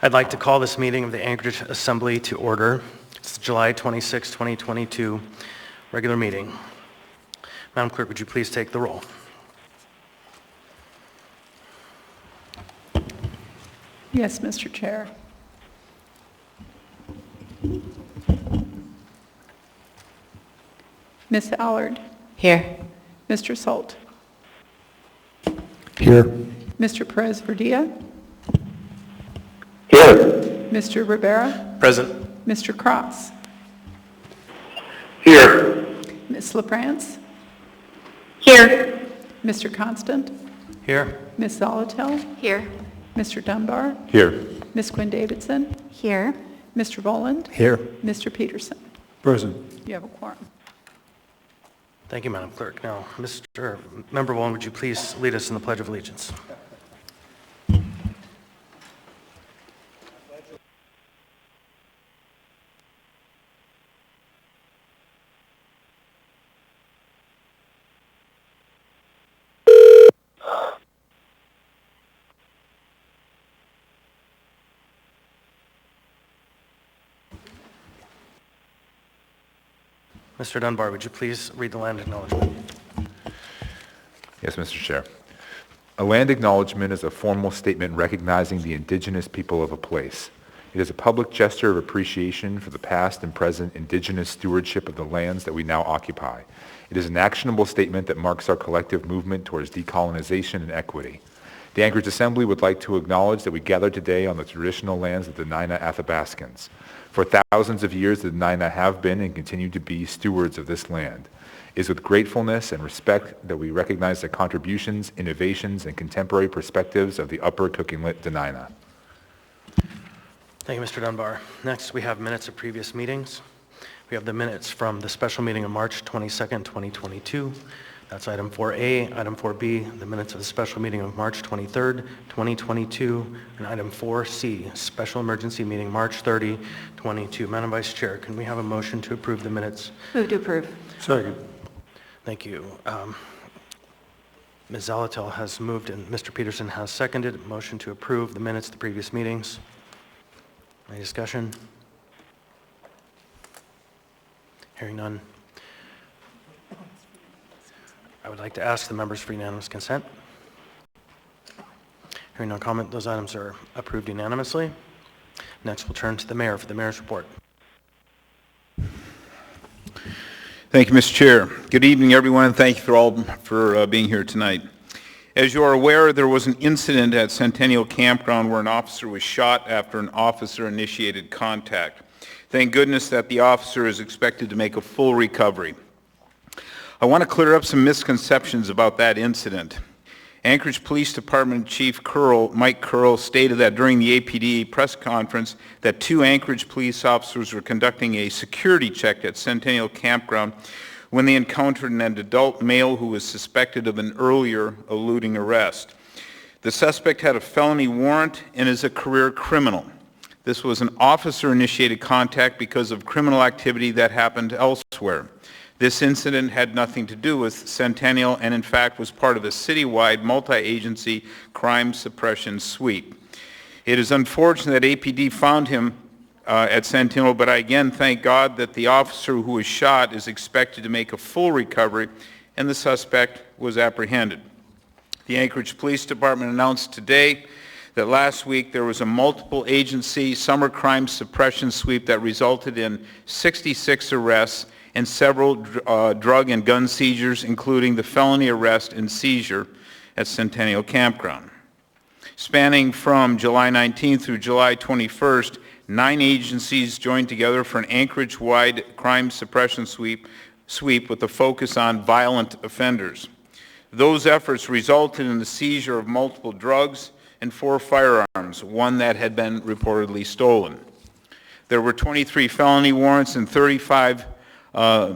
I'd like to call this meeting of the Anchorage Assembly to order. It's July 26, 2022, regular meeting. Madam Clerk, would you please take the roll? Yes, Mr. Chair. Ms. Allard. Here. Mr. Salt. Here. Mr. Perez-Verdia. Here. Mr. Rivera. Present. Mr. Cross. Here. Ms. LaFrance. Here. Mr. Constant. Here. Ms. Zolotel. Here. Mr. Dunbar. Here. Ms. Quinn Davidson. Here. Mr. Voland. Here. Mr. Peterson. Present. You have a quorum. Thank you, Madam Clerk. Now, Member Warden, would you please lead us in the Pledge of Allegiance? Mr. Dunbar, would you please read the land acknowledgement? Yes, Mr. Chair. A land acknowledgement is a formal statement recognizing the indigenous people of a place. It is a public gesture of appreciation for the past and present indigenous stewardship of the lands that we now occupy. It is an actionable statement that marks our collective movement towards decolonization and equity. The Anchorage Assembly would like to acknowledge that we gather today on the traditional lands of the Dena'ina Athabascans. For thousands of years, the Dena'ina have been and continue to be stewards of this land. It is with gratefulness and respect that we recognize the contributions, innovations, and contemporary perspectives of the Upper Cookinglet Dena'ina. Thank you, Mr. Dunbar. Next, we have minutes of previous meetings. We have the minutes from the special meeting of March 22nd, 2022. That's item 4A. Item 4B, the minutes of the special meeting of March 23rd, 2022. And item 4C, special emergency meeting March 30, 22. Madam Vice Chair, can we have a motion to approve the minutes? Move to approve. Second. Thank you. Ms. Zolotel has moved and Mr. Peterson has seconded. Motion to approve the minutes of the previous meetings. Any discussion? Hearing none. I would like to ask the members for unanimous consent. Hearing no comment, those items are approved unanimously. Next, we'll turn to the mayor for the mayor's report. Thank you, Mr. Chair. Good evening, everyone, and thank you for being here tonight. As you are aware, there was an incident at Centennial Campground where an officer was shot after an officer-initiated contact. Thank goodness that the officer is expected to make a full recovery. I want to clear up some misconceptions about that incident. Anchorage Police Department Chief Mike Curl stated that during the APD press conference that 2 Anchorage police officers were conducting a security check at Centennial Campground when they encountered an adult male who was suspected of an earlier eluding arrest. The suspect had a felony warrant and is a career criminal. This was an officer-initiated contact because of criminal activity that happened elsewhere. This incident had nothing to do with Centennial and in fact was part of a citywide multi-agency crime suppression sweep. It is unfortunate that APD found him at Centennial, but I again thank God that the officer who was shot is expected to make a full recovery and the suspect was apprehended. The Anchorage Police Department announced today that last week there was a multiple agency summer crime suppression sweep that resulted in 66 arrests and several drug and gun seizures, including the felony arrest and seizure at Centennial Campground. Spanning from July 19th through July 21st, 9 agencies joined together for an Anchorage-wide crime suppression sweep with a focus on violent offenders. Those efforts resulted in the seizure of multiple drugs and 4 firearms, one that had been reportedly stolen. There were 23 felony warrants and 35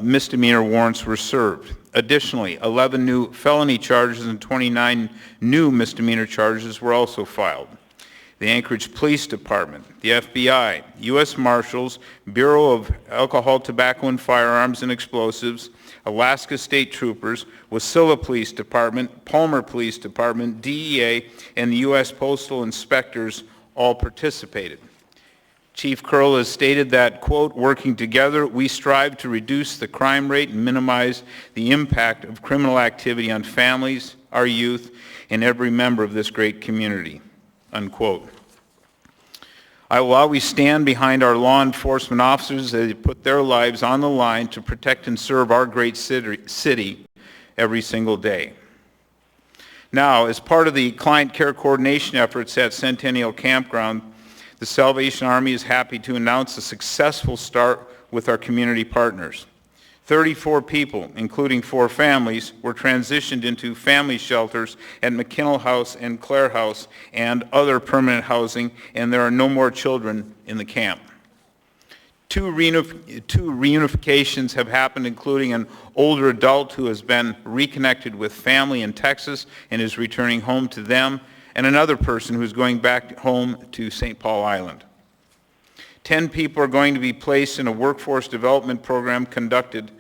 misdemeanor warrants were served. Additionally, 11 new felony charges and 29 new misdemeanor charges were also filed. The Anchorage Police Department, the FBI, U.S. Marshals, Bureau of Alcohol, Tobacco, and Firearms and Explosives, Alaska State Troopers, Wasilla Police Department, Palmer Police Department, DEA, and the U.S. Postal Inspectors all participated. Chief Curl has stated that, quote, "Working together, we strive to reduce the crime rate and minimize the impact of criminal activity on families, our youth, and every member of this great community," unquote. I will always stand behind our law enforcement officers as they put their lives on the line to protect and serve our great city every single day. Now, as part of the client care coordination efforts at Centennial Campground, the Salvation Army is happy to announce a successful start with our community partners. 34 people, including 4 families, were transitioned into family shelters at McKinnell House and Clare House and other permanent housing, and there are no more children in the camp. Two reunifications have happened, including an older adult who has been reconnected with family in Texas and is returning home to them, and another person who is going back home to St. Paul Island. 10 people are going to be placed in a workforce development program conducted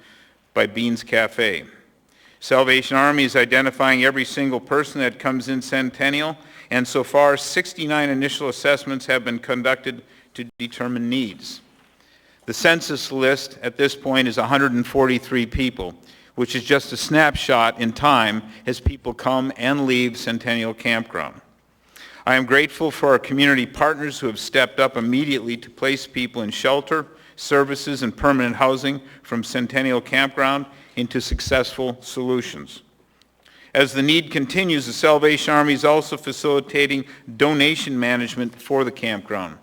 by Beans Cafe. Salvation Army is identifying every single person that comes in Centennial, and so far 69 initial assessments have been conducted to determine needs. The census list at this point is 143 people, which is just a snapshot in time as people come and leave Centennial Campground. I am grateful for our community partners who have stepped up immediately to place people in shelter, services, and permanent housing from Centennial Campground into successful solutions. As the need continues, the Salvation Army is also facilitating donation management for the campground.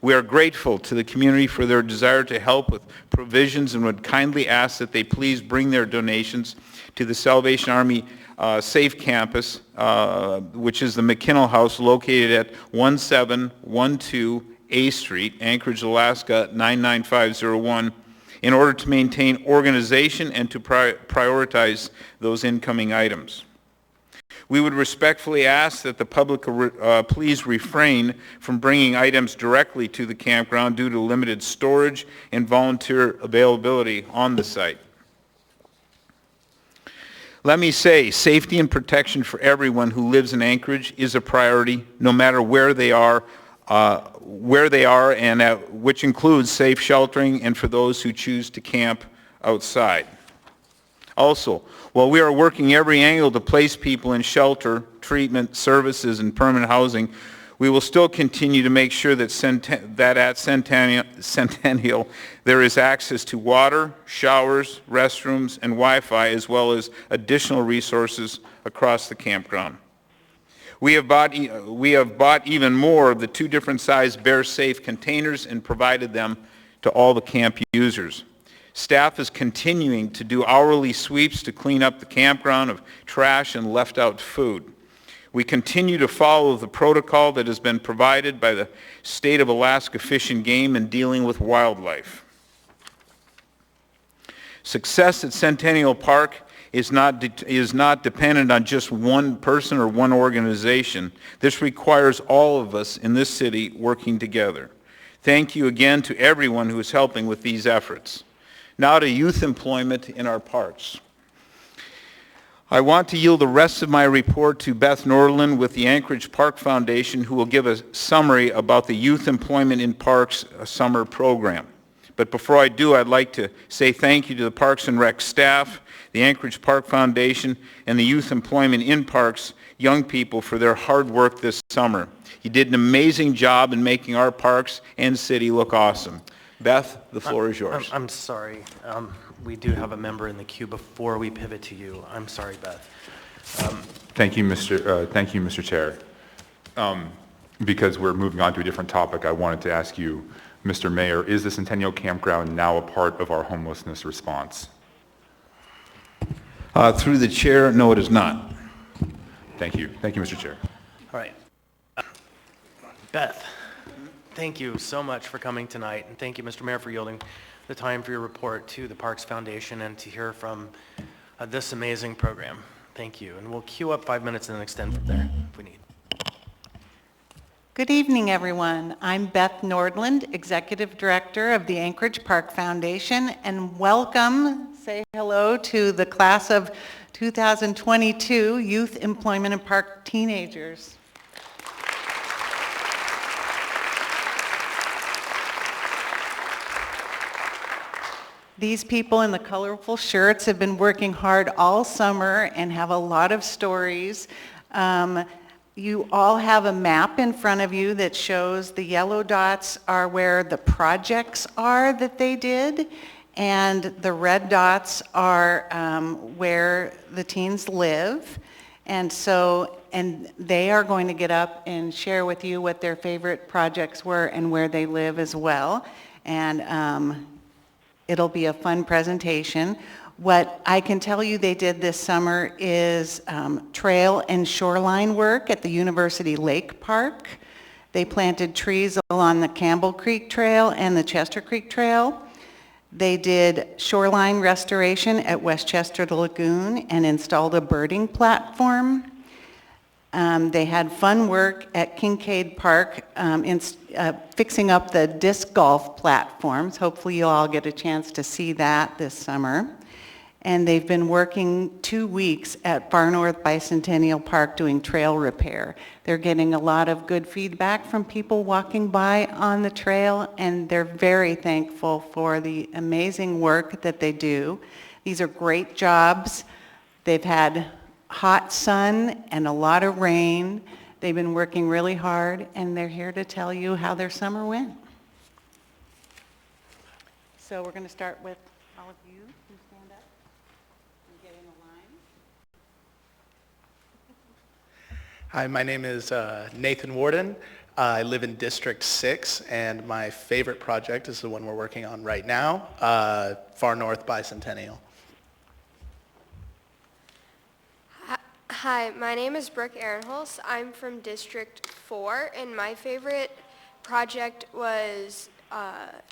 We are grateful to the community for their desire to help with provisions and would kindly ask that they please bring their donations to the Salvation Army Safe Campus, which is the McKinnell House located at 1712 A Street, Anchorage, Alaska 99501, in order to maintain organization and to prioritize those incoming items. We would respectfully ask that the public please refrain from bringing items directly to the campground due to limited storage and volunteer availability on the site. Let me say, safety and protection for everyone who lives in Anchorage is a priority, no matter where they are, and which includes safe sheltering and for those who choose to camp outside. Also, while we are working every angle to place people in shelter, treatment, services, and permanent housing, we will still continue to make sure that at Centennial there is access to water, showers, restrooms, and Wi-Fi, as well as additional resources across the campground. We have bought even more of the 2 different size Bear Safe containers and provided them to all the camp users. Staff is continuing to do hourly sweeps to clean up the campground of trash and left out food. We continue to follow the protocol that has been provided by the State of Alaska Fish and Game in dealing with wildlife. Success at Centennial Park is not dependent on just one person or one organization. This requires all of us in this city working together. Thank you again to everyone who is helping with these efforts. Now to youth employment in our parks. I want to yield the rest of my report to Beth Nordland with the Anchorage Park Foundation, who will give a summary about the Youth Employment in Parks summer program. But before I do, I'd like to say thank you to the Parks and Rec staff, the Anchorage Park Foundation, and the Youth Employment in Parks young people for their hard work this summer. You did an amazing job in making our parks and city look awesome. Beth, the floor is yours. I'm sorry. We do have a member in the queue before we pivot to you. I'm sorry, Beth. Thank you, Mr. Chair. Because we're moving on to a different topic, I wanted to ask you, Mr. Mayor, is the Centennial Campground now a part of our homelessness response? Through the chair, no, it is not. Thank you. Thank you, Mr. Chair. All right. Beth, thank you so much for coming tonight, and thank you, Mr. Mayor, for yielding the time for your report to the Parks Foundation and to hear from this amazing program. Thank you. And we'll queue up 5 minutes and then extend from there if we need. Good evening, everyone. I'm Beth Nordland, Executive Director of the Anchorage Park Foundation, and welcome, say hello to the class of 2022 Youth Employment and Park Teenagers. These people in the colorful shirts have been working hard all summer and have a lot of stories. You all have a map in front of you that shows the yellow dots are where the projects are that they did, and the red dots are where the teens live. And they are going to get up and share with you what their favorite projects were and where they live as well. And it'll be a fun presentation. What I can tell you they did this summer is trail and shoreline work at the University Lake Park. They planted trees along the Campbell Creek Trail and the Chester Creek Trail. They did shoreline restoration at Westchester Lagoon and installed a birding platform. They had fun work at Kincaid Park fixing up the disc golf platforms. Hopefully you'll all get a chance to see that this summer. And they've been working 2 weeks at Far North Bicentennial Park doing trail repair. They're getting a lot of good feedback from people walking by on the trail, and they're very thankful for the amazing work that they do. These are great jobs. They've had hot sun and a lot of rain. They've been working really hard, and they're here to tell you how their summer went. So we're going to start with all of you. Can you stand up and get in a line? Hi, my name is Nathan Warden. I live in District 6, and my favorite project is the one we're working on right now, Far North Bicentennial. Hi, my name is Brooke Ehrenholz. I'm from District 4, and my favorite project was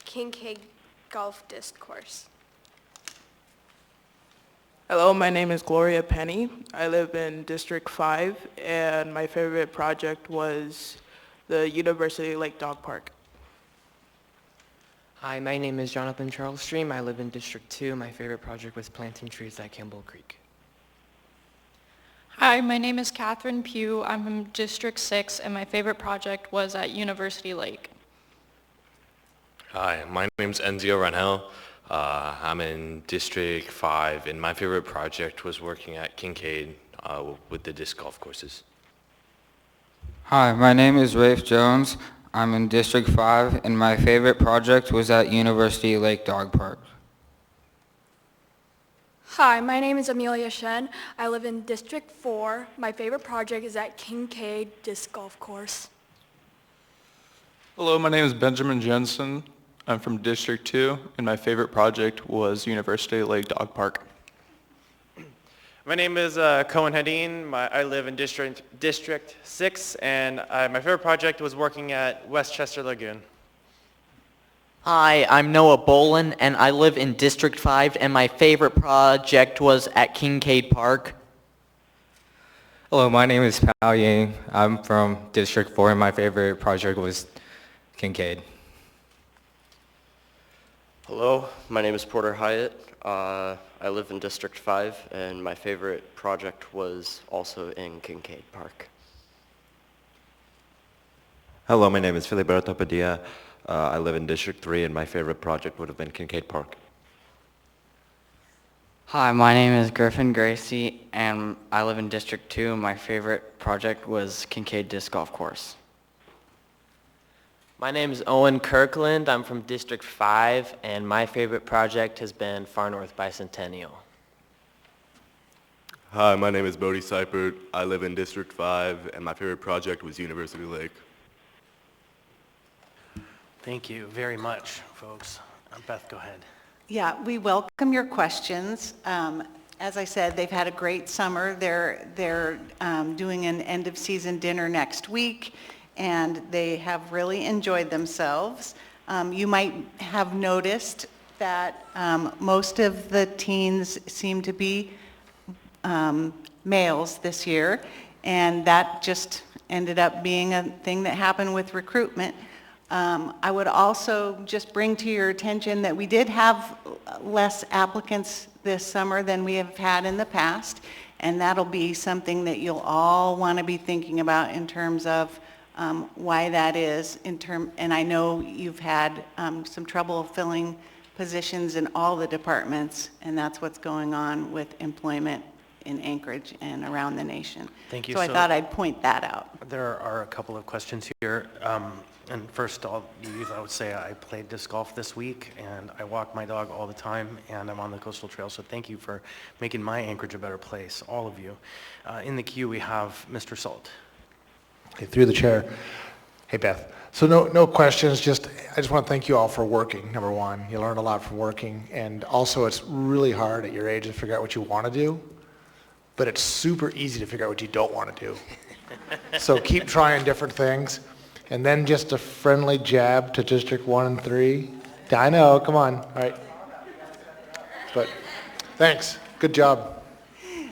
Kincaid Golf Disc Course. Hello, my name is Gloria Penny. I live in District 5, and my favorite project was the University Lake Dog Park. Hi, my name is Jonathan Charles Stream. I live in District 2. My favorite project was planting trees at Campbell Creek. Hi, my name is Catherine Pugh. I'm from District 6, and my favorite project was at University Lake. Hi, my name's Enzio Ranel. I'm in District 5, and my favorite project was working at Kincaid with the disc golf courses. Hi, my name is Rafe Jones. I'm in District 5, and my favorite project was at University Lake Dog Park. Hi, my name is Amelia Shen. I live in District 4. My favorite project is at Kincaid Disc Golf Course. Hello, my name is Benjamin Jensen. I'm from District 2, and my favorite project was University Lake Dog Park. My name is Cohen Hadeen. I live in District 6, and my favorite project was working at Westchester Lagoon. Hi, I'm Noah Bolin, and I live in District 5, and my favorite project was at Kincaid Park. Hello, my name is Pao Ying. I'm from District 4, and my favorite project was Kincaid. Hello, my name is Porter Hyatt. I live in District 5, and my favorite project was also in Kincaid Park. Hello, my name is Filiberto Padilla. I live in District 3, and my favorite project would have been Kincaid Park. Hi, my name is Griffin Gracie, and I live in District 2. My favorite project was Kincaid Disc Golf Course. My name is Owen Kirkland. I'm from District 5, and my favorite project has been Far North Bicentennial. Hi, my name is Bodie Seipert. I live in District 5, and my favorite project was University Lake. Thank you very much, folks. Beth, go ahead. Yeah, we welcome your questions. As I said, they've had a great summer. They're doing an end-of-season dinner next week, and they have really enjoyed themselves. You might have noticed that most of the teens seem to be males this year, and that just ended up being a thing that happened with recruitment. I would also just bring to your attention that we did have less applicants this summer than we have had in the past, and that'll be something that you'll all want to be thinking about in terms of why that is. And I know you've had some trouble filling positions in all the departments, and that's what's going on with employment in Anchorage and around the nation. Thank you. So I thought I'd point that out. There are a couple of questions here. And first, I would say I played disc golf this week, and I walk my dog all the time, and I'm on the coastal trail, so thank you for making my Anchorage a better place, all of you. In the queue, we have Mr. Salt. Okay, through the chair. Hey, Beth. So no questions, I just want to thank you all for working, number one. You learn a lot from working, and also it's really hard at your age to figure out what you want to do, but it's super easy to figure out what you don't want to do. So keep trying different things. And then just a friendly jab to District 1 and 3. I know, come on, all right. But thanks, good job.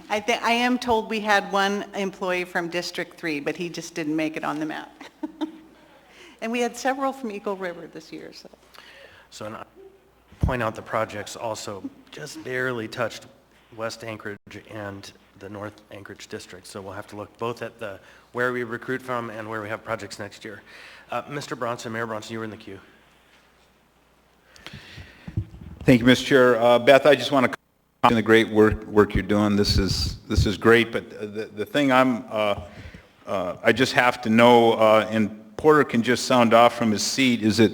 I am told we had one employee from District 3, but he just didn't make it on the map. And we had several from Eagle River this year. So and I point out the projects also just barely touched West Anchorage and the North Anchorage district. So we'll have to look both at where we recruit from and where we have projects next year. Mr. Bronson, Mayor Bronson, you were in the queue. Thank you, Mr. Chair. Beth, I just want to comment on the great work you're doing. This is great, but the thing I just have to know, and Porter can just sound off from his seat, is it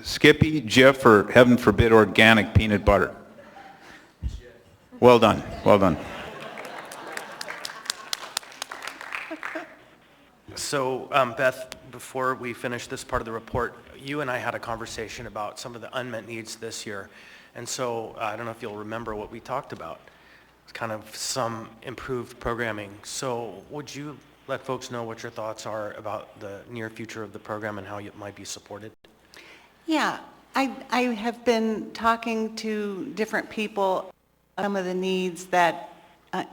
Skippy, Jif, or heaven forbid organic peanut butter? Well done, well done. So, Beth, before we finish this part of the report, you and I had a conversation about some of the unmet needs this year. And so, I don't know if you'll remember what we talked about. It's kind of some improved programming. So, would you let folks know what your thoughts are about the near future of the program and how it might be supported? Yeah, I have been talking to different people, some of the needs that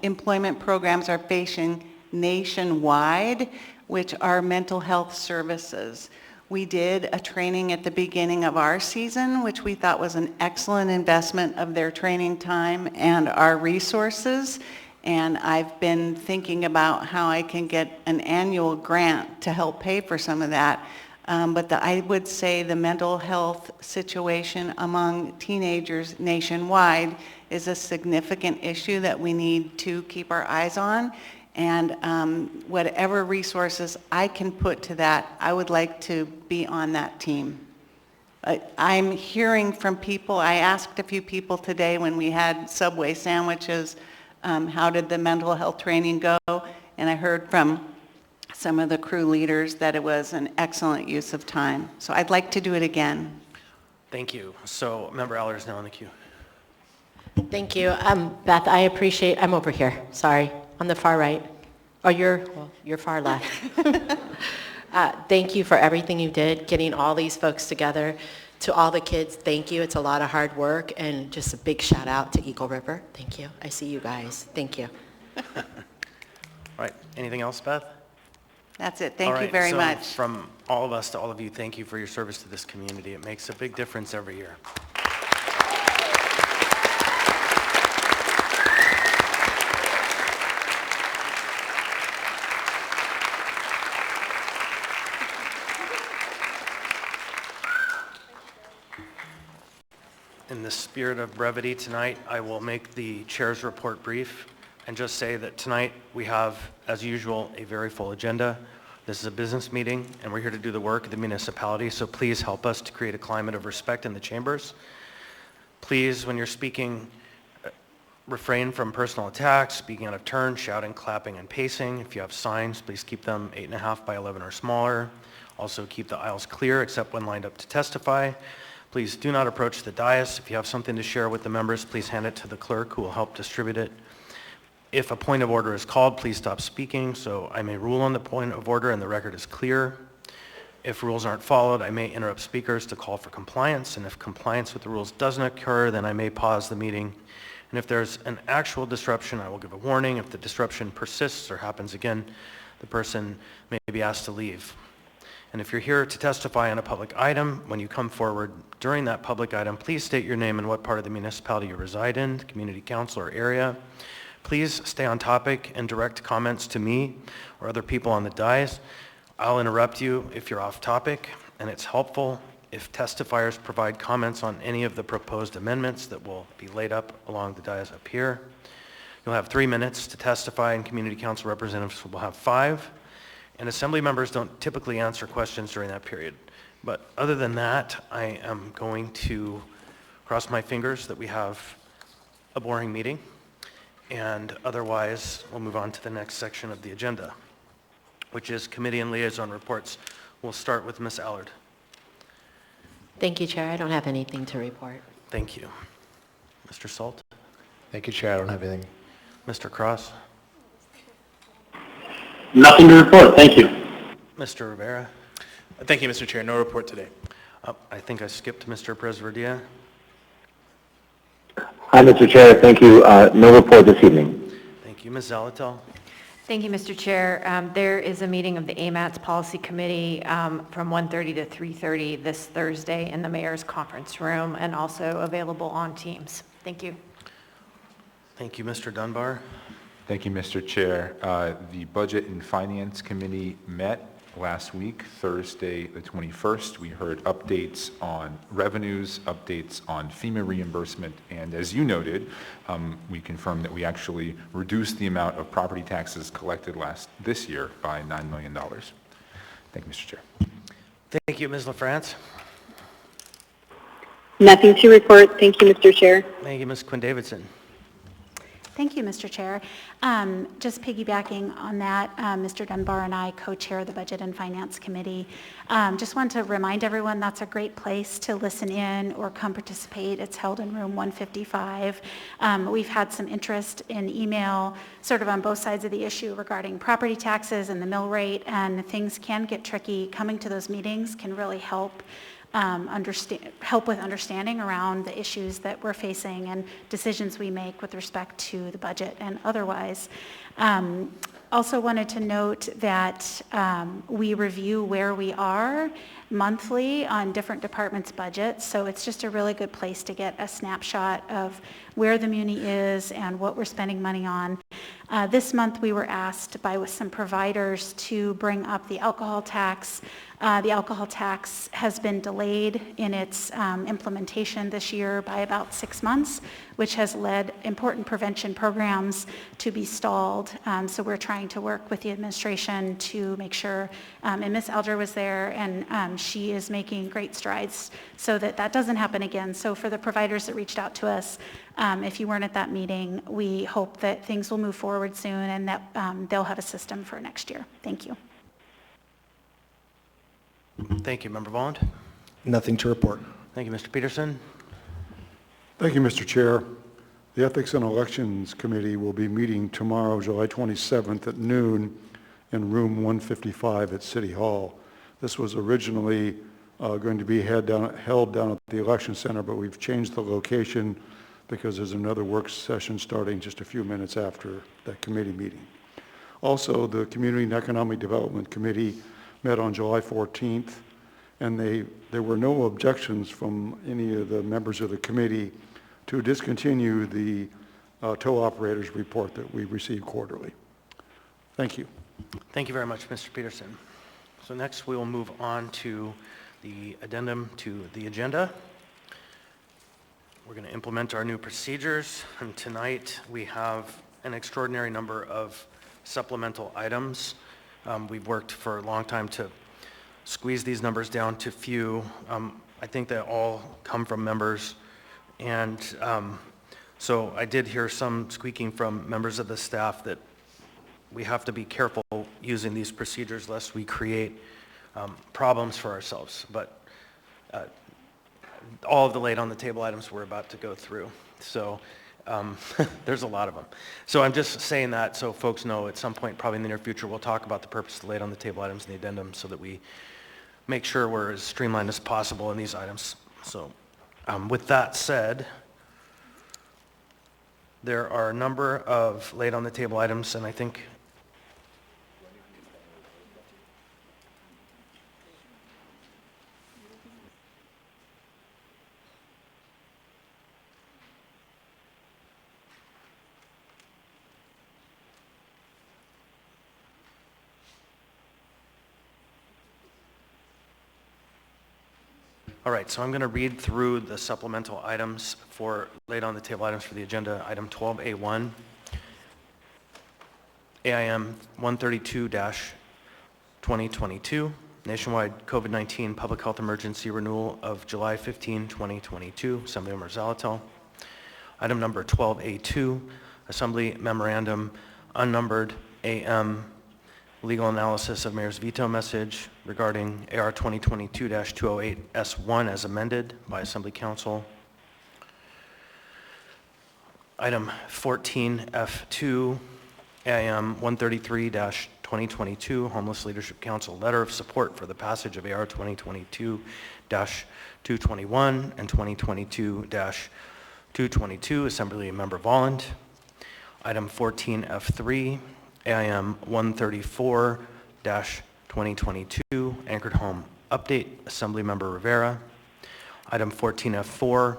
employment programs are facing nationwide, which are mental health services. We did a training at the beginning of our season, which we thought was an excellent investment of their training time and our resources. And I've been thinking about how I can get an annual grant to help pay for some of that. But I would say the mental health situation among teenagers nationwide is a significant issue that we need to keep our eyes on. And whatever resources I can put to that, I would like to be on that team. I'm hearing from people, I asked a few people today when we had Subway sandwiches, how did the mental health training go? And I heard from some of the crew leaders that it was an excellent use of time. So I'd like to do it again. Thank you. So, Member Aller is now in the queue. Thank you. Beth, I appreciate, I'm over here, sorry, on the far right. Oh, you're far left. Thank you for everything you did, getting all these folks together. To all the kids, thank you. It's a lot of hard work, and just a big shout out to Eagle River. Thank you. I see you guys. Thank you. All right. Anything else, Beth? That's it. Thank you very much. From all of us to all of you, thank you for your service to this community. It makes a big difference every year. In the spirit of brevity tonight, I will make the chair's report brief and just say that tonight we have, as usual, a very full agenda. This is a business meeting, and we're here to do the work of the municipality, so please help us to create a climate of respect in the chambers. Please, when you're speaking, refrain from personal attacks, speaking out of turn, shouting, clapping, and pacing. If you have signs, please keep them 8.5 by 11 or smaller. Also, keep the aisles clear except when lined up to testify. Please do not approach the dais. If you have something to share with the members, please hand it to the clerk who will help distribute it. If a point of order is called, please stop speaking so I may rule on the point of order and the record is clear. If rules aren't followed, I may interrupt speakers to call for compliance, and if compliance with the rules doesn't occur, then I may pause the meeting. And if there's an actual disruption, I will give a warning. If the disruption persists or happens again, the person may be asked to leave. And if you're here to testify on a public item, when you come forward during that public item, please state your name and what part of the municipality you reside in, the community council or area. Please stay on topic and direct comments to me or other people on the dais. I'll interrupt you if you're off topic and it's helpful, If testifiers provide comments on any of the proposed amendments that will be laid up along the dais up here, you'll have 3 minutes to testify, and community council representatives will have 5. And assembly members don't typically answer questions during that period. But other than that, I am going to cross my fingers that we have a boring meeting, and otherwise we'll move on to the next section of the agenda, which is committee and liaison reports. We'll start with Ms. Allard. Thank you, Chair. I don't have anything to report. Thank you. Mr. Salt? Thank you, Chair. I don't have anything. Mr. Cross? Nothing to report. Thank you. Mr. Rivera? Thank you, Mr. Chair. No report today. I think I skipped Mr. Presverdia. Hi, Mr. Chair. Thank you. No report this evening. Thank you. Ms. Zalatel? Thank you, Mr. Chair. There is a meeting of the AMATS Policy Committee from 1:30 to 3:30 this Thursday in the Mayor's Conference Room, and also available on Teams. Thank you. Thank you. Mr. Dunbar? Thank you, Mr. Chair. The Budget and Finance Committee met last week, Thursday the 21st. We heard updates on revenues, updates on FEMA reimbursement, and as you noted, we confirmed that we actually reduced the amount of property taxes collected this year by $9 million. Thank you, Mr. Chair. Thank you. Ms. LaFrance? Nothing to report. Thank you, Mr. Chair. Thank you. Ms. Quinn Davidson? Thank you, Mr. Chair. Just piggybacking on that, Mr. Dunbar and I co-chair the Budget and Finance Committee. Just want to remind everyone that's a great place to listen in or come participate. It's held in room 155. We've had some interest in email sort of on both sides of the issue regarding property taxes and the mill rate, and things can get tricky. Coming to those meetings can really help with understanding around the issues that we're facing and decisions we make with respect to the budget and otherwise. Also wanted to note that we review where we are monthly on different departments' budgets, so it's just a really good place to get a snapshot of where the muni is and what we're spending money on. This month we were asked by some providers to bring up the alcohol tax. The alcohol tax has been delayed in its implementation this year by about 6 months, which has led important prevention programs to be stalled. So we're trying to work with the administration to make sure, and Ms. Alger was there, and she is making great strides so that that doesn't happen again. So for the providers that reached out to us, if you weren't at that meeting, we hope that things will move forward soon and that they'll have a system for next year. Thank you. Thank you. Member Bond? Nothing to report. Thank you. Mr. Peterson? Thank you, Mr. Chair. The Ethics and Elections Committee will be meeting tomorrow, July 27th at noon in room 155 at City Hall. This was originally going to be held down at the Election Center, but we've changed the location because there's another work session starting just a few minutes after that committee meeting. Also, the Community and Economic Development Committee met on July 14th, and there were no objections from any of the members of the committee to discontinue the tow operators report that we receive quarterly. Thank you. Thank you very much, Mr. Peterson. So next we will move on to the addendum to the agenda. We're going to implement our new procedures, and tonight we have an extraordinary number of supplemental items. We've worked for a long time to squeeze these numbers down to few. I think they all come from members, and so I did hear some squeaking from members of the staff that we have to be careful using these procedures lest we create problems for ourselves. But all of the laid on the table items we're about to go through. So there's a lot of them. So I'm just saying that so folks know at some point, probably in the near future, we'll talk about the purpose of the laid on the table items and the addendum so that we make sure we're as streamlined as possible in these items. So with that said, there are a number of laid on the table items, and I think All right, so I'm going to read through the supplemental items laid on the table items for the agenda. Item 12A1, AIM 132-2022, nationwide COVID-19 public health emergency renewal of July 15, 2022, Assemblymember Zalatel. Item number 12A2, Assembly Memorandum, unnumbered AM, legal analysis of Mayor's veto message regarding AR 2022-208S1 as amended by Assembly Council. Item 14F2, AIM 133-2022, Homeless Leadership Council letter of support for the passage of AR 2022-221 and 2022-222, Assembly Member Volland. Item 14F3, AIM 134-2022, Anchored Home Update, Assembly Member Rivera. Item 14F4,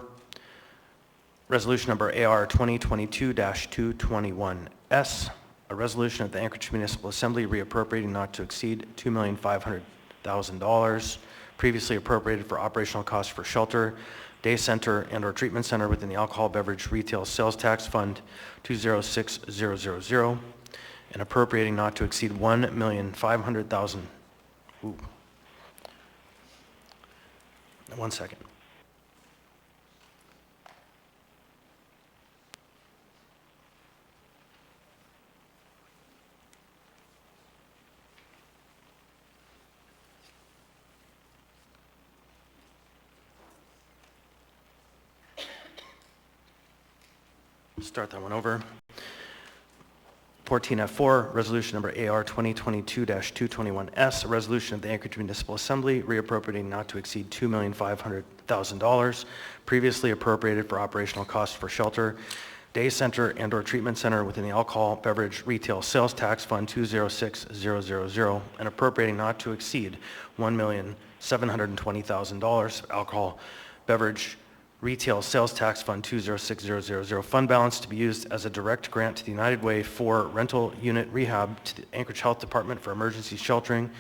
Resolution number AR 2022-221S, a resolution of the Anchorage Municipal Assembly reappropriating not to exceed $2,500,000 previously appropriated for operational costs for shelter, day center, and/or treatment center within the Alcohol Beverage Retail Sales Tax Fund 206000, and appropriating not to exceed $1,500,000. Ooh. One second. Start that one over. 14F4, resolution number AR 2022-221S, a resolution of the Anchorage Municipal Assembly reappropriating not to exceed $2,500,000 previously appropriated for operational costs for shelter, day center, and/or treatment center within the Alcohol Beverage Retail Sales Tax Fund 206000, and appropriating not to exceed $1,720,000 Alcohol Beverage Retail Sales Tax Fund 206000, fund balance to be used as a direct grant to the United Way for rental unit rehab to the Anchorage Health Department for emergency sheltering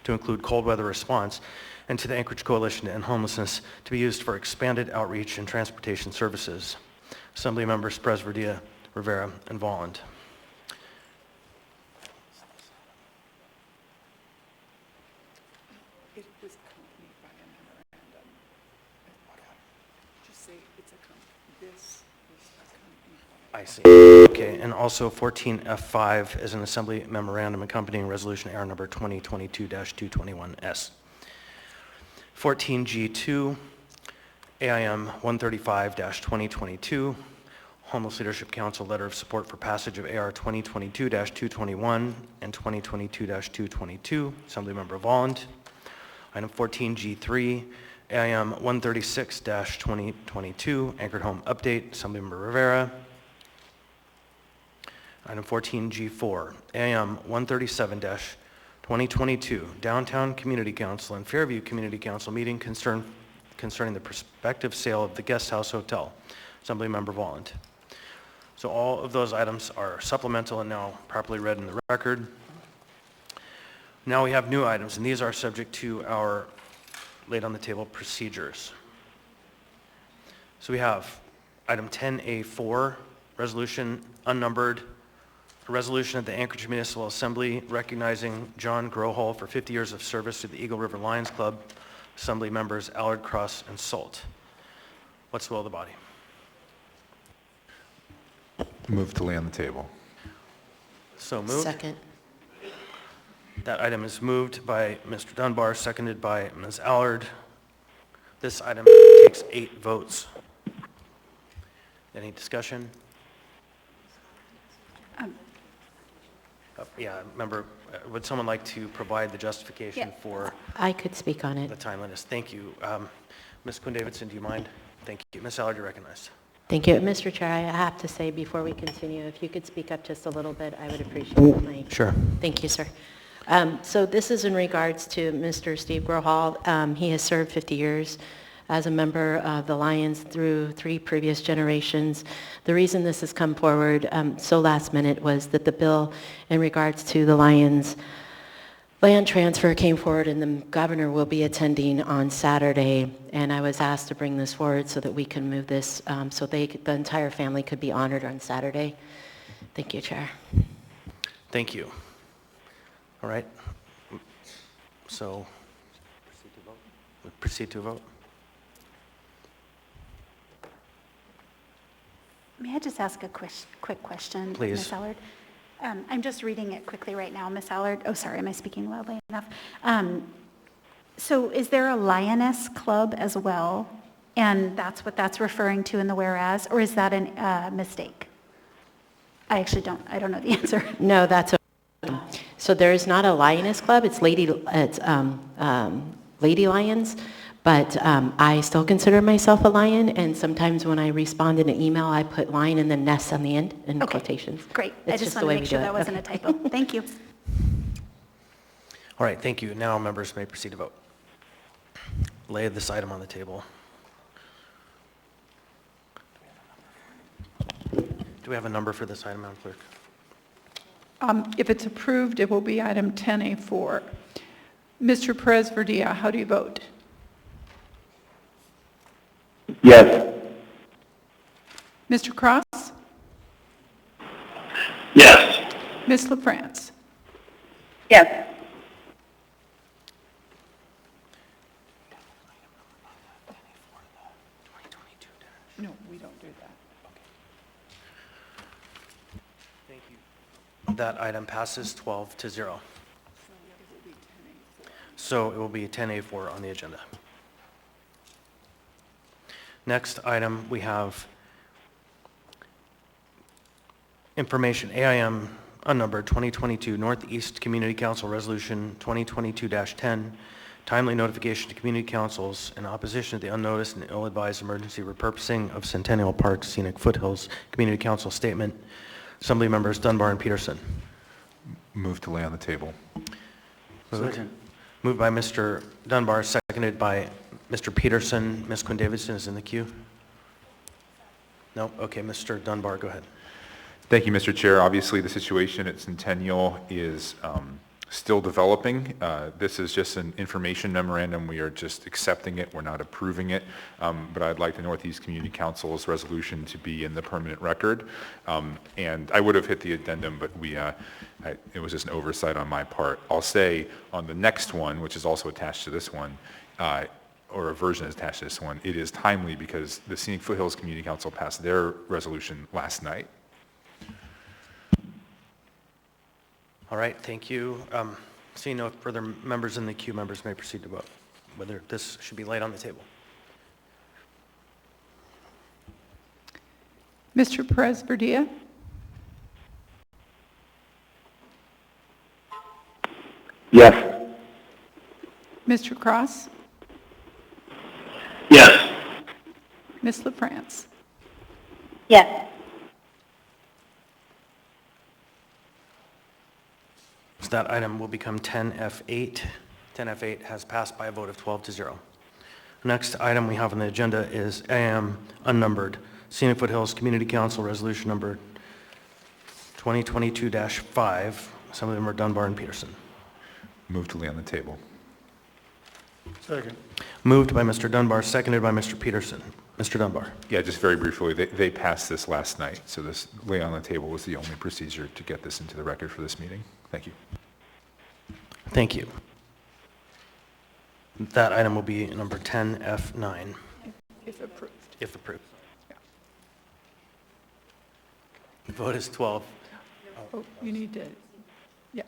to include cold weather response, and to the Anchorage Coalition to End Homelessness to be used for expanded outreach and transportation services. Assembly Members Presverdia, Rivera, and Volland. I see. Okay, and also 14F5 is an Assembly Memorandum accompanying Resolution AR number 2022-221S. 14G2, AIM 135-2022, Homeless Leadership Council letter of support for passage of AR 2022-221 and 2022-222, Assembly Member Volland. Item 14G3, AIM 136-2022, Anchored Home Update, Assembly Member Rivera. Item 14G4, AM 137-2022, Downtown Community Council and Fairview Community Council meeting concerning the prospective sale of the Guest House Hotel, Assembly Member Volland. So all of those items are supplemental and now properly read in the record. Now we have new items, and these are subject to our laid on the table procedures. So we have item 10A4, resolution unnumbered, a resolution of the Anchorage Municipal Assembly recognizing John Grohol for 50 years of service to the Eagle River Lions Club, Assembly members Allard, Cross, and Salt. What's the will of the body? Move to lay on the table. So moved. Second. That item is moved by Mr. Dunbar, seconded by Ms. Allard. This item takes 8 votes. Any discussion? Yeah, member, would someone like to provide the justification for I could speak on it. the timeliness? Thank you. Ms. Quinn-Davidson, do you mind? Thank you. Ms. Allard, you're recognized. Thank you. Mr. Chair, I have to say before we continue, if you could speak up just a little bit, I would appreciate it. Sure. Thank you, sir. So this is in regards to Mr. Steve Grohol. He has served 50 years as a member of the Lions through 3 previous generations. The reason this has come forward so last minute was that the bill in regards to the Lions land transfer came forward, and the governor will be attending on Saturday, and I was asked to bring this forward so that we can move this, so the entire family could be honored on Saturday. Thank you, Chair. Thank you. All right. So, proceed to a vote. May I just ask a quick question? Please. Ms. Allard? I'm just reading it quickly right now, Ms. Allard. Oh, sorry, am I speaking loudly enough? So is there a Lioness Club as well? And that's what that's referring to in the whereas, or is that a mistake? I actually I don't know the answer. No, that's so there is not a Lioness Club. It's Lady Lions, but I still consider myself a lion. And sometimes when I respond in an email, I put lion and then ness on the end in quotations. Great. It's I just the want to way make we sure do it. that wasn't a typo. Thank you. All right, thank you. Now members may proceed to vote. Lay this item on the table. Do we have a number for this item, Madam Clerk? If it's approved, it will be item 10A4. Mr. Perez-Verdia, how do you vote? Yes. Mr. Cross? Yes. Ms. LaFrance? Yes. No, we don't do that. Thank you. That item passes 12-0. So it will be 10A4 on the agenda. Next item, we have information, AIM unnumbered 2022 Northeast Community Council Resolution 2022-10, timely notification to community councils in opposition to the unnoticed and ill-advised emergency repurposing of Centennial Park Scenic Foothills Community Council Statement. Assembly members Dunbar and Peterson. Move to lay on the table. Moved by Mr. Dunbar, seconded by Mr. Peterson. Ms. Quinn Davidson is in the queue. No? Okay, Mr. Dunbar, go ahead. Thank you, Mr. Chair. Obviously, the situation at Centennial is still developing. This is just an information memorandum. We are just accepting it. We're not approving it. But I'd like the Northeast Community Council's resolution to be in the permanent record. And I would have hit the addendum, but it was just an oversight on my part. I'll say on the next one, which is also attached to this one, or a version is attached to this one, it is timely because the Scenic Foothills Community Council passed their resolution last night. All right, thank you. Seeing no further members in the queue, members may proceed to vote, whether this should be laid on the table. Mr. Perez-Verdia? Yes. Mr. Cross? Yes. Ms. LaFrance? Yes. So that item will become 10F8. 10F8 has passed by a vote of 12-0. Next item we have on the agenda is AM unnumbered Scenic Foothills Community Council Resolution number 2022-5. Some of them are Dunbar and Peterson. Move to lay on the table. Second. Moved by Mr. Dunbar, seconded by Mr. Peterson. Mr. Dunbar. Yeah, just very briefly, they passed this last night, so this lay on the table was the only procedure to get this into the record for this meeting. Thank you. Thank you. That item will be number 10F9. If approved. If approved. The vote is 12. Oh, you need to, yeah.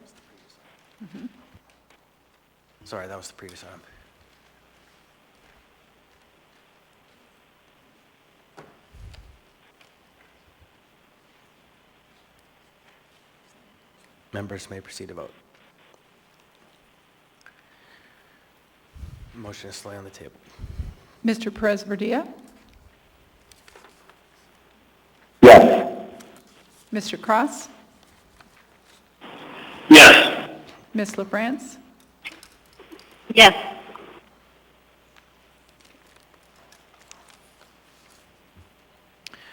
Sorry, that was the previous item. Members may proceed to vote. Motion is to lay on the table. Mr. Perez-Verdia? Yes. Mr. Cross? Yes. Ms. LaFrance? Yes.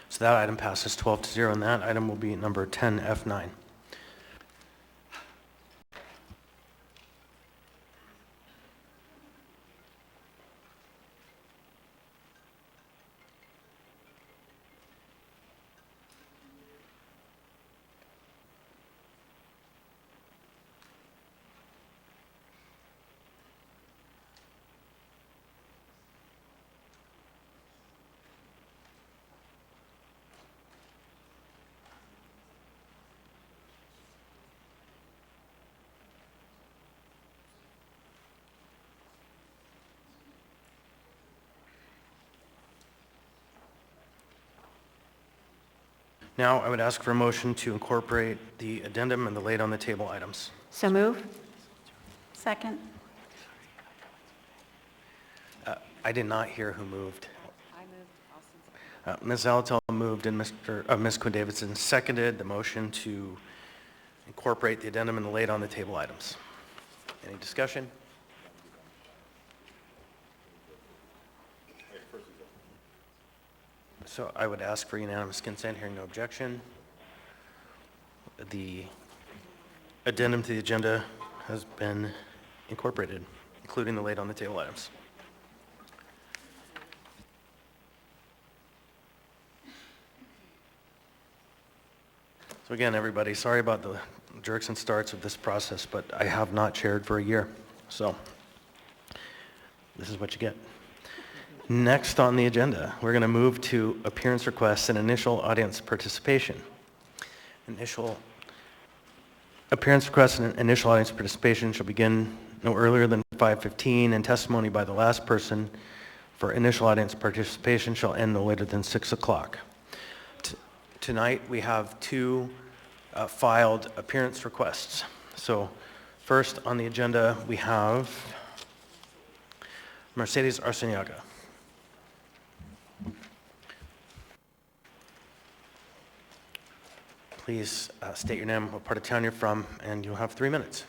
So that item passes 12-0, and that item will be number 10F9. Now, I would ask for a motion to incorporate the addendum and the laid on the table items. So move. Second. I did not hear who moved. Ms. Zalatel moved and Ms. Quinn-Davidson seconded the motion to incorporate the addendum and the laid on the table items. Any discussion? So I would ask for unanimous consent, hearing no objection. The addendum to the agenda has been incorporated, including the laid on the table items. So again, everybody, sorry about the jerks and starts of this process, but I have not chaired for a year. So this is what you get. Next on the agenda, we're going to move to appearance requests and initial audience participation. Initial appearance requests and initial audience participation shall begin no earlier than 5:15, and testimony by the last person for initial audience participation shall end no later than 6 o'clock. Tonight, we have two filed appearance requests. So first on the agenda, we have Mercedes Arciniaga. Please state your name, what part of town you're from, and you'll have 3 minutes.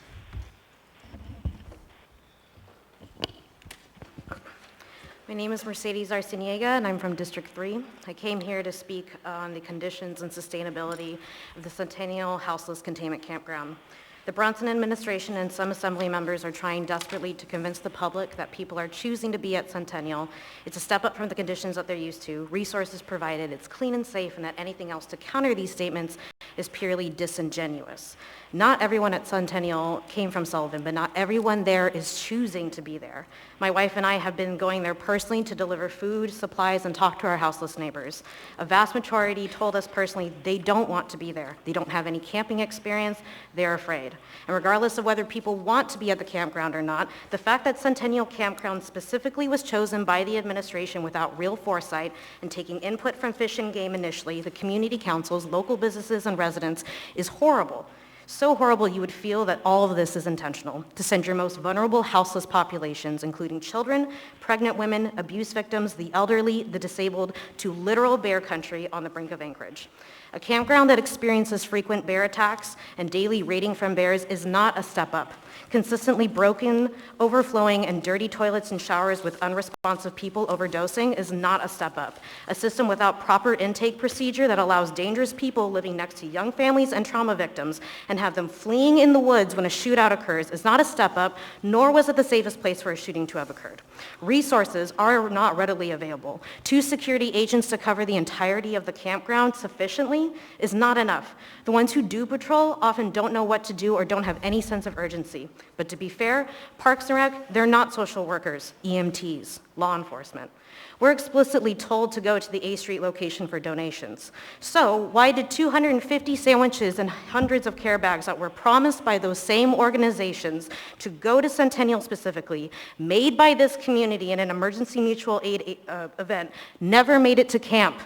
My name is Mercedes Arciniaga, and I'm from District 3. I came here to speak on the conditions and sustainability of the Centennial Houseless Containment Campground. The Bronson administration and some assembly members are trying desperately to convince the public that people are choosing to be at Centennial. It's a step up from the conditions that they're used to, resources provided, it's clean and safe, and that anything else to counter these statements is purely disingenuous. Not everyone at Centennial came from Sullivan, but not everyone there is choosing to be there. My wife and I have been going there personally to deliver food, supplies, and talk to our houseless neighbors. A vast majority told us personally they don't want to be there. They don't have any camping experience, they're afraid. And regardless of whether people want to be at the campground or not, the fact that Centennial Campground specifically was chosen by the administration without real foresight and taking input from Fish and Game initially, the community councils, local businesses, and residents is horrible. So horrible you would feel that all of this is intentional, to send your most vulnerable houseless populations, including children, pregnant women, abuse victims, the elderly, the disabled, to literal bear country on the brink of Anchorage. A campground that experiences frequent bear attacks and daily raiding from bears is not a step up. Consistently broken, overflowing, and dirty toilets and showers with unresponsive people overdosing is not a step up. A system without proper intake procedure that allows dangerous people living next to young families and trauma victims and have them fleeing in the woods when a shootout occurs is not a step up, nor was it the safest place for a shooting to have occurred. Resources are not readily available. 2 security agents to cover the entirety of the campground sufficiently is not enough. The ones who do patrol often don't know what to do or don't have any sense of urgency. But to be fair, Parks and Rec, they're not social workers, EMTs, law enforcement. We're explicitly told to go to the A Street location for donations. So why did 250 sandwiches and hundreds of care bags that were promised by those same organizations to go to Centennial specifically, made by this community in an emergency mutual aid event, never made it to camp?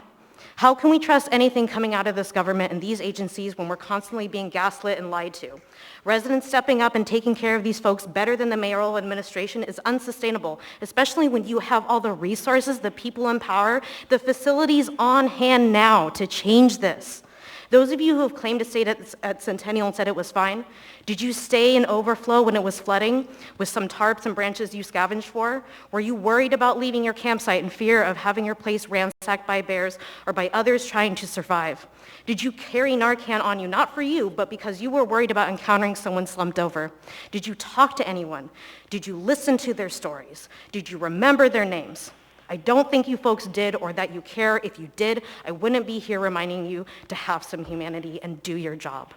How can we trust anything coming out of this government and these agencies when we're constantly being gaslit and lied to? Residents stepping up and taking care of these folks better than the mayoral administration is unsustainable, especially when you have all the resources, the people in power, the facilities on hand now to change this. Those of you who have claimed to stay at Centennial and said it was fine, did you stay in overflow when it was flooding with some tarps and branches you scavenged for? Were you worried about leaving your campsite in fear of having your place ransacked by bears or by others trying to survive? Did you carry Narcan on you, not for you, but because you were worried about encountering someone slumped over? Did you talk to anyone? Did you listen to their stories? Did you remember their names? I don't think you folks did or that you care. If you did, I wouldn't be here reminding you to have some humanity and do your job.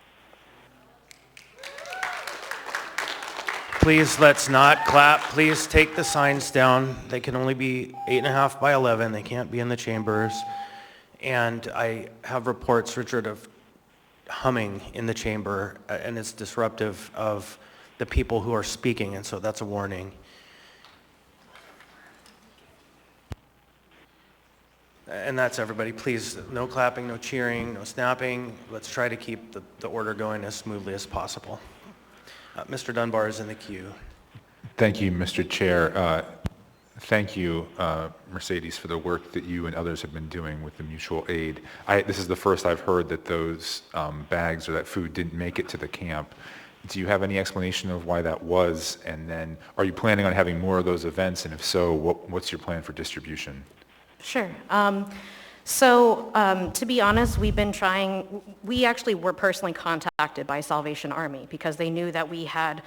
Please, let's not clap. Please take the signs down. They can only be 8.5 by 11. They can't be in the chambers. And I have reports, Richard, of humming in the chamber, and it's disruptive of the people who are speaking, and so that's a warning. And that's everybody. Please, no clapping, no cheering, no snapping. Let's try to keep the order going as smoothly as possible. Mr. Dunbar is in the queue. Thank you, Mr. Chair. Thank you, Mercedes, for the work that you and others have been doing with the mutual aid. This is the first I've heard that those bags or that food didn't make it to the camp. Do you have any explanation of why that was? And then, are you planning on having more of those events? And if so, what's your plan for distribution? Sure. To be honest, we actually were personally contacted by Salvation Army because they knew that we had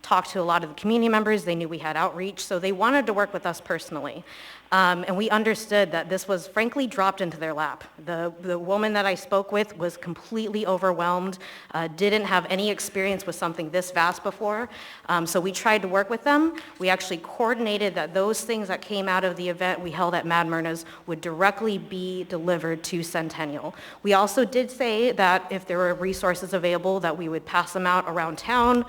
talked to a lot of the community members. They knew we had outreach, so they wanted to work with us personally. And we understood that this was frankly dropped into their lap. The woman that I spoke with was completely overwhelmed, didn't have any experience with something this vast before. So we tried to work with them. We actually coordinated that those things that came out of the event we held at Mad Myrna's would directly be delivered to Centennial. We also did say that if there were resources available, that we would pass them out around town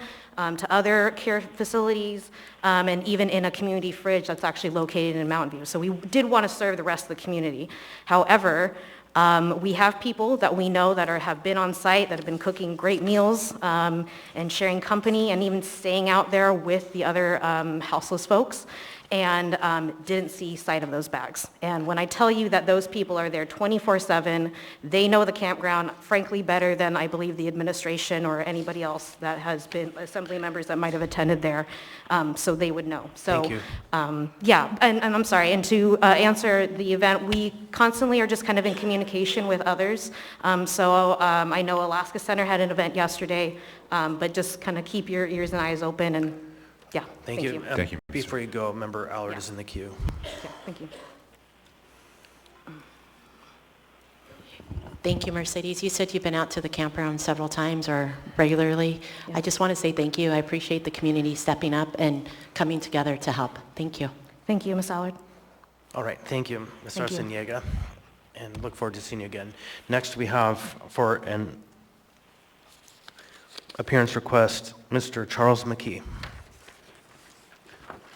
to other care facilities, and even in a community fridge that's actually located in Mountain View. So we did want to serve the rest of the community. However, we have people that we know that have been on site, that have been cooking great meals and sharing company and even staying out there with the other houseless folks, and didn't see sight of those bags. And when I tell you that those people are there 24/7, they know the campground, frankly, better than I believe the administration or anybody else that has been assembly members that might have attended there, so they would know. So, Thank you. Yeah, and I'm sorry, and to answer the event, we constantly are just kind of in communication with others. I know Alaska Center had an event yesterday, but just kind of keep your ears and eyes open, and yeah, Thank you. Thank you. Before you go, Member Allard is in the queue. Yeah, thank you. Thank you, Mercedes. You said you've been out to the campground several times or regularly. Yeah. I just want to say thank you. I appreciate the community stepping up and coming together to help. Thank you. Thank you, Ms. Allard. All right, thank you, Ms. Thank you. Arciniega, and look forward to seeing you again. Next, we have for an appearance request, Mr. Charles Mckee.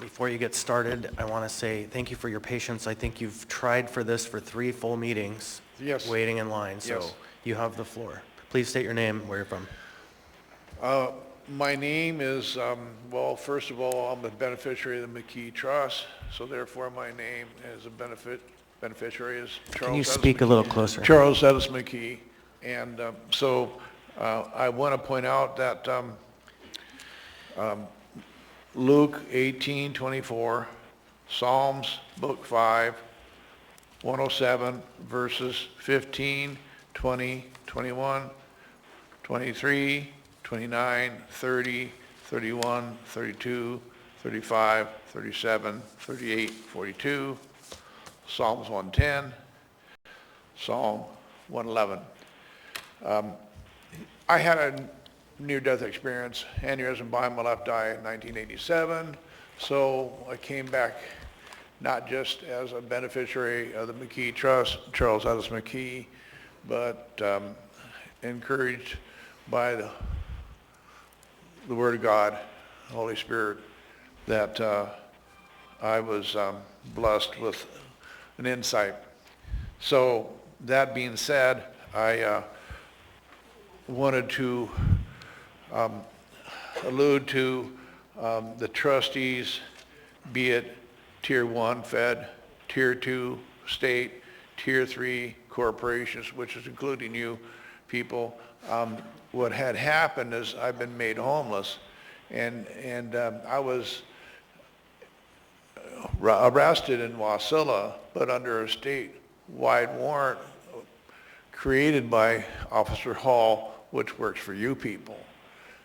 Before you get started, I want to say thank you for your patience. I think you've tried for this for 3 full meetings. Yes. Waiting in line, so Yes. you have the floor. Please state your name, where you're from. My name is, well, first of all, I'm a beneficiary of the Mckee Trust, so therefore my name as a beneficiary is Charles. Can you Ellis speak a McKee. little closer? Charles Ellis Mckee. And I want to point out that Luke 18:24, Psalms Book 5, 107, verses 15, 20, 21, 23, 29, 30, 31, 32, 35, 37, 38, 42, Psalms 110, Psalm 111. I had a near-death experience, aneurysm behind my left eye in 1987, so I came back not just as a beneficiary of the Mckee Trust, Charles Ellis Mckee, but encouraged by the Word of God, the Holy Spirit, that I was blessed with an insight. So that being said, I wanted to allude to the trustees, be it Tier 1 Fed, Tier 2 State, Tier 3 corporations, which is including you people. What had happened is I've been made homeless, and I was arrested in Wasilla, but under a statewide warrant created by Officer Hall, which works for you people.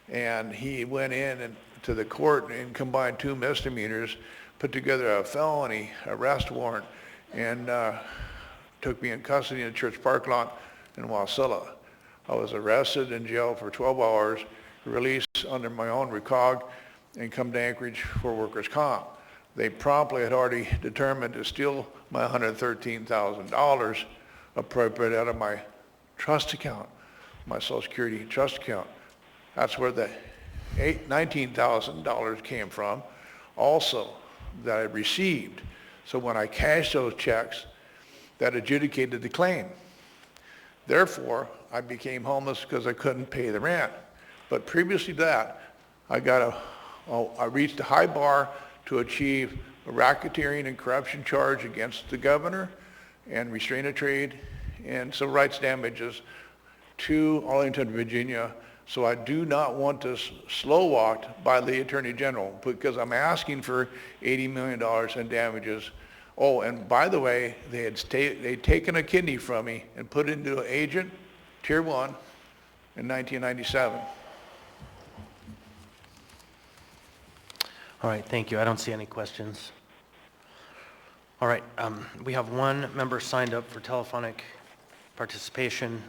And he went in to the court and combined 2 misdemeanors, put together a felony arrest warrant, and took me in custody in a church parking lot in Wasilla. I was arrested in jail for 12 hours, released under my own recog, and come to Anchorage for workers' comp. They promptly had already determined to steal my $113,000 appropriate out of my trust account, my Social Security trust account. That's where the $19,000 came from, also that I received. So when I cashed those checks, that adjudicated the claim. Therefore, I became homeless because I couldn't pay the rent. But previously to that, I reached a high bar to achieve a racketeering and corruption charge against the governor and restraint of trade and civil rights damages to Arlington, Virginia. So I do not want this slow walked by the Attorney General because I'm asking for $80 million in damages. Oh, and by the way, they'd taken a kidney from me and put it into an agent, Tier 1, in 1997. All right, thank you. I don't see any questions. All right, we have one member signed up for telephonic participation.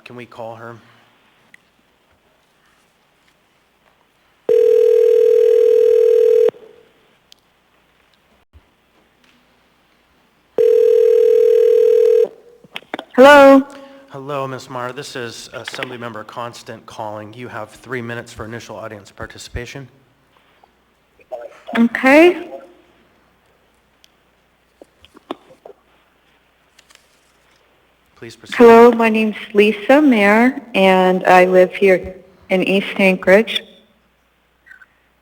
Can we call her? Hello. Hello, Ms. Meyer. This is Assemblymember Constant calling. You have 3 minutes for initial audience participation. Okay. Please proceed. Hello, my name's Lisa Mayer, and I live here in East Anchorage.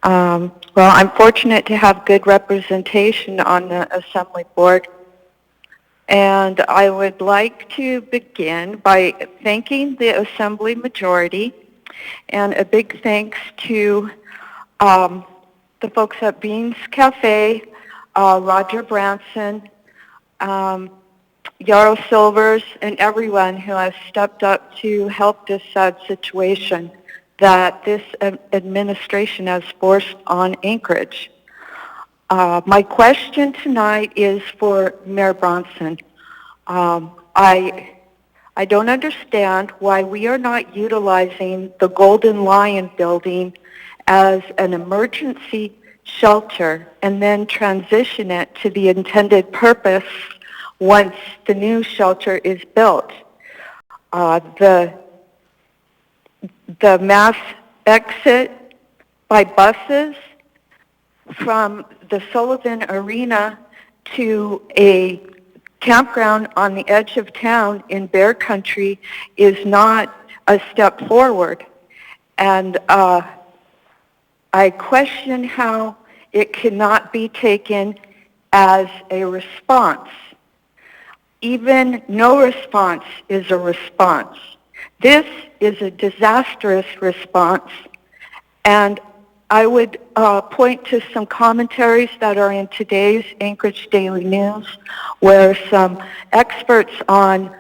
Well, I'm fortunate to have good representation on the Assembly Board, and I would like to begin by thanking the Assembly majority, and a big thanks to the folks at Beans Cafe, Roger Branson, Yarrow Silvers, and everyone who has stepped up to help this sad situation that this administration has forced on Anchorage. My question tonight is for Mayor Bronson. I don't understand why we are not utilizing the Golden Lion building as an emergency shelter and then transition it to the intended purpose once the new shelter is built. The mass exit by buses from the Sullivan Arena to a campground on the edge of town in Bear Country is not a step forward. And I question how it cannot be taken as a response. Even no response is a response. This is a disastrous response, and I would point to some commentaries that are in today's Anchorage Daily News, where some experts on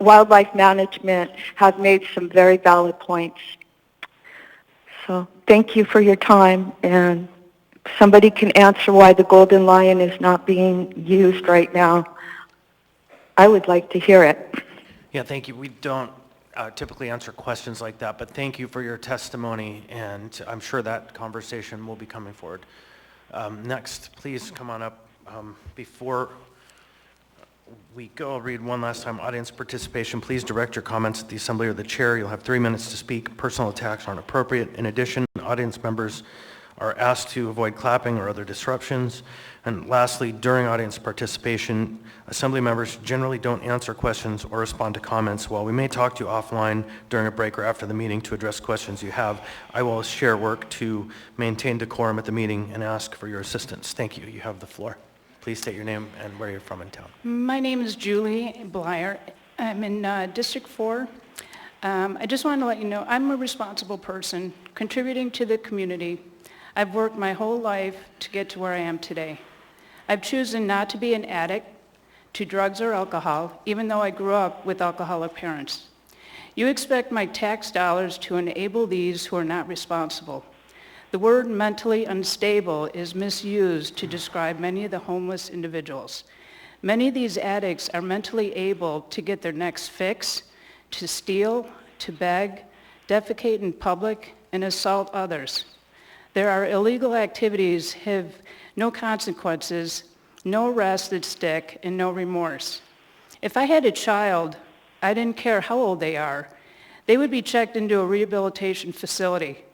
wildlife management have made some very valid points. So thank you for your time, and if somebody can answer why the Golden Lion is not being used right now, I would like to hear it. Yeah, thank you. We don't typically answer questions like that, but thank you for your testimony, and I'm sure that conversation will be coming forward. Next, please come on up. Before we go, I'll read one last time. Audience participation, please direct your comments at the Assembly or the Chair. You'll have 3 minutes to speak. Personal attacks aren't appropriate. In addition, audience members are asked to avoid clapping or other disruptions. And lastly, during audience participation, Assembly members generally don't answer questions or respond to comments. While we may talk to you offline during a break or after the meeting to address questions you have, I will share work to maintain decorum at the meeting and ask for your assistance. Thank you. You have the floor. Please state your name and where you're from in town. My name is Julie Blyer. I'm in District 4. I just wanted to let you know I'm a responsible person contributing to the community. I've worked my whole life to get to where I am today. I've chosen not to be an addict to drugs or alcohol, even though I grew up with alcoholic parents. You expect my tax dollars to enable these who are not responsible. The word mentally unstable is misused to describe many of the homeless individuals. Many of these addicts are mentally able to get their next fix, to steal, to beg, defecate in public, and assault others. There are illegal activities have no consequences, no arrest that stick, and no remorse. If I had a child, I didn't care how old they are, they would be checked into a rehabilitation facility.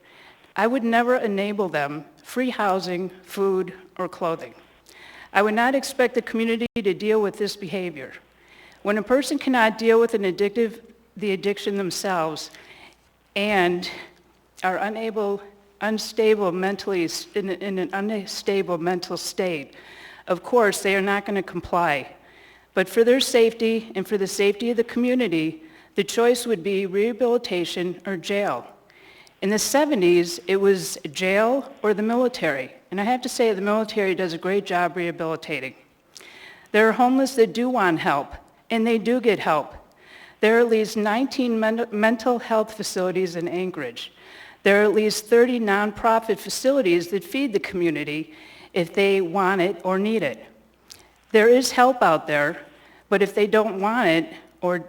I would never enable them free housing, food, or clothing. I would not expect the community to deal with this behavior. When a person cannot deal with the addiction themselves and are in an unstable mental state, of course, they are not going to comply. But for their safety and for the safety of the community, the choice would be rehabilitation or jail. In the 70s, it was jail or the military. And I have to say the military does a great job rehabilitating. There are homeless that do want help, and they do get help. There are at least 19 mental health facilities in Anchorage. There are at least 30 nonprofit facilities that feed the community if they want it or need it. There is help out there, but if they don't want it or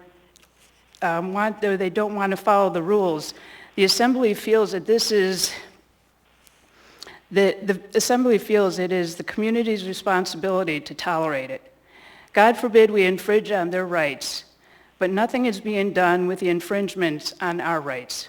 they don't want to follow the rules, the Assembly feels that the Assembly feels it is the community's responsibility to tolerate it. God forbid we infringe on their rights, but nothing is being done with the infringements on our rights.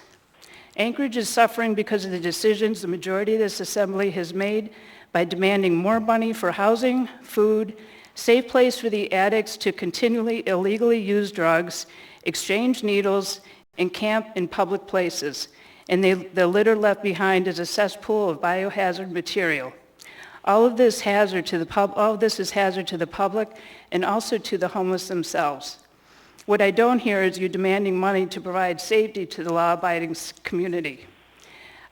Anchorage is suffering because of the decisions the majority of this Assembly has made by demanding more money for housing, food, safe place for the addicts to continually illegally use drugs, exchange needles, and camp in public places. And the litter left behind is a cesspool of biohazard material. All of this is hazard to the public and also to the homeless themselves. What I don't hear is you demanding money to provide safety to the law-abiding community.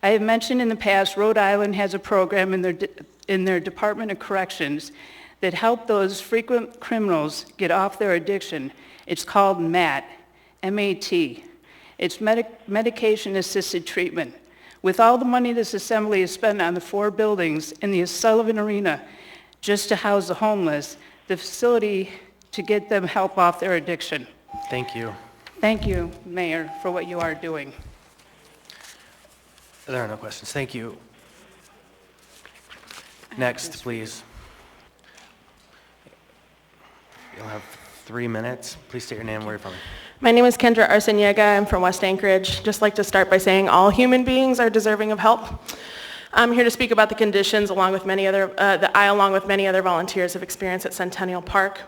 I have mentioned in the past, Rhode Island has a program in their Department of Corrections that help those frequent criminals get off their addiction. It's called MAT, M-A-T. It's medication-assisted treatment. With all the money this Assembly has spent on the 4 buildings in the Sullivan Arena just to house the homeless, the facility to get them help off their addiction. Thank you. Thank you, Mayor, for what you are doing. There are no questions. Thank you. Next, please. You'll have 3 minutes. Please state your name and where you're from. My name is Kendra Arciniega. I'm from West Anchorage. Just like to start by saying all human beings are deserving of help. I'm here to speak about the conditions along with many other, that I, along with many other volunteers, have experienced at Centennial Park.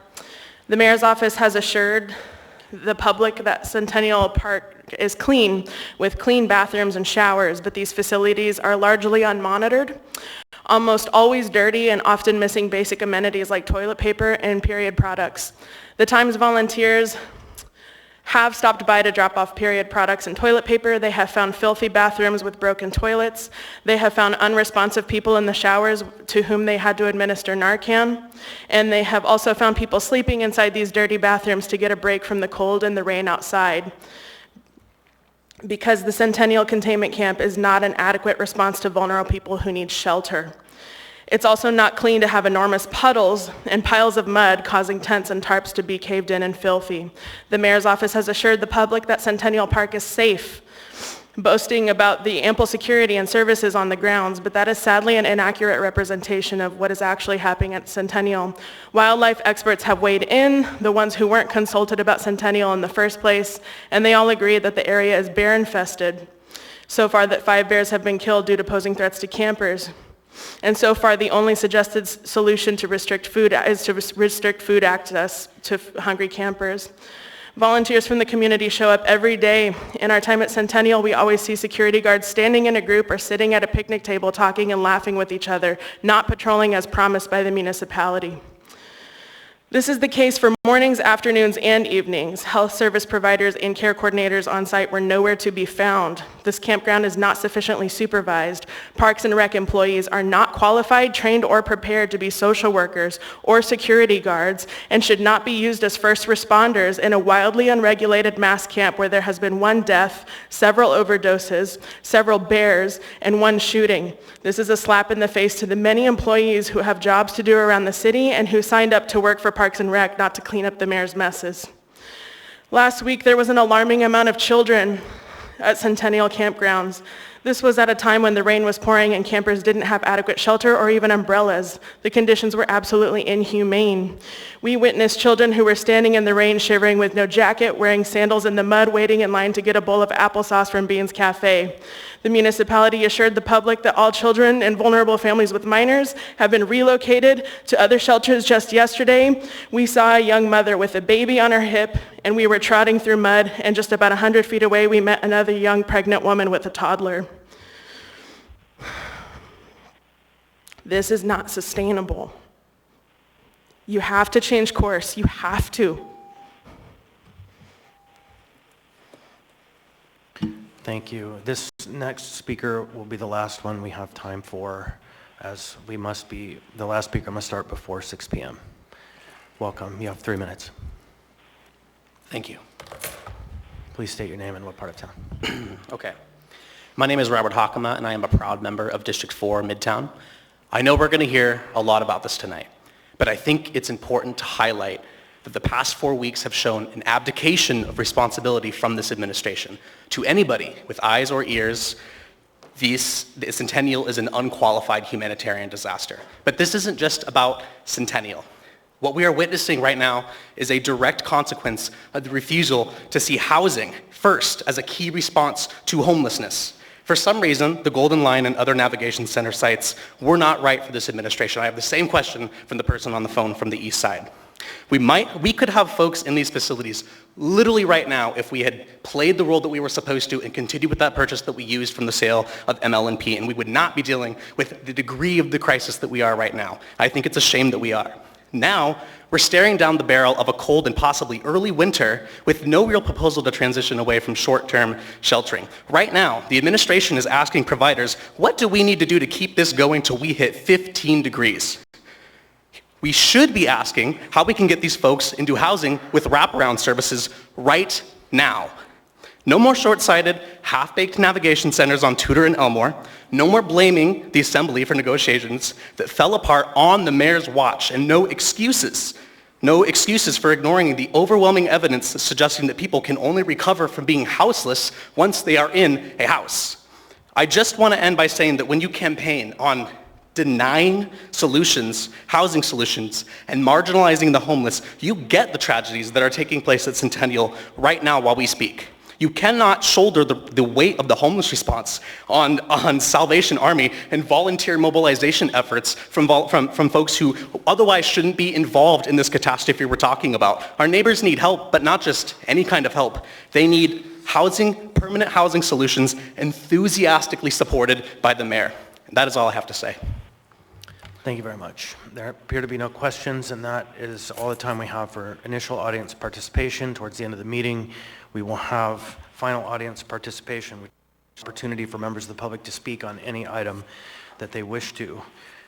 The Mayor's office has assured the public that Centennial Park is clean, with clean bathrooms and showers, but these facilities are largely unmonitored, almost always dirty, and often missing basic amenities like toilet paper and period products. The Times volunteers have stopped by to drop off period products and toilet paper. They have found filthy bathrooms with broken toilets. They have found unresponsive people in the showers to whom they had to administer Narcan. And they have also found people sleeping inside these dirty bathrooms to get a break from the cold and the rain outside. Because the Centennial Containment Camp is not an adequate response to vulnerable people who need shelter. It's also not clean to have enormous puddles and piles of mud causing tents and tarps to be caved in and filthy. The Mayor's office has assured the public that Centennial Park is safe, boasting about the ample security and services on the grounds, but that is sadly an inaccurate representation of what is actually happening at Centennial. Wildlife experts have weighed in, the ones who weren't consulted about Centennial in the first place, and they all agree that the area is bear infested. So far that 5 bears have been killed due to posing threats to campers. And so far, the only suggested solution to restrict food is to restrict food access to hungry campers. Volunteers from the community show up every day. In our time at Centennial, we always see security guards standing in a group or sitting at a picnic table talking and laughing with each other, not patrolling as promised by the municipality. This is the case for mornings, afternoons, and evenings. Health service providers and care coordinators on site were nowhere to be found. This campground is not sufficiently supervised. Parks and Rec employees are not qualified, trained, or prepared to be social workers or security guards and should not be used as first responders in a wildly unregulated mass camp where there has been 1 death, several overdoses, several bears, and 1 shooting. This is a slap in the face to the many employees who have jobs to do around the city and who signed up to work for Parks and Rec, not to clean up the mayor's messes. Last week, there was an alarming amount of children at Centennial campgrounds. This was at a time when the rain was pouring and campers didn't have adequate shelter or even umbrellas. The conditions were absolutely inhumane. We witnessed children who were standing in the rain shivering with no jacket, wearing sandals in the mud, waiting in line to get a bowl of applesauce from Bean's Cafe. The municipality assured the public that all children and vulnerable families with minors have been relocated to other shelters. Just yesterday, we saw a young mother with a baby on her hip, and we were trotting through mud, and just about 100 feet away, we met another young pregnant woman with a toddler. This is not sustainable. You have to change course. You have to. Thank you. This next speaker will be the last one we have time for, as the last speaker must start before 6 p.m. Welcome. You have 3 minutes. Thank you. Please state your name and what part of town. Okay. My name is Robert Hockema, and I am a proud member of District 4 Midtown. I know we're going to hear a lot about this tonight, but I think it's important to highlight that the past 4 weeks have shown an abdication of responsibility from this administration. To anybody with eyes or ears, the Centennial is an unqualified humanitarian disaster. But this isn't just about Centennial. What we are witnessing right now is a direct consequence of the refusal to see housing first as a key response to homelessness. For some reason, the Golden Line and other navigation center sites were not right for this administration. I have the same question from the person on the phone from the east side. We could have folks in these facilities literally right now if we had played the role that we were supposed to and continued with that purchase that we used from the sale of ML&P, and we would not be dealing with the degree of the crisis that we are right now. I think it's a shame that we are. Now, we're staring down the barrel of a cold and possibly early winter with no real proposal to transition away from short-term sheltering. Right now, the administration is asking providers, what do we need to do to keep this going till we hit 15 degrees? We should be asking how we can get these folks into housing with wraparound services right now. No more short-sighted, half-baked navigation centers on Tudor and Elmore. No more blaming the Assembly for negotiations that fell apart on the mayor's watch, and no excuses for ignoring the overwhelming evidence suggesting that people can only recover from being houseless once they are in a house. I just want to end by saying that when you campaign on denying solutions, housing solutions, and marginalizing the homeless, you get the tragedies that are taking place at Centennial right now while we speak. You cannot shoulder the weight of the homeless response on Salvation Army and volunteer mobilization efforts from folks who otherwise shouldn't be involved in this catastrophe we're talking about. Our neighbors need help, but not just any kind of help. They need housing, permanent housing solutions, enthusiastically supported by the mayor. And that is all I have to say. Thank you very much. There appear to be no questions, and that is all the time we have for initial audience participation. Towards the end of the meeting, we will have final audience participation, which is an opportunity for members of the public to speak on any item that they wish to.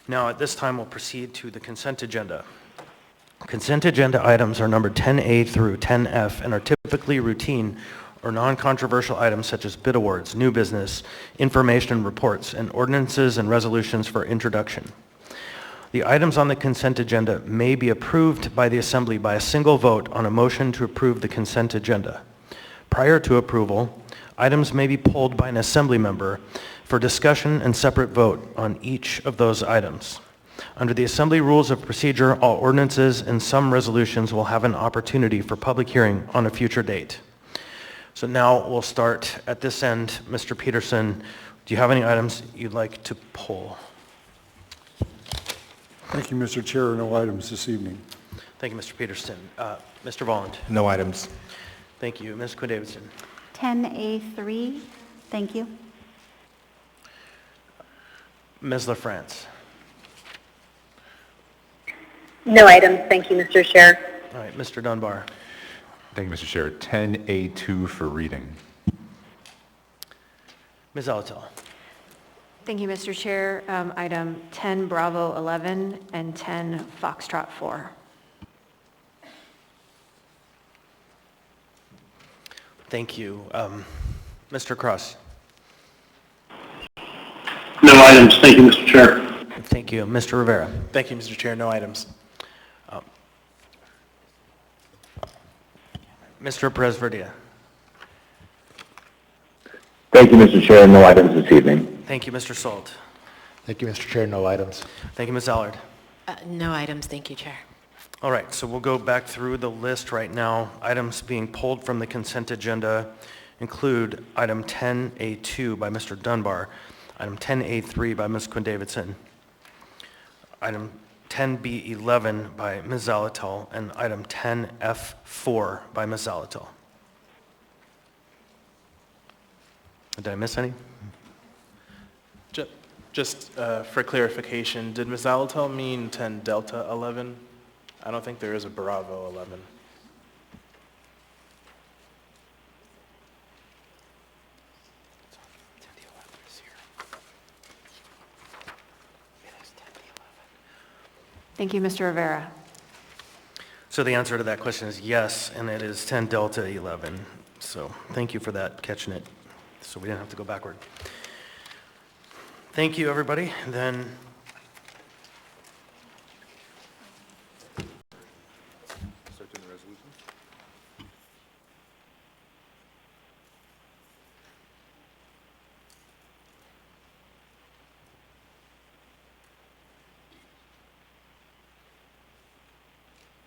Now, at this time, we'll proceed to the consent agenda. Consent agenda items are numbered 10A through 10F and are typically routine or non-controversial items such as bid awards, new business, information reports, and ordinances and resolutions for introduction. The items on the consent agenda may be approved by the Assembly by a single vote on a motion to approve the consent agenda. Prior to approval, items may be pulled by an Assembly member for discussion and separate vote on each of those items. Under the Assembly Rules of Procedure, all ordinances and some resolutions will have an opportunity for public hearing on a future date. So now we'll start at this end. Mr. Peterson, do you have any items you'd like to pull? Thank you, Mr. Chair. No items this evening. Thank you, Mr. Peterson. Mr. Volland. No items. Thank you. Ms. Quinn-Davidson. 10A3, thank you. Ms. LaFrance. No items, thank you, Mr. Chair. All right, Mr. Dunbar. Thank you, Mr. Chair. 10A2 for reading. Ms. Alatel. Thank you, Mr. Chair. Item 10 Bravo 11 and 10 Foxtrot 4. Thank you. Mr. Cross. No items. Thank you, Mr. Chair. Thank you. Mr. Rivera. Thank you, Mr. Chair. No items. Mr. Perez-Verdia. Thank you, Mr. Chair. No items this evening. Thank you, Mr. Salt. Thank you, Mr. Chair. No items. Thank you, Ms. Allard. No items, thank you, Chair. All right, so we'll go back through the list right now. Items being pulled from the consent agenda include item 10A2 by Mr. Dunbar, item 10A3 by Ms. Quinn-Davidson, item 10B11 by Ms. Zalatel, and item 10F4 by Ms. Zalatel. Did I miss any? Just for clarification, did Ms. Zalatel mean 10 Delta 11? I don't think there is a Bravo 11. Thank you, Mr. Rivera. So the answer to that question is yes, and it is 10 Delta 11. So thank you for that, catching it, so we didn't have to go backward. Thank you, everybody. Then Start doing the resolution.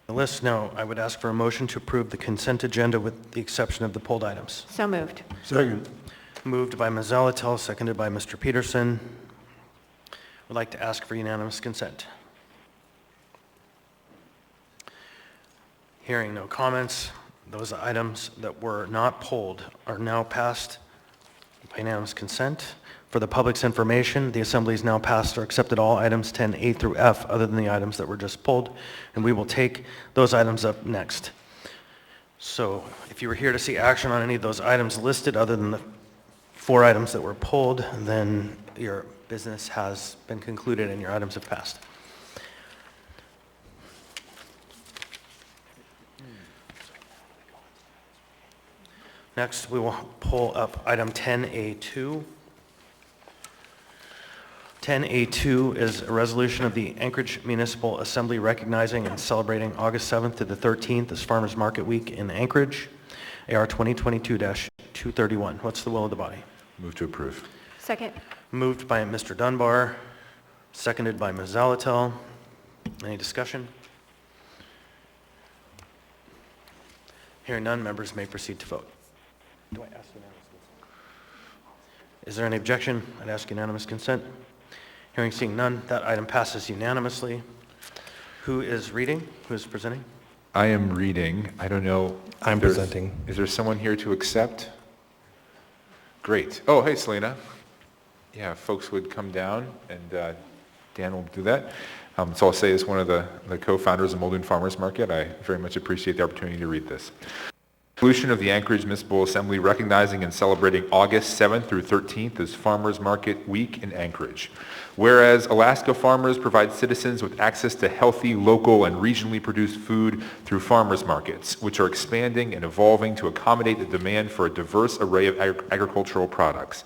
the list now, I would ask for a motion to approve the consent agenda with the exception of the pulled items. So moved. Second. Moved by Ms. Zalatel, seconded by Mr. Peterson. Would like to ask for unanimous consent. Hearing no comments, those items that were not pulled are now passed by unanimous consent. For the public's information, the Assembly has now passed or accepted all items 10A through F other than the items that were just pulled, and we will take those items up next. So if you were here to see action on any of those items listed other than the 4 items that were pulled, then your business has been concluded and your items have passed. Next, we will pull up item 10A2. 10A2 is a resolution of the Anchorage Municipal Assembly recognizing and celebrating August 7th to the 13th as Farmers Market Week in Anchorage, AR 2022-231. What's the will of the body? Move to approve. Second. Moved by Mr. Dunbar, seconded by Ms. Zalatel. Any discussion? Hearing none, members may proceed to vote. Do I ask unanimous consent? Is there any objection? I'd ask unanimous consent. Hearing seeing none, that item passes unanimously. Who is reading? Who is presenting? I am reading. I don't know. I'm presenting. Is there someone here to accept? Great. Oh, hey, Selena. Yeah, if folks would come down, and Dan will do that. So I'll say as one of the co-founders of Muldoon Farmers Market, I very much appreciate the opportunity to read this. Resolution of the Anchorage Municipal Assembly recognizing and celebrating August 7th through 13th as Farmers Market Week in Anchorage. Whereas Alaska farmers provide citizens with access to healthy, local, and regionally produced food through farmers markets, which are expanding and evolving to accommodate the demand for a diverse array of agricultural products.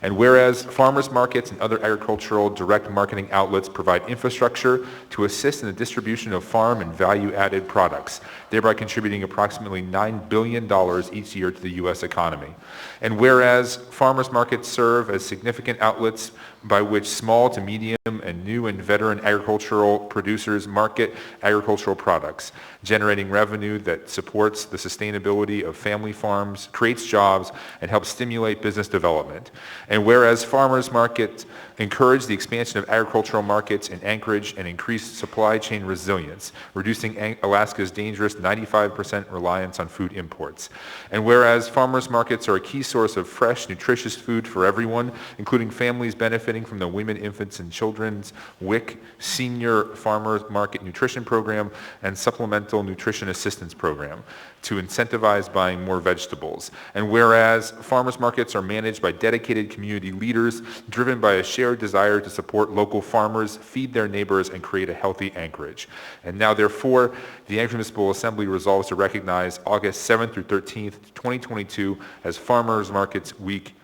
And whereas farmers markets and other agricultural direct marketing outlets provide infrastructure to assist in the distribution of farm and value-added products, thereby contributing approximately $9 billion each year to the U.S. economy. And whereas farmers markets serve as significant outlets by which small to medium and new and veteran agricultural producers market agricultural products, generating revenue that supports the sustainability of family farms, creates jobs, and helps stimulate business development. And whereas farmers markets encourage the expansion of agricultural markets in Anchorage and increase supply chain resilience, reducing Alaska's dangerous 95% reliance on food imports. And whereas farmers markets are a key source of fresh, nutritious food for everyone, including families benefiting from the Women, Infants, and Children's WIC Senior Farmers Market Nutrition Program and Supplemental Nutrition Assistance Program to incentivize buying more vegetables. And whereas farmers markets are managed by dedicated community leaders driven by a shared desire to support local farmers, feed their neighbors, and create a healthy Anchorage. And now therefore, the Anchorage Municipal Assembly resolves to recognize August 7th through 13th, 2022 as Farmers Markets Week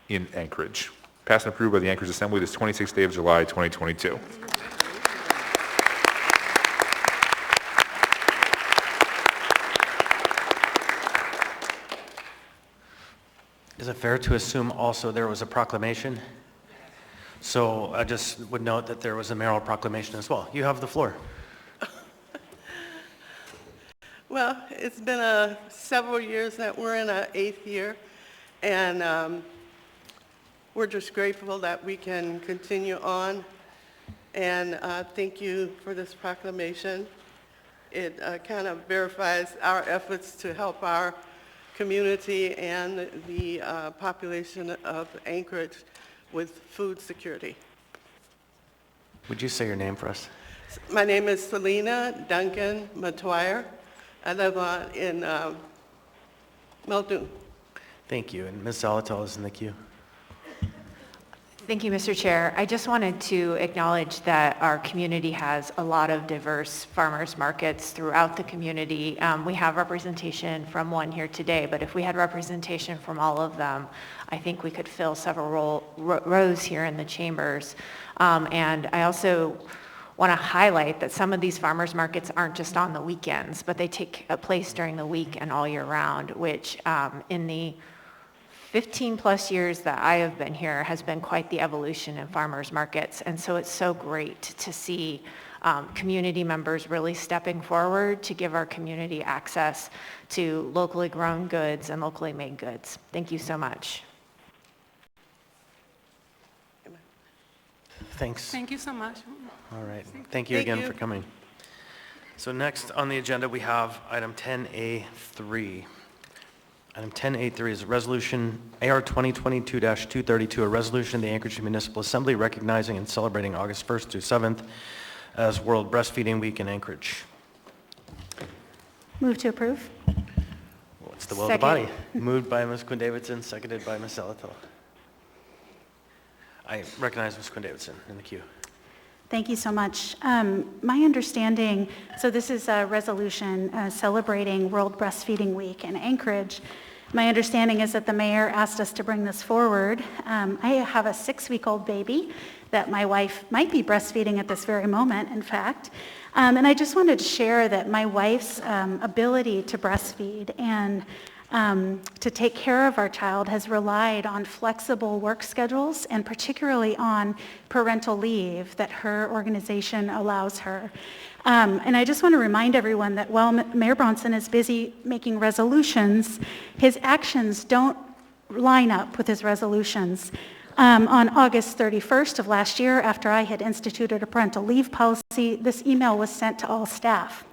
in Anchorage. Passed and approved by the Anchorage Assembly this 26th day of July, 2022. Is it fair to assume also there was a proclamation? So I just would note that there was a mayoral proclamation as well. You have the floor. Well, it's been several years that we're in our 8th year, and we're just grateful that we can continue on. And thank you for this proclamation. It kind of verifies our efforts to help our community and the population of Anchorage with food security. Would you say your name for us? My name is Selena Duncan Matuire. I live in Muldoon. Thank you. And Ms. Zalatel is in the queue. Thank you, Mr. Chair. I just wanted to acknowledge that our community has a lot of diverse farmers markets throughout the community. We have representation from one here today, but if we had representation from all of them, I think we could fill several rows here in the chambers. And I also want to highlight that some of these farmers markets aren't just on the weekends, but they take place during the week and all year round, which in the 15 plus years that I have been here has been quite the evolution in farmers markets. And so it's so great to see community members really stepping forward to give our community access to locally grown goods and locally made goods. Thank you so much. Thanks. Thank you so much. All right. Thank you again for coming. So next on the agenda, we have item 10A3. Item 10A3 is a resolution AR 2022-232, a resolution of the Anchorage Municipal Assembly recognizing and celebrating August 1st through 7th as World Breastfeeding Week in Anchorage. Move to approve. What's the will of the body? Moved by Ms. Quinn-Davidson, seconded by Ms. Zalatel. I recognize Ms. Quinn-Davidson in the queue. Thank you so much. My understanding, so this is a resolution celebrating World Breastfeeding Week in Anchorage. My understanding is that the mayor asked us to bring this forward. I have a 6-week-old baby that my wife might be breastfeeding at this very moment, in fact. And I just wanted to share that my wife's ability to breastfeed and to take care of our child has relied on flexible work schedules and particularly on parental leave that her organization allows her. And I just want to remind everyone that while Mayor Bronson is busy making resolutions, his actions don't line up with his resolutions. On August 31st of last year, after I had instituted a parental leave policy, this email was sent to all staff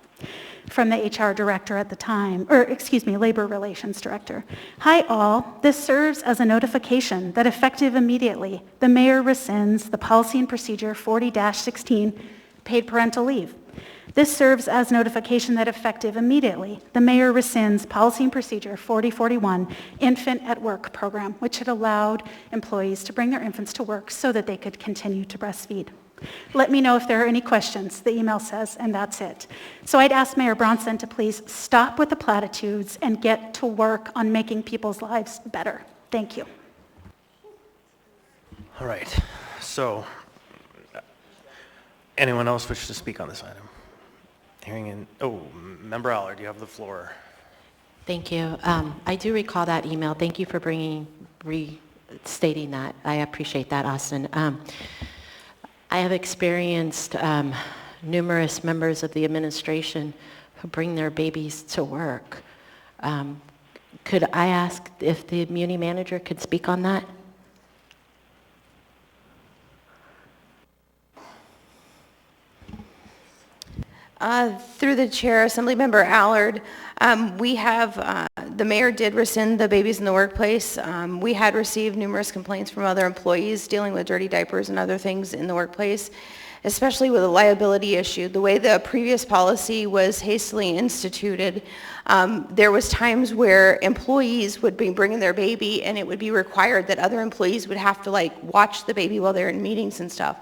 from the HR director at the time, labor relations director. Hi all, this serves as a notification that effective immediately, the mayor rescinds the policy and procedure 40-16, paid parental leave. This serves as notification that effective immediately, the mayor rescinds policy and procedure 4041, infant at work program, which had allowed employees to bring their infants to work so that they could continue to breastfeed. Let me know if there are any questions, the email says, and that's it. So I'd ask Mayor Bronson to please stop with the platitudes and get to work on making people's lives better. Thank you. All right. So anyone else wish to speak on this item? Member Allard, you have the floor. Thank you. I do recall that email. Thank you for restating that. I appreciate that, Austin. I have experienced numerous members of the administration who bring their babies to work. Could I ask if the Muni manager could speak on that? Through the chair, Assemblymember Allard, the mayor did rescind the babies in the workplace. We had received numerous complaints from other employees dealing with dirty diapers and other things in the workplace, especially with a liability issue. The way the previous policy was hastily instituted, there was times where employees would be bringing their baby and it would be required that other employees would have to watch the baby while they're in meetings and stuff.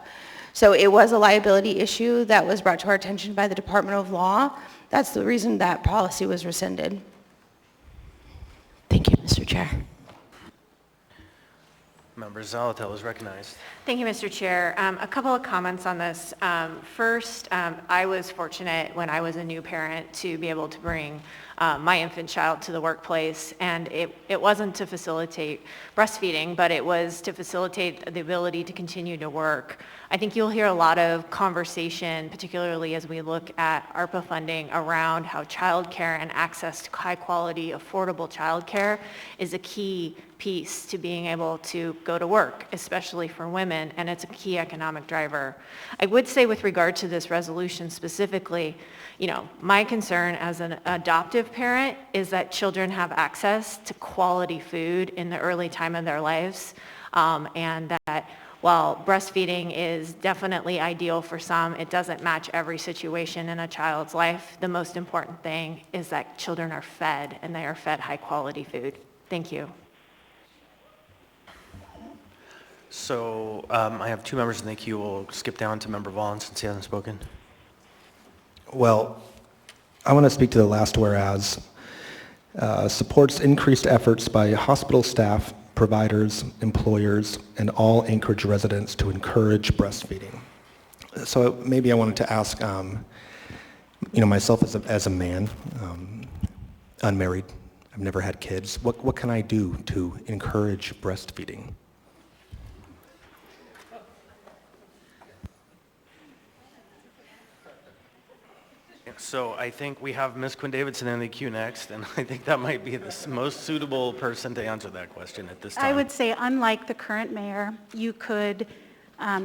So it was a liability issue that was brought to our attention by the Department of Law. That's the reason that policy was rescinded. Thank you, Mr. Chair. Member Zalatel is recognized. Thank you, Mr. Chair. A couple of comments on this. First, I was fortunate when I was a new parent to be able to bring my infant child to the workplace, and it wasn't to facilitate breastfeeding, but it was to facilitate the ability to continue to work. I think you'll hear a lot of conversation, particularly as we look at ARPA funding, around how childcare and access to high-quality, affordable childcare is a key piece to being able to go to work, especially for women, and it's a key economic driver. I would say with regard to this resolution specifically, my concern as an adoptive parent is that children have access to quality food in the early time of their lives, and that while breastfeeding is definitely ideal for some, it doesn't match every situation in a child's life. The most important thing is that children are fed, and they are fed high-quality food. Thank you. So I have two members in the queue. We'll skip down to Member Vaughn since he hasn't spoken. Well, I want to speak to the last whereas. Supports increased efforts by hospital staff, providers, employers, and all Anchorage residents to encourage breastfeeding. So maybe I wanted to ask, myself as a man, unmarried, I've never had kids, what can I do to encourage breastfeeding? So I think we have Ms. Quinn Davidson in the queue next, and I think that might be the most suitable person to answer that question at this time. I would say, unlike the current mayor, you could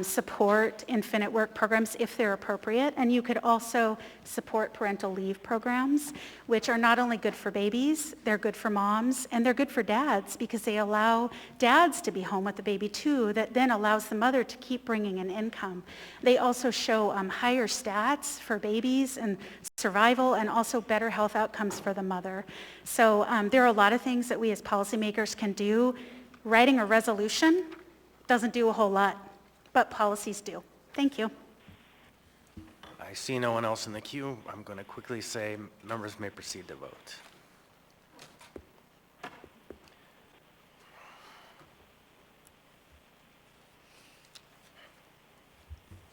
support infinite work programs if they're appropriate, and you could also support parental leave programs, which are not only good for babies, they're good for moms, and they're good for dads because they allow dads to be home with the baby too, that then allows the mother to keep bringing in income. They also show higher stats for babies and survival, and also better health outcomes for the mother. So there are a lot of things that we as policymakers can do. Writing a resolution doesn't do a whole lot, but policies do. Thank you. I see no one else in the queue. I'm going to quickly say members may proceed to vote.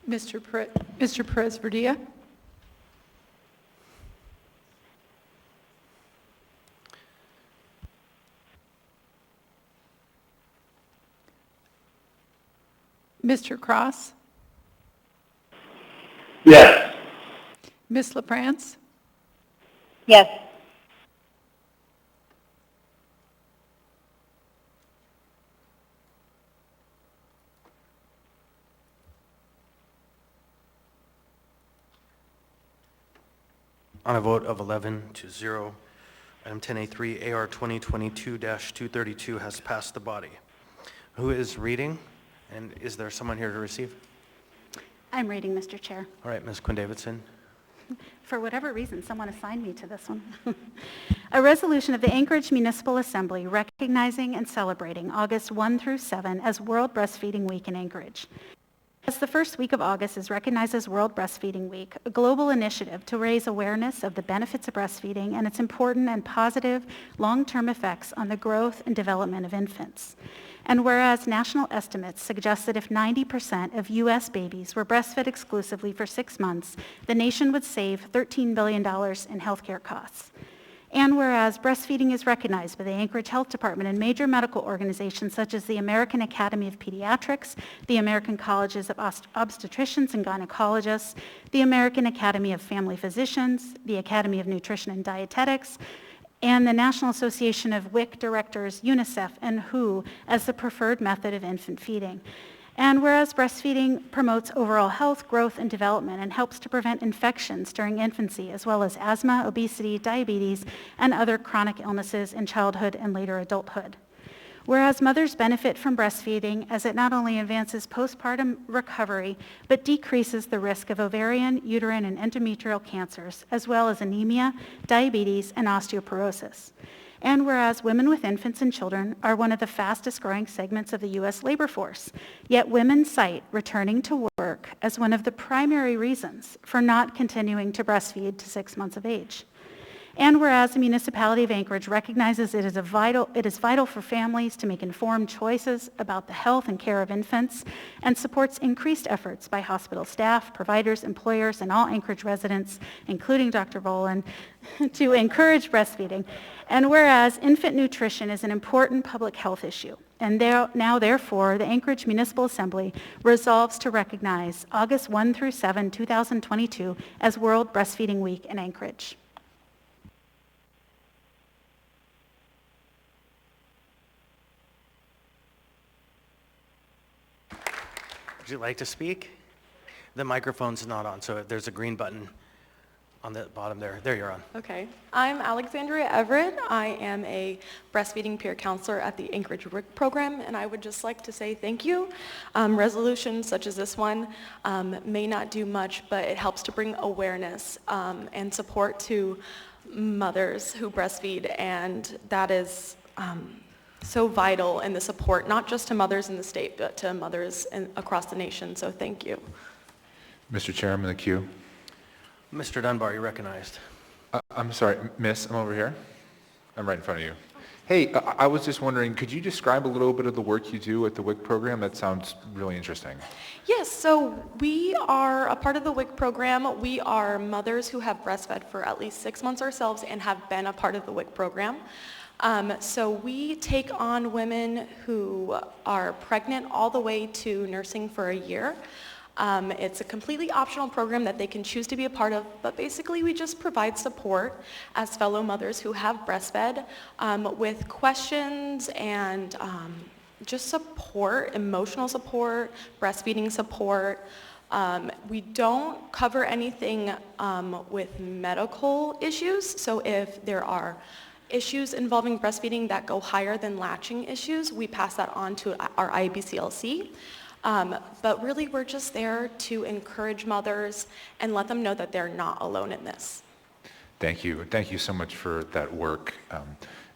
Mr. Perez-Verdia? Mr. Cross? Yes. Ms. LaPrance? Yes. On a vote of 11-0, item 10A3, AR 2022-232 has passed the body. Who is reading? And is there someone here to receive? I'm reading, Mr. Chair. All right, Ms. Quinn Davidson. For whatever reason, someone assigned me to this one. A resolution of the Anchorage Municipal Assembly recognizing and celebrating August 1 through 7 as World Breastfeeding Week in Anchorage. As the first week of August is recognized as World Breastfeeding Week, a global initiative to raise awareness of the benefits of breastfeeding and its important and positive long-term effects on the growth and development of infants. And whereas national estimates suggest that if 90% of U.S. babies were breastfed exclusively for 6 months, the nation would save $13 billion in healthcare costs. And whereas breastfeeding is recognized by the Anchorage Health Department and major medical organizations such as the American Academy of Pediatrics, the American Colleges of Obstetricians and Gynecologists, the American Academy of Family Physicians, the Academy of Nutrition and Dietetics, and the National Association of WIC Directors, UNICEF, and WHO as the preferred method of infant feeding. And whereas breastfeeding promotes overall health, growth, and development and helps to prevent infections during infancy, as well as asthma, obesity, diabetes, and other chronic illnesses in childhood and later adulthood. Whereas mothers benefit from breastfeeding as it not only advances postpartum recovery, but decreases the risk of ovarian, uterine, and endometrial cancers, as well as anemia, diabetes, and osteoporosis. And whereas women with infants and children are one of the fastest growing segments of the U.S. labor force, yet women cite returning to work as one of the primary reasons for not continuing to breastfeed to 6 months of age. And whereas the municipality of Anchorage recognizes it is vital for families to make informed choices about the health and care of infants and supports increased efforts by hospital staff, providers, employers, and all Anchorage residents, including Dr. Boland, to encourage breastfeeding. And whereas infant nutrition is an important public health issue, and now, therefore, the Anchorage Municipal Assembly resolves to recognize August 1 through 7, 2022 as World Breastfeeding Week in Anchorage. Would you like to speak? The microphone's not on, so there's a green button on the bottom there. There you're on. Okay. I'm Alexandria Everett. I am a breastfeeding peer counselor at the Anchorage WIC program, and I would just like to say thank you. Resolutions such as this one may not do much, but it helps to bring awareness and support to mothers who breastfeed, and that is so vital in the support, not just to mothers in the state, but to mothers across the nation. So thank you. Mr. Chair, I'm in the queue. Mr. Dunbar, you're recognized. I'm sorry, miss, I'm over here. I'm right in front of you. Hey, I was just wondering, could you describe a little bit of the work you do at the WIC program? That sounds really interesting. Yes, so we are a part of the WIC program. We are mothers who have breastfed for at least 6 months ourselves and have been a part of the WIC program. So we take on women who are pregnant all the way to nursing for a year. It's a completely optional program that they can choose to be a part of, but basically we just provide support as fellow mothers who have breastfed with questions and just support, emotional support, breastfeeding support. We don't cover anything with medical issues, so if there are issues involving breastfeeding that go higher than latching issues, we pass that on to our IBCLC. But really, we're just there to encourage mothers and let them know that they're not alone in this. Thank you. Thank you so much for that work.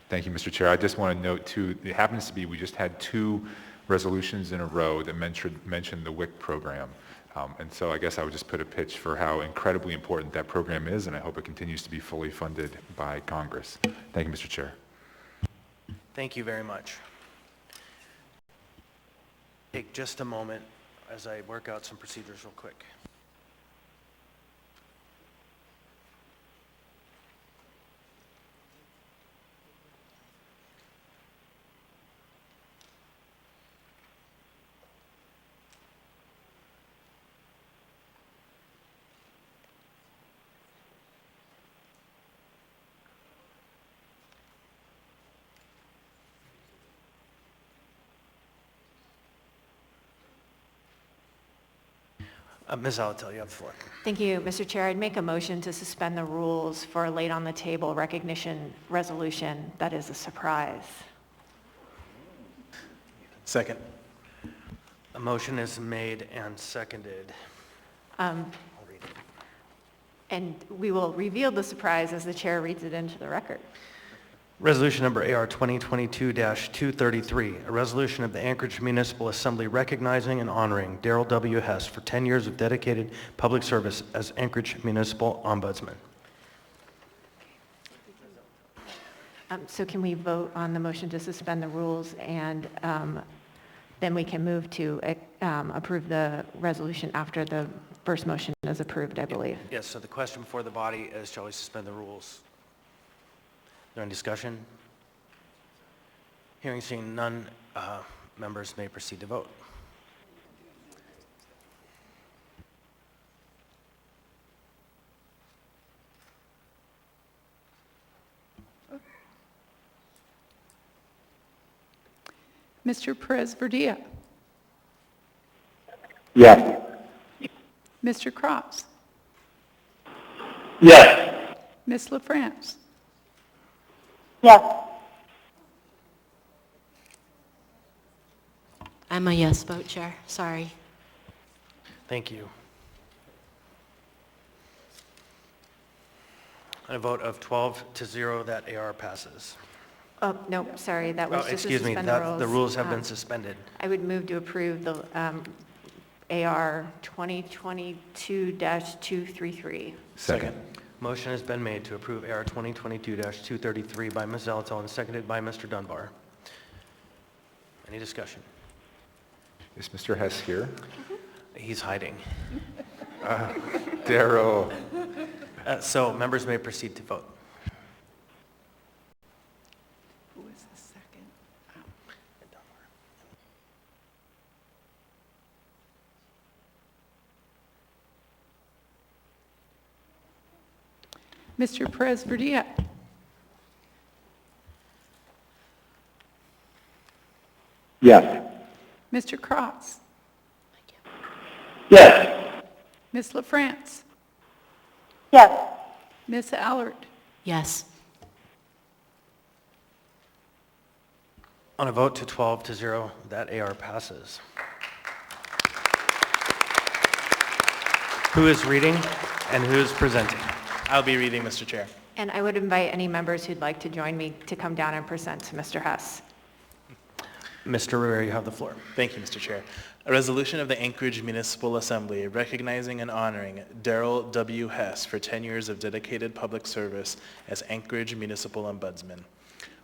Thank you, Mr. Chair. I just want to note, too, it happens to be we just had 2 resolutions in a row that mentioned the WIC program. And so I guess I would just put a pitch for how incredibly important that program is, and I hope it continues to be fully funded by Congress. Thank you, Mr. Chair. Thank you very much. Take just a moment as I work out some procedures real quick. Ms. Alatel, you have the floor. Thank you, Mr. Chair. I'd make a motion to suspend the rules for a late on the table recognition resolution that is a surprise. Second. A motion is made and seconded. And we will reveal the surprise as the chair reads it into the record. Resolution number AR 2022-233, a resolution of the Anchorage Municipal Assembly recognizing and honoring Darrell W. Hess for 10 years of dedicated public service as Anchorage Municipal Ombudsman. So can we vote on the motion to suspend the rules, and then we can move to approve the resolution after the first motion is approved, I believe. Yes, so the question before the body is, shall we suspend the rules? Is there any discussion? Hearing seen none, members may proceed to vote. Mr. Perez-Verdia. Yes. Mr. Cross. Yes. Ms. LaFrance. Yes. I'm a yes vote, Chair. Sorry. Thank you. On a vote of 12-0, that AR passes. Oh, no, sorry, that was just to excuse me, suspend the rules. the rules have been suspended. I would move to approve the AR 2022-233. Second. Motion has been made to approve AR 2022-233 by Ms. Zalatow and seconded by Mr. Dunbar. Any discussion? Is Mr. Hess here? He's hiding. Darrell. So members may proceed to vote. Who is the second? Mr. Perez Verdia. Yes. Mr. Cross. Yes. Ms. LaFrance. Yes. Ms. Allard. Yes. On a vote to 12-0, that AR passes. Who is reading and who is presenting? I'll be reading, Mr. Chair. And I would invite any members who'd like to join me to come down and present to Mr. Hess. Mr. Rivera, you have the floor. Thank you, Mr. Chair. A resolution of the Anchorage Municipal Assembly recognizing and honoring Darrell W. Hess for 10 years of dedicated public service as Anchorage Municipal Ombudsman.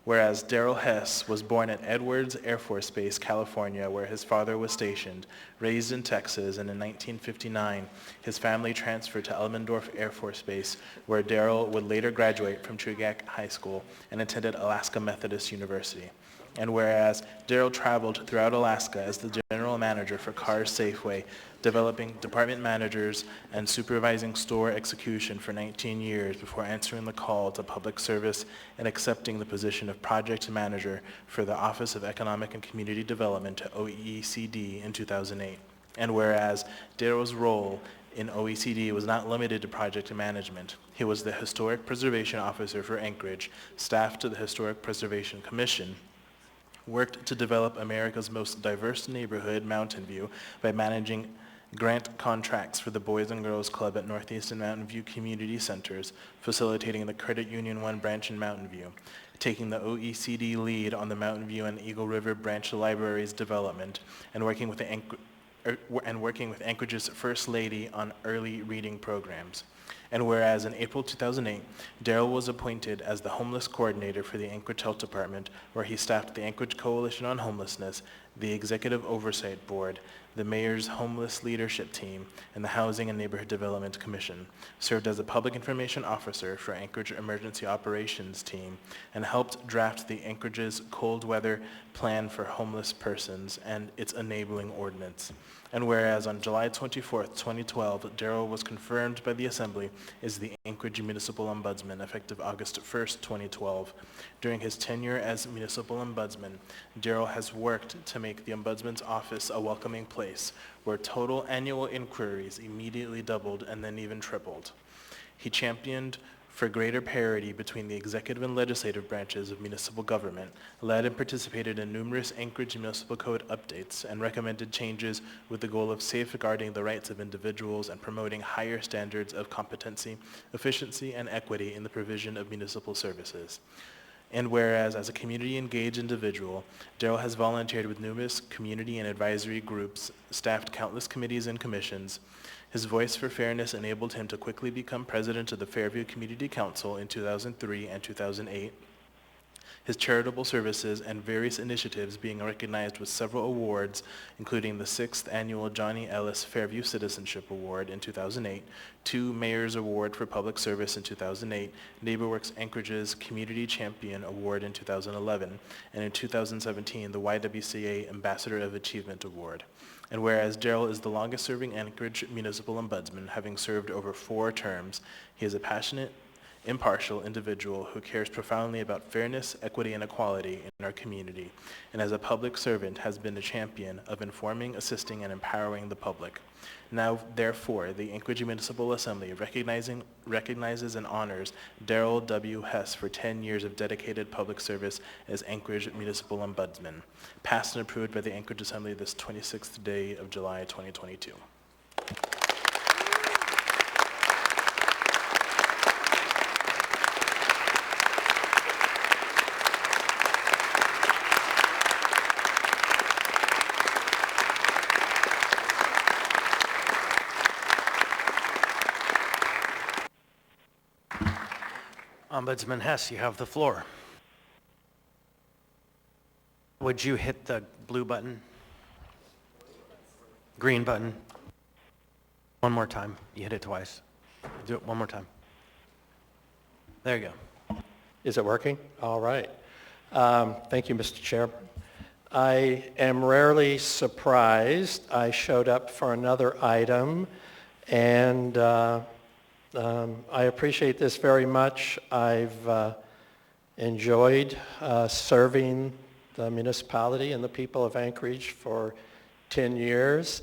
Whereas Darrell Hess was born at Edwards Air Force Base, California, where his father was stationed, raised in Texas, and in 1959, his family transferred to Elmendorf Air Force Base, where Darrell would later graduate from Chugach High School and attended Alaska Methodist University. And whereas Darrell traveled throughout Alaska as the general manager for Cars Safeway, developing department managers and supervising store execution for 19 years before answering the call to public service and accepting the position of project manager for the Office of Economic and Community Development at OECD in 2008. And whereas Darrell's role in OECD was not limited to project management. He was the Historic Preservation Officer for Anchorage, staffed to the Historic Preservation Commission, worked to develop America's most diverse neighborhood, Mountain View, by managing grant contracts for the Boys and Girls Club at Northeast and Mountain View Community Centers, facilitating the Credit Union 1 branch in Mountain View, taking the OECD lead on the Mountain View and Eagle River branch libraries development, and working with Anchorage's First Lady on early reading programs. And whereas in April 2008, Darrell was appointed as the homeless coordinator for the Anchorage Health Department, where he staffed the Anchorage Coalition on Homelessness, the Executive Oversight Board, the Mayor's Homeless Leadership Team, and the Housing and Neighborhood Development Commission, served as a Public Information Officer for Anchorage Emergency Operations Team, and helped draft the Anchorage's Cold Weather Plan for Homeless Persons and its enabling ordinance. And whereas on July 24th, 2012, Darrell was confirmed by the Assembly as the Anchorage Municipal Ombudsman effective August 1st, 2012. During his tenure as Municipal Ombudsman, Darrell has worked to make the Ombudsman's office a welcoming place where total annual inquiries immediately doubled and then even tripled. He championed for greater parity between the executive and legislative branches of municipal government, led and participated in numerous Anchorage Municipal Code updates, and recommended changes with the goal of safeguarding the rights of individuals and promoting higher standards of competency, efficiency, and equity in the provision of municipal services. And whereas, as a community-engaged individual, Darrell has volunteered with numerous community and advisory groups, staffed countless committees and commissions. His voice for fairness enabled him to quickly become president of the Fairview Community Council in 2003 and 2008. His charitable services and various initiatives being recognized with several awards, including the 6th Annual Johnny Ellis Fairview Citizenship Award in 2008, 2 Mayor's Award for Public Service in 2008, NeighborWorks Anchorage's Community Champion Award in 2011, and in 2017, the YWCA Ambassador of Achievement Award. And whereas Darrell is the longest-serving Anchorage Municipal Ombudsman, having served over 4 terms, he is a passionate, impartial individual who cares profoundly about fairness, equity, and equality in our community, and as a public servant has been a champion of informing, assisting, and empowering the public. Now, therefore, the Anchorage Municipal Assembly recognizes and honors Darrell W. Hess for 10 years of dedicated public service as Anchorage Municipal Ombudsman, passed and approved by the Anchorage Assembly this 26th day of July 2022. Ombudsman Hess, you have the floor. Would you hit the blue button? Green button? One more time. You hit it twice. Do it one more time. There you go. Is it working? All right. Thank you, Mr. Chair. I am rarely surprised. I showed up for another item, and I appreciate this very much. I've enjoyed serving the municipality and the people of Anchorage for 10 years.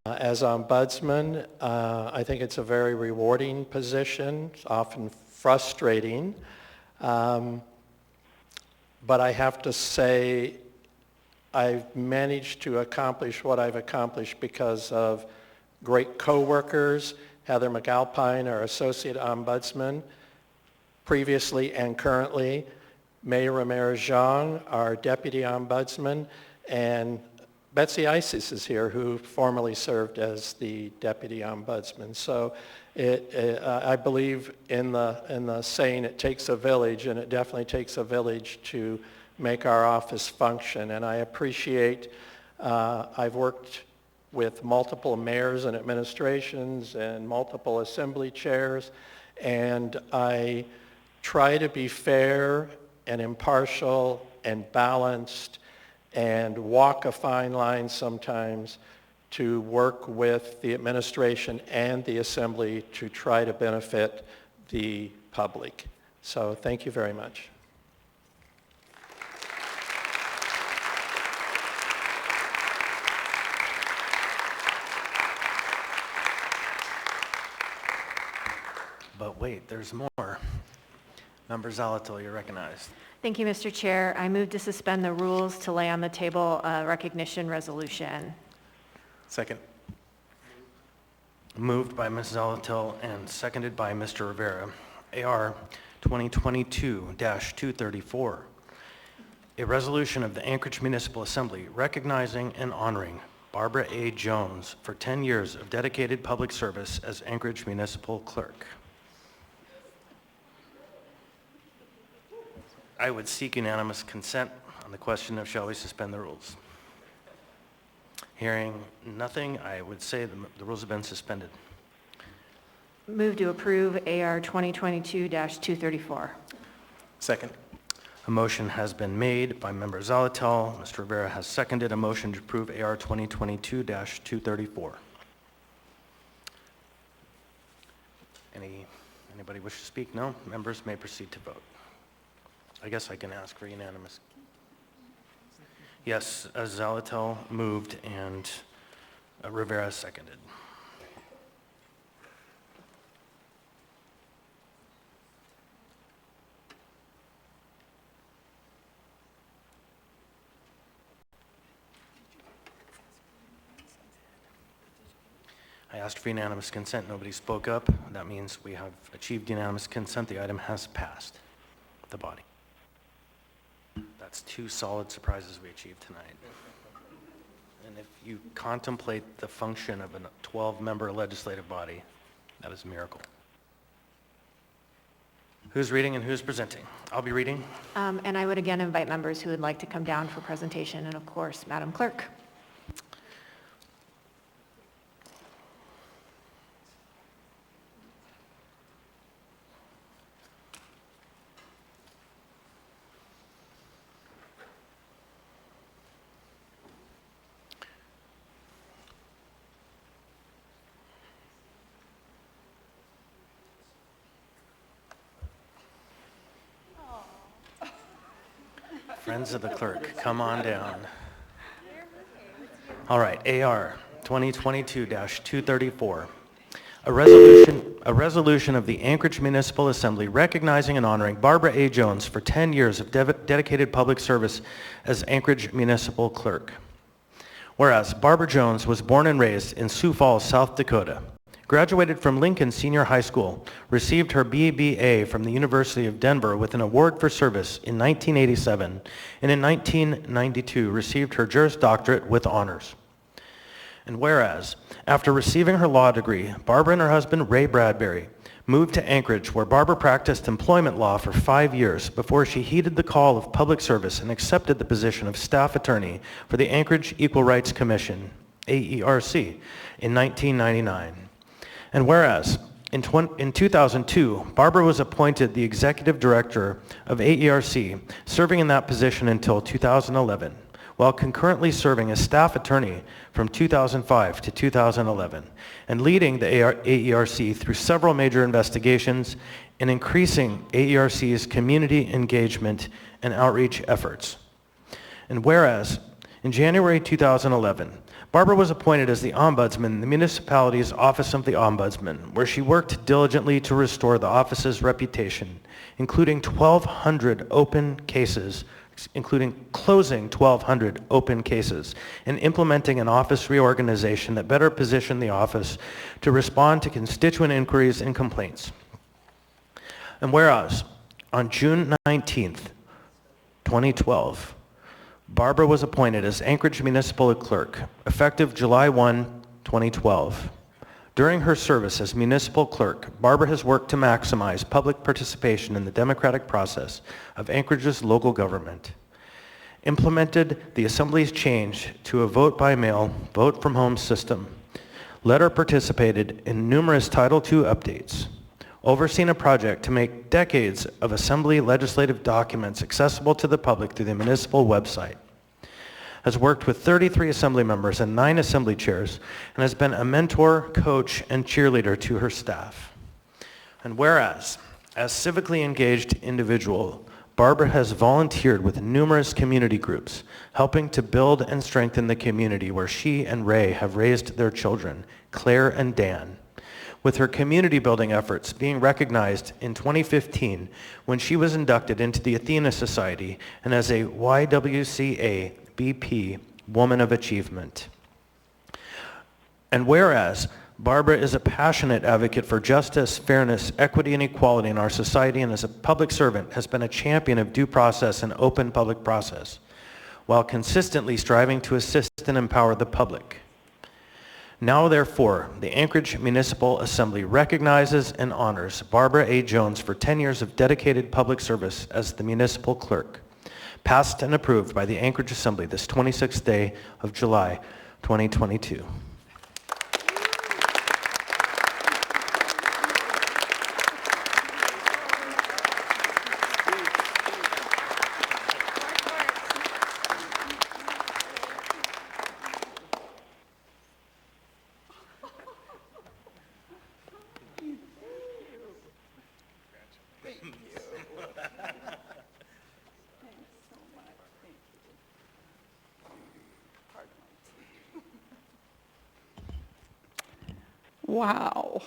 As Ombudsman, I think it's a very rewarding position. It's often frustrating. But I have to say, I've managed to accomplish what I've accomplished because of great coworkers. Heather McAlpine, our Associate Ombudsman, previously and currently. Mayor Ramirez-Zhang, our Deputy Ombudsman, and Betsy Isis is here, who formerly served as the Deputy Ombudsman. So I believe in the saying, it takes a village, and it definitely takes a village to make our office function. And I appreciate, I've worked with multiple mayors and administrations and multiple assembly chairs, and I try to be fair and impartial and balanced and walk a fine line sometimes to work with the administration and the assembly to try to benefit the public. So thank you very much. But wait, there's more. Member Zalatil, you're recognized. Thank you, Mr. Chair. I move to suspend the rules to lay on the table a recognition resolution. Second. Moved by Ms. Zalatil and seconded by Mr. Rivera. AR 2022-234. A resolution of the Anchorage Municipal Assembly recognizing and honoring Barbara A. Jones for 10 years of dedicated public service as Anchorage Municipal Clerk. I would seek unanimous consent on the question of shall we suspend the rules. Hearing nothing, I would say the rules have been suspended. Move to approve AR 2022-234. Second. A motion has been made by Member Zalatil. Mr. Rivera has seconded a motion to approve AR 2022-234. Anybody wish to speak? No? Members may proceed to vote. I guess I can ask for unanimous. Yes, Zalatil moved and Rivera seconded. I asked for unanimous consent. Nobody spoke up. That means we have achieved unanimous consent. The item has passed the body. That's two solid surprises we achieved tonight. And if you contemplate the function of a 12-member legislative body, that is a miracle. Who's reading and who's presenting? I'll be reading. And I would again invite members who would like to come down for presentation, and of course, Madam Clerk. Friends of the clerk, come on down. All right, AR 2022-234. A resolution of the Anchorage Municipal Assembly recognizing and honoring Barbara A. Jones for 10 years of dedicated public service as Anchorage Municipal Clerk. Whereas Barbara Jones was born and raised in Sioux Falls, South Dakota, graduated from Lincoln Senior High School, received her BBA from the University of Denver with an award for service in 1987, and in 1992 received her Juris Doctorate with honors. And whereas, after receiving her law degree, Barbara and her husband, Ray Bradbury, moved to Anchorage, where Barbara practiced employment law for 5 years before she heeded the call of public service and accepted the position of staff attorney for the Anchorage Equal Rights Commission, AERC, in 1999. And whereas, in 2002, Barbara was appointed the executive director of AERC, serving in that position until 2011, while concurrently serving as staff attorney from 2005 to 2011, and leading the AERC through several major investigations and increasing AERC's community engagement and outreach efforts. And whereas, in January 2011, Barbara was appointed as the Ombudsman in the municipality's Office of the Ombudsman, where she worked diligently to restore the office's reputation, including 1,200 open cases, including closing 1,200 open cases and implementing an office reorganization that better positioned the office to respond to constituent inquiries and complaints. And whereas, on June 19th, 2012, Barbara was appointed as Anchorage Municipal Clerk, effective July 1, 2012. During her service as Municipal Clerk, Barbara has worked to maximize public participation in the democratic process of Anchorage's local government, implemented the Assembly's change to a vote-by-mail, vote-from-home system, led or participated in numerous Title II updates, overseen a project to make decades of Assembly legislative documents accessible to the public through the municipal website, has worked with 33 Assembly members and 9 Assembly chairs, and has been a mentor, coach, and cheerleader to her staff. And whereas, as civically engaged individual, Barbara has volunteered with numerous community groups, helping to build and strengthen the community where she and Ray have raised their children, Claire and Dan, with her community building efforts being recognized in 2015 when she was inducted into the Athena Society and as a YWCA BP Woman of Achievement. And whereas Barbara is a passionate advocate for justice, fairness, equity, and equality in our society, and as a public servant has been a champion of due process and open public process, while consistently striving to assist and empower the public. Now, therefore, the Anchorage Municipal Assembly recognizes and honors Barbara A. Jones for 10 years of dedicated public service as the Municipal Clerk, passed and approved by the Anchorage Assembly this 26th day of July, 2022. Wow.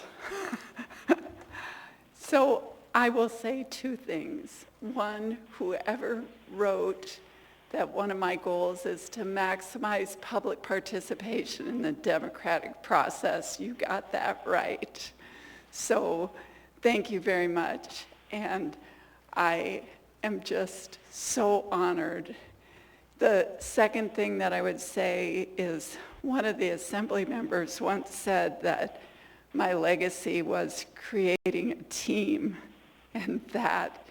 So I will say 2 things. One, whoever wrote that one of my goals is to maximize public participation in the democratic process, you got that right. So thank you very much. And I am just so honored. The second thing that I would say is one of the Assembly members once said that my legacy was creating a team, and that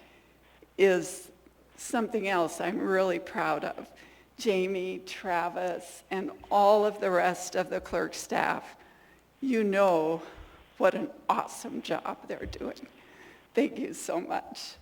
is something else I'm really proud of. Jamie, Travis, and all of the rest of the clerk staff, you know what an awesome job they're doing. Thank you so much.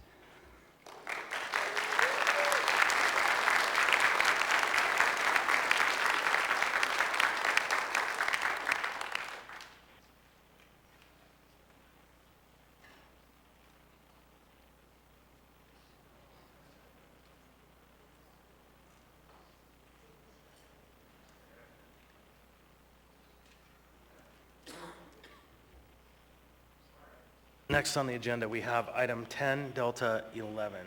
Next on the agenda, we have item 10, Delta 11.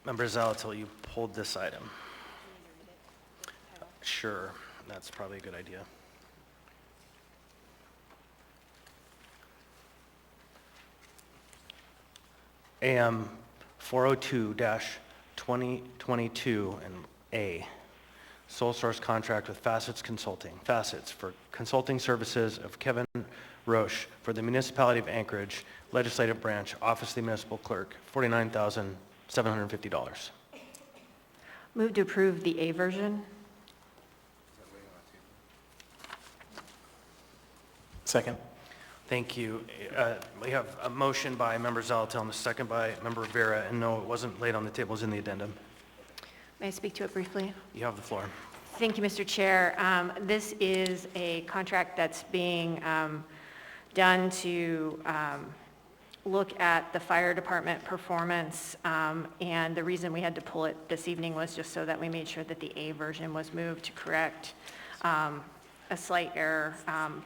Member Zalatil, you pulled this item. Sure, that's probably a good idea. 402-2022 and A, sole source contract with Facets Consulting, Facets for consulting services of Kevin Roche for the Municipality of Anchorage, Legislative Branch, Office of the Municipal Clerk, $49,750. Move to approve the A version. Second. Thank you. We have a motion by Member Zalatel and a second by Member Rivera, and no, it wasn't laid on the table, it was in the addendum. May I speak to it briefly? You have the floor. Thank you, Mr. Chair. This is a contract that's being done to look at the fire department performance, and the reason we had to pull it this evening was just so that we made sure that the A version was moved to correct a slight error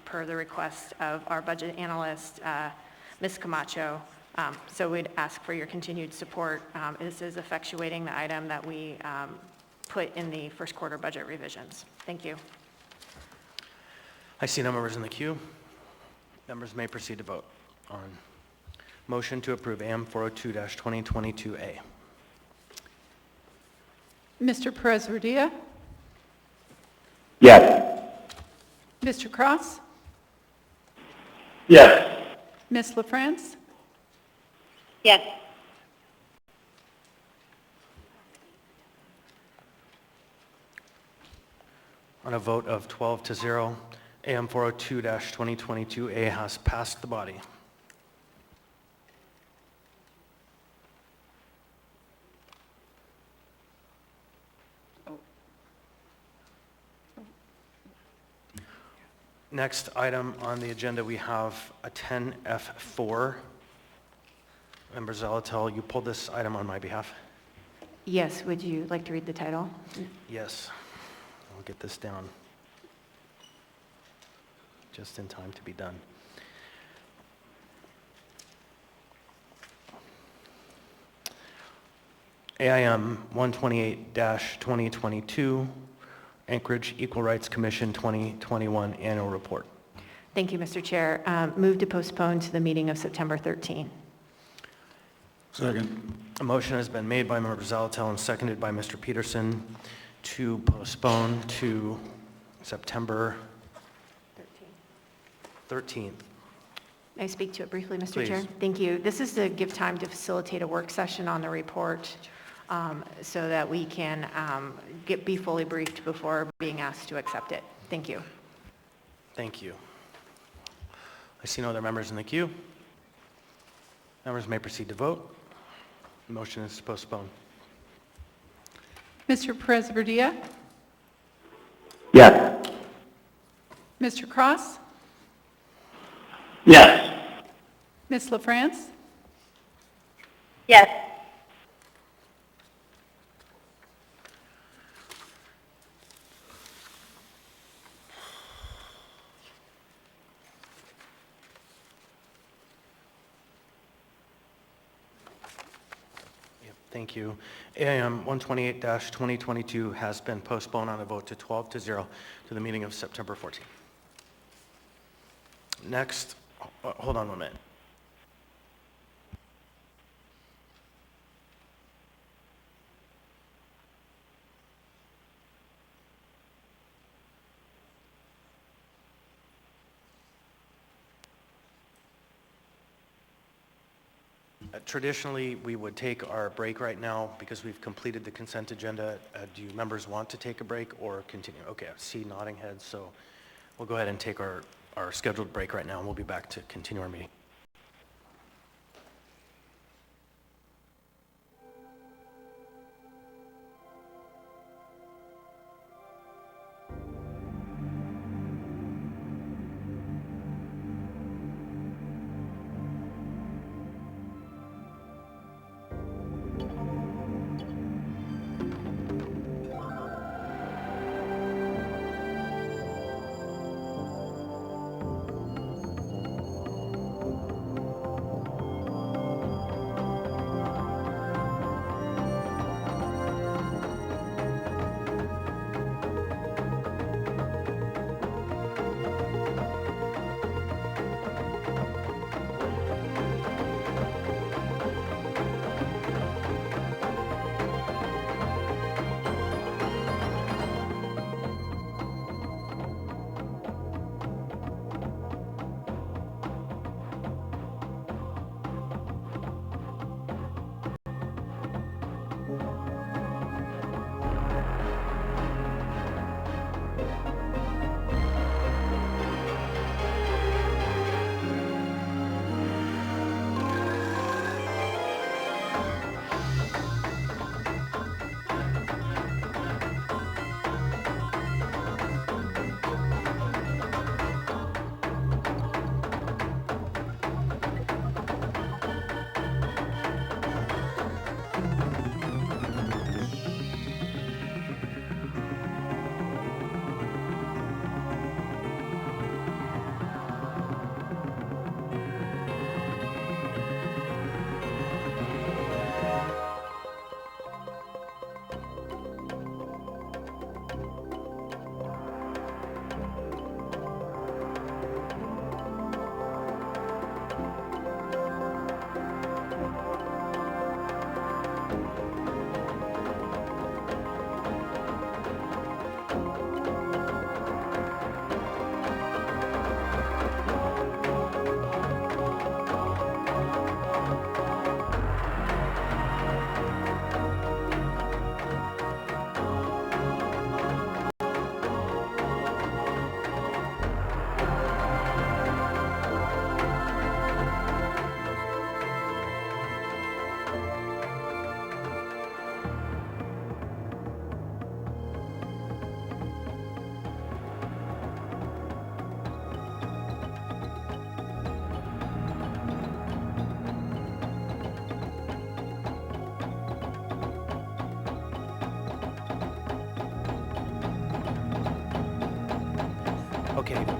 per the request of our budget analyst, Ms. Camacho. So we'd ask for your continued support. This is effectuating the item that we put in the first quarter budget revisions. Thank you. I see no members in the queue. Members may proceed to vote on motion to approve AM 402-2022A. Mr. Perez-Revilla? Yes. Mr. Cross? Yes. Ms. LaFrance? Yes. On a vote of 12-0, AM 402-2022A has passed the body. Next item on the agenda, we have a 10F4. Member Zalatel, you pulled this item on my behalf? Yes, would you like to read the title? Yes. I'll get this down just in time to be done. AIM 128-2022, Anchorage Equal Rights Commission 2021 Annual Report. Thank you, Mr. Chair. Move to postpone to the meeting of September 13. Second. A motion has been made by Member Zalatel and seconded by Mr. Peterson to postpone to September 13th. May I speak to it briefly, Mr. Please. Chair? Thank you. This is to give time to facilitate a work session on the report so that we can be fully briefed before being asked to accept it. Thank you. Thank you. I see no other members in the queue. Members may proceed to vote. The motion is to postpone. Mr. Perez-Revilla? Yes. Mr. Cross? Yes. Ms. LaFrance? Yes. Thank you. AIM 128-2022 has been postponed on a vote to 12-0 to the meeting of September 14th. Next, hold on 1 minute. Traditionally, we would take our break right now because we've completed the consent agenda. Do you members want to take a break or continue? Okay, I see nodding heads, so we'll go ahead and take our scheduled break right now, and we'll be back to continue our meeting.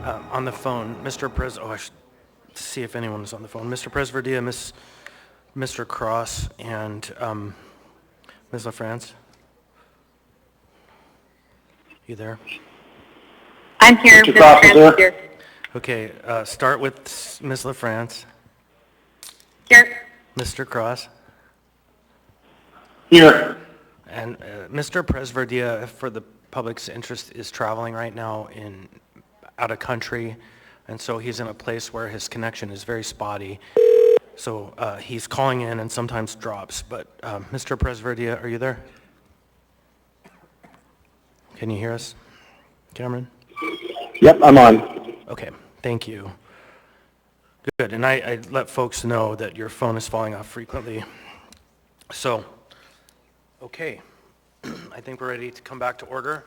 On the phone, Mr. I should see if anyone is on the phone. Mr. Presverdia, Mr. Cross, and Ms. LaFrance? You there? I'm here. Mr. Cross is there. Okay, start with Ms. LaFrance. Here. Mr. Cross. Here. And Mr. Presverdia, for the public's interest, is traveling right now out of country, and so he's in a place where his connection is very spotty. So he's calling in and sometimes drops. But Mr. Presverdia, are you there? Can you hear us, Cameron? Yep, I'm on. Okay, thank you. Good, and I let folks know that your phone is falling off frequently. So, okay, I think we're ready to come back to order.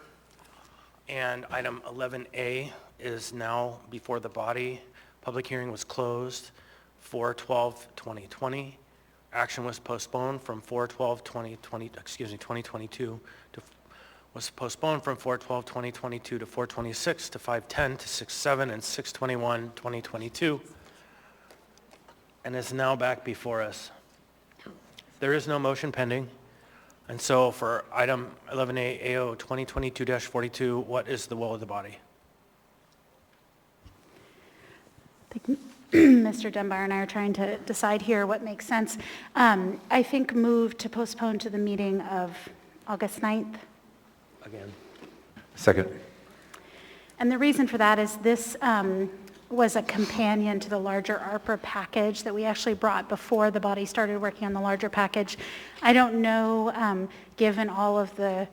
And item 11A is now before the body. Public hearing was closed 4/12/2020. Action was postponed from 2022 to was postponed from 4/12/2022 to 4/26 to 5/10 to 6/7 and 6/21/2022, and is now back before us. There is no motion pending, and so for item 11A AO 2022-42, what is the will of the body? Mr. Dunbar and I are trying to decide here what makes sense. I think move to postpone to the meeting of August 9th. Again. Second. And the reason for that is this was a companion to the larger ARPA package that we actually brought before the body started working on the larger package. I don't know, given all of the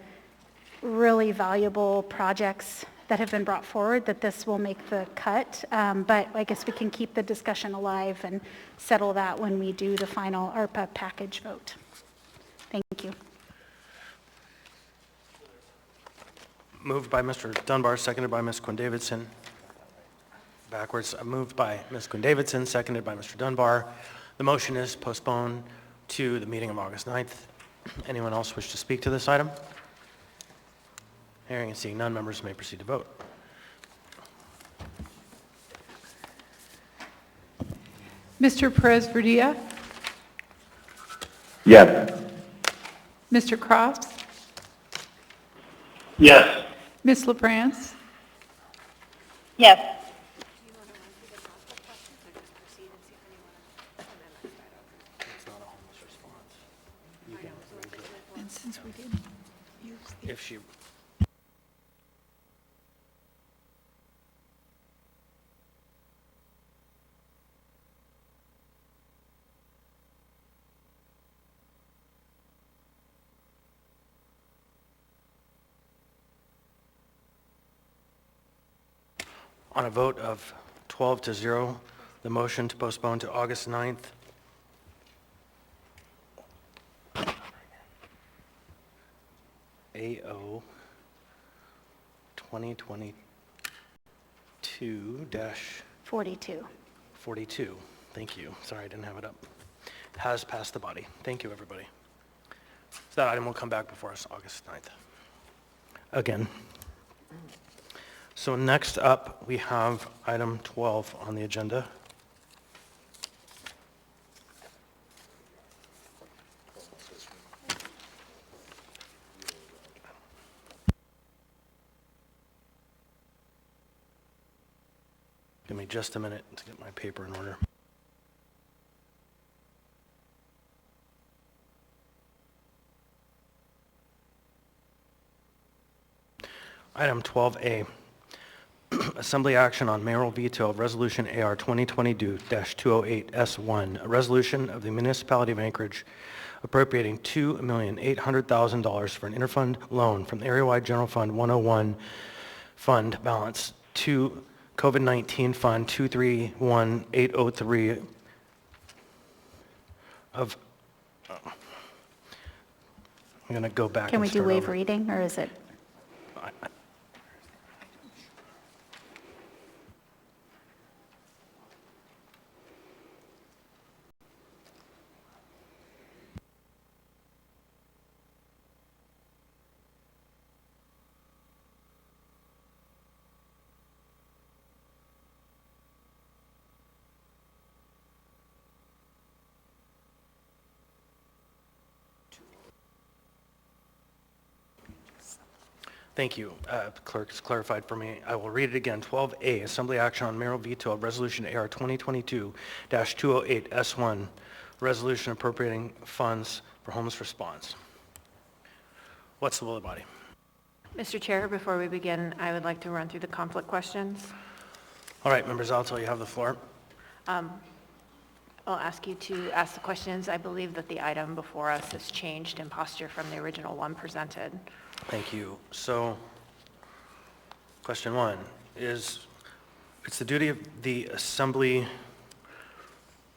really valuable projects that have been brought forward, that this will make the cut, but I guess we can keep the discussion alive and settle that when we do the final ARPA package vote. Thank you. Moved by Mr. Dunbar, seconded by Ms. Quinn-Davidson. Backwards, moved by Ms. Quinn-Davidson, seconded by Mr. Dunbar. The motion is postponed to the meeting of August 9th. Anyone else wish to speak to this item? Hearing and seeing none, members may proceed to vote. Mr. Perez-Verdia? Yes. Mr. Cross? Yes. Ms. LaFrance? Yes. And since we didn't use the... If she... On a vote of 12-0, the motion to postpone to August 9th. AO 2022-42. Thank you. Sorry, I didn't have it up. Has passed the body. Thank you, everybody. So that item will come back before us August 9th. Again. So next up, we have item 12 on the agenda. Give me just a minute to get my paper in order. Item 12A. Assembly action on mayoral veto of Resolution AR 2022-208S1, a resolution of the Municipality of Anchorage appropriating $2,800,000 for an interfund loan from the Area-wide General Fund 101 fund balance to COVID-19 Fund 231803 of, I'm going to go back. Can we do waive over. reading, or is it? Thank you. Clerk has clarified for me. I will read it again. 12A, Assembly Action on Mayoral Veto of Resolution AR 2022-208S1, Resolution appropriating funds for homeless response. What's the will of the body? Mr. Chair, before we begin, I would like to run through the conflict questions. All right, members, I'll tell you have the floor. I'll ask you to ask the questions. I believe that the item before us has changed in posture from the original one presented. Thank you. So, question one is, it's the duty of the Assembly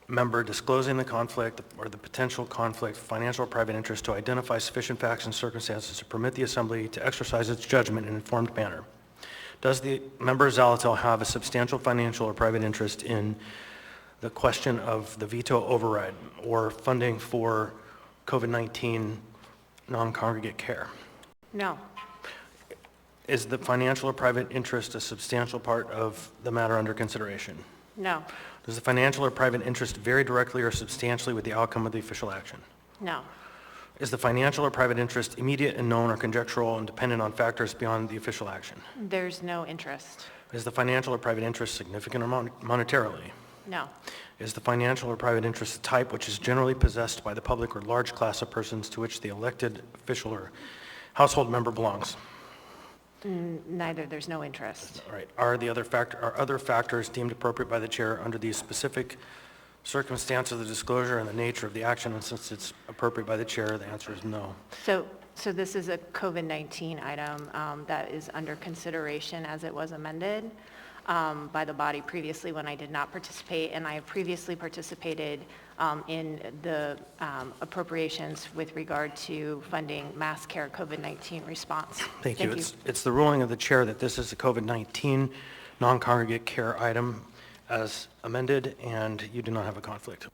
member disclosing the conflict or the potential conflict of financial or private interest to identify sufficient facts and circumstances to permit the Assembly to exercise its judgment in an informed manner. Does the member Zalatel have a substantial financial or private interest in the question of the veto override or funding for COVID-19 non-congregate care? No. Is the financial or private interest a substantial part of the matter under consideration? No. Does the financial or private interest vary directly or substantially with the outcome of the official action? No. Is the financial or private interest immediate and known or conjectural and dependent on factors beyond the official action? There's no interest. Is the financial or private interest significant or monetarily? No. Is the financial or private interest a type which is generally possessed by the public or large class of persons to which the elected official or household member belongs? Neither. There's no interest. All right. Are other factors deemed appropriate by the chair under these specific circumstances of the disclosure and the nature of the action? And since it's appropriate by the chair, the answer is no. So this is a COVID-19 item that is under consideration as it was amended by the body previously when I did not participate, and I have previously participated in the appropriations with regard to funding mass care COVID-19 response. Thank you. It's the ruling of the chair that this is a COVID-19 non-congregate care item as amended, and you do not have a conflict.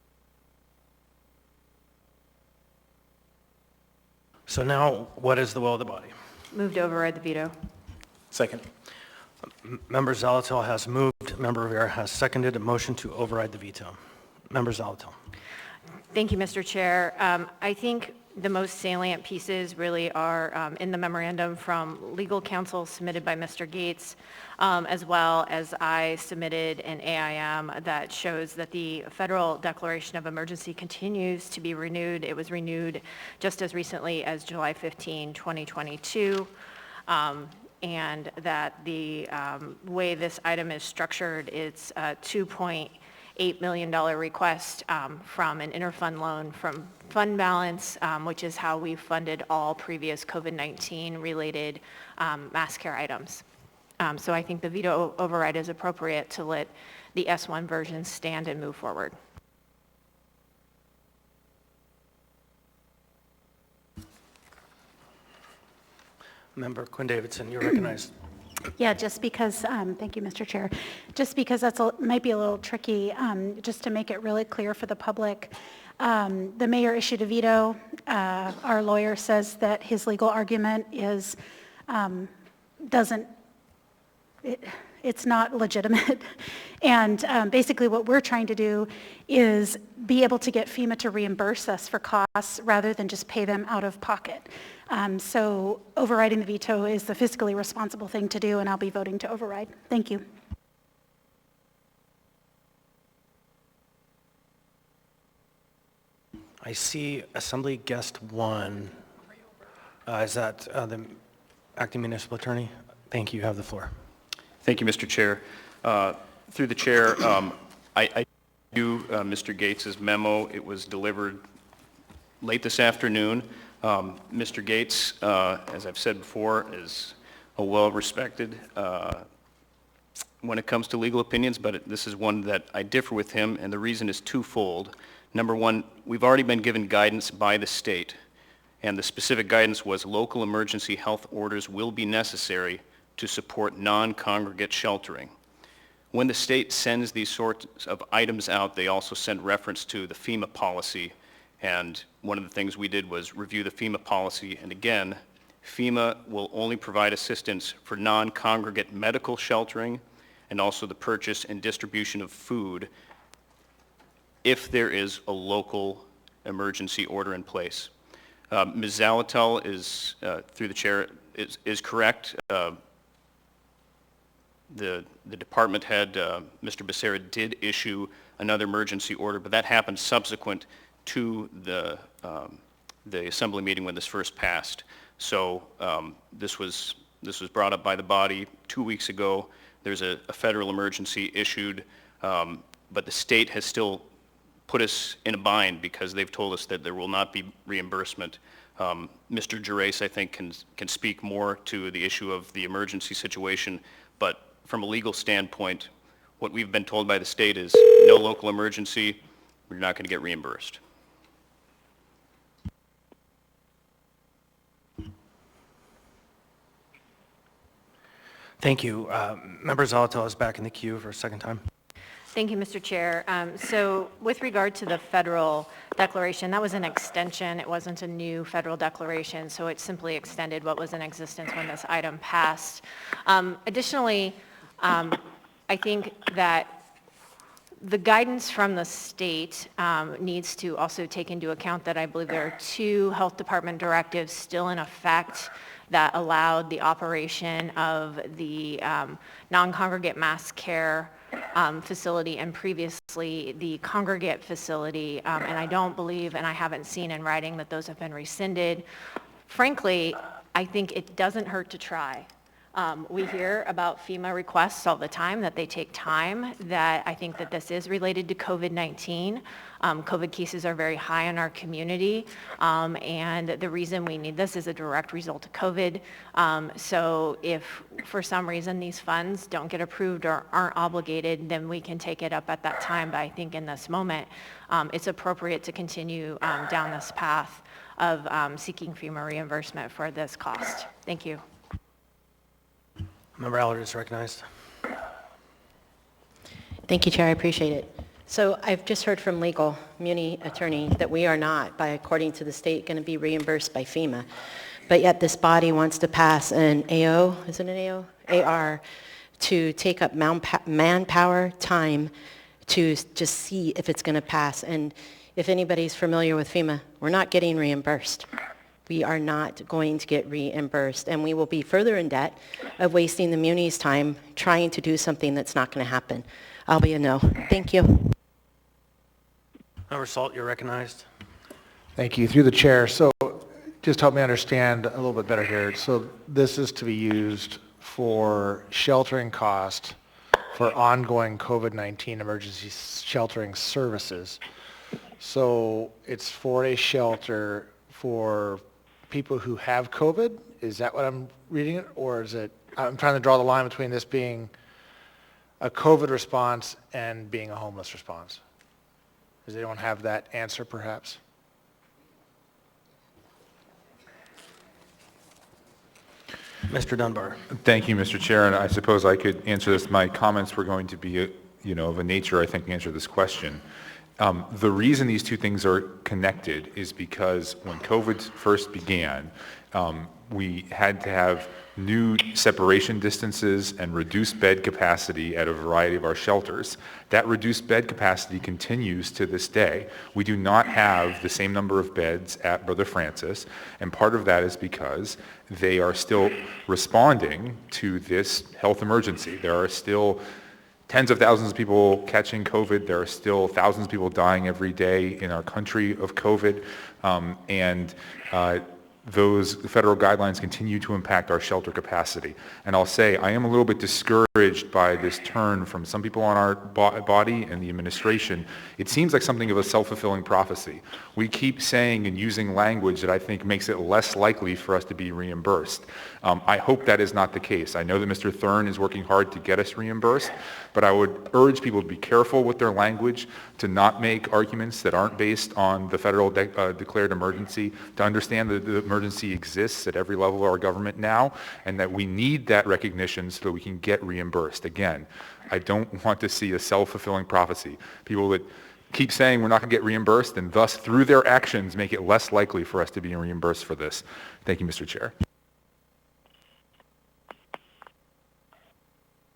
So now, what is the will of the body? Move to override the veto. Second. Member Zalatel has moved. Member Rivera has seconded a motion to override the veto. Member Zalatel. Thank you, Mr. Chair. I think the most salient pieces really are in the memorandum from legal counsel submitted by Mr. Gates, as well as I submitted an AIM that shows that the federal declaration of emergency continues to be renewed. It was renewed just as recently as July 15, 2022. And that the way this item is structured, it's a $2.8 million request from an interfund loan from fund balance, which is how we funded all previous COVID-19 related mass care items. So I think the veto override is appropriate to let the S1 version stand and move forward. Member Quinn Davidson, you're recognized. Yeah, just because, thank you, Mr. Chair. Just because that's might be a little tricky, just to make it really clear for the public, the mayor issued a veto. Our lawyer says that his legal argument is, it's not legitimate. And basically what we're trying to do is be able to get FEMA to reimburse us for costs rather than just pay them out of pocket. So overriding the veto is the fiscally responsible thing to do, and I'll be voting to override. Thank you. I see Assembly Guest 1. Is that the acting municipal attorney? Thank you. You have the floor. Thank you, Mr. Chair. Through the chair, I do Mr. Gates' memo. It was delivered late this afternoon. Mr. Gates, as I've said before, is a well-respected when it comes to legal opinions, but this is one that I differ with him, and the reason is twofold. Number one, we've already been given guidance by the state, and the specific guidance was local emergency health orders will be necessary to support non-congregate sheltering. When the state sends these sorts of items out, they also send reference to the FEMA policy, and one of the things we did was review the FEMA policy, and again, FEMA will only provide assistance for non-congregate medical sheltering and also the purchase and distribution of food if there is a local emergency order in place. Ms. Zalatel is, through the chair, is correct. The department head, Mr. Becerra, did issue another emergency order, but that happened subsequent to the assembly meeting when this first passed. So this was brought up by the body 2 weeks ago. There's a federal emergency issued, but the state has still put us in a bind because they've told us that there will not be reimbursement. Mr. Gerace, I think, can speak more to the issue of the emergency situation, but from a legal standpoint, what we've been told by the state is no local emergency, we're not going to get reimbursed. Thank you. Member Zolotel is back in the queue for a second time. Thank you, Mr. Chair. So with regard to the federal declaration, that was an extension. It wasn't a new federal declaration, so it simply extended what was in existence when this item passed. Additionally, I think that the guidance from the state needs to also take into account that I believe there are 2 health department directives still in effect that allowed the operation of the non-congregate mass care facility and previously the congregate facility, and I don't believe, and I haven't seen in writing that those have been rescinded. Frankly, I think it doesn't hurt to try. We hear about FEMA requests all the time, that they take time, that I think that this is related to COVID-19. COVID cases are very high in our community, and the reason we need this is a direct result of COVID. So if for some reason these funds don't get approved or aren't obligated, then we can take it up at that time. But I think in this moment, it's appropriate to continue down this path of seeking FEMA reimbursement for this cost. Thank you. Member Allard is recognized. Thank you, Chair. I appreciate it. So I've just heard from legal, Muni attorney, that we are not, according to the state, going to be reimbursed by FEMA. But yet this body wants to pass an AO, is it an AO? AR, to take up manpower time to just see if it's going to pass. And if anybody's familiar with FEMA, we're not getting reimbursed. We are not going to get reimbursed, and we will be further in debt of wasting the Muni's time trying to do something that's not going to happen. I'll be a no. Thank you. Member Salt, you're recognized. Thank you. Through the chair. So just help me understand a little bit better here. So this is to be used for sheltering cost for ongoing COVID-19 emergency sheltering services. So it's for a shelter for people who have COVID? Is that what I'm reading it? Or is it, I'm trying to draw the line between this being a COVID response and being a homeless response. Does anyone have that answer perhaps? Mr. Dunbar. Thank you, Mr. Chair, and I suppose I could answer this. My comments were going to be, of a nature, I think, to answer this question. The reason these 2 things are connected is because when COVID first began, we had to have new separation distances and reduced bed capacity at a variety of our shelters. That reduced bed capacity continues to this day. We do not have the same number of beds at Brother Francis, and part of that is because they are still responding to this health emergency. There are still tens of thousands of people catching COVID. There are still thousands of people dying every day in our country of COVID. Those federal guidelines continue to impact our shelter capacity. And I'll say I am a little bit discouraged by this turn from some people on our body and the administration. It seems like something of a self-fulfilling prophecy. We keep saying and using language that I think makes it less likely for us to be reimbursed. I hope that is not the case. I know that Mr. Thurn is working hard to get us reimbursed, but I would urge people to be careful with their language, to not make arguments that aren't based on the federal declared emergency, to understand that the emergency exists at every level of our government now, and that we need that recognition so that we can get reimbursed. Again, I don't want to see a self-fulfilling prophecy. People that keep saying we're not going to get reimbursed and thus through their actions make it less likely for us to be reimbursed for this. Thank you, Mr. Chair.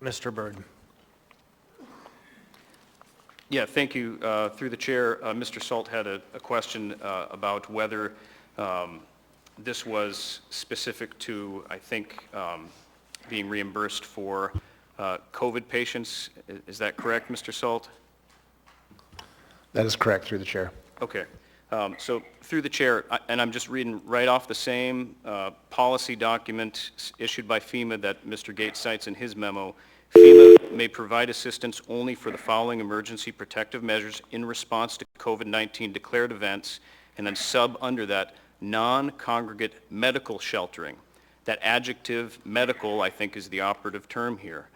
Mr. Byrd. Yeah, thank you. Through the chair, Mr. Salt had a question about whether This was specific to, I think, being reimbursed for COVID patients. Is that correct, Mr. Salt? That is correct, through the chair. Okay. So through the chair, and I'm just reading right off the same policy document issued by FEMA that Mr. Gates cites in his memo. FEMA may provide assistance only for the following emergency protective measures in response to COVID-19 declared events, and then sub under that, non-congregate medical sheltering. That adjective medical, I think, is the operative term here.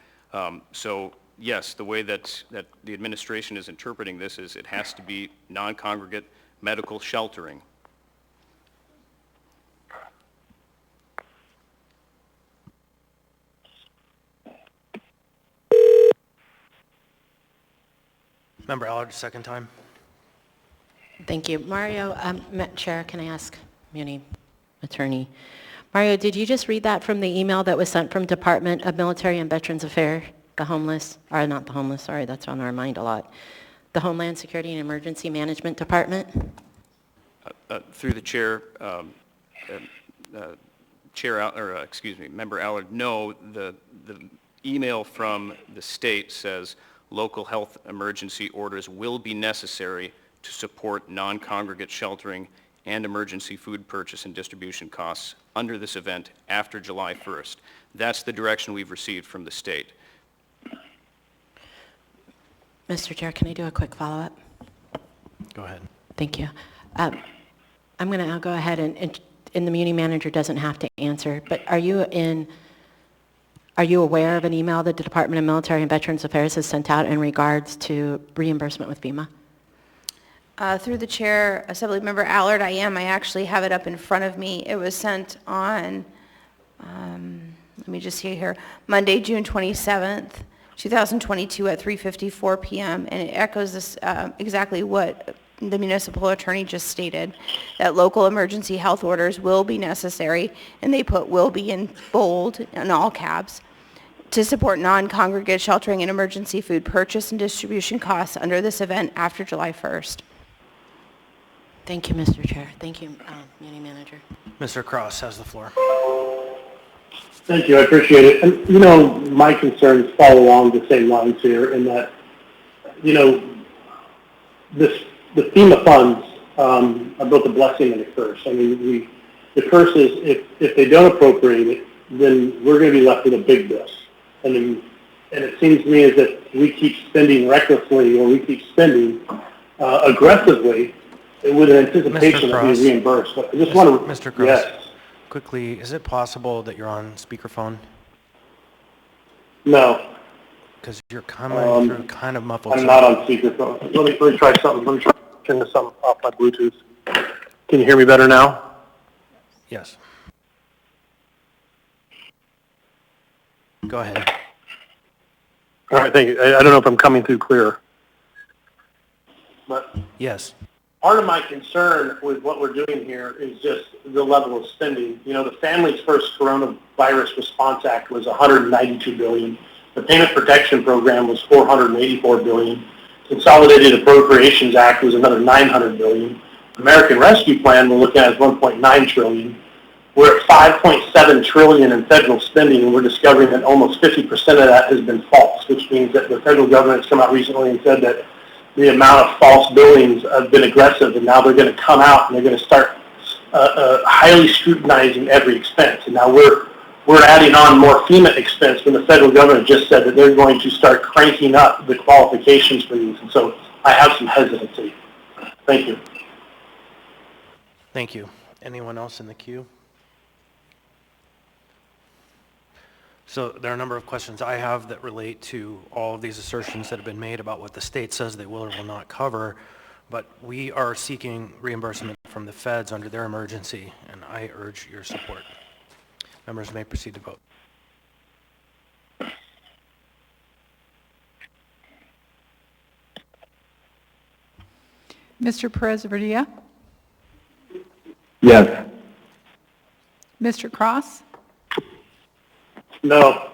So yes, the way that the administration is interpreting this is it has to be non-congregate medical sheltering. Member Allard, second time. Thank you. Mario, Chair, can I ask Muni Attorney? Mario, did you just read that from the email that was sent from Department of Military and Veterans Affairs, the homeless, or not the homeless, sorry, that's on our mind a lot, the Homeland Security and Emergency Management Department? Through the chair, Member Allard, no, the email from the state says local health emergency orders will be necessary to support non-congregate sheltering and emergency food purchase and distribution costs under this event after July 1st. That's the direction we've received from the state. Mr. Chair, can I do a quick follow-up? Go ahead. Thank you. I'm going to go ahead and the Muni Manager doesn't have to answer, but are you aware of an email that the Department of Military and Veterans Affairs has sent out in regards to reimbursement with FEMA? Through the chair, Assemblymember Allard, I actually have it up in front of me. It was sent on, let me just see here, Monday, June 27th, 2022 at 3:54 p.m. And it echoes this, exactly what the municipal attorney just stated, that local emergency health orders will be necessary, and they put will be in bold in all caps, to support non-congregate sheltering and emergency food purchase and distribution costs under this event after July 1st. Thank you, Mr. Chair. Thank you, Muni Manager. Mr. Cross has the floor. Thank you, I appreciate it. And, you know, my concerns follow along the same lines here in that, you know, the FEMA funds are both a blessing and a curse. I mean, the curse is if they don't appropriate it, then we're going to be left with a big bill. And it seems to me as if we keep spending recklessly or we keep spending aggressively with an anticipation of being reimbursed. But I just want to... Mr. Cross, yes. Quickly, is it possible that you're on speakerphone? No. Because you're coming through kind of muffled. I'm not on speakerphone. Let me try something. Let me try to turn this off my Bluetooth. Can you hear me better now? Yes. Go ahead. All right, thank you. I don't know if I'm coming through clear. But yes. Part of my concern with what we're doing here is just the level of spending. You know, the Families First Coronavirus Response Act was $192 billion. The Payment Protection Program was $484 billion. Consolidated Appropriations Act was another $900 billion. American Rescue Plan we're looking at is $1.9 trillion. We're at $5.7 trillion in federal spending, and we're discovering that almost 50% of that has been false, which means that the federal government has come out recently and said that the amount of false billings have been aggressive, and now they're going to come out and they're going to start highly scrutinizing every expense. And now we're adding on more FEMA expense when the federal government just said that they're going to start cranking up the qualifications for these. And so I have some hesitancy. Thank you. Thank you. Anyone else in the queue? So there are a number of questions I have that relate to all of these assertions that have been made about what the state says they will or will not cover, but we are seeking reimbursement from the feds under their emergency, and I urge your support. Members may proceed to vote. Mr. Perez-Vardilla? Yes. Mr. Cross? No.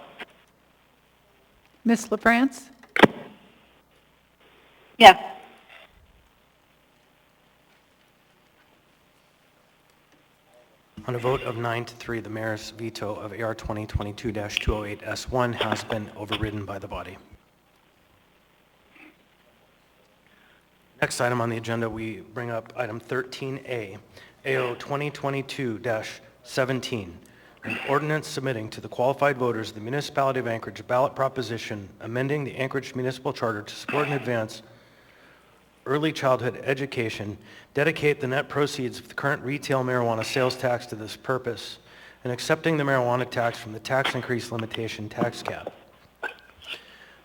Ms. LaFrance? Yes. On a vote of 9-3, the mayor's veto of AR 2022-208S1 has been overridden by the body. Next item on the agenda, we bring up item 13A, AO 2022-17, an ordinance submitting to the qualified voters of the municipality of Anchorage a ballot proposition amending the Anchorage Municipal Charter to support and advance early childhood education, dedicate the net proceeds of the current retail marijuana sales tax to this purpose, and accepting the marijuana tax from the tax increase limitation tax cap.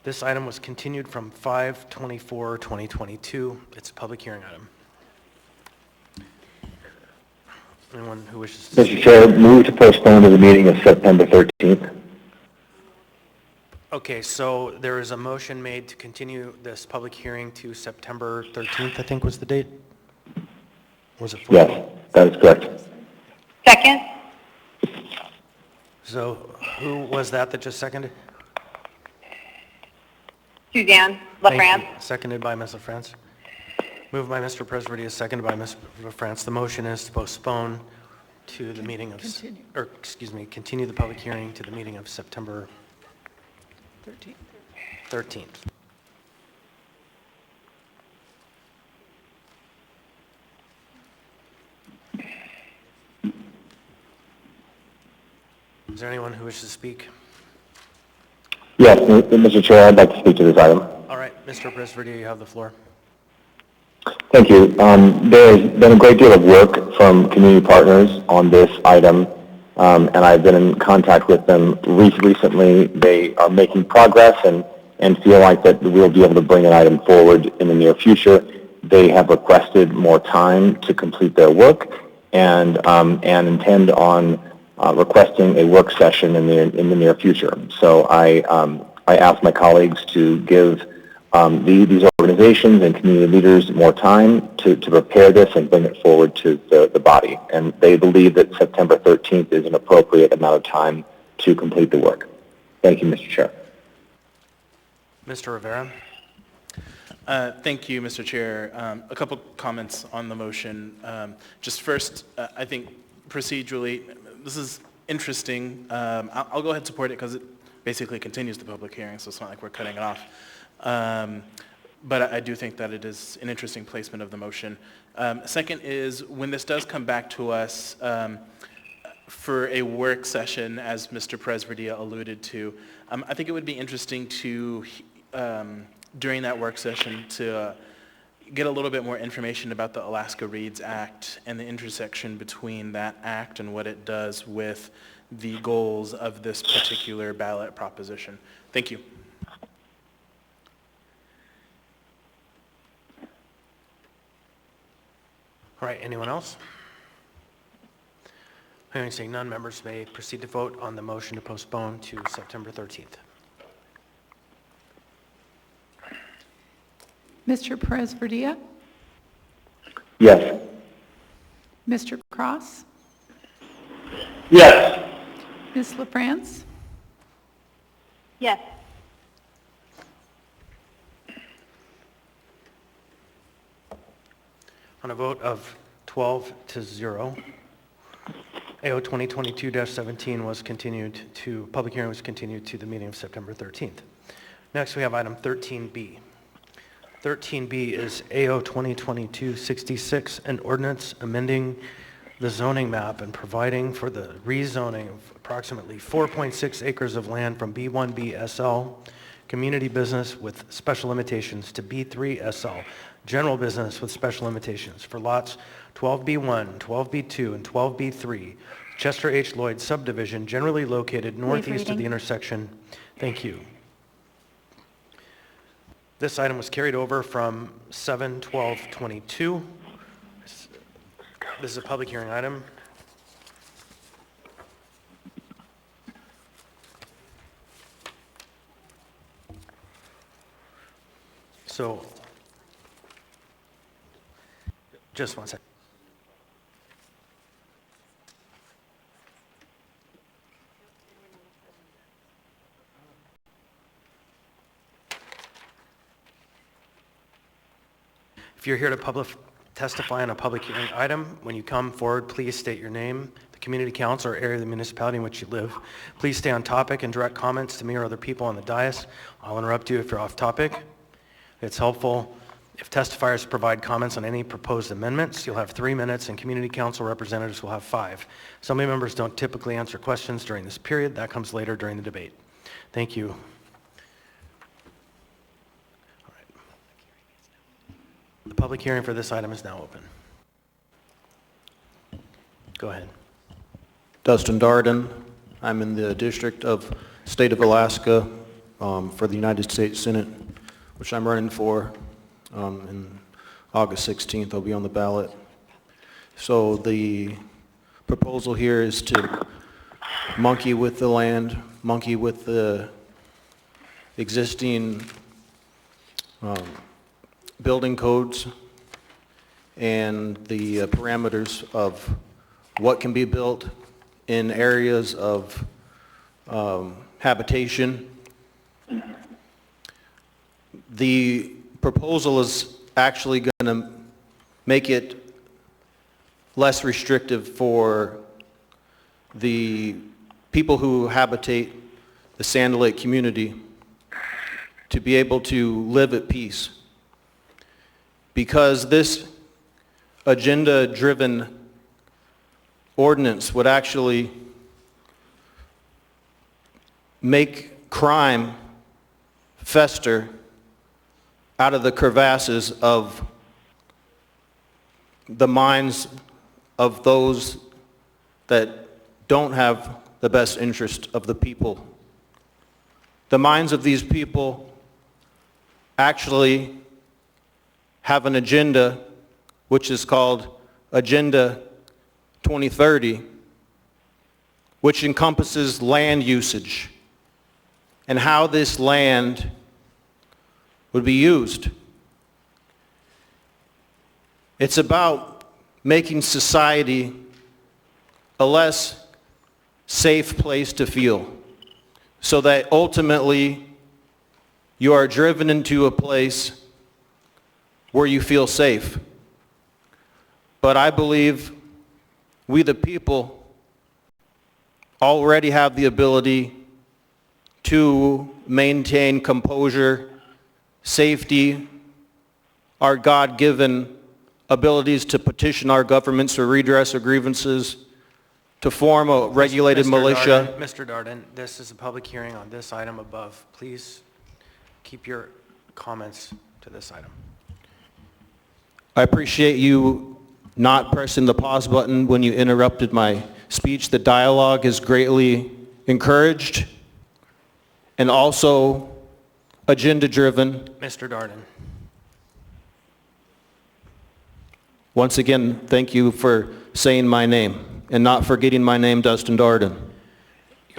This item was continued from 5/24/2022. It's a public hearing item. Anyone who wishes to Mr. Chair, move to postpone to the meeting of September 13th. Okay, so there is a motion made to continue this public hearing to September 13th, I think was the date? Was it? Yes, that is correct. Second? So who was that just seconded? Suzanne Thank LaFrance. you. Seconded by Ms. LaFrance. Moved by Mr. Presbyterian, seconded by Ms. LaFrance. The motion is to postpone to the meeting of, continue the public hearing to the meeting of September 13th. Is there anyone who wishes to speak? Yes, Mr. Chair, I'd like to speak to this item. All right, Mr. Presbyterian, you have the floor. Thank you. There has been a great deal of work from community partners on this item, and I've been in contact with them recently. They are making progress and feel like that we'll be able to bring an item forward in the near future. They have requested more time to complete their work and intend on requesting a work session in the near future. So I asked my colleagues to give these organizations and community leaders more time to prepare this and bring it forward to the body. And they believe that September 13th is an appropriate amount of time to complete the work. Thank you, Mr. Chair. Mr. Rivera. Thank you, Mr. Chair. A couple comments on the motion. Just first, I think procedurally, this is interesting. I'll go ahead and support it because it basically continues the public hearing, so it's not like we're cutting it off. But I do think that it is an interesting placement of the motion. Second is, when this does come back to us for a work session, as Mr. Presbyterian alluded to, I think it would be interesting to, during that work session, to get a little bit more information about the Alaska Reads Act and the intersection between that act and what it does with the goals of this particular ballot proposition. Thank you. All right, anyone else? Hearing seeing none, members may proceed to vote on the motion to postpone to September 13th. Mr. Presbyterian? Yes. Mr. Cross? Yes. Ms. LaFrance? Yes. On a vote of 12-0, AO 2022-17 was continued to, public hearing was continued to the meeting of September 13th. Next, we have item 13B. 13B is AO 2022-66, an ordinance amending the zoning map and providing for the rezoning of approximately 4.6 acres of land from B1B SL, community business with special limitations, to B3 SL, general business with special limitations for lots 12B1, 12B2, and 12B3, Chester H. Lloyd subdivision, generally located northeast of the intersection. Thank you. This item was carried over from 7/12/22. This is a public hearing item. So, just one second. If you're here to testify on a public hearing item, when you come forward, please state your name, the community council, or area of the municipality in which you live. Please stay on topic and direct comments to me or other people on the dais. I'll interrupt you if you're off topic. It's helpful if testifiers provide comments on any proposed amendments. You'll have 3 minutes, and community council representatives will have 5. Assembly members don't typically answer questions during this period. That comes later during the debate. Thank you. All right. The public hearing for this item is now open. Go ahead. Dustin Darden. I'm in the District of State of Alaska for the United States Senate, which I'm running for. In August 16th, I'll be on the ballot. So the proposal here is to monkey with the land, monkey with the existing building codes and the parameters of what can be built in areas of habitation. The proposal is actually going to make it less restrictive for the people who habitate the Sand Lake community to be able to live at peace. Because this agenda-driven ordinance would actually make crime fester out of the crevasses of the minds of those that don't have the best interest of the people. The minds of these people actually have an agenda which is called Agenda 2030, which encompasses land usage and how this land would be used. It's about making society a less safe place to feel, so that ultimately you are driven into a place where you feel safe. But I believe we the people already have the ability to maintain composure, safety, our God-given abilities to petition our governments for redress of grievances, to form a regulated militia. Mr. Darden, this is a public hearing on this item above. Please keep your comments to this item. I appreciate you not pressing the pause button when you interrupted my speech. The dialogue is greatly encouraged and also agenda-driven. Mr. Darden. Once again, thank you for saying my name and not forgetting my name, Dustin Darden.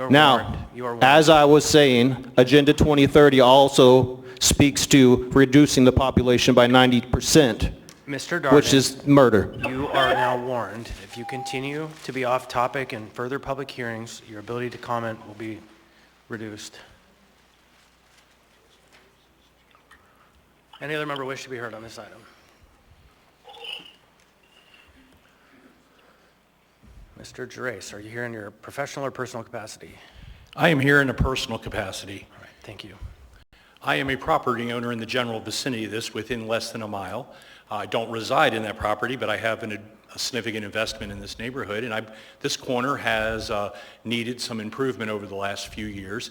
Now, as I was saying, Agenda 2030 also speaks to reducing the population by 90%, Mr. Darden, which is murder. You are now warned. If you continue to be off topic in further public hearings, your ability to comment will be reduced. Any other member wish to be heard on this item? Mr. Gerace, are you here in your professional or personal capacity? I am here in a personal capacity. All right, thank you. I am a property owner in the general vicinity of this, within less than a mile. I don't reside in that property, but I have a significant investment in this neighborhood, and this corner has needed some improvement over the last few years,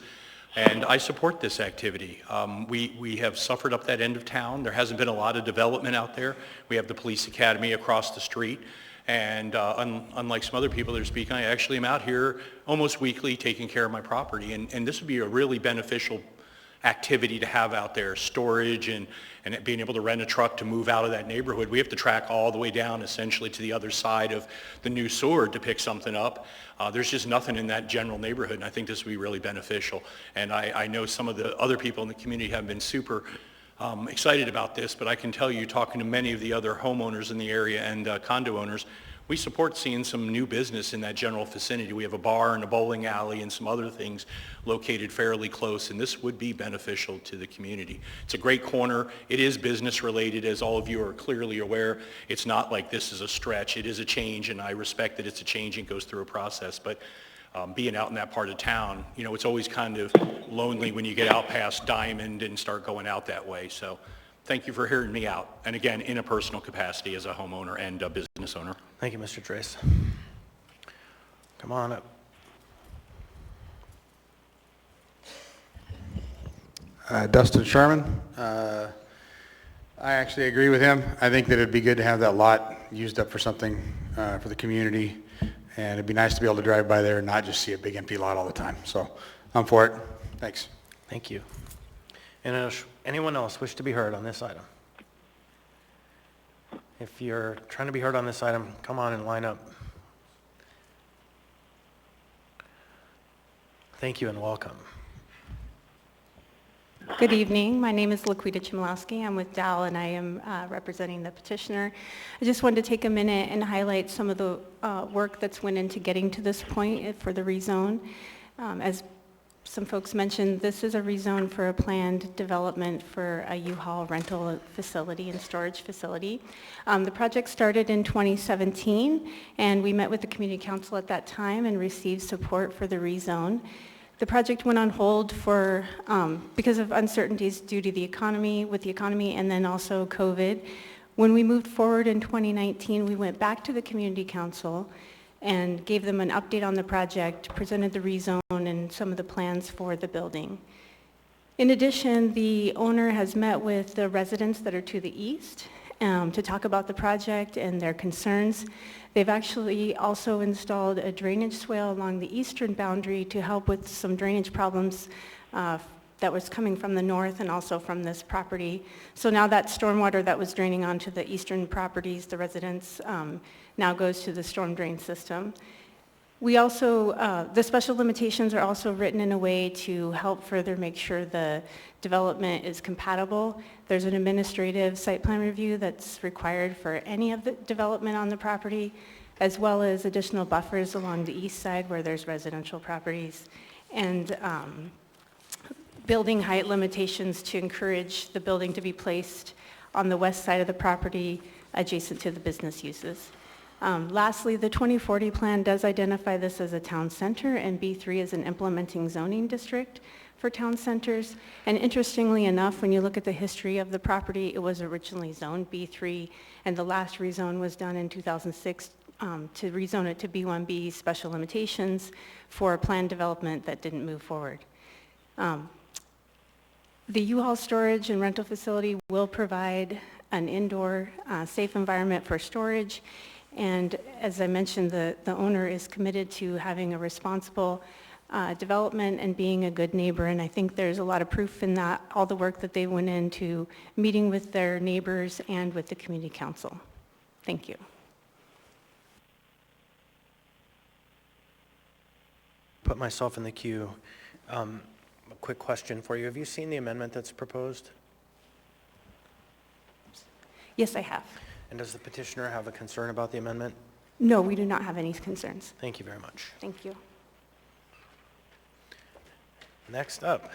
and I support this activity. We have suffered up that end of town. There hasn't been a lot of development out there. We have the police academy across the street, and unlike some other people that are speaking, I actually am out here almost weekly taking care of my property, and this would be a really beneficial activity to have out there, storage and being able to rent a truck to move out of that neighborhood. We have to track all the way down essentially to the other side of the new sword to pick something up. There's just nothing in that general neighborhood, and I think this would be really beneficial. And I know some of the other people in the community have been super excited about this, but I can tell you, talking to many of the other homeowners in the area and condo owners, we support seeing some new business in that general vicinity. We have a bar and a bowling alley and some other things located fairly close, and this would be beneficial to the community. It's a great corner. It is business related, as all of you are clearly aware. It's not like this is a stretch. It is a change, and I respect that it's a change and goes through a process. But being out in that part of town, you know, it's always kind of lonely when you get out past Diamond and start going out that way. So thank you for hearing me out. And again, in a personal capacity as a homeowner and a business owner. Thank you, Mr. Trace. Come on up. Dustin Sherman. I actually agree with him. I think that it'd be good to have that lot used up for something for the community, and it'd be nice to be able to drive by there and not just see a big empty lot all the time. So I'm for it. Thanks. Thank you. And anyone else wish to be heard on this item? If you're trying to be heard on this item, come on and line up. Thank you and welcome. Good evening. My name is Laquita Chmielowski. I'm with Darrell, and I am representing the petitioner. I just wanted to take a minute and highlight some of the work that's went into getting to this point for the rezone. As some folks mentioned, this is a rezone for a planned development for a U-Haul rental facility and storage facility. The project started in 2017, and we met with the Community Council at that time and received support for the rezone. The project went on hold for because of uncertainties due to the economy, and then also COVID. When we moved forward in 2019, we went back to the Community Council and gave them an update on the project, presented the rezone and some of the plans for the building. In addition, the owner has met with the residents that are to the east to talk about the project and their concerns. They've actually also installed a drainage swale along the eastern boundary to help with some drainage problems that was coming from the north and also from this property. So now that stormwater that was draining onto the eastern properties, the residents, now goes to the storm drain system. We also, the special limitations are also written in a way to help further make sure the development is compatible. There's an administrative site plan review that's required for any of the development on the property, as well as additional buffers along the east side where there's residential properties, and building height limitations to encourage the building to be placed on the west side of the property adjacent to the business uses. Lastly, the 2040 plan does identify this as a town center, and B3 is an implementing zoning district for town centers. And interestingly enough, when you look at the history of the property, it was originally zoned B3, and the last rezone was done in 2006 to rezone it to B1B special limitations for planned development that didn't move forward. The U-Haul storage and rental facility will provide an indoor safe environment for storage. And as I mentioned, the owner is committed to having a responsible development and being a good neighbor. And I think there's a lot of proof in that, all the work that they went into meeting with their neighbors and with the Community Council. Thank you. Put myself in the queue. A quick question for you. Have you seen the amendment that's proposed? Yes, I have. And does the petitioner have a concern about the amendment? No, we do not have any concerns. Thank you very much. Thank you. Next up.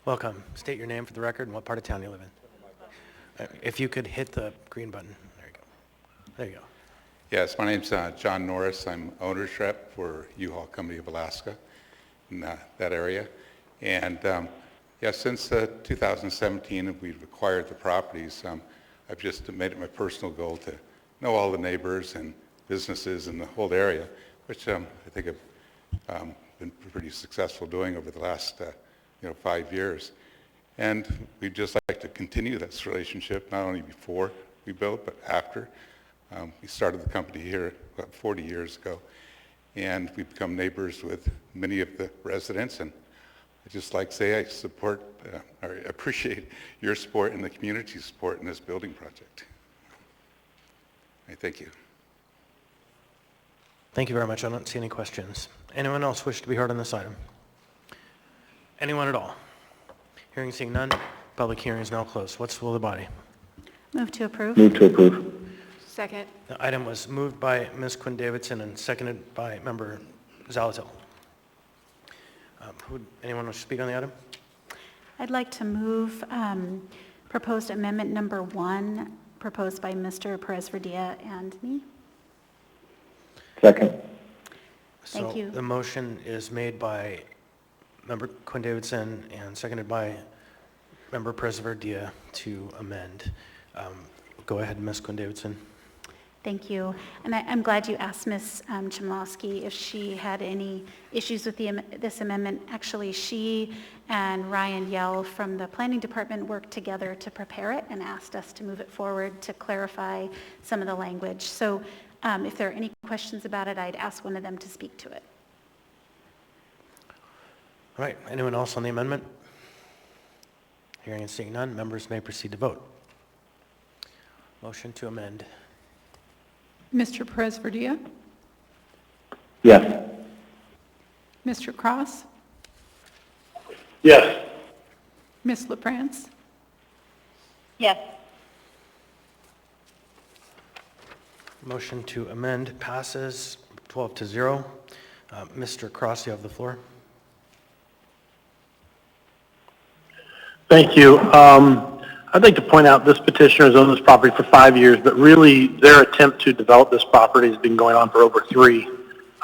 Welcome. State your name for the record and what part of town you live in. If you could hit the green button. There you go. There you go. Yes, my name's John Norris. I'm owner's rep for U-Haul Company of Alaska in that area. And yeah, since 2017, we've acquired the properties. I've just made it my personal goal to know all the neighbors and businesses in the whole area, which I think I've been pretty successful doing over the last 5 years. And we'd just like to continue this relationship, not only before we built, but after. We started the company here about 40 years ago, and we've become neighbors with many of the residents. And I'd just like to say I support, or appreciate your support and the community's support in this building project. Thank you. Thank you very much. I don't see any questions. Anyone else wish to be heard on this item? Anyone at all? Hearing, seeing none, Public hearing is now closed. What's the will of the body? Move to approve. Move to approve. Second. The item was moved by Ms. Quinn Davidson and seconded by Member Zalatil. Anyone wish to speak on the item? I'd like to move proposed amendment number 1, proposed by Mr. Perez-Verdia and me. Second. Thank you. The motion is made by Member Quinn Davidson and seconded by Member Perez-Verdia to amend. Go ahead, Ms. Quinn Davidson. Thank you. And I'm glad you asked Ms. Chmielowski if she had any issues with this amendment. Actually, she and Ryan Yell from the Planning Department worked together to prepare it and asked us to move it forward to clarify some of the language. So if there are any questions about it, I'd ask one of them to speak to it. All right, anyone else on the amendment? Hearing and seeing none, members may proceed to vote. Motion to amend. Mr. Perez-Verdia? Yes. Mr. Cross? Yes. Ms. LaFrance? Yes. Motion to amend passes 12-0. Mr. Cross, you have the floor. Thank you. I'd like to point out this petitioner has owned this property for 5 years, but really their attempt to develop this property has been going on for over 3.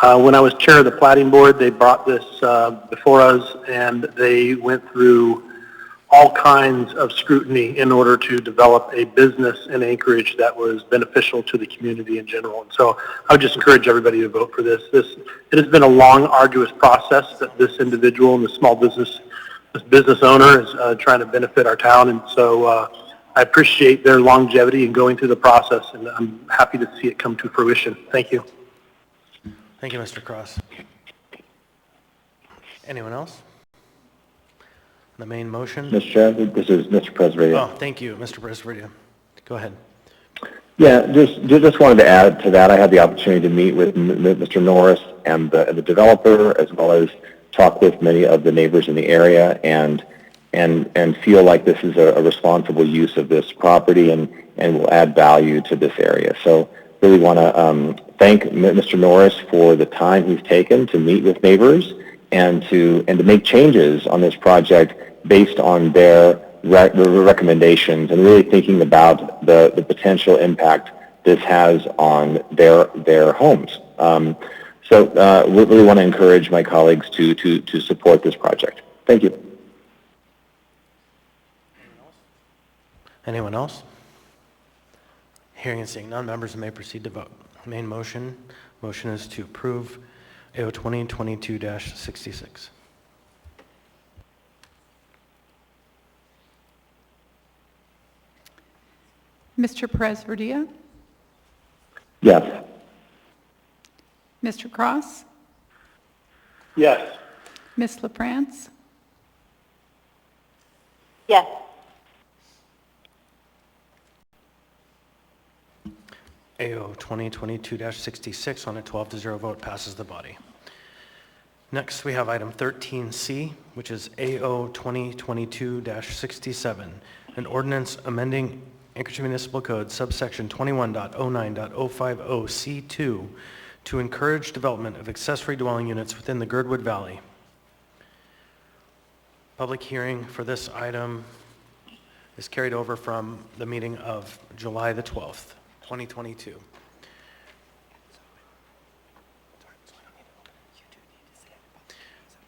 When I was chair of the plating board, they brought this before us, and they went through all kinds of scrutiny in order to develop a business in Anchorage that was beneficial to the community in general. And so I would just encourage everybody to vote for this. It has been a long, arduous process that this individual and this business owner is trying to benefit our town, and so I appreciate their longevity in going through the process, and I'm happy to see it come to fruition. Thank you. Thank you, Mr. Cross. Anyone else? The main motion? Mr. Chair, this is Mr. Perez-Verdia. Oh, thank you, Mr. Perez-Verdia. Go ahead. Yeah, just wanted to add to that. I had the opportunity to meet with Mr. Norris and the developer, as well as talk with many of the neighbors in the area, and feel like this is a responsible use of this property and will add value to this area. So really want to thank Mr. Norris for the time he's taken to meet with neighbors and to make changes on this project based on their recommendations, and really thinking about the potential impact this has on their homes. So we really want to encourage my colleagues to support this project. Thank you. Anyone else? Hearing and seeing none, members may proceed to vote. Main motion is to approve AO 2022-66. Mr. Perez-Verdia? Yes. Mr. Cross? Yes. Ms. LaFrance? Yes. AO 2022-66 on a 12-0 vote passes the body. Next, we have item 13C, which is AO 2022-67, an ordinance amending Anchorage Municipal Code subsection 21.09.050C2 to encourage development of accessory dwelling units within the Girdwood Valley. Public hearing for this item is carried over from the meeting of July the 12th, 2022.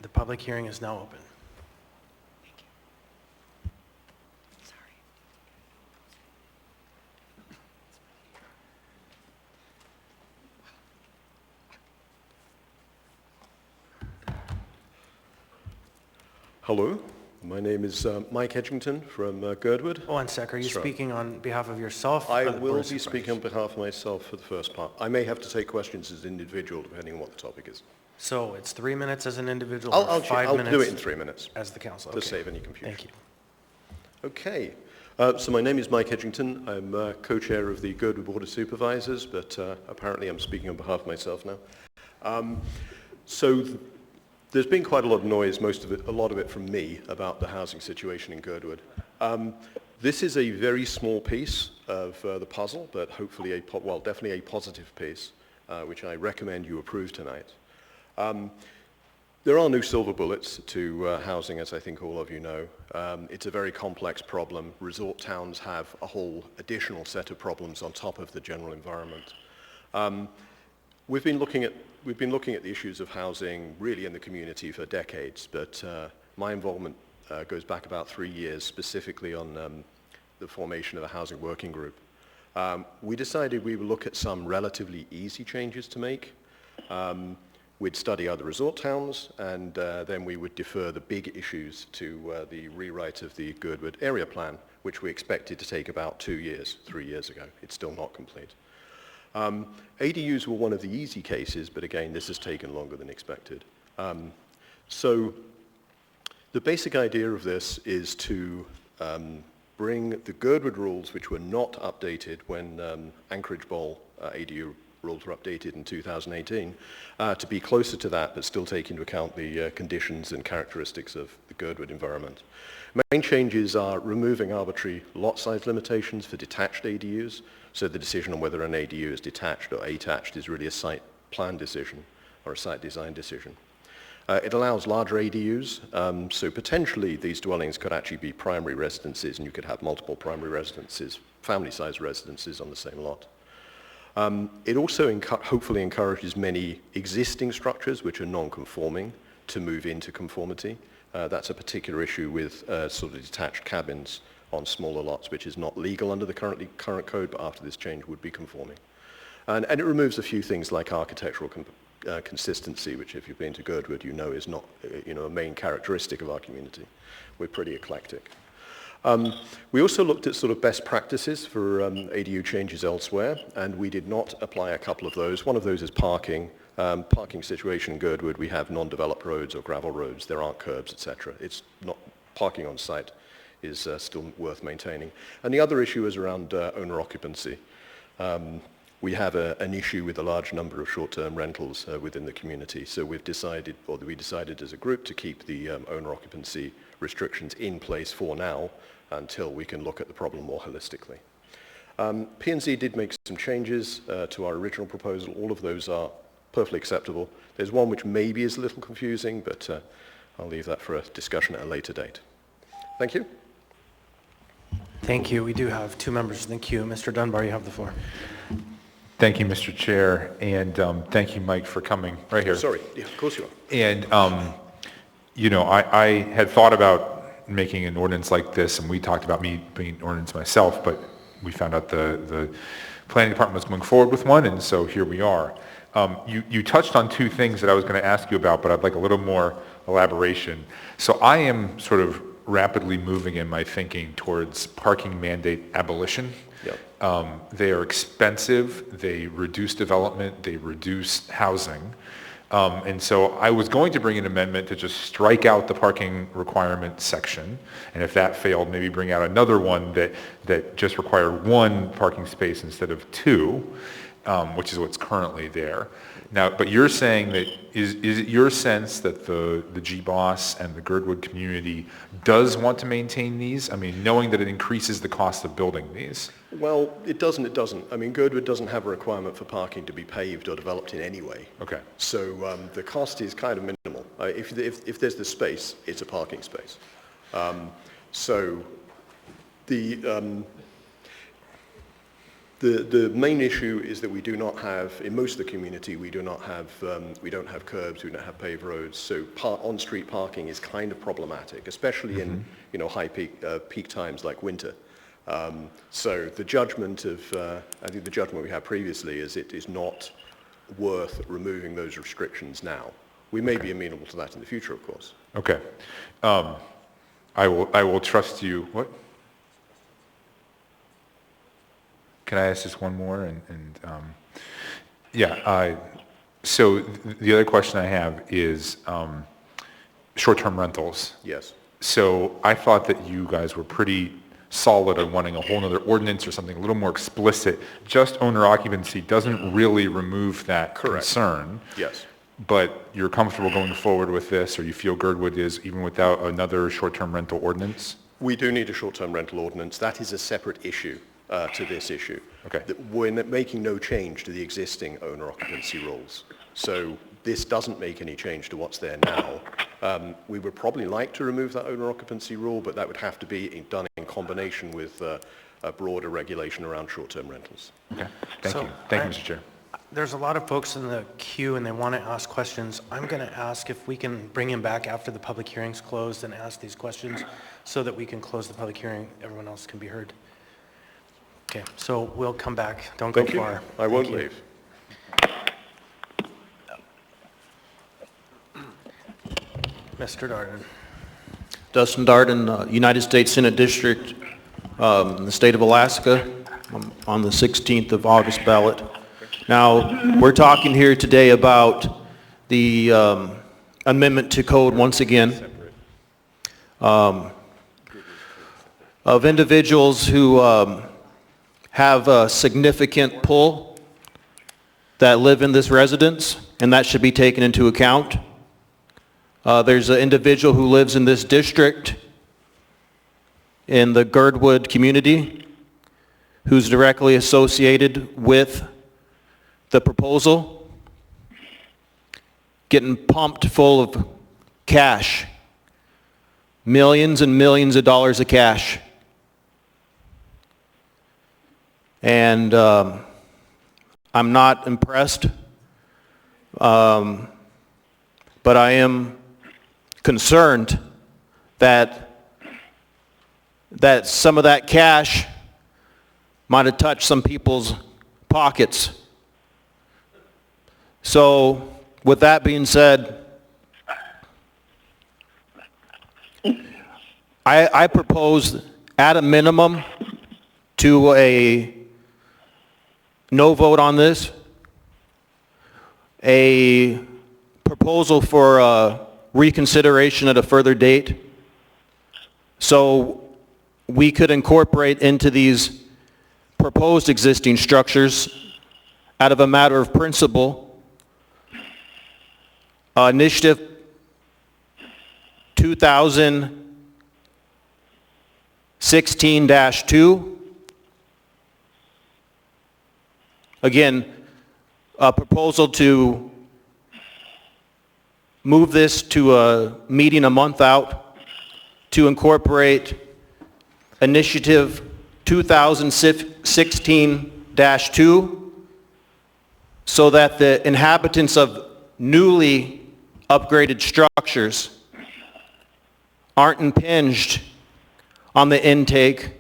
The public hearing is now open. Hello, my name is Mike Edgington from Girdwood. One sec, are you speaking on behalf of yourself? I will be speaking on behalf of myself for the first part. I may have to take questions as an individual depending on what the topic is. So it's 3 minutes as an individual, I'll 5 minutes? do it in 3 minutes. As the council, to save any confusion. Thank you. Okay, so my name is Mike Edgington. I'm co-chair of the Girdwood Board of Supervisors, but apparently I'm speaking on behalf of myself now. There's been quite a lot of noise, a lot of it from me, about the housing situation in Girdwood. This is a very small piece of the puzzle, but hopefully definitely a positive piece, which I recommend you approve tonight. There are no silver bullets to housing, as I think all of you know. It's a very complex problem. Resort towns have a whole additional set of problems on top of the general environment. We've been looking at the issues of housing really in the community for decades, but my involvement goes back about 3 years, specifically on the formation of a housing working group. We decided we would look at some relatively easy changes to make. We'd study other resort towns, and then we would defer the big issues to the rewrite of the Girdwood area plan, which we expected to take about 2 years, 3 years ago. It's still not complete. ADUs were one of the easy cases, but again, this has taken longer than expected. So the basic idea of this is to bring the Girdwood rules, which were not updated when Anchorage Bowl ADU rules were updated in 2018, to be closer to that, but still take into account the conditions and characteristics of the Girdwood environment. Main changes are removing arbitrary lot size limitations for detached ADUs, so the decision on whether an ADU is detached or attached is really a site plan decision or a site design decision. It allows larger ADUs, so potentially these dwellings could actually be primary residences, and you could have multiple primary residences, family-sized residences on the same lot. It also hopefully encourages many existing structures which are non-conforming to move into conformity. That's a particular issue with sort of detached cabins on smaller lots, which is not legal under the current code, but after this change would be conforming. And it removes a few things like architectural consistency, which if you've been to Girdwood, you know is not a main characteristic of our community. We're pretty eclectic. We also looked at sort of best practices for ADU changes elsewhere, and we did not apply a couple of those. One of those is parking. Parking situation in Girdwood, we have non-developed roads or gravel roads. There aren't curbs, etc. It's not parking on site is still worth maintaining. And the other issue is around owner occupancy. We have an issue with a large number of short-term rentals within the community, so we decided as a group to keep the owner occupancy restrictions in place for now until we can look at the problem more holistically. P&Z did make some changes to our original proposal. All of those are perfectly acceptable. There's one which maybe is a little confusing, but I'll leave that for a discussion at a later date. Thank you. Thank you. We do have 2 members in the queue. Mr. Dunbar, you have the floor. Thank you, Mr. Chair, and thank you, Mike, for coming right here. Sorry, yeah, of course you are. And, I had thought about making an ordinance like this, and we talked about me being an ordinance myself, but we found out the planning department was going forward with one, and so here we are. You touched on 2 things that I was going to ask you about, but I'd like a little more elaboration. So I am sort of rapidly moving in my thinking towards parking mandate abolition. Yep. They are expensive, they reduce development, they reduce housing. And so I was going to bring an amendment to just strike out the parking requirement section, and if that failed, maybe bring out another one that just required 1 parking space instead of 2, which is what's currently there. Now, but you're saying that, is it your sense that the GBOS and the Girdwood community does want to maintain these? I mean, knowing that it increases the cost of building these? Well, it doesn't. I mean, Girdwood doesn't have a requirement for parking to be paved or developed in any way. Okay. So the cost is kind of minimal. If there's the space, it's a parking space. So the main issue is that we do not have, in most of the community, we don't have curbs, we don't have paved roads, so on-street parking is kind of problematic, especially in high peak times like winter. So the judgment I think the judgment we had previously is it is not worth removing those restrictions now. We may be amenable to that in the future, of course. Okay. I will trust you. What? Can I ask just one more? So the other question I have is short-term rentals. Yes. So I thought that you guys were pretty solid on wanting a whole other ordinance or something a little more explicit. Just owner occupancy doesn't really remove that concern. Yes. But you're comfortable going forward with this, or you feel Girdwood is, even without another short-term rental ordinance? We do need a short-term rental ordinance. That is a separate issue to this issue. Okay. We're making no change to the existing owner occupancy rules. So this doesn't make any change to what's there now. We would probably like to remove that owner occupancy rule, but that would have to be done in combination with a broader regulation around short-term rentals. Okay, thank you. Thank you, Mr. Chair. There's a lot of folks in the queue and they want to ask questions. I'm going to ask if we can bring him back after the public hearing's closed and ask these questions so that we can close the public hearing. Everyone else can be heard. Okay, so we'll come back. Don't go far. I won't leave. Mr. Darden. Dustin Darden, United States Senate District in the state of Alaska, on the 16th of August ballot. Now, we're talking here today about the amendment to code once again of individuals who have a significant pull that live in this residence, and that should be taken into account. There's an individual who lives in this district in the Girdwood community who's directly associated with the proposal, getting pumped full of cash, millions and millions of dollars of cash. And I'm not impressed, but I am concerned that some of that cash might have touched some people's pockets. So, with that being said, I propose at a minimum to a no vote on this, a proposal for reconsideration at a further date, so we could incorporate into these proposed existing structures, out of a matter of principle, Initiative 2016-2, again, a proposal to move this to a meeting a month out to incorporate Initiative 2016-2 so that the inhabitants of newly upgraded structures aren't impinged on the intake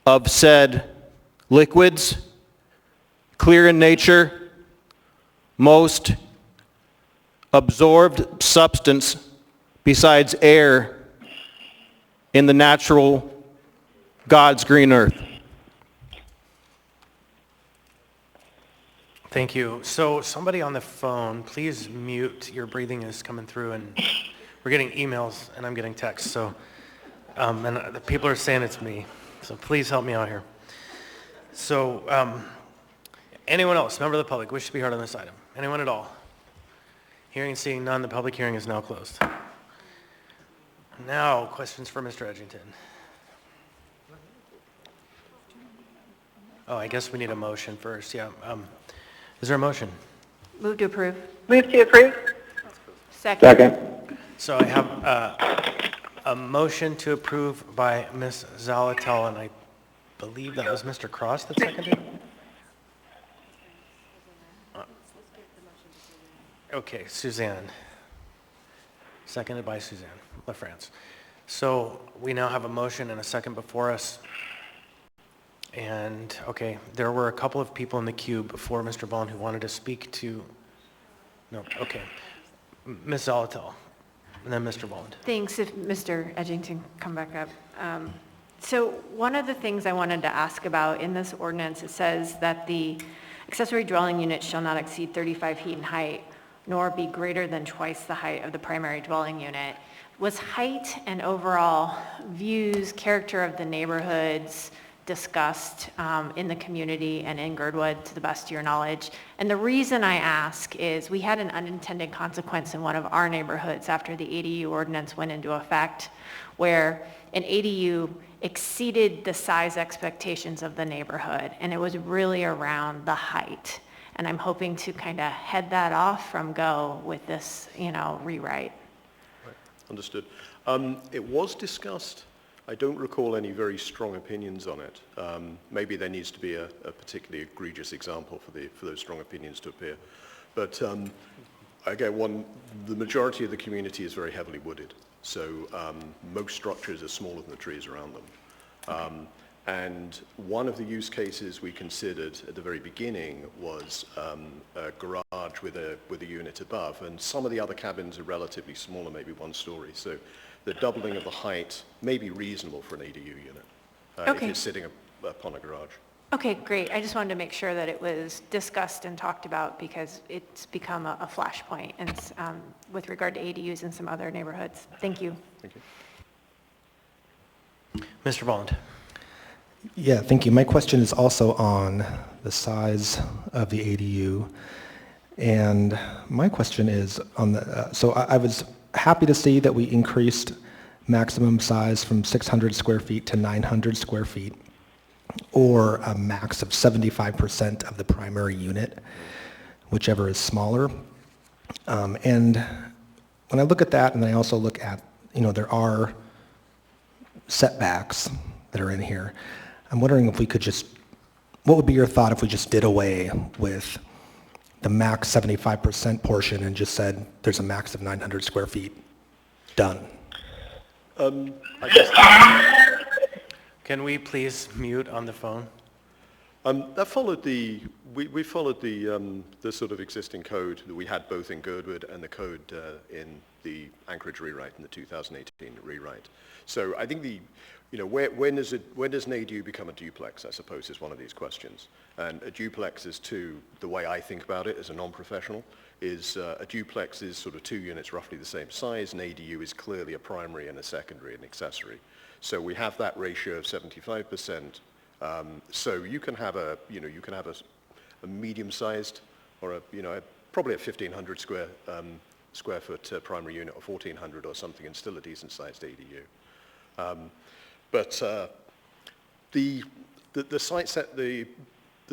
of said liquids, clear in nature, most absorbed substance besides air in the natural God's green earth. Thank you. So somebody on the phone, please mute. Your breathing is coming through, and we're getting emails, and I'm getting texts. So, and the people are saying it's me. So please help me out here. So, anyone else, member of the public, wish to be heard on this item? Anyone at all? Hearing and seeing none, the public hearing is now closed. Now, questions for Mr. Edgington. Oh, I guess we need a motion first. Yeah. Is there a motion? Move to approve. Move to approve. Second. So I have a motion to approve by Ms. Zalatel, and I believe that was Mr. Cross that seconded? Okay, Suzanne. Seconded by Suzanne LaFrance. So we now have a motion and a second before us. And, okay, there were a couple of people in the queue before Mr. Vaughn who wanted to speak to, no, okay. Ms. Zalatel, and then Mr. Vaughn. Thanks. If Mr. Edgington come back up. So one of the things I wanted to ask about in this ordinance, it says that the accessory dwelling unit shall not exceed 35 feet in height, nor be greater than twice the height of the primary dwelling unit. Was height and overall views, character of the neighborhoods, discussed in the community and in Girdwood, to the best of your knowledge. And the reason I ask is we had an unintended consequence in one of our neighborhoods after the ADU ordinance went into effect, where an ADU exceeded the size expectations of the neighborhood, and it was really around the height. And I'm hoping to kind of head that off from go with this, rewrite. Right. Understood. It was discussed. I don't recall any very strong opinions on it. Maybe there needs to be a particularly egregious example for those strong opinions to appear. But again, the majority of the community is very heavily wooded. So most structures are smaller than the trees around them. And one of the use cases we considered at the very beginning was a garage with a unit above. And some of the other cabins are relatively smaller, maybe one story. So the doubling of the height may be reasonable for an ADU unit if you're sitting upon a garage. Okay, great. I just wanted to make sure that it was discussed and talked about because it's become a flashpoint and with regard to ADUs in some other neighborhoods. Thank you. Thank you. Mr. Bond. Yeah, thank you. My question is also on the size of the ADU. And my question is on the, so I was happy to see that we increased maximum size from 600 square feet to 900 square feet, or a max of 75% of the primary unit, whichever is smaller. And when I look at that, and I also look at, there are setbacks that are in here, I'm wondering if we could what would be your thought if we just did away with the max 75% portion and just said there's a max of 900 square feet? Done. I guess Can we please mute on the phone? That followed we followed the sort of existing code that we had both in Girdwood and the code in the Anchorage rewrite and the 2018 rewrite. So I think when does an ADU become a duplex, I suppose, is one of these questions. And a duplex is the way I think about it as a non-professional, is a duplex is sort of two units roughly the same size. An ADU is clearly a primary and a secondary and accessory. So we have that ratio of 75%. So you can have a medium-sized or probably a 1,500 square foot primary unit or 1,400 or something, and still a decent-sized ADU. But the site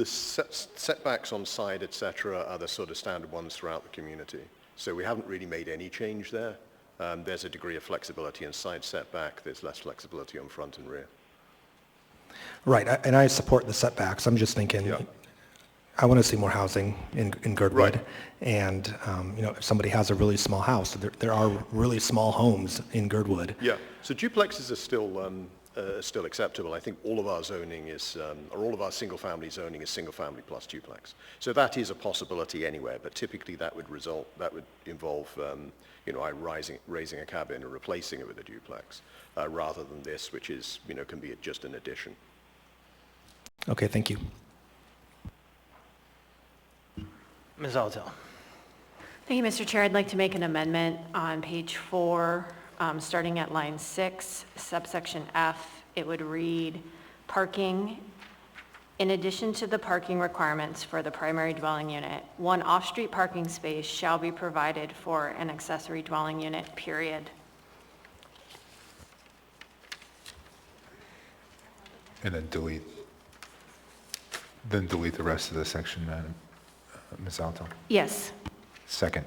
setbacks on side, etc., are the sort of standard ones throughout the community. So we haven't really made any change there. There's a degree of flexibility in side setback. There's less flexibility on front and rear. Right, and I support the setbacks. I'm just thinking, I want to see more housing in Girdwood. Right. And if somebody has a really small house, there are really small homes in Girdwood. Yeah, so duplexes are still acceptable. I think all of our zoning is, or all of our single-family zoning is single-family plus duplex. So that is a possibility anywhere, but typically that would involve, raising a cabin and replacing it with a duplex, rather than this, which is, can be just an addition. Okay, thank you. Ms. Altel. Thank you, Mr. Chair. I'd like to make an amendment on page 4, starting at line 6, subsection F. It would read, parking, in addition to the parking requirements for the primary dwelling unit, one off-street parking space shall be provided for an accessory dwelling unit, period. And then delete the rest of the section, Madam Ms. Alto. Yes. Second.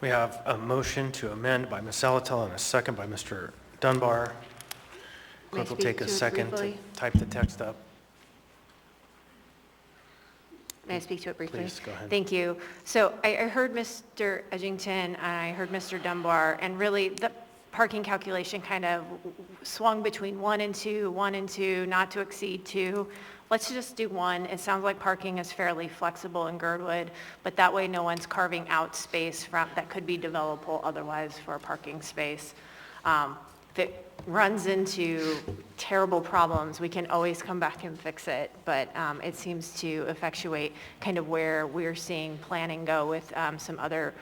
We have a motion to amend by Ms. Salatel and a second by Mr. Dunbar. Clerk will take a second to type the text up. May I speak to it briefly? Please, go ahead. Thank you. So I heard Mr. Edgington and I heard Mr. Dunbar, and really the parking calculation kind of swung between 1 and 2, not to exceed 2. Let's just do 1. It sounds like parking is fairly flexible in Girdwood, but that way no one's carving out space that could be developable otherwise for a parking space. If it runs into terrible problems, we can always come back and fix it, but it seems to effectuate kind of where we're seeing planning go with some other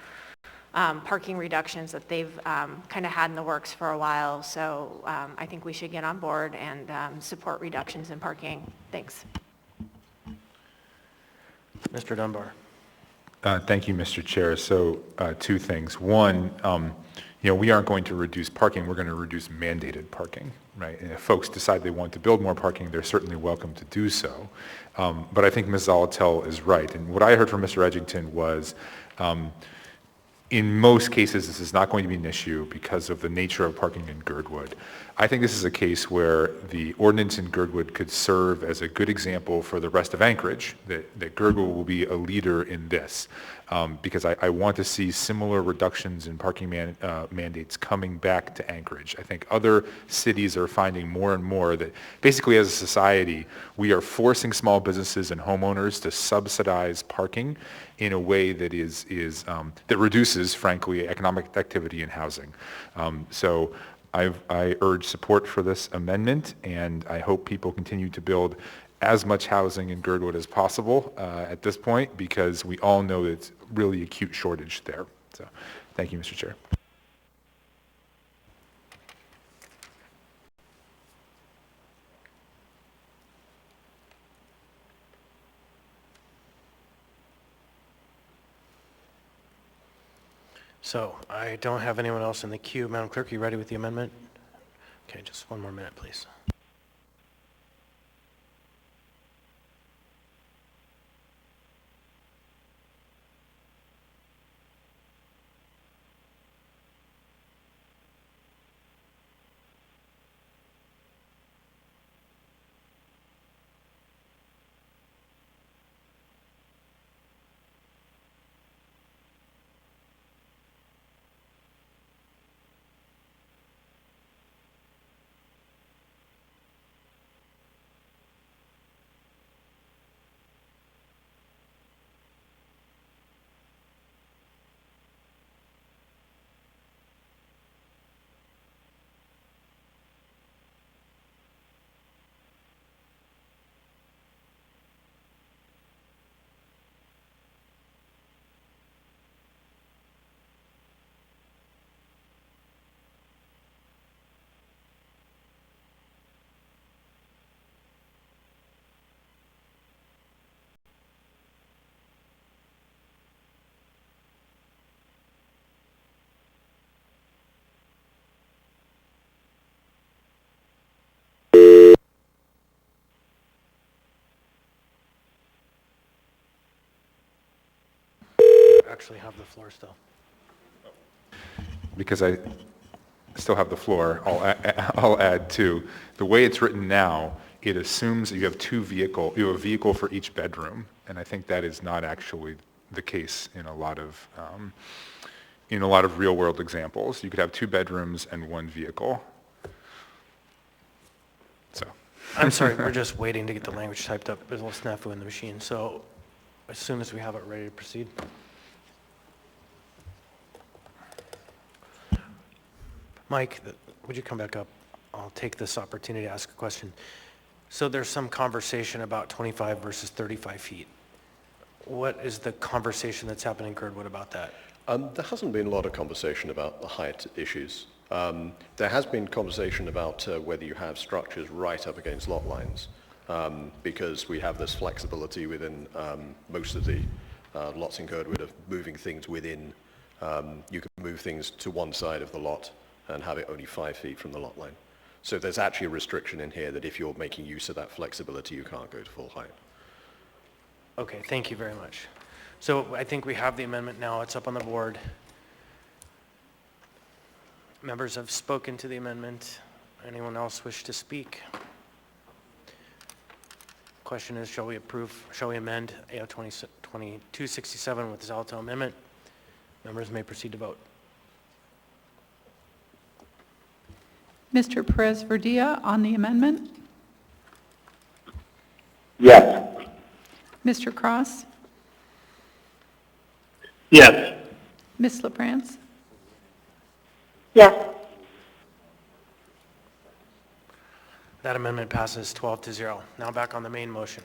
parking reductions that they've kind of had in the works for a while. So I think we should get on board and support reductions in parking. Thanks. Mr. Dunbar. Thank you, Mr. Chair. So two things. One, we aren't going to reduce parking. We're going to reduce mandated parking, right? And if folks decide they want to build more parking, they're certainly welcome to do so. But I think Ms. Zolotel is right. And what I heard from Mr. Edgington was, in most cases, this is not going to be an issue because of the nature of parking in Girdwood. I think this is a case where the ordinance in Girdwood could serve as a good example for the rest of Anchorage, that Girdwood will be a leader in this, because I want to see similar reductions in parking mandates coming back to Anchorage. I think other cities are finding more and more that basically as a society, we are forcing small businesses and homeowners to subsidize parking in a way that that reduces, frankly, economic activity and housing. So I urge support for this amendment, and I hope people continue to build as much housing in Girdwood as possible at this point, because we all know that it's really acute shortage there. So thank you, Mr. Chair. So I don't have anyone else in the queue. Madam Clerk, are you ready with the amendment? Okay, just one more minute, please. Actually have the floor still. Because I still have the floor, I'll add too. The way it's written now, it assumes that you have a vehicle for each bedroom, and I think that is not actually the case in a lot of real-world examples. You could have 2 bedrooms and 1 vehicle. So. I'm sorry, we're just waiting to get the language typed up. There's a little snafu in the machine, so as soon as we have it ready to proceed. Mike, would you come back up? I'll take this opportunity to ask a question. So there's some conversation about 25 versus 35 feet. What is the conversation that's happening in Girdwood about that? There hasn't been a lot of conversation about the height issues. There has been conversation about whether you have structures right up against lot lines, because we have this flexibility within most of the lots in Girdwood of moving things within. You can move things to one side of the lot and have it only 5 feet from the lot line. So there's actually a restriction in here that if you're making use of that flexibility, you can't go to full height. Okay, thank you very much. So I think we have the amendment now. It's up on the board. Members have spoken to the amendment. Anyone else wish to speak? Question is, shall we amend AO 2267 with the Zolotel amendment? Members may proceed to vote. Mr. Perez-Verdia on the amendment? Yes. Mr. Cross? Yes. Ms. LaPrance? Yes. That amendment passes 12-0. Now back on the main motion.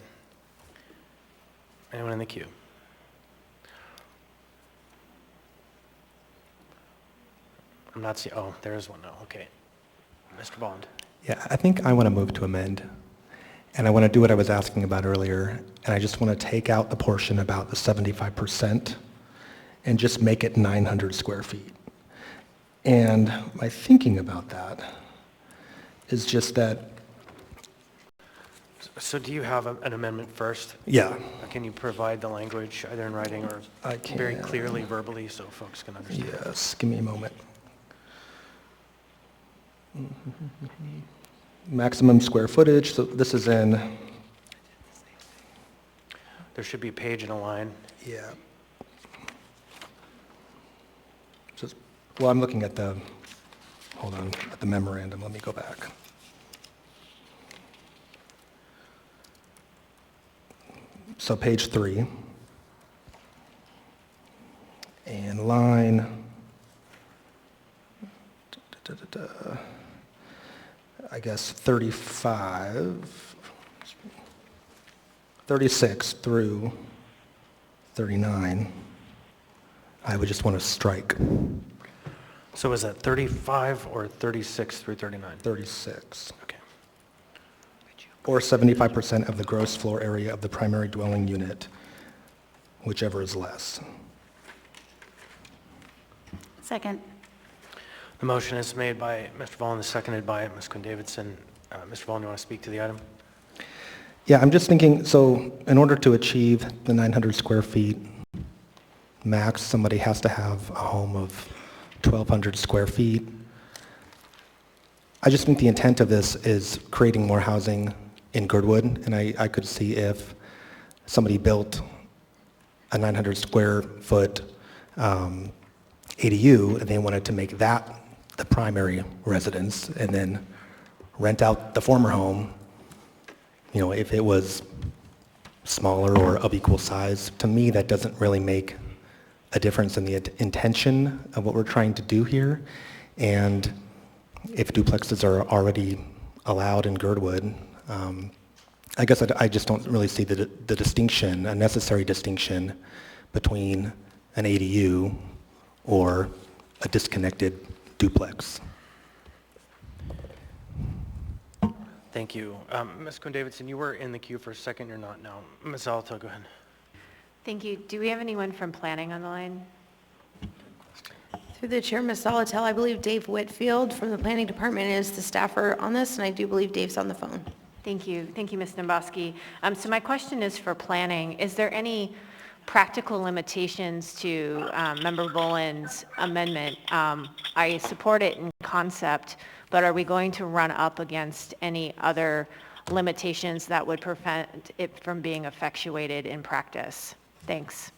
Anyone in the queue? I'm not seeing, oh, there is one now, okay. Mr. Bond. Yeah, I think I want to move to amend. And I want to do what I was asking about earlier, and I just want to take out the portion about the 75% and just make it 900 square feet. And my thinking about that is just that... So do you have an amendment first? Yeah. Can you provide the language either in writing or I can. very clearly verbally so folks can understand? Yes, give me a moment. Maximum square footage, so this is in... There should be a page and a line. Yeah. Well, I'm looking at the, hold on, at the memorandum. Let me go back. So page 3. And line, I guess 36 through 39, I would just want to strike. So is that 35 or 36 through 39? 36. Okay. Or 75% of the gross floor area of the primary dwelling unit, whichever is less. Second. The motion is made by Mr. Vollen, seconded by Ms. Quinn-Davidson. Mr. Vollen, do you want to speak to the item? Yeah, I'm just thinking, so in order to achieve the 900 square feet max, somebody has to have a home of 1,200 square feet. I just think the intent of this is creating more housing in Girdwood, and I could see if somebody built a 900 square foot ADU and they wanted to make that the primary residence and then rent out the former home, you know, if it was smaller or of equal size. To me, that doesn't really make a difference in the intention of what we're trying to do here. And if duplexes are already allowed in Girdwood, I guess I just don't really see the distinction, a necessary distinction between an ADU or a disconnected duplex. Thank you. Ms. Quinn-Davidson, you were in the queue for a second. You're not now. Ms. Alto, go ahead. Thank you. Do we have anyone from planning on the line? Through the chair, Ms. Solotel, I believe Dave Whitfield from the planning department is the staffer on this, and I do believe Dave's on the phone. Thank you. Thank you, Ms. Domboski. So my question is for planning. Is there any practical limitations to Member Vollen's amendment? I support it in concept, but are we going to run up against any other limitations that would prevent it from being effectuated in practice? Thanks.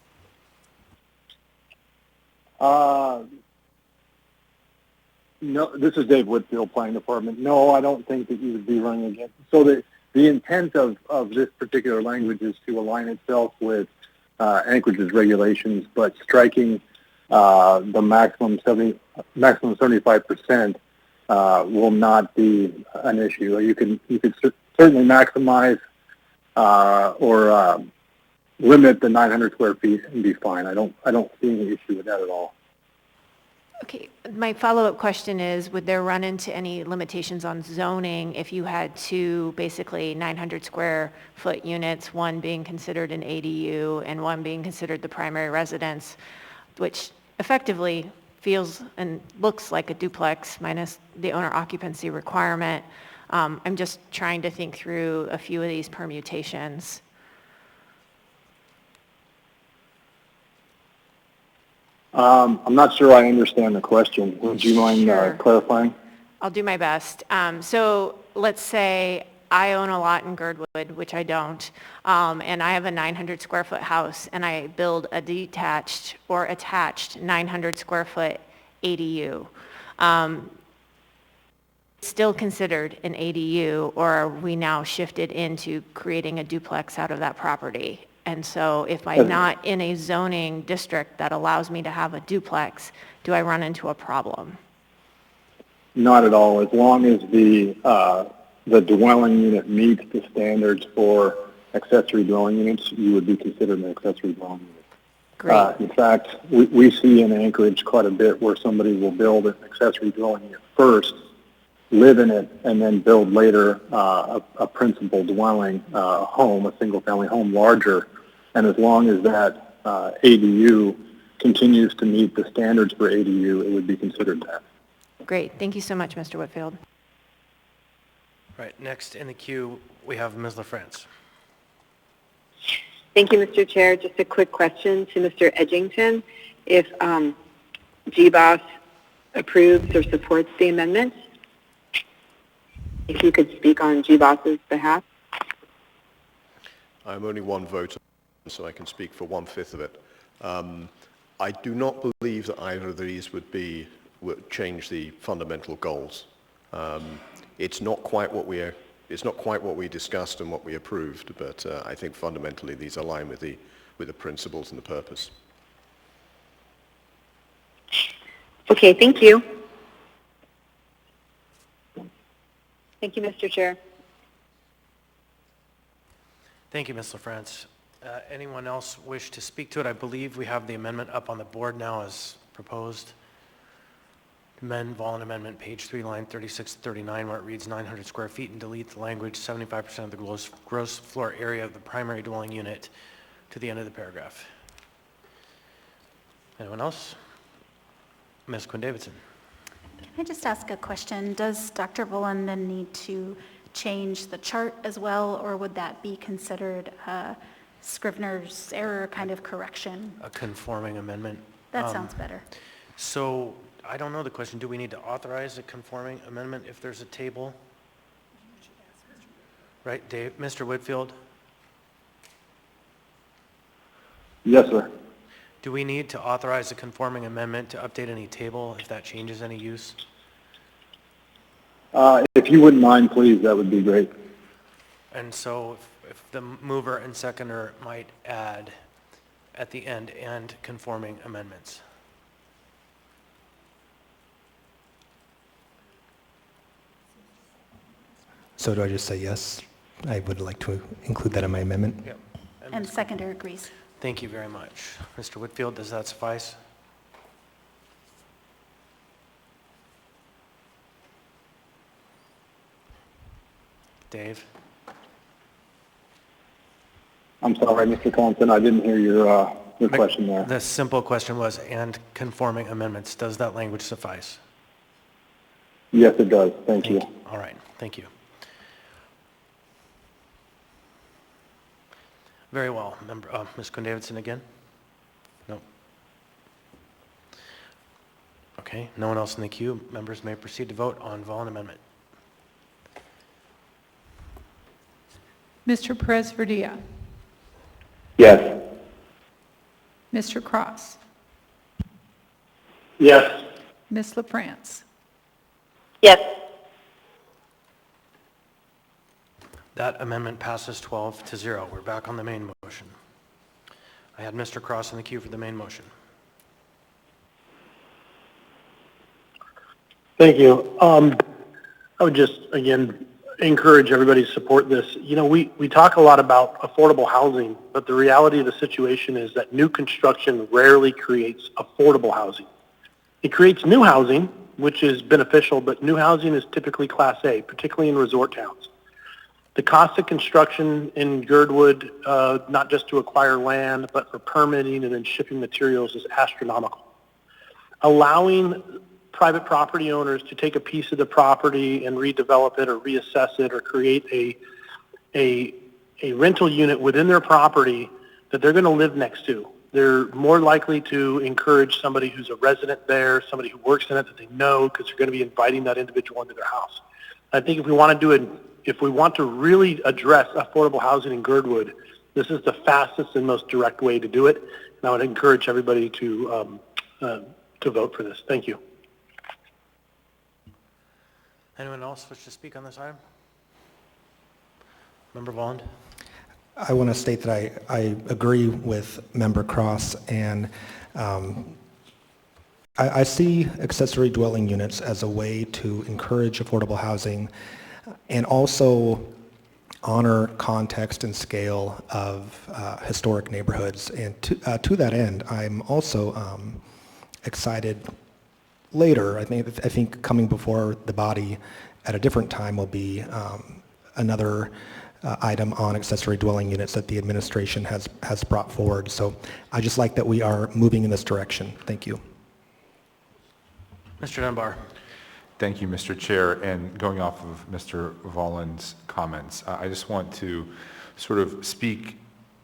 No, this is Dave Whitfield, Planning Department. No, I don't think that you would be running against. So the intent of this particular language is to align itself with Anchorage's regulations, but striking the maximum 75% will not be an issue. You can certainly maximize or limit the 900 square feet and be fine. I don't see any issue with that at all. Okay, my follow-up question is, would there run into any limitations on zoning if you had two basically 900 square foot units, one being considered an ADU and one being considered the primary residence, which effectively feels and looks like a duplex minus the owner occupancy requirement? I'm just trying to think through a few of these permutations. I'm not sure I understand the question. Would you mind clarifying? I'll do my best. So let's say I own a lot in Girdwood, which I don't, and I have a 900 square foot house, and I build a detached or attached 900 square foot ADU. Still considered an ADU, or are we now shifted into creating a duplex out of that property? And so if I'm not in a zoning district that allows me to have a duplex, do I run into a problem? Not at all. As long as the dwelling unit meets the standards for accessory dwelling units, you would be considered an accessory dwelling unit. Great. In fact, we see in Anchorage quite a bit where somebody will build an accessory dwelling unit first, live in it, and then build later a principal dwelling home, a single-family home, larger. And as long as that ADU continues to meet the standards for ADU, it would be considered that. Great. Thank you so much, Mr. Whitfield. Right, next in the queue, we have Ms. LaFrance. Thank you, Mr. Chair. Just a quick question to Mr. Edgington. If GBOS approves or supports the amendment, if you could speak on GBOS's behalf. I'm only one vote, so I can speak for 1/5 of it. I do not believe that either of these would change the fundamental goals. It's not quite what we discussed and what we approved, but I think fundamentally these align with the principles and the purpose. Okay, thank you. Thank you, Mr. Chair. Thank you, Ms. LaFrance. Anyone else wish to speak to it? I believe we have the amendment up on the board now as proposed. Amend Volun Amendment, page 3, line 36 to 39, where it reads 900 square feet, and delete the language 75% of the gross floor area of the primary dwelling unit to the end of the paragraph. Anyone else? Ms. Quinn-Davidson. Can I just ask a question? Does Dr. Volun then need to change the chart as well, or would that be considered a Scrivener's error kind of correction? A conforming amendment. That sounds better. So I don't know the question. Do we need to authorize a conforming amendment if there's a table? Right, Dave, Mr. Whitfield? Yes, sir. Do we need to authorize a conforming amendment to update any table if that changes any use? If you wouldn't mind, please, that would be great. And so if the mover and seconder might add at the end and conforming amendments. So do I just say yes? I would like to include that in my amendment. Yep. And seconder agrees. Thank you very much. Mr. Whitfield, does that suffice? Dave? I'm sorry, Mr. Thompson, I didn't hear your question there. The simple question was, and conforming amendments, does that language suffice? Yes, it does. Thank you. All right, thank you. Very well. Ms. Quinn-Davidson again? No. Okay, no one else in the queue. Members may proceed to vote on Volun Amendment. Mr. Perez-Verdia. Yes. Mr. Cross. Yes. Ms. LaFrance. Yes. That amendment passes 12-0. We're back on the main motion. I had Mr. Cross in the queue for the main motion. Thank you. I would just, again, encourage everybody to support this. You know, we talk a lot about affordable housing, but the reality of the situation is that new construction rarely creates affordable housing. It creates new housing, which is beneficial, but new housing is typically Class A, particularly in resort towns. The cost of construction in Girdwood, not just to acquire land, but for permitting and then shipping materials, is astronomical. Allowing private property owners to take a piece of the property and redevelop it or reassess it or create a rental unit within their property that they're going to live next to. They're more likely to encourage somebody who's a resident there, somebody who works in it that they know, because they're going to be inviting that individual into their house. I think if we want to do it, if we want to really address affordable housing in Girdwood, this is the fastest and most direct way to do it. And I would encourage everybody to vote for this. Thank you. Anyone else wish to speak on this item? Member Volun? I want to state that I agree with Member Cross, and I see accessory dwelling units as a way to encourage affordable housing, and also honor context and scale of historic neighborhoods. And to that end, I'm also excited later, I think coming before the body at a different time will be another item on accessory dwelling units that the administration has brought forward. So I just like that we are moving in this direction. Thank you. Mr. Dunbar. Thank you, Mr. Chair. And going off of Mr. Vollin's comments, I just want to sort of speak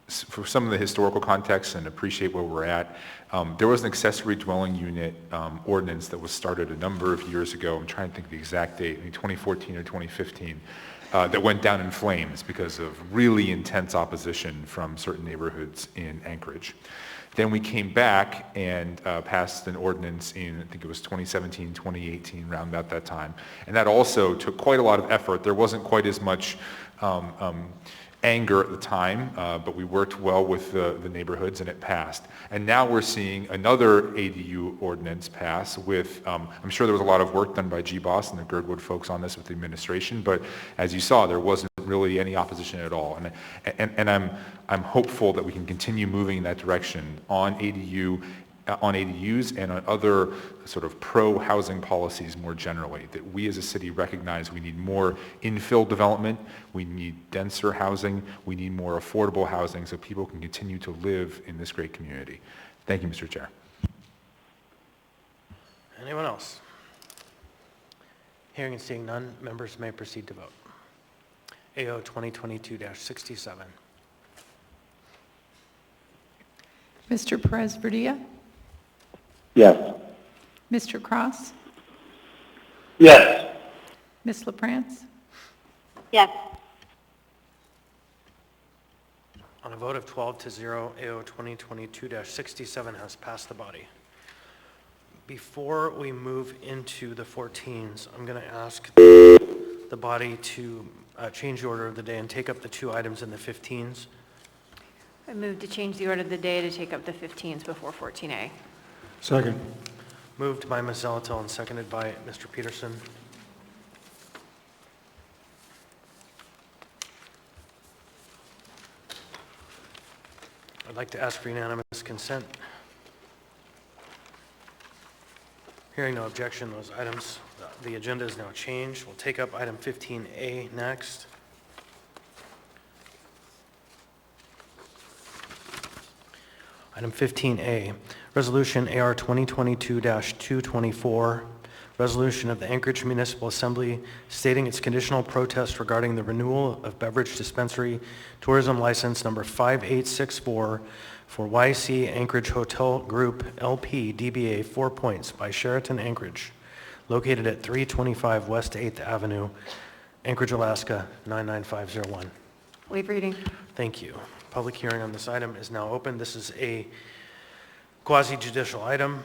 for some of the historical context and appreciate where we're at. There was an accessory dwelling unit ordinance that was started a number of years ago. I'm trying to think of the exact date, maybe 2014 or 2015, that went down in flames because of really intense opposition from certain neighborhoods in Anchorage. Then we came back and passed an ordinance in, I think it was 2017, 2018, around about that time. And that also took quite a lot of effort. There wasn't quite as much anger at the time, but we worked well with the neighborhoods and it passed. And now we're seeing another ADU ordinance pass with, I'm sure there was a lot of work done by GBOS and the Girdwood folks on this with the administration, but as you saw, there wasn't really any opposition at all. And I'm hopeful that we can continue moving in that direction on ADUs and on other sort of pro-housing policies more generally, that we as a city recognize we need more infill development, we need denser housing, we need more affordable housing so people can continue to live in this great community. Thank you, Mr. Chair. Anyone else? Hearing and seeing none, members may proceed to vote. AO 2022-67. Mr. Perez-Verdia? Yes. Mr. Cross? Yes. Ms. LaFrance? Yes. On a vote of 12-0, AO 2022-67 has passed the body. Before we move into the 14s, I'm going to ask the body to change the order of the day and take up the two items in the 15s. I move to change the order of the day to take up the 15s before 14A. Second. Moved by Ms. Zelatil and seconded by Mr. Peterson. I'd like to ask for unanimous consent. Hearing no objection, those items, the agenda is now changed. We'll take up item 15A next. Item 15A, Resolution AR 2022-224, resolution of the Anchorage Municipal Assembly stating its conditional protest regarding the renewal of beverage dispensary tourism license number 5864 for YC Anchorage Hotel Group LP DBA 4 Points by Sheraton Anchorage, located at 325 West 8th Avenue, Anchorage, Alaska 99501. Waive reading. Thank you. Public hearing on this item is now open. This is a quasi-judicial item.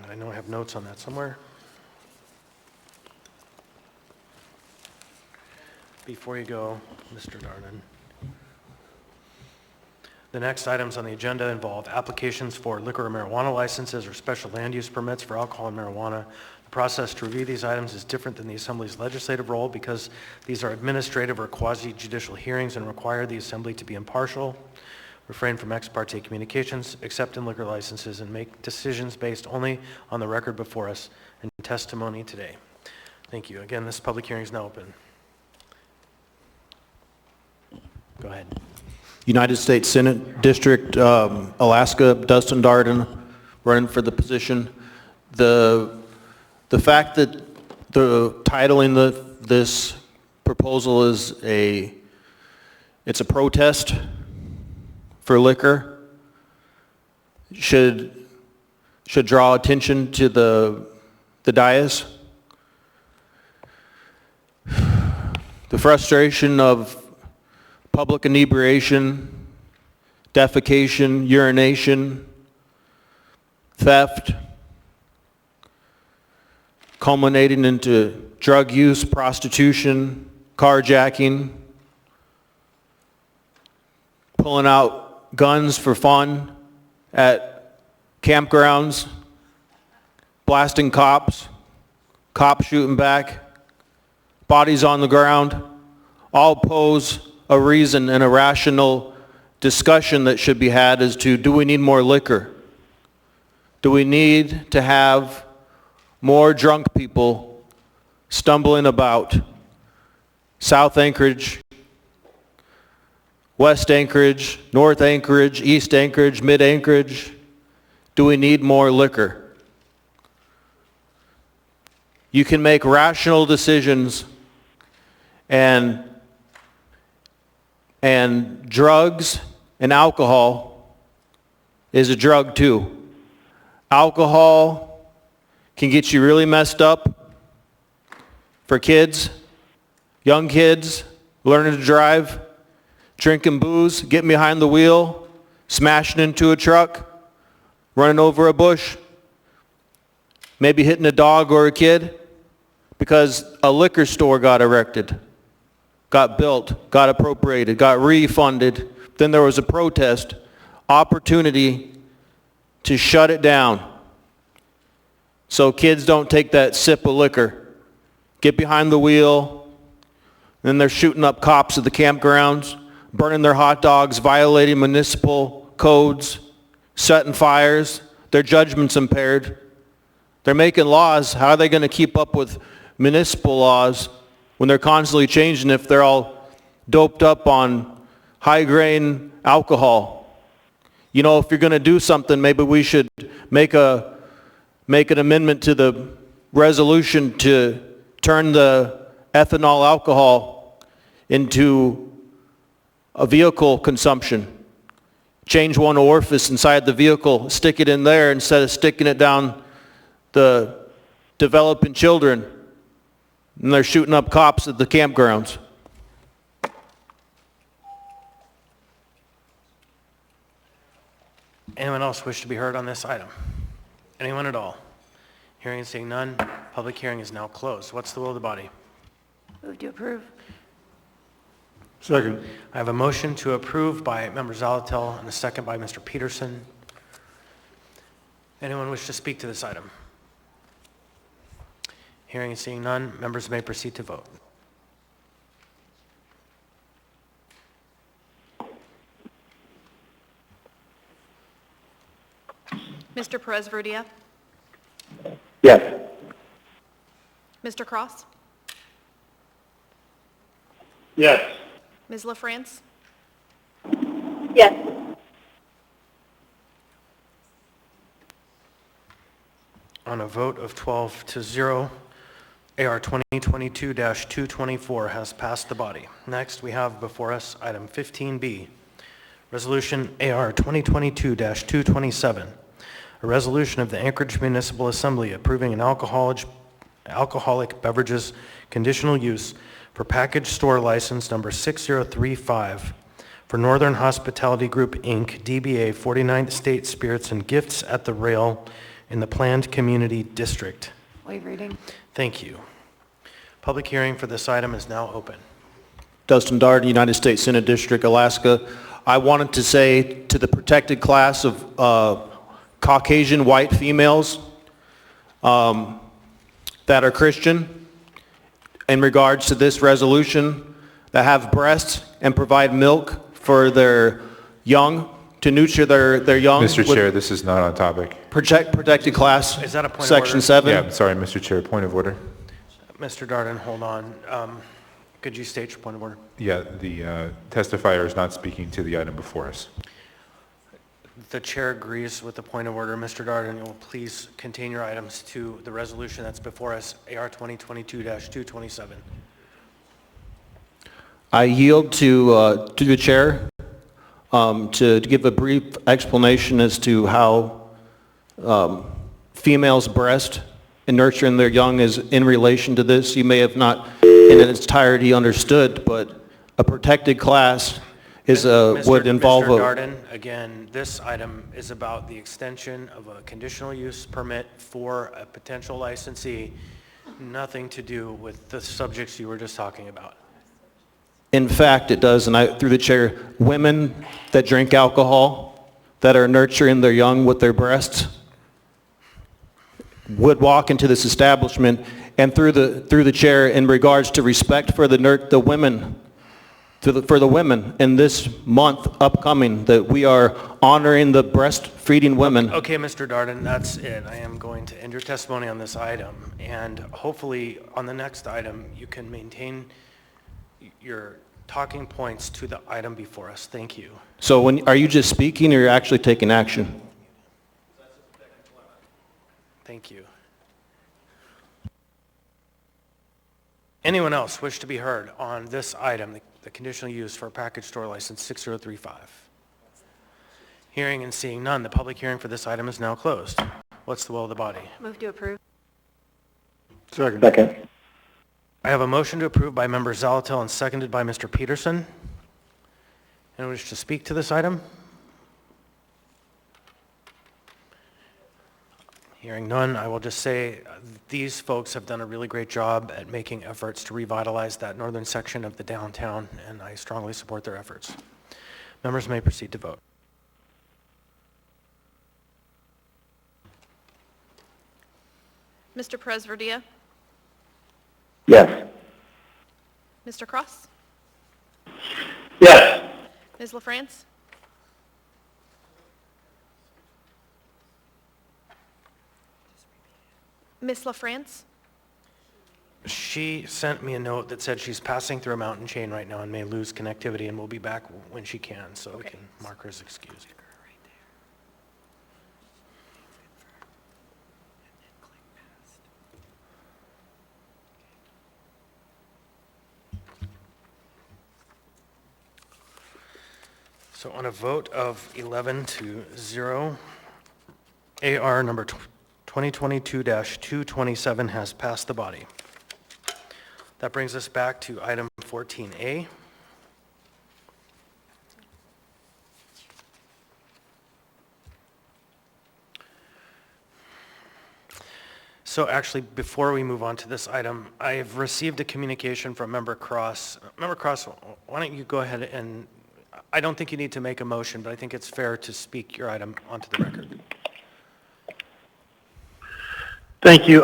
And I know I have notes on that somewhere. Before you go, Mr. Darden. The next items on the agenda involve applications for liquor or marijuana licenses or special land use permits for alcohol and marijuana. The process to review these items is different than the Assembly's legislative role because these are administrative or quasi-judicial hearings and require the Assembly to be impartial, refrain from ex parte communications, accept in liquor licenses, and make decisions based only on the record before us and testimony today. Thank you. Again, this public hearing is now open. Go ahead. United States Senate District, Alaska, Dustin Darden, running for the position. The fact that the titling this proposal is it's a protest for liquor should draw attention to the dais. The frustration of public inebriation, defecation, urination, theft, culminating into drug use, prostitution, carjacking, pulling out guns for fun at campgrounds, blasting cops, cops shooting back, bodies on the ground. all pose a reason and a rational discussion that should be had as to, do we need more liquor? Do we need to have more drunk people stumbling about South Anchorage, West Anchorage, North Anchorage, East Anchorage, Mid Anchorage? Do we need more liquor? You can make rational decisions, and drugs and alcohol is a drug too. Alcohol can get you really messed up for kids, young kids, learning to drive, drinking booze, getting behind the wheel, smashing into a truck, running over a bush, maybe hitting a dog or a kid because a liquor store got erected, got built, got appropriated, got refunded. Then there was a protest, opportunity to shut it down so kids don't take that sip of liquor, get behind the wheel, then they're shooting up cops at the campgrounds, burning their hot dogs, violating municipal codes, setting fires. Their judgment's impaired. They're making laws. How are they going to keep up with municipal laws when they're constantly changing if they're all doped up on high-grain alcohol? You know, if you're going to do something, maybe we should make an amendment to the resolution to turn the ethanol alcohol into a vehicle consumption. Change one orifice inside the vehicle, stick it in there instead of sticking it down the developing children. And they're shooting up cops at the campgrounds. Anyone else wish to be heard on this item? Anyone at all? Hearing and seeing none, public hearing is now closed. What's the will of the body? Move to approve. Second. I have a motion to approve by Member Zalatel and a second by Mr. Peterson. Anyone wish to speak to this item? Hearing and seeing none, members may proceed to vote. Mr. Perez-Verdia? Yes. Mr. Cross? Yes. Ms. LaFrance? Yes. On a vote of 12-0, AR 2022-224 has passed the body. Next, we have before us item 15B, Resolution AR 2022-227, a resolution of the Anchorage Municipal Assembly approving an alcoholic beverages conditional use for package store license number 6035 for Northern Hospitality Group, Inc., DBA 49th State Spirits and Gifts at the Rail in the Planned Community District. Waive reading. Thank you. Public hearing for this item is now open. Dustin Darden, United States Senate District, Alaska. I wanted to say to the protected class of Caucasian white females that are Christian, in regards to this resolution, that have breasts and provide milk for their young, to nurture their young. Mr. Chair, this is not on topic. Protected class. Is that a point of Section order? 7. Yeah, sorry, Mr. Chair, point of order. Mr. Darden, hold on. Could you state your point of order? Yeah, the testifier is not speaking to the item before us. The chair agrees with the point of order. Mr. Darden, you will please contain your items to the resolution that's before us, AR 2022-227. I yield to the chair to give a brief explanation as to how females' breast and nurturing their young is in relation to this. You may have not in its entirety understood, but a protected class is would involve Mr. Darden, again, this item is about the extension of a conditional use permit for a potential licensee, nothing to do with the subjects you were just talking about. In fact, it does, and through the chair, women that drink alcohol, that are nurturing their young with their breasts, would walk into this establishment, and through the chair, in regards to respect for the women for the women in this month upcoming, that we are honoring the breastfeeding women. Okay, Mr. Darden, that's it. I am going to end your testimony on this item, and hopefully on the next item, you can maintain your talking points to the item before us. Thank you. So are you just speaking or you're actually taking action? Thank you. Anyone else wish to be heard on this item, the conditional use for a package store license 6035? Hearing and seeing none, the public hearing for this item is now closed. What's the will of the body? Move to approve. Second. I have a motion to approve by member Zalatel and seconded by Mr. Peterson. Anyone wish to speak to this item? Hearing none, I will just say these folks have done a really great job at making efforts to revitalize that northern section of the downtown, and I strongly support their efforts. Members may proceed to vote. Mr. Perez-Verdia? Yes. Mr. Cross? Yes. Ms. LaFrance? Ms. LaFrance? She sent me a note that said she's passing through a mountain chain right now and may lose connectivity and will be back when she can, so we can mark her as excused. So on a vote of 11-0, AR number 2022-227 has passed the body. That brings us back to item 14A. So actually, before we move on to this item, I've received a communication from Member Cross. Member Cross, why don't you go ahead and, I don't think you need to make a motion, but I think it's fair to speak your item onto the record. Thank you.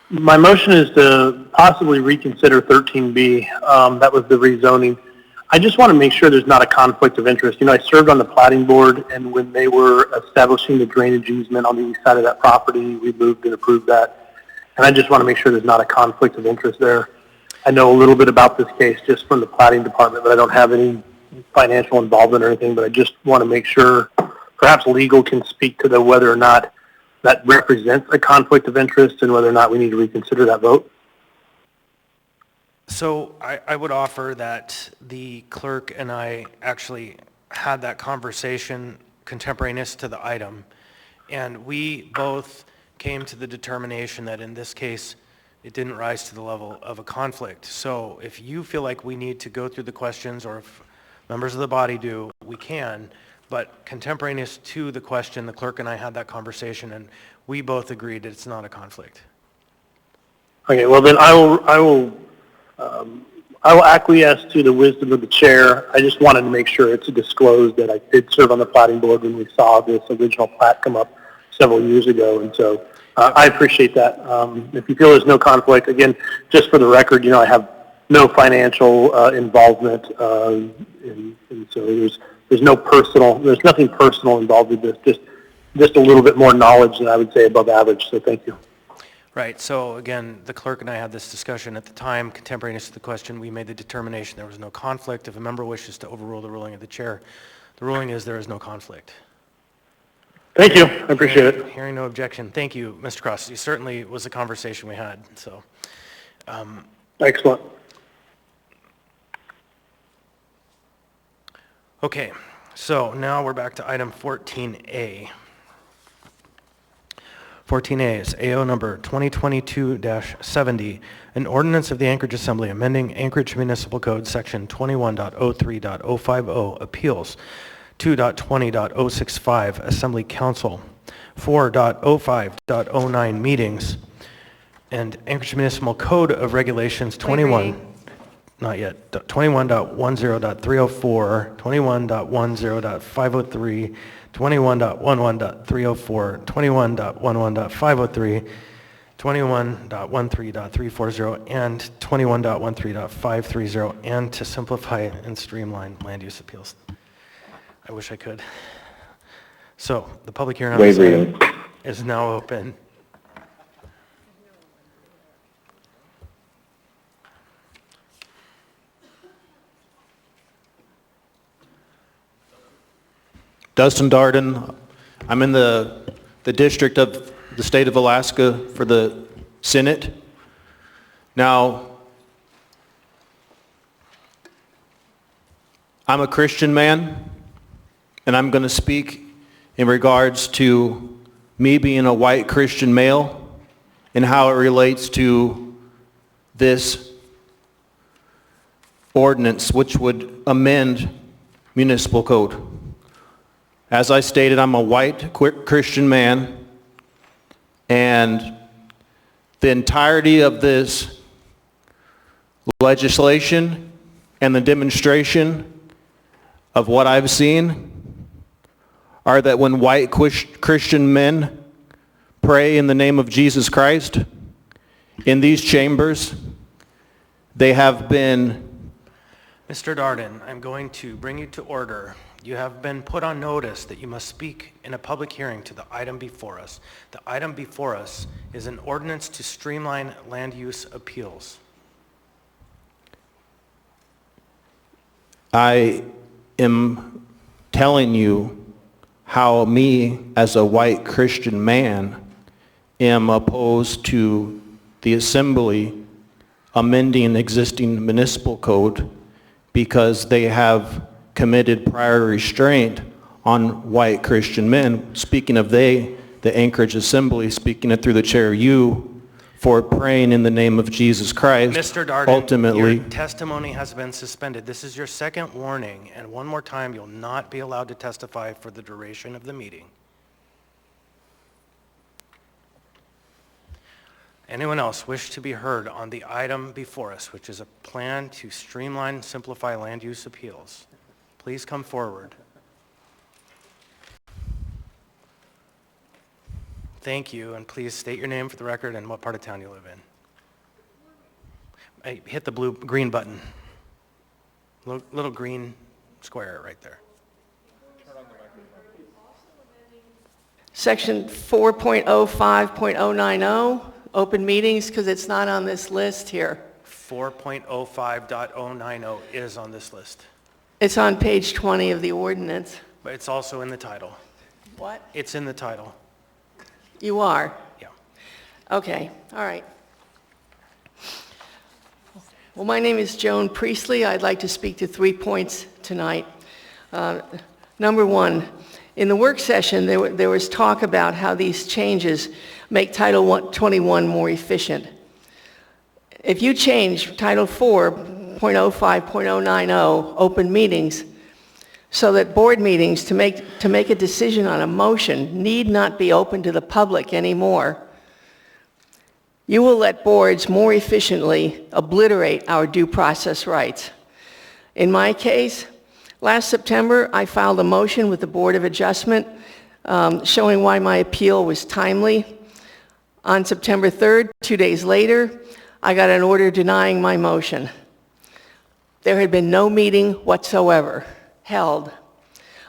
My motion is to possibly reconsider 13B. That was the rezoning. I just want to make sure there's not a conflict of interest. I served on the plating board, and when they were establishing the drainage easement on the east side of that property, we moved and approved that. And I just want to make sure there's not a conflict of interest there. I know a little bit about this case just from the plating department, but I don't have any financial involvement or anything, but I just want to make sure perhaps legal can speak to whether or not that represents a conflict of interest and whether or not we need to reconsider that vote. So I would offer that the clerk and I actually had that conversation contemporaneous to the item, and we both came to the determination that in this case, it didn't rise to the level of a conflict. So if you feel like we need to go through the questions, or if members of the body do, we can. But contemporaneous to the question, the clerk and I had that conversation, and we both agreed that it's not a conflict. Okay, well then I will acquiesce to the wisdom of the chair. I just wanted to make sure it's disclosed that I did serve on the plating board when we saw this original plat come up several years ago, and so I appreciate that. If you feel there's no conflict, again, just for the record, I have no financial involvement, and so there's nothing personal involved with this, just a little bit more knowledge than I would say above average, so thank you. Right, so again, the clerk and I had this discussion at the time, contemporaneous to the question, we made the determination there was no conflict. If a member wishes to overrule the ruling of the chair, the ruling is there is no conflict. Thank you, I appreciate it. Hearing no objection, thank you, Mr. Cross. It certainly was a conversation we had, so. Excellent. Okay, so now we're back to item 14A. 14A is AO number 2022-70, an ordinance of the Anchorage Assembly amending Anchorage Municipal Code section 21.03.050 appeals, 2.20.065 Assembly Council, 4.05.09 meetings, and Anchorage Municipal Code of Regulations 21.10.304, 21.10.503, 21.11.304, 21.11.503, 21.13.340, and 21.13.530, and to simplify and streamline land use appeals. I wish I could. So the public hearing on this item is now open. Dustin Darden. I'm in the district of the state of Alaska for the Senate. Now, I'm a Christian man, and I'm going to speak in regards to me being a white Christian male and how it relates to this ordinance, which would amend municipal code. As I stated, I'm a white Christian man, and the entirety of this legislation and the demonstration of what I've seen are that when white Christian men pray in the name of Jesus Christ in these chambers, they have been... Mr. Darden, I'm going to bring you to order. You have been put on notice that you must speak in a public hearing to the item before us. The item before us is an ordinance to streamline land use appeals. I am telling you how me, as a white Christian man, am opposed to the Assembly amending existing municipal code because they have committed prior restraint on white Christian men. Speaking of they, the Anchorage Assembly, speaking it through the chair, you, for praying in the name of Jesus Christ. Mr. Darden, ultimately, your testimony has been suspended. This is your second warning, and one more time, you'll not be allowed to testify for the duration of the meeting. Anyone else wish to be heard on the item before us, which is a plan to streamline and simplify land use appeals? Please come forward. Thank you, and please state your name for the record and what part of town you live in. Hey, hit the green button. Little green square right there. Section 4.05.090, open meetings, because it's not on this list here. 4.05.090 is on this list, It's on page 20 of the ordinance. but it's also in the title. What? It's in the title. You are? Yeah. Okay, all right. Well, my name is Joan Priestley. I'd like to speak to 3 points tonight. Number one, in the work session, there was talk about how these changes make Title 21 more efficient. If you change Title 4.05.090, open meetings, so that board meetings to make a decision on a motion need not be open to the public anymore, you will let boards more efficiently obliterate our due process rights. In my case, last September, I filed a motion with the Board of Adjustment showing why my appeal was timely. On September 3rd, 2 days later, I got an order denying my motion. There had been no meeting whatsoever held.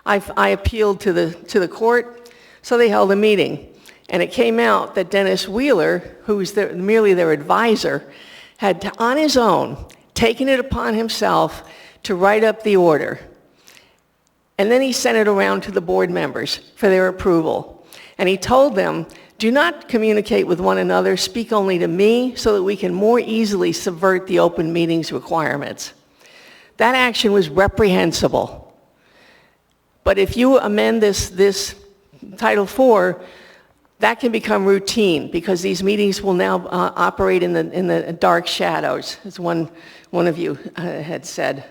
I appealed to the court, so they held a meeting. And it came out that Dennis Wheeler, who was merely their advisor, had on his own taken it upon himself to write up the order. And then he sent it around to the board members for their approval. And he told them, do not communicate with one another, speak only to me so that we can more easily subvert the open meetings requirements. That action was reprehensible. But if you amend this Title IV, that can become routine because these meetings will now operate in the dark shadows, as one of you had said.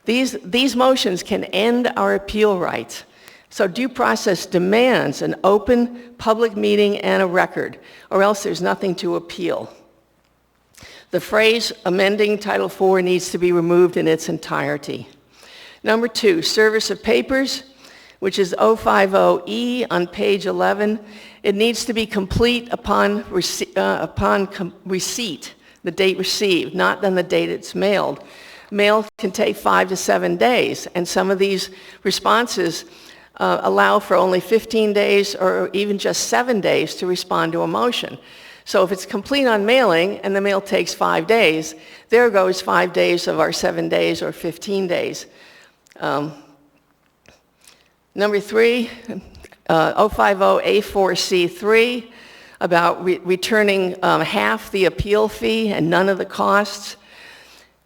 These motions can end our appeal rights. So due process demands an open public meeting and a record, or else there's nothing to appeal. The phrase amending Title IV needs to be removed in its entirety. Number two, service of papers. which is 050E on page 11. It needs to be complete upon receipt, the date received, not then the date it's mailed. Mail can take 5 to 7 days, and some of these responses allow for only 15 days or even just 7 days to respond to a motion. So if it's complete on mailing and the mail takes 5 days, there goes 5 days of our 7 days or 15 days. Number 3, 050A4C3, about returning half the appeal fee and none of the costs.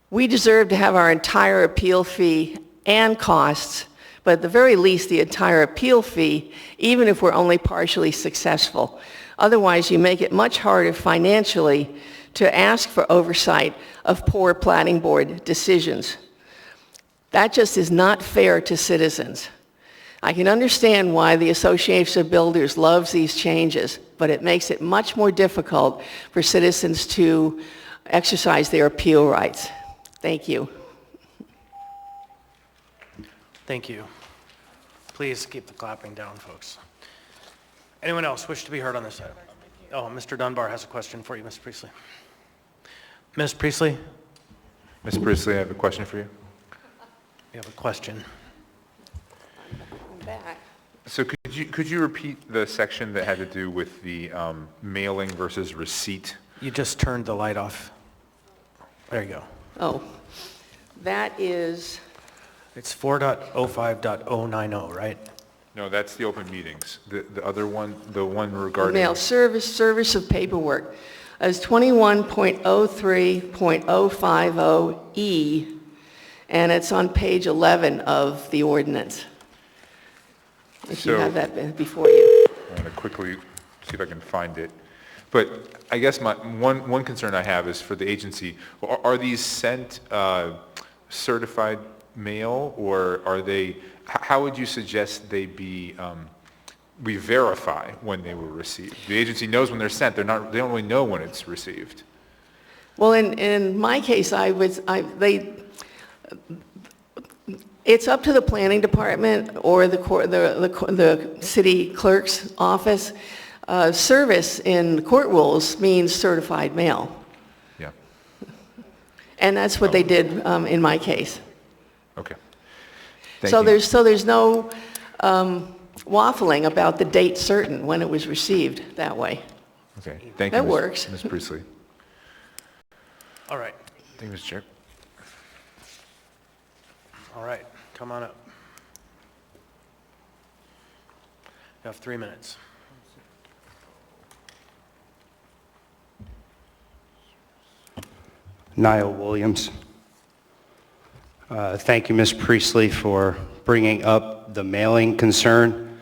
We deserve to have our entire appeal fee and costs, but at the very least the entire appeal fee, even if we're only partially successful. Otherwise, you make it much harder financially to ask for oversight of poor planning board decisions. That just is not fair to citizens. I can understand why the Association of Builders loves these changes, but it makes it much more difficult for citizens to exercise their appeal rights. Thank you. Thank you. Please keep the clapping down, folks. Anyone else wish to be heard on this item? Oh, Mr. Dunbar has a question for you, Ms. Priestley. Ms. Priestley? Ms. Priestley, I have a question for you. You have a question. So could you repeat the section that had to do with the mailing versus receipt? You just turned the light off. There you go. Oh, that is... It's 4.05.090, right? No, that's the open meetings. The other one, the one regarding... Mail service of paperwork, as 21.03.050E, and it's on page 11 of the ordinance. If you have that before you. I'm going to quickly see if I can find it. But I guess my one concern I have is for the agency. Are these sent certified mail, or are they? How would you suggest they be? We verify when they were received. The agency knows when they're sent. They don't really know when it's received. Well, in my case, it's up to the planning department or the city clerk's office. Service in court rules means certified mail. Yeah. And that's what they did in my case. Okay. So there's no waffling about the date certain when it was received that way. Okay. Thank you. That works. Ms. Priestley. All right. Thank you, Mr. Chair. All right. Come on up. You have 3 minutes. Niall Williams. Thank you, Ms. Priestley, for bringing up the mailing concern.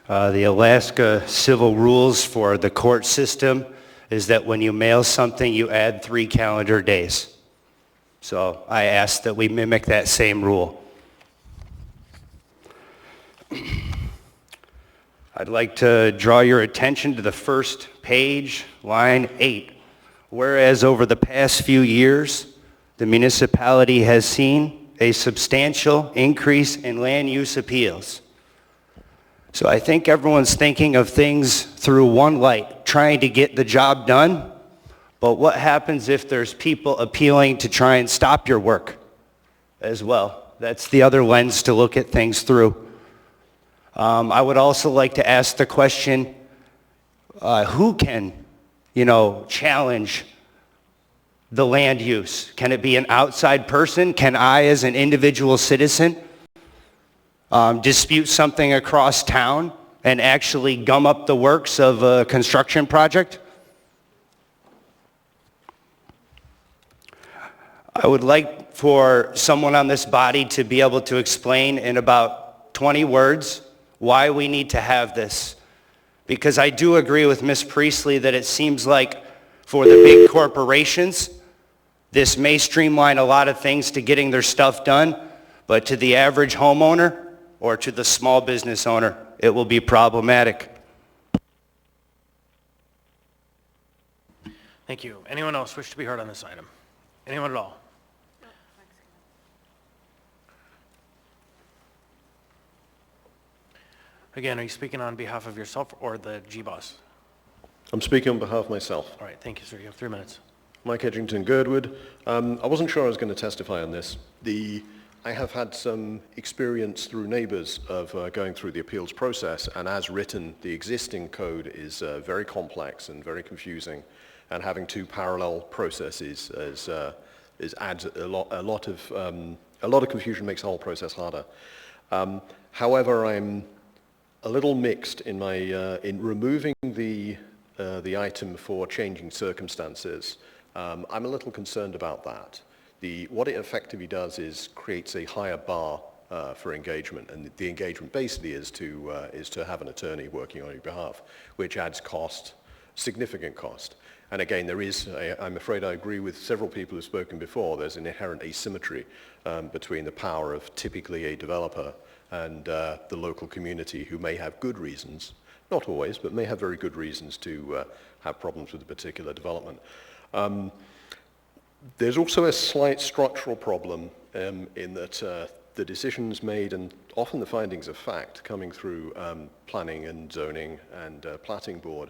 The Alaska civil rules for the court system is that when you mail something, you add 3 calendar days. So I ask that we mimic that same rule. I'd like to draw your attention to the first page, line 8. Whereas over the past few years, the municipality has seen a substantial increase in land use appeals. So I think everyone's thinking of things through one light, trying to get the job done. But what happens if there's people appealing to try and stop your work as well? That's the other lens to look at things through. I would also like to ask the question, who can challenge the land use? Can it be an outside person? Can I, as an individual citizen, dispute something across town and actually gum up the works of a construction project? I would like for someone on this body to be able to explain in about 20 words why we need to have this. Because I do agree with Ms. Priestley that it seems like for the big corporations, this may streamline a lot of things to getting their stuff done, but to the average homeowner or to the small business owner, it will be problematic. Thank you. Anyone else wish to be heard on this item? Anyone at all? Again, are you speaking on behalf of yourself or the GBOS? I'm speaking on behalf of myself. All right, thank you, sir. You have 3 minutes. Mike Edgington, Girdwood. I wasn't sure I was going to testify on this. I have had some experience through neighbors of going through the appeals process, and as written, the existing code is very complex and very confusing, and having 2 parallel processes adds a lot of confusion, makes the whole process harder. However, I'm a little mixed in my in removing the item for changing circumstances. I'm a little concerned about that. What it effectively does is creates a higher bar for engagement, and the engagement basically is to have an attorney working on your behalf, which adds cost, significant cost. And again, I'm afraid I agree with several people who've spoken before, there's an inherent asymmetry between the power of typically a developer and the local community, who may have good reasons, not always, but may have very good reasons to have problems with a particular development. There's also a slight structural problem in that the decisions made, and often the findings of fact coming through planning and zoning and platting board,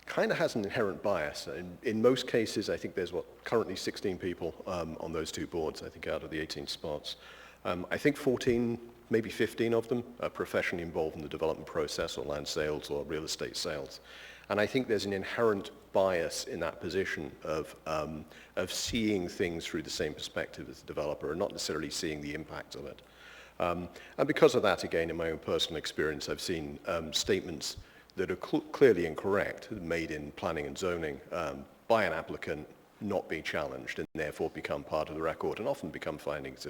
kind of has an inherent bias. In most cases, I think there's currently 16 people on those 2 boards, I think out of the 18 spots. I think 14, maybe 15 of them are professionally involved in the development process or land sales or real estate sales. And I think there's an inherent bias in that position of seeing things through the same perspective as the developer and not necessarily seeing the impact of it. And because of that, again, in my own personal experience, I've seen statements that are clearly incorrect, made in planning and zoning by an applicant, not being challenged, and therefore become part of the record, and often become findings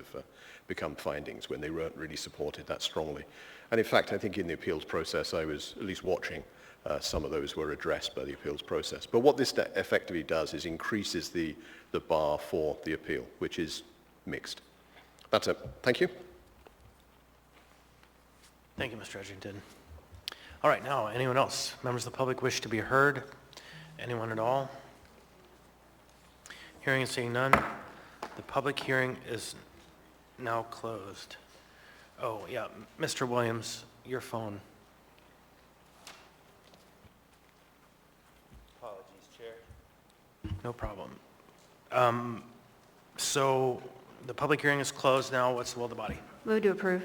when they weren't really supported that strongly. And in fact, I think in the appeals process, I was at least watching some of those were addressed by the appeals process. But what this effectively does is increases the bar for the appeal, which is mixed. That's it. Thank you. Thank you, Mr. Edgington. All right, now, anyone else? Members of the public wish to be heard? Anyone at all? Hearing and seeing none, the public hearing is now closed. Oh, yeah, Mr. Williams, your phone. Apologies, Chair. No problem. So the public hearing is closed now. What's the will of the body? Move to approve.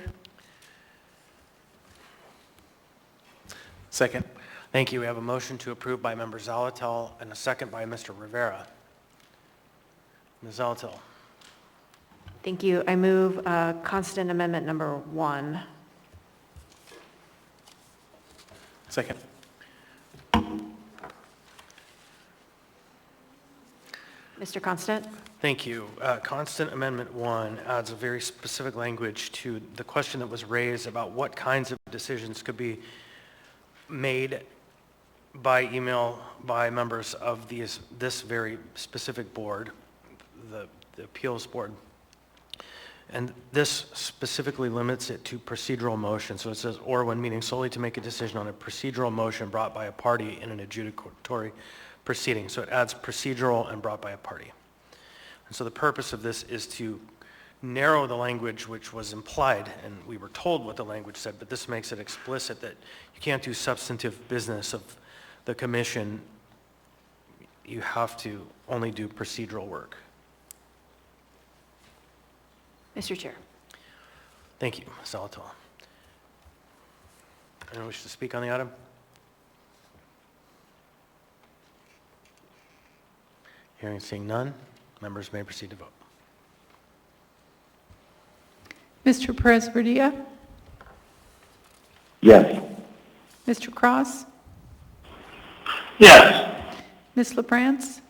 Second. Thank you. We have a motion to approve by Member Zalatel and a second by Mr. Rivera. Ms. Zalatel. Thank you. I move constant amendment number 1. Second. Mr. Constant? Thank you. Constant Amendment 1 adds a very specific language to the question that was raised about what kinds of decisions could be made by email by members of this very specific board, the appeals board. And this specifically limits it to procedural motion. So it says, or when meeting solely to make a decision on a procedural motion brought by a party in an adjudicatory proceeding. So it adds procedural and brought by a party. And so the purpose of this is to narrow the language which was implied, and we were told what the language said, but this makes it explicit that you can't do substantive business of the commission. You have to only do procedural work. Mr. Chair. Thank you, Ms. Zalatel. Anyone wish to speak on the item? Hearing and seeing none, members may proceed to vote. Mr. Perez-Verdia? Yes. Mr. Cross? Yes. Ms. LaPrance?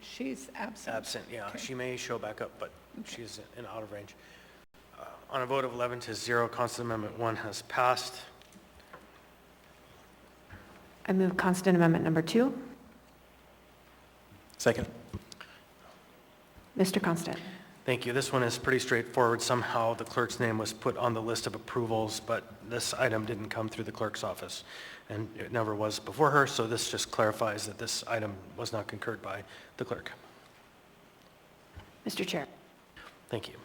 She's absent. Absent, yeah. She may show back up, but she's out of range. On a vote of 11-0, Constant Amendment 1 has passed. I move constant amendment number 2. Second. Mr. Constant. Thank you. This one is pretty straightforward. Somehow the clerk's name was put on the list of approvals, but this item didn't come through the clerk's office, and it never was before her, so this just clarifies that this item was not concurred by the clerk. Mr. Chair. Thank you.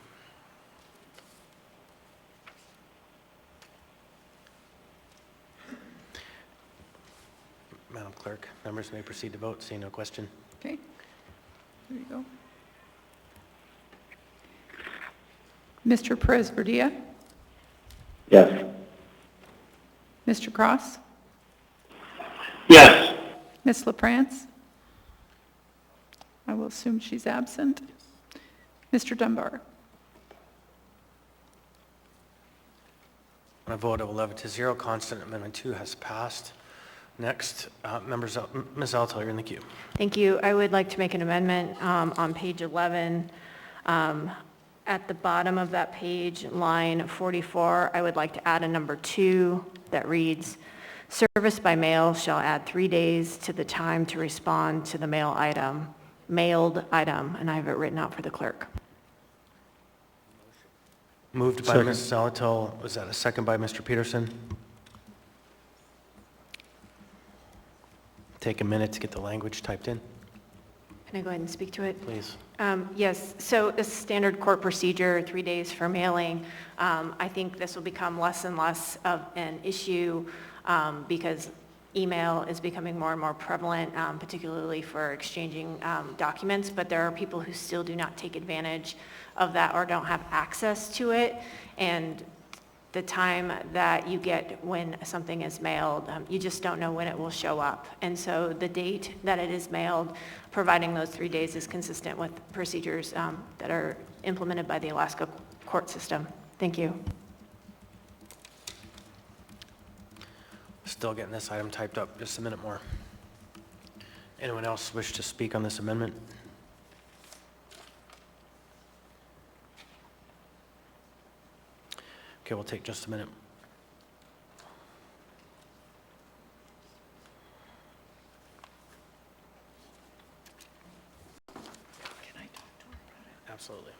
Madam Clerk, members may proceed to vote. Seeing no question. Okay, there you go. Mr. Perez-Verdia? Yes. Mr. Cross? Yes. Ms. LaFrance? I will assume she's absent. Mr. Dunbar? On a vote of 11-0, constant amendment 2 has passed. Next, Ms. Zalatel, you're in the queue. Thank you. I would like to make an amendment on page 11. At the bottom of that page, line 44, I would like to add a number 2 that reads, service by mail shall add 3 days to the time to respond to the mailed item, and I have it written out for the clerk. Moved by Ms. Zalatel. Was that a second by Mr. Peterson? Take a minute to get the language typed in. Can I go ahead and speak to it? Please. Yes, so a standard court procedure, 3 days for mailing. I think this will become less and less of an issue because email is becoming more and more prevalent, particularly for exchanging documents, but there are people who still do not take advantage of that or don't have access to it. And the time that you get when something is mailed, you just don't know when it will show up. And so the date that it is mailed, providing those 3 days is consistent with procedures that are implemented by the Alaska court system. Thank you. Still getting this item typed up. Just a minute more. Anyone else wish to speak on this amendment? Okay, we'll take just a minute. Can I talk to her about it? Absolutely.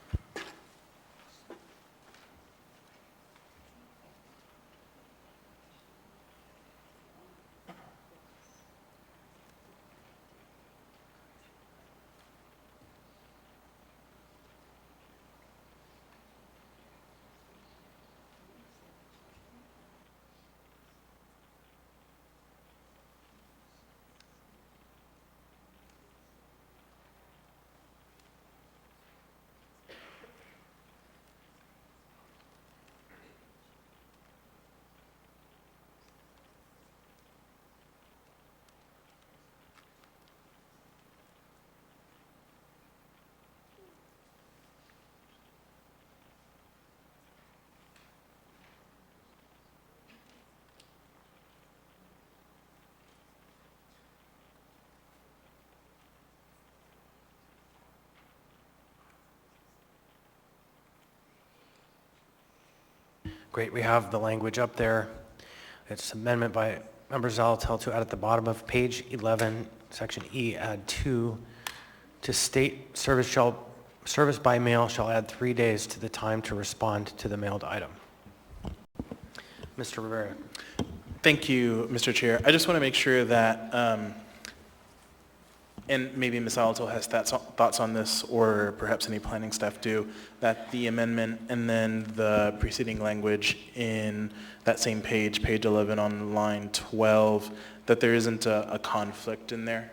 Great, we have the language up there. It's amendment by Member Zalatel to add at the bottom of page 11, section E, add 2, to state service by mail shall add 3 days to the time to respond to the mailed item. Mr. Rivera. Thank you, Mr. Chair. I just want to make sure that, and maybe Ms. Zalatel has thoughts on this, or perhaps any planning staff do, that the amendment and then the preceding language in that same page, page 11 on line 12, that there isn't a conflict in there.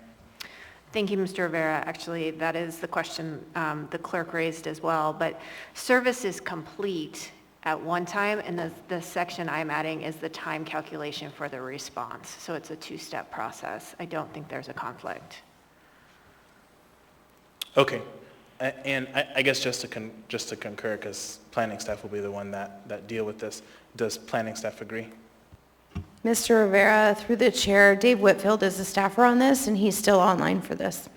Thank you, Mr. Rivera. Actually, that is the question the clerk raised as well, but service is complete at one time, and the section I'm adding is the time calculation for the response. So it's a two-step process. I don't think there's a conflict. Okay, and I guess just to concur, because planning staff will be the one that deal with this, does planning staff agree? Mr. Rivera, through the chair, Dave Whitfield is the staffer on this, and he's still online for this.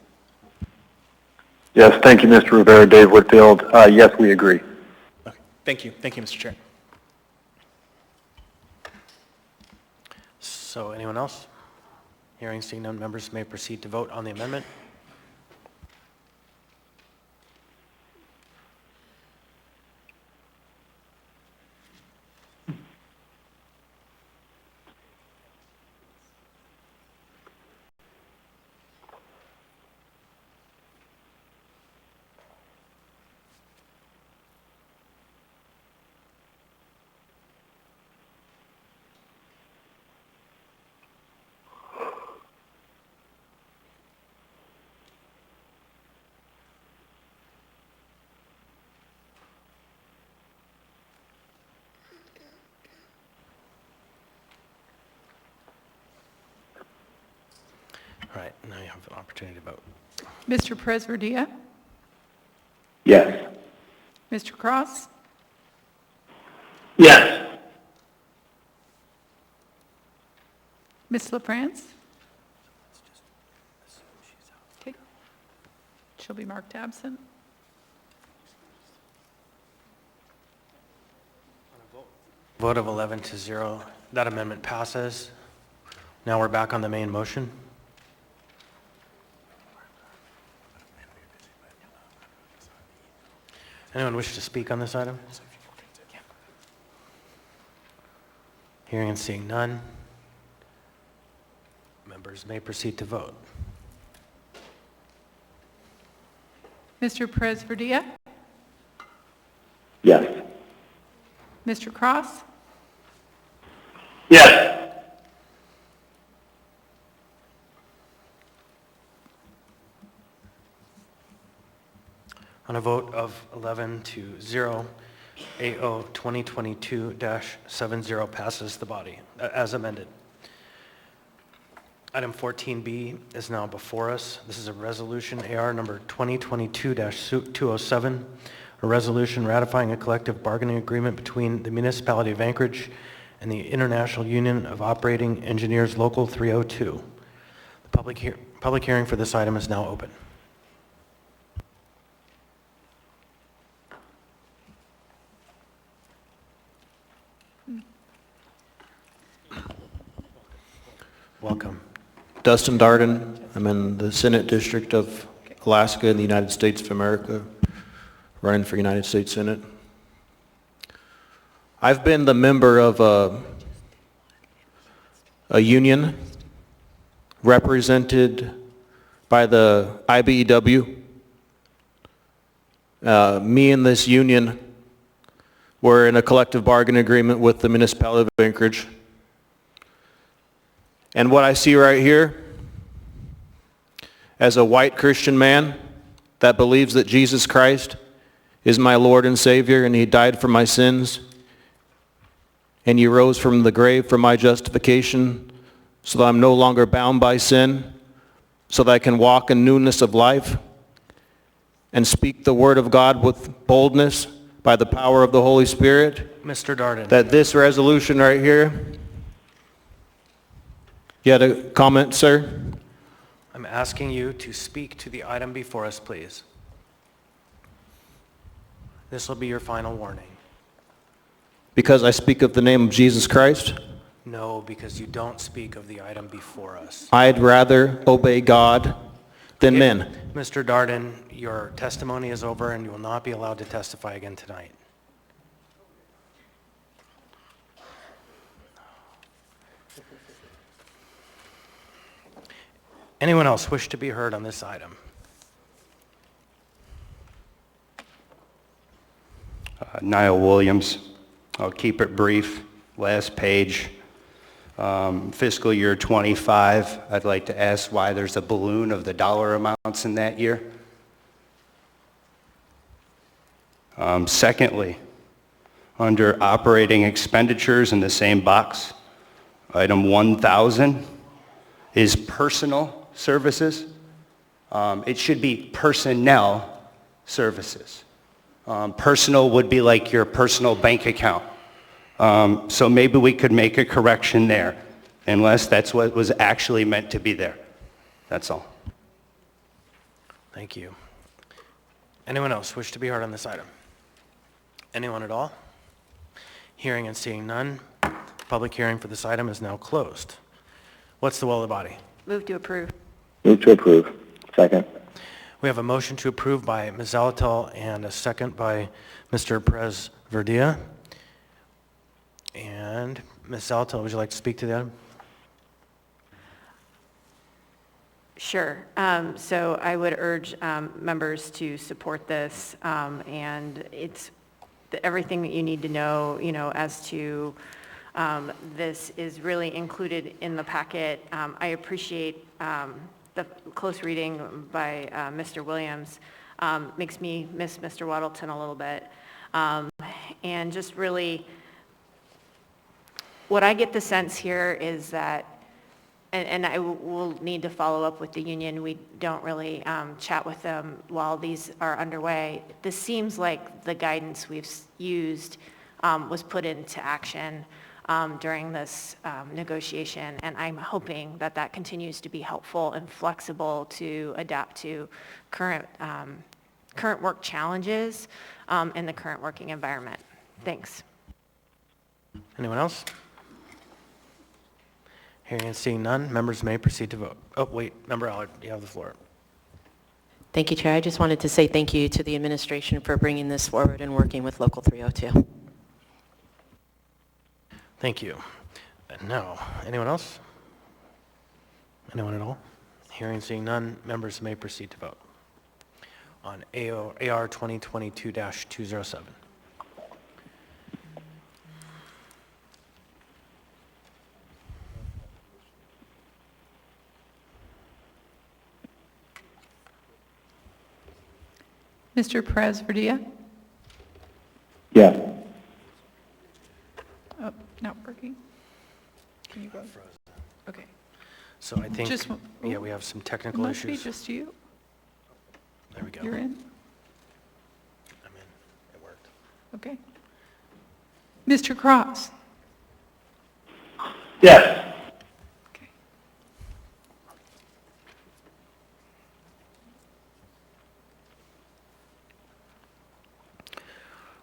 Yes, thank you, Mr. Rivera. Dave Whitfield. Yes, we agree. Okay, thank you, Mr. Chair. So anyone else? Hearing, seeing none, members may proceed to vote on the amendment. have an opportunity to vote. Mr. Perez-Verdia? Yes. Mr. Cross? Yes. Ms. LaFrance? Okay. She'll be marked absent. Vote of 11-0, that amendment passes. Now we're back on the main motion. Anyone wish to speak on this item? Hearing and seeing none, members may proceed to vote. Mr. Perez-Verdia? Yes. Mr. Cross? Yes. On a vote of 11-0, AO 2022-70 passes the body as amended. Item 14B is now before us. This is a resolution, AR number 2022-207, a resolution ratifying a collective bargaining agreement between the Municipality of Anchorage and the International Union of Operating Engineers Local 302. The public hearing for this item is now open. Welcome. Dustin Darden. I'm in the Senate District of Alaska in the United States of America, running for United States Senate. I've been the member of a union represented by the IBEW. Me and this union were in a collective bargaining agreement with the Municipality of Anchorage. And what I see right here, as a white Christian man that believes that Jesus Christ is my Lord and Savior and He died for my sins and He rose from the grave for my justification so that I'm no longer bound by sin, so that I can walk in newness of life and speak the Word of God with boldness by the power of the Holy Spirit. Mr. Darden. That this resolution right here. You had a comment, sir? I'm asking you to speak to the item before us, please. This will be your final warning. Because I speak of the name of Jesus Christ? No, because you don't speak of the item before us. I'd rather obey God than men. Mr. Darden, your testimony is over and you will not be allowed to testify again tonight. Anyone else wish to be heard on this item? Niall Williams. I'll keep it brief. Last page. Fiscal year 25. I'd like to ask why there's a balloon of the dollar amounts in that year. Secondly, under operating expenditures in the same box, item 1000 is personal services. It should be personnel services. Personal would be like your personal bank account. So maybe we could make a correction there, unless that's what was actually meant to be there. That's all. Thank you. Anyone else wish to be heard on this item? Anyone at all? Hearing and seeing none, the public hearing for this item is now closed. What's the will of the body? Move to approve. Move to approve. Second. We have a motion to approve by Ms. Zalatel and a second by Mr. Perez-Verdia. And Ms. Zalatel, would you like to speak to the item? Sure. So I would urge members to support this, and it's everything that you need to know, as to this is really included in the packet. I appreciate the close reading by Mr. Williams. Makes me miss Mr. Waddleton a little bit. And just really, what I get the sense here is that and I will need to follow up with the union. We don't really chat with them while these are underway. This seems like the guidance we've used was put into action during this negotiation, and I'm hoping that that continues to be helpful and flexible to adapt to current work challenges in the current working environment. Thanks. Anyone else? Hearing and seeing none, members may proceed to vote. Oh, wait, Member Allard, you have the floor. Thank you, Chair. I just wanted to say thank you to the administration for bringing this forward and working with Local 302. Thank you. And now, anyone else? Anyone at all? Hearing and seeing none, members may proceed to vote on AR 2022-207. Mr. Perez-Verdia? Yes. Oh, not working. Can you go? Okay. So I think, Just one- yeah, we have some It technical must be issues. just you. There we go. You're in? I'm in. It worked. Okay. Mr. Cross? Yes.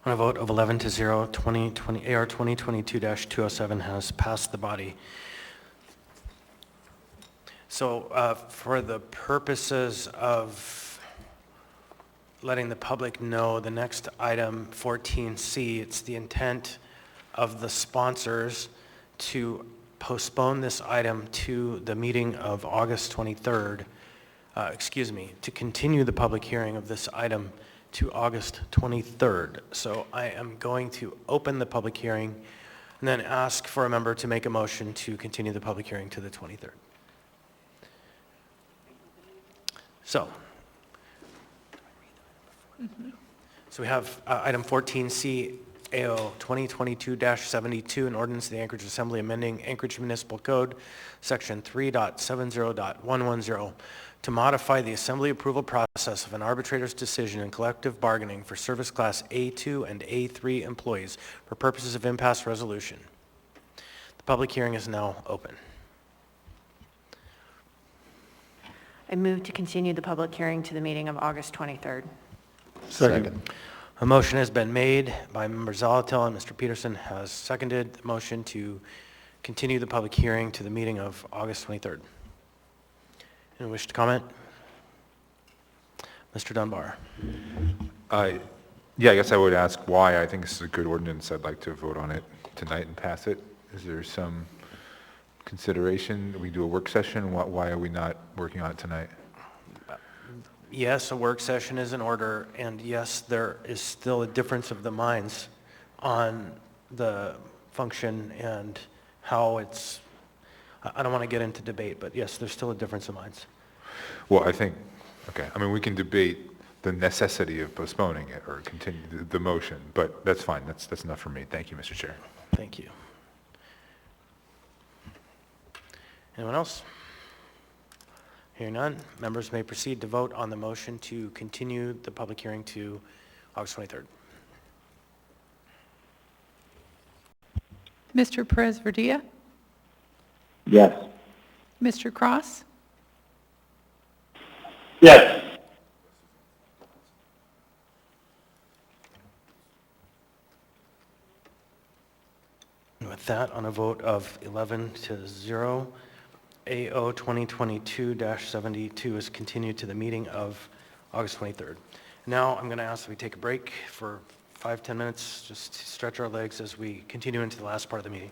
On a vote of 11 to 0, AR 2022-207 has passed the body. So for the purposes of letting the public know, the next item, 14C, it's the intent of the sponsors to postpone this item to the meeting of August 23rd, to continue the public hearing of this item to August 23rd. So I am going to open the public hearing and then ask for a member to make a motion to continue the public hearing to the 23rd. So we have item 14C, AO 2022-72, an ordinance of the Anchorage Assembly amending Anchorage Municipal Code, Section 3.70.110, to modify the assembly approval process of an arbitrator's decision in collective bargaining for service class A2 and A3 employees for purposes of impasse resolution. The public hearing is now open. I move to continue the public hearing to the meeting of August 23rd. Second. A motion has been made by Member Zalatil, and Mr. Peterson has seconded the motion to continue the public hearing to the meeting of August 23rd. Anyone wish to comment? Mr. Dunbar. Yeah, I guess I would ask why. I think this is a good ordinance. I'd like to vote on it tonight and pass it. Is there some consideration? We do a work session. Why are we not working on it tonight? Yes, a work session is in order, and yes, there is still a difference of the minds on the function and how it's, I don't want to get into debate, but yes, there's still a difference of minds. Well, I think, okay, I mean, we can debate the necessity of postponing it or continue the motion, but that's fine. That's enough for me. Thank you, Mr. Chair. Thank you. Anyone else? Hearing none, members may proceed to vote on the motion to continue the public hearing to August 23rd. Mr. Perez-Verdia? Yes. Mr. Cross? Yes. And with that, on a vote of 11 to 0, AO 2022-72 is continued to the meeting of August 23rd. Now I'm going to ask that we take a break for 5-10 minutes, just to stretch our legs as we continue into the last part of the meeting.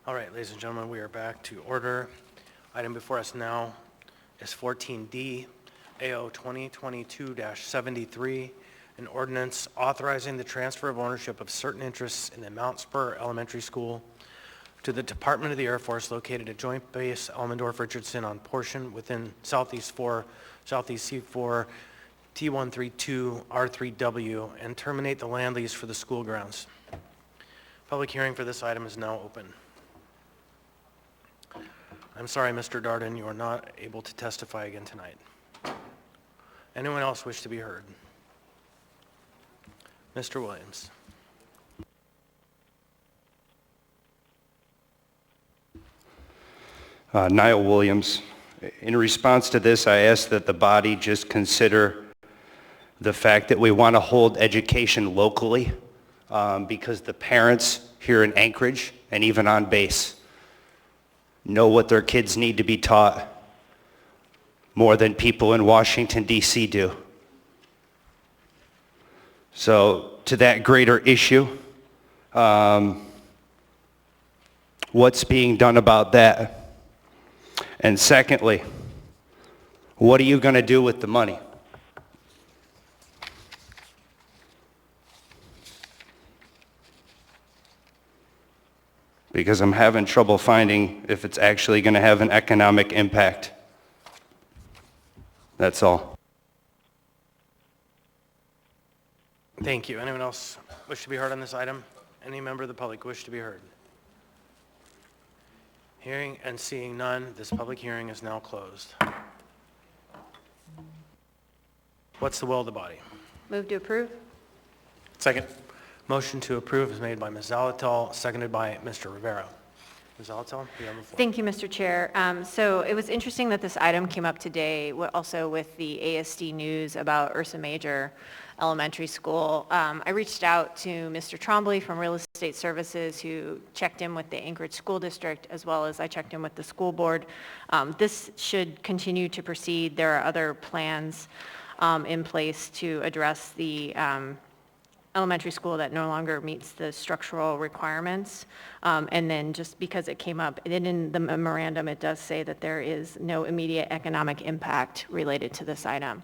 All right, ladies and gentlemen, we are back to order. Item before us now is 14D, AO 2022-73, an ordinance authorizing the transfer of ownership of certain interests in the Mount Spur Elementary School to the Department of the Air Force located at Joint Base Elmendorf-Richardson on portion within Southeast C4, T132, R3W, and terminate the land lease for the school grounds. Public hearing for this item is now open. I'm sorry, Mr. Darden, you are not able to testify again tonight. Anyone else wish to be heard? Mr. Williams. Niall Williams. In response to this, I ask that the body just consider the fact that we want to hold education locally because the parents here in Anchorage and even on base know what their kids need to be taught more than people in Washington, D.C. do. So to that greater issue, what's being done about that? And secondly, what are you going to do with the money? Because I'm having trouble finding if it's actually going to have an economic impact. That's all. Thank you. Anyone else wish to be heard on this item? Any member of the public wish to be heard? Hearing and seeing none, this public hearing is now closed. What's the will of the body? Move to approve. Second. Motion to approve is made by Ms. Zalatal, seconded by Mr. Rivera. Ms. Zalatal, you have the floor. Thank you, Mr. Chair. So it was interesting that this item came up today, also with the ASD news about Ursa Major Elementary School. I reached out to Mr. Trombley from Real Estate Services, who checked in with the Anchorage School District, as well as I checked in with the school board. This should continue to proceed. There are other plans in place to address the elementary school that no longer meets the structural requirements. And then just because it came up, in the memorandum, it does say that there is no immediate economic impact related to this item.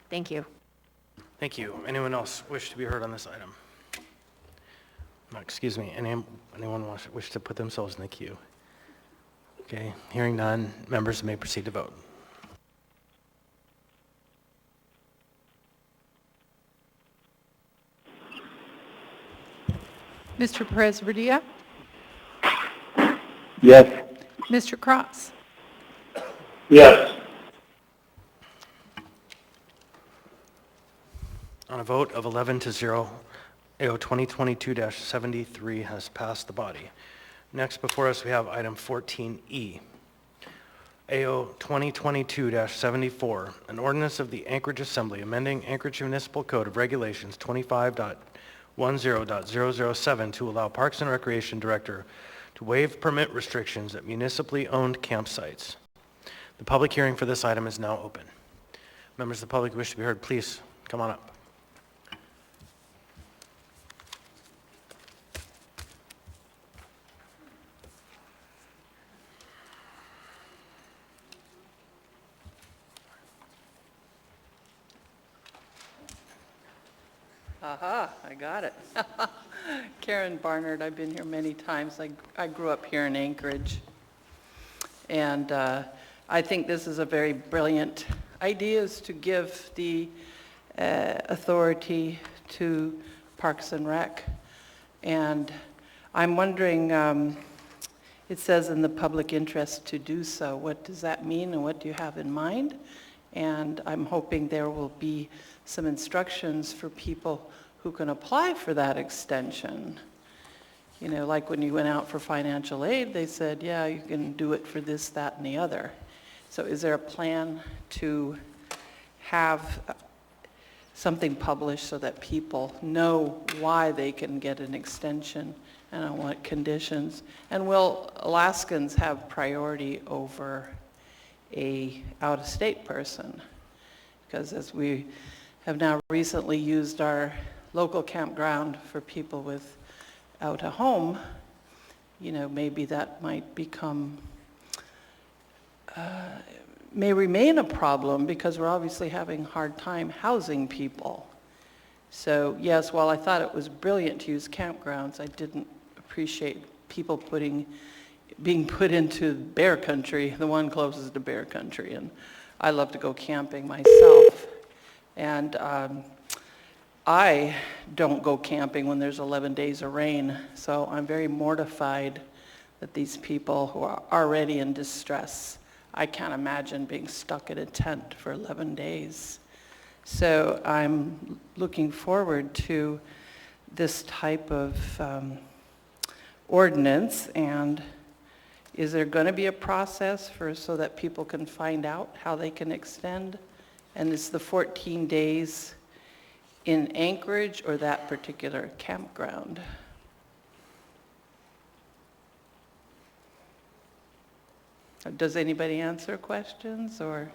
Thank you. Thank you. Anyone else wish to be heard on this item? No, excuse me, anyone wish to put themselves in the queue? Okay, hearing none, members may proceed to vote. Mr. Perez-Revilla? Yes. Mr. Cross? Yes. On a vote of 11-0, AO 2022-73 has passed the body. Next before us we have item 14E. AO 2022-74, an ordinance of the Anchorage Assembly amending Anchorage Municipal Code of Regulations 25.10.007 to allow Parks and Recreation Director to waive permit restrictions at municipally owned campsites. The public hearing for this item is now open. Members of the public who wish to be heard, please come on up. Aha, I got it. Karen Barnard, I've been here many times. I grew up here in Anchorage. And I think this is a very brilliant idea, is to give the authority to Parks and Rec. And I'm wondering, it says in the public interest to do so. What does that mean and what do you have in mind? And I'm hoping there will be some instructions for people who can apply for that extension. You know, like when you went out for financial aid, they said, yeah, you can do it for this, that, and the other. So is there a plan to have something published so that people know why they can get an extension and on what conditions? And will Alaskans have priority over a out-of-state person? Because as we have now recently used our local campground for people without a home, maybe that might become, may remain a problem because we're obviously having a hard time housing people. So yes, while I thought it was brilliant to use campgrounds, I didn't appreciate people being put into bear country, the one closest to bear country. And I love to go camping myself. And I don't go camping when there's 11 days of rain, so I'm very mortified that these people who are already in distress, I can't imagine being stuck in a tent for 11 days. So I'm looking forward to this type of ordinance, and is there going to be a process so that people can find out how they can extend? And is the 14 days in Anchorage or that particular campground? Does anybody answer questions, or,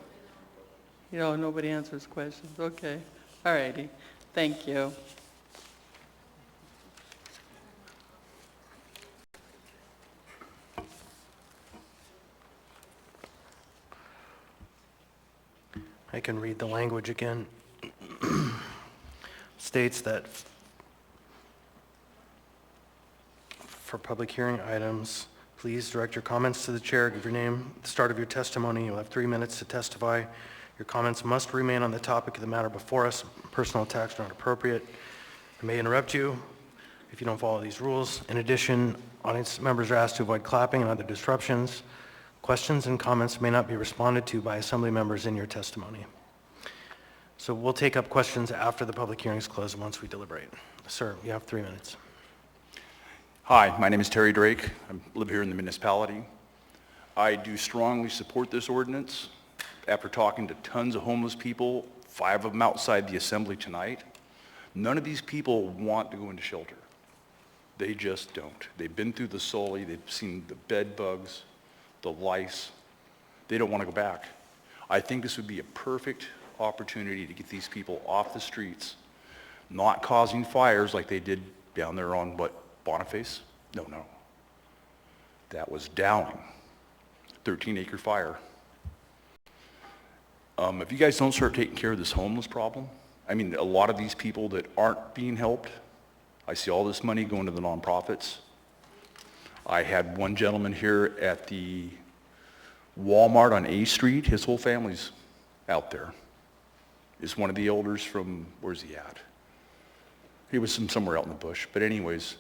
nobody answers questions? Okay, all righty, thank you. I can read the language again. States that for public hearing items, please direct your comments to the chair, give your name at the start of your testimony. You'll have 3 minutes to testify. Your comments must remain on the topic of the matter before us. Personal attacks are not appropriate. I may interrupt you if you don't follow these rules. In addition, audience members are asked to avoid clapping and other disruptions. Questions and comments may not be responded to by assembly members in your testimony. So we'll take up questions after the public hearing is closed once we deliberate. Sir, you have 3 minutes. Hi, my name is Terry Drake. I live here in the municipality. I do strongly support this ordinance. After talking to tons of homeless people, 5 of them outside the assembly tonight, none of these people want to go into shelter. They just don't. They've been through the Sully, they've seen the bed bugs, the lice. They don't want to go back. I think this would be a perfect opportunity to get these people off the streets, not causing fires like they did down there on, Boniface? No. That was Dowling, 13-acre fire. If you guys don't start taking care of this homeless problem, a lot of these people that aren't being helped, I see all this money going to the nonprofits. I had one gentleman here at the Walmart on A Street. His whole family's out there. Is one of the elders from, where's he at? He was from somewhere out in the bush. But anyways,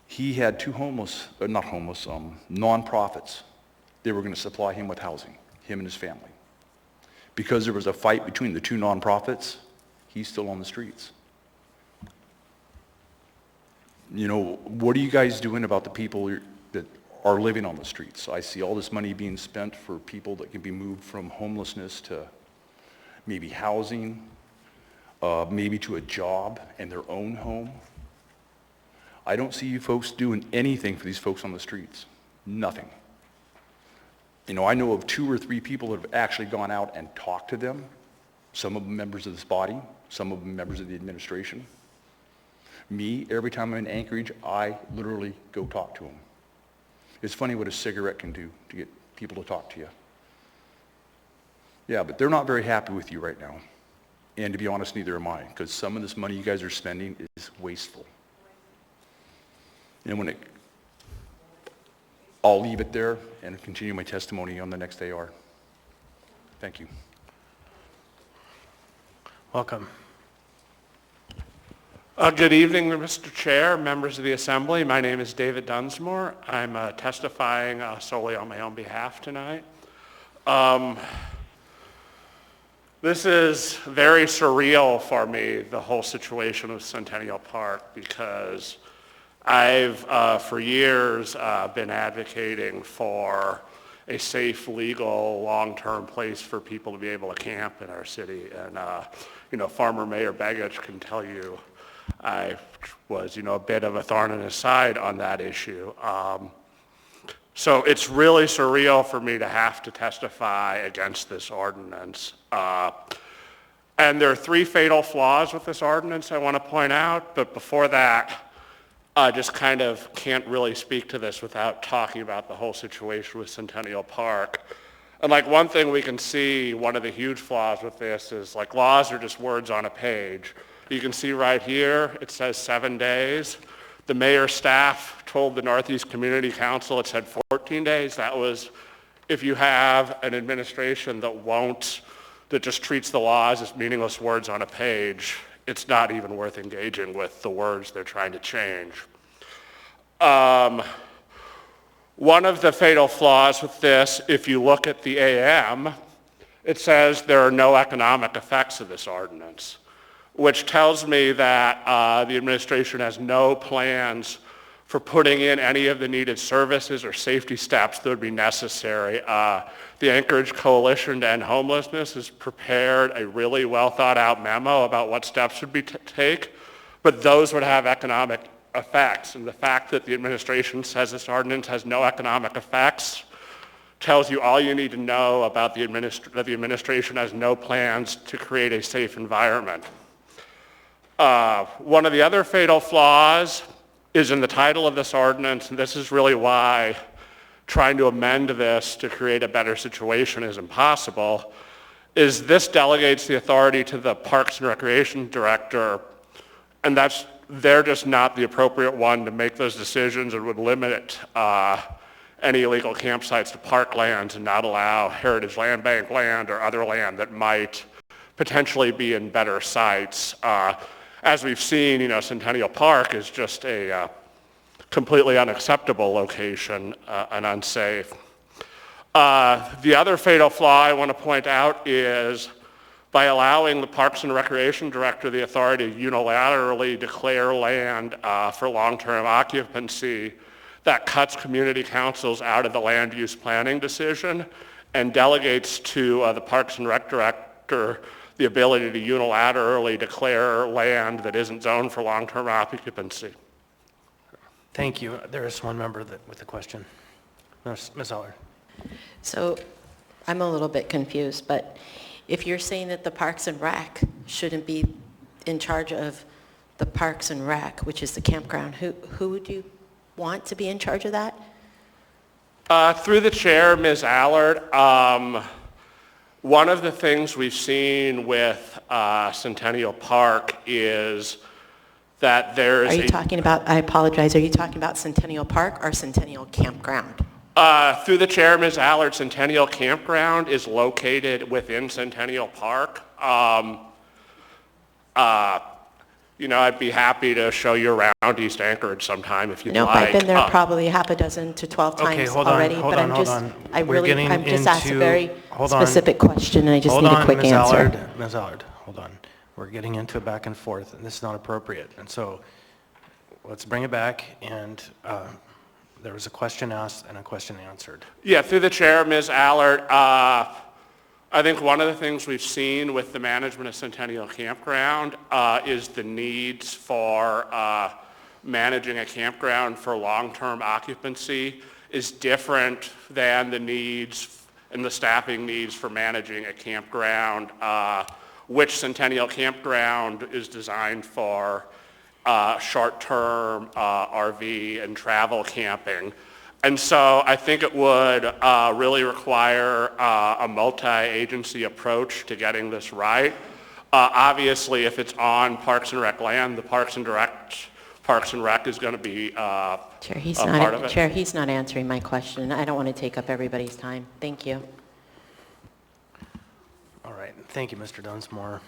he had 2 nonprofits. They were going to supply him with housing, him and his family. Because there was a fight between the 2 nonprofits, he's still on the streets. What are you guys doing about the people that are living on the streets? I see all this money being spent for people that can be moved from homelessness to maybe housing, maybe to a job and their own home. I don't see you folks doing anything for these folks on the streets. Nothing. I know of 2 or 3 people that have actually gone out and talked to them. Some of them members of this body, some of them members of the administration. Me, every time I'm in Anchorage, I literally go talk to them. It's funny what a cigarette can do to get people to talk to you. Yeah, but they're not very happy with you right now. And to be honest, neither am I, because some of this money you guys are spending is wasteful. And I'll leave it there and continue my testimony on the next AR. Thank you. Welcome. Good evening, Mr. Chair, members of the Assembly. My name is David Dunsmore. I'm testifying solely on my own behalf tonight. This is very surreal for me, the whole situation with Centennial Park, because I've, for years, been advocating for a safe, legal, long-term place for people to be able to camp in our city. And, former Mayor Begich can tell you I was, a bit of a thorn in his side on that issue. So it's really surreal for me to have to testify against this ordinance. And there are 3 fatal flaws with this ordinance I want to point out, but before that, just kind of can't really speak to this without talking about the whole situation with Centennial Park. And like one thing we can see, one of the huge flaws with this is like laws are just words on a page. You can see right here, it says 7 days. The mayor's staff told the Northeast Community Council it said 14 days. That was if you have an administration that just treats the laws as meaningless words on a page, it's not even worth engaging with the words they're trying to change. One of the fatal flaws with this, if you look at the AM, it says there are no economic effects of this ordinance, which tells me that the administration has no plans for putting in any of the needed services or safety steps that would be necessary. The Anchorage Coalition to End Homelessness has prepared a really well thought out memo about what steps would be take, but those would have economic effects. And the fact that the administration says this ordinance has no economic effects tells you all you need to know about that the administration has no plans to create a safe environment. One of the other fatal flaws is in the title of this ordinance, and this is really why trying to amend this to create a better situation is impossible, is this delegates the authority to the Parks and Recreation Director, and they're just not the appropriate one to make those decisions and would limit any illegal campsites to parklands and not allow Heritage Land Bank land or other land that might potentially be in better sites. As we've seen, Centennial Park is just a completely unacceptable location and unsafe. The other fatal flaw I want to point out is by allowing the Parks and Recreation Director the authority to unilaterally declare land for long-term occupancy, that cuts community councils out of the land use planning decision and delegates to the Parks and Rec Director the ability to unilaterally declare land that isn't zoned for long-term occupancy. Thank you. There is one member with a question. Ms. Allard. So I'm a little bit confused, but if you're saying that the Parks and Rec shouldn't be in charge of the Parks and Rec, which is the campground, who would you want to be in charge of that? Through the chair, Ms. Allard, one of the things we've seen with Centennial Park is that there's Are you talking about, I apologize, are you talking about Centennial Park or Centennial Campground? Through the chair, Ms. Allard, Centennial Campground is located within Centennial Park. I'd be happy to show you around East Anchorage sometime if you'd like. No, I've been there probably half a dozen to 12 times already, but I'm just asked a very specific question and I just need a quick answer. Ms. Allard, hold on. We're getting into a back and forth and this is not appropriate. And so let's bring it back and there was a question asked and a question answered. Yeah, through the chair, Ms. Allard, I think one of the things we've seen with the management of Centennial Campground is the needs for managing a campground for long-term occupancy is different than the needs and the staffing needs for managing a campground, which Centennial Campground is designed for short-term RV and travel camping. And so I think it would really require a multi-agency approach to getting this right. Obviously, if it's on Parks and Rec land, the Parks and Rec is going to be Chair, he's part of it. Chair, he's not answering my question. I don't want to take up everybody's time. Thank you. All right. Thank you, Mr. Dunsmore.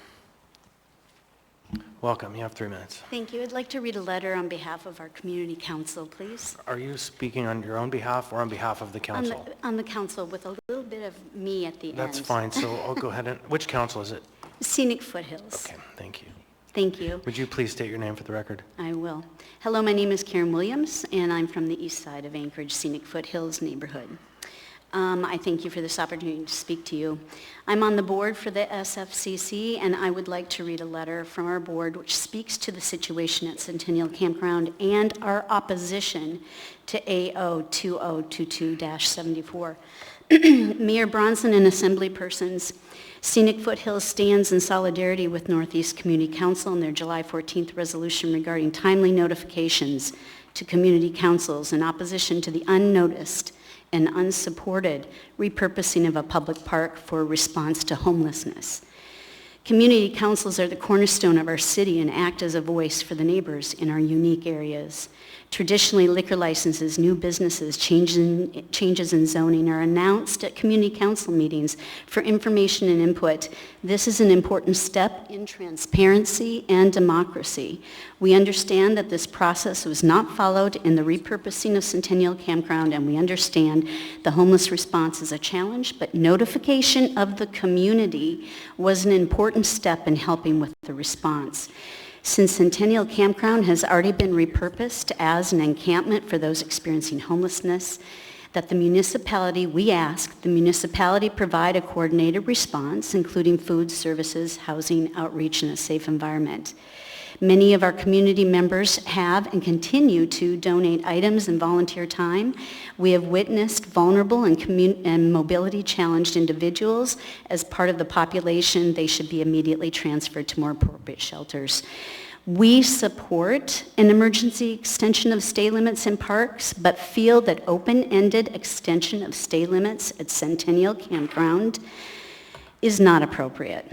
Welcome. You have 3 minutes. Thank you. I'd like to read a letter on behalf of our community council, please. Are you speaking on your own behalf or on behalf of the council? On the council with a little bit of me at the end. That's fine. So I'll go ahead and, which council is it? Scenic Foothills. Okay. Thank you. Thank you. Would you please state your name for the record? I will. Hello, my name is Karen Williams, and I'm from the east side of Anchorage Scenic Foothills neighborhood. I thank you for this opportunity to speak to you. I'm on the board for the SFCC, and I would like to read a letter from our board which speaks to the situation at Centennial Campground and our opposition to AO 2022-74. Mayor Bronson and Assembly persons, Scenic Foothills stands in solidarity with Northeast Community Council and their July 14th resolution regarding timely notifications to community councils in opposition to the unnoticed and unsupported repurposing of a public park for a response to homelessness. Community councils are the cornerstone of our city and act as a voice for the neighbors in our unique areas. Traditionally, liquor licenses, new businesses, changes in zoning are announced at community council meetings for information and input. This is an important step in transparency and democracy. We understand that this process was not followed in the repurposing of Centennial Campground, and we understand the homeless response is a challenge, but notification of the community was an important step in helping with the response. Since Centennial Campground has already been repurposed as an encampment for those experiencing homelessness, that we ask the municipality provide a coordinated response, including food, services, housing, outreach, and a safe environment. Many of our community members have and continue to donate items and volunteer time. We have witnessed vulnerable and mobility-challenged individuals as part of the population. They should be immediately transferred to more appropriate shelters. We support an emergency extension of stay limits in parks, but feel that open-ended extension of stay limits at Centennial Campground is not appropriate.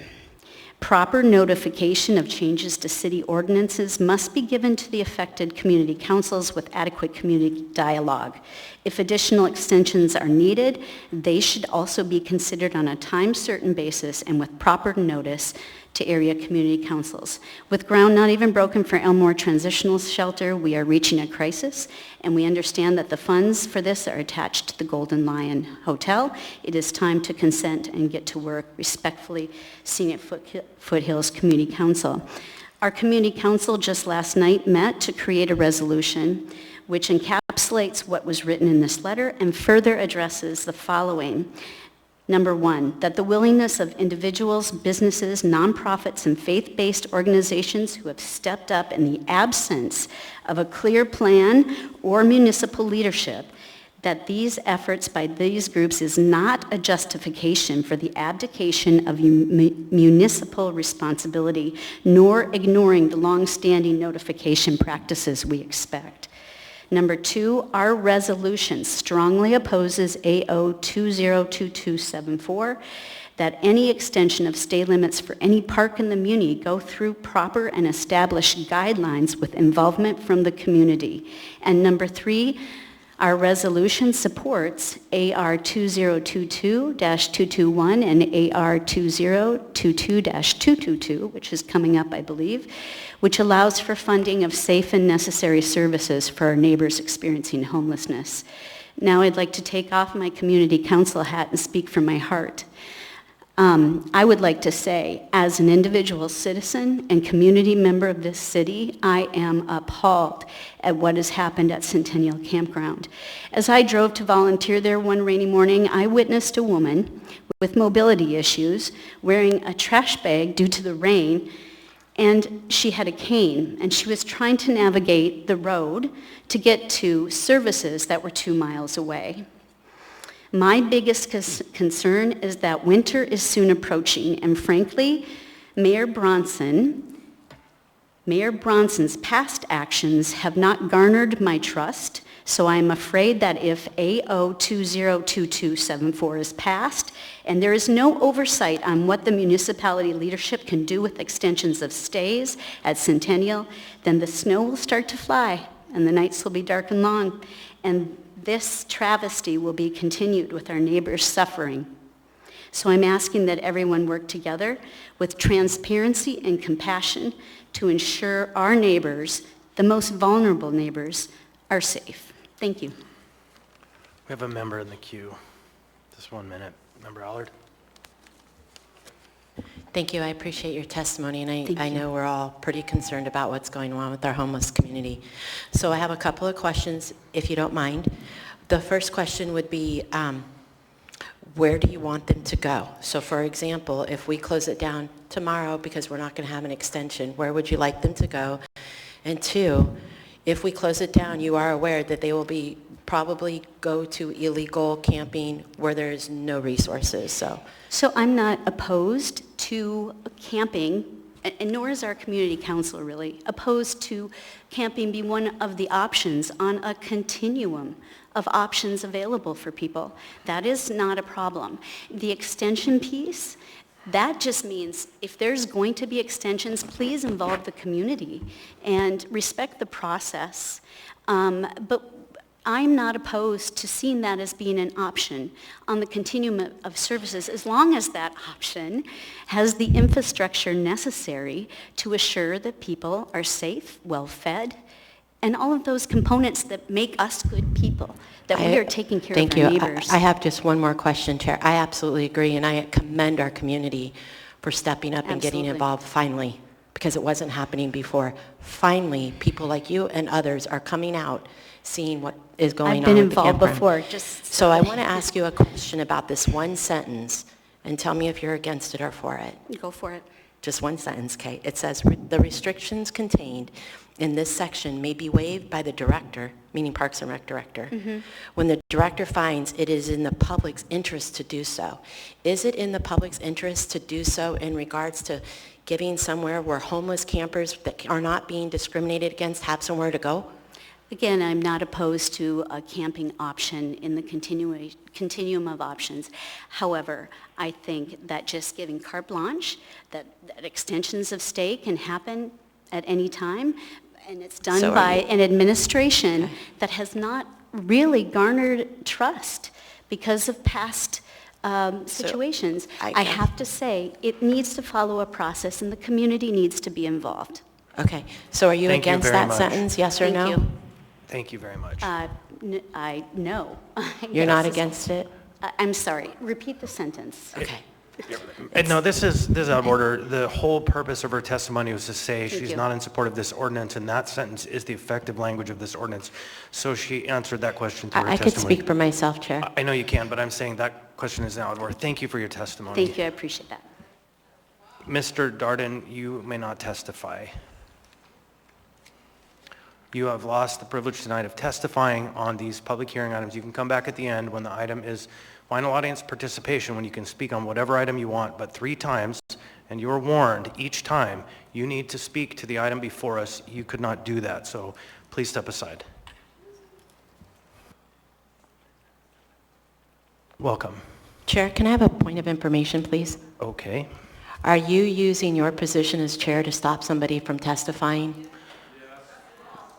Proper notification of changes to city ordinances must be given to the affected community councils with adequate community dialogue. If additional extensions are needed, they should also be considered on a time-certain basis and with proper notice to area community councils. With ground not even broken for Elmore Transitional Shelter, we are reaching a crisis, and we understand that the funds for this are attached to the Golden Lion Hotel. It is time to consent and get to work. Respectfully, Scenic Foothills Community Council. Our community council just last night met to create a resolution which encapsulates what was written in this letter and further addresses the following. Number one, that the willingness of individuals, businesses, nonprofits, and faith-based organizations who have stepped up in the absence of a clear plan or municipal leadership, that these efforts by these groups is not a justification for the abdication of municipal responsibility, nor ignoring the long-standing notification practices we expect. Number two, our resolution strongly opposes AO 202274, that any extension of stay limits for any park in the muni go through proper and established guidelines with involvement from the community. And number three, our resolution supports AR 2022-221 and AR 2022-222, which is coming up, I believe, which allows for funding of safe and necessary services for our neighbors experiencing homelessness. Now I'd like to take off my community council hat and speak from my heart. I would like to say, as an individual citizen and community member of this city, I am appalled at what has happened at Centennial Campground. As I drove to volunteer there one rainy morning, I witnessed a woman with mobility issues wearing a trash bag due to the rain, and she had a cane, and she was trying to navigate the road to get to services that were 2 miles away. My biggest concern is that winter is soon approaching, and frankly, Mayor Bronson's past actions have not garnered my trust, so I'm afraid that if AO 202274 is passed, and there is no oversight on what the municipality leadership can do with extensions of stays at Centennial, then the snow will start to fly, and the nights will be dark and long, and this travesty will be continued with our neighbors suffering. So I'm asking that everyone work together with transparency and compassion to ensure our neighbors, the most vulnerable neighbors, are safe. Thank you. We have a member in the queue. Just 1 minute. Member Allard. Thank you. I appreciate your testimony, and I know we're all pretty concerned about what's going on with our homeless community. So I have a couple of questions, if you don't mind. The first question would be, where do you want them to go? So for example, if we close it down tomorrow because we're not going to have an extension, where would you like them to go? And two, if we close it down, you are aware that they will be probably go to illegal camping where there's no resources, so. So I'm not opposed to camping, and nor is our community council really, opposed to camping be one of the options on a continuum of options available for people. That is not a problem. The extension piece, that just means if there's going to be extensions, please involve the community and respect the process. But I'm not opposed to seeing that as being an option on the continuum of services, as long as that option has the infrastructure necessary to assure that people are safe, well-fed, and all of those components that make us good people, that we are taking care of our neighbors. Thank you. I have just one more question, Chair. I absolutely agree, and I commend our community for stepping up and getting involved finally, because it wasn't happening before. Finally, people like you and others are coming out, seeing what is going on with the campground. I've been involved before. So I want to ask you a question about this one sentence, and tell me if you're against it or for it. Go for it. Just one sentence, Kate. It says, the restrictions contained in this section may be waived by the director, meaning Parks and Rec director, when the director finds it is in the public's interest to do so. Is it in the public's interest to do so in regards to giving somewhere where homeless campers that are not being discriminated against have somewhere to go? Again, I'm not opposed to a camping option in the continuum of options. However, I think that just giving carte blanche, that extensions of stay can happen at any time, and it's done by an administration that has not really garnered trust because of past situations. I have to say, it needs to follow a process, and the community needs to be involved. Okay, so are you against that sentence, yes or no? Thank you very much. No. You're not against it? I'm sorry, repeat the sentence. Okay. No, this is out of order. The whole purpose of her testimony was to say she's you. not in support of this ordinance, and that sentence is the effective language of this ordinance. So she answered that question through her I testimony. could speak for myself, Chair. I know you can, but I'm saying that question is now out of order. Thank you for your testimony. Thank you, I appreciate that. Mr. Darden, you may not testify. You have lost the privilege tonight of testifying on these public hearing items. You can come back at the end when the item is final audience participation, when you can speak on whatever item you want, but 3 times, and you're warned each time you need to speak to the item before us. You could not do that, so please step aside. Welcome. Chair, can I have a point of information, please? Okay. Are you using your position as chair to stop somebody from testifying?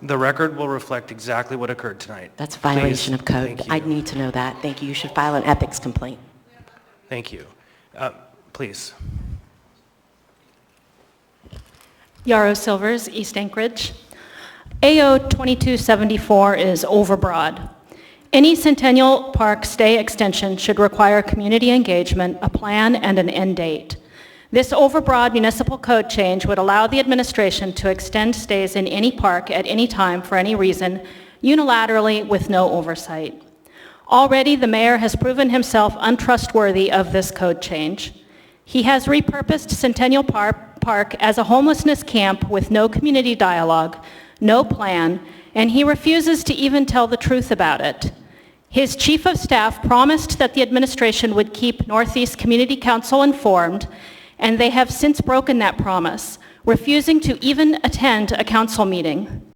The record will reflect exactly what occurred tonight. That's a violation of code. Thank you. I'd need to know that. Thank you. You should file an ethics complaint. Thank you. Please. Yarrow Silvers, East Anchorage. AO 2274 is overbroad. Any Centennial Park stay extension should require community engagement, a plan, and an end date. This overbroad municipal code change would allow the administration to extend stays in any park at any time for any reason, unilaterally with no oversight. Already, the mayor has proven himself untrustworthy of this code change. He has repurposed Centennial Park as a homelessness camp with no community dialogue, no plan, and he refuses to even tell the truth about it. His chief of staff promised that the administration would keep Northeast Community Council informed, and they have since broken that promise, refusing to even attend a council meeting.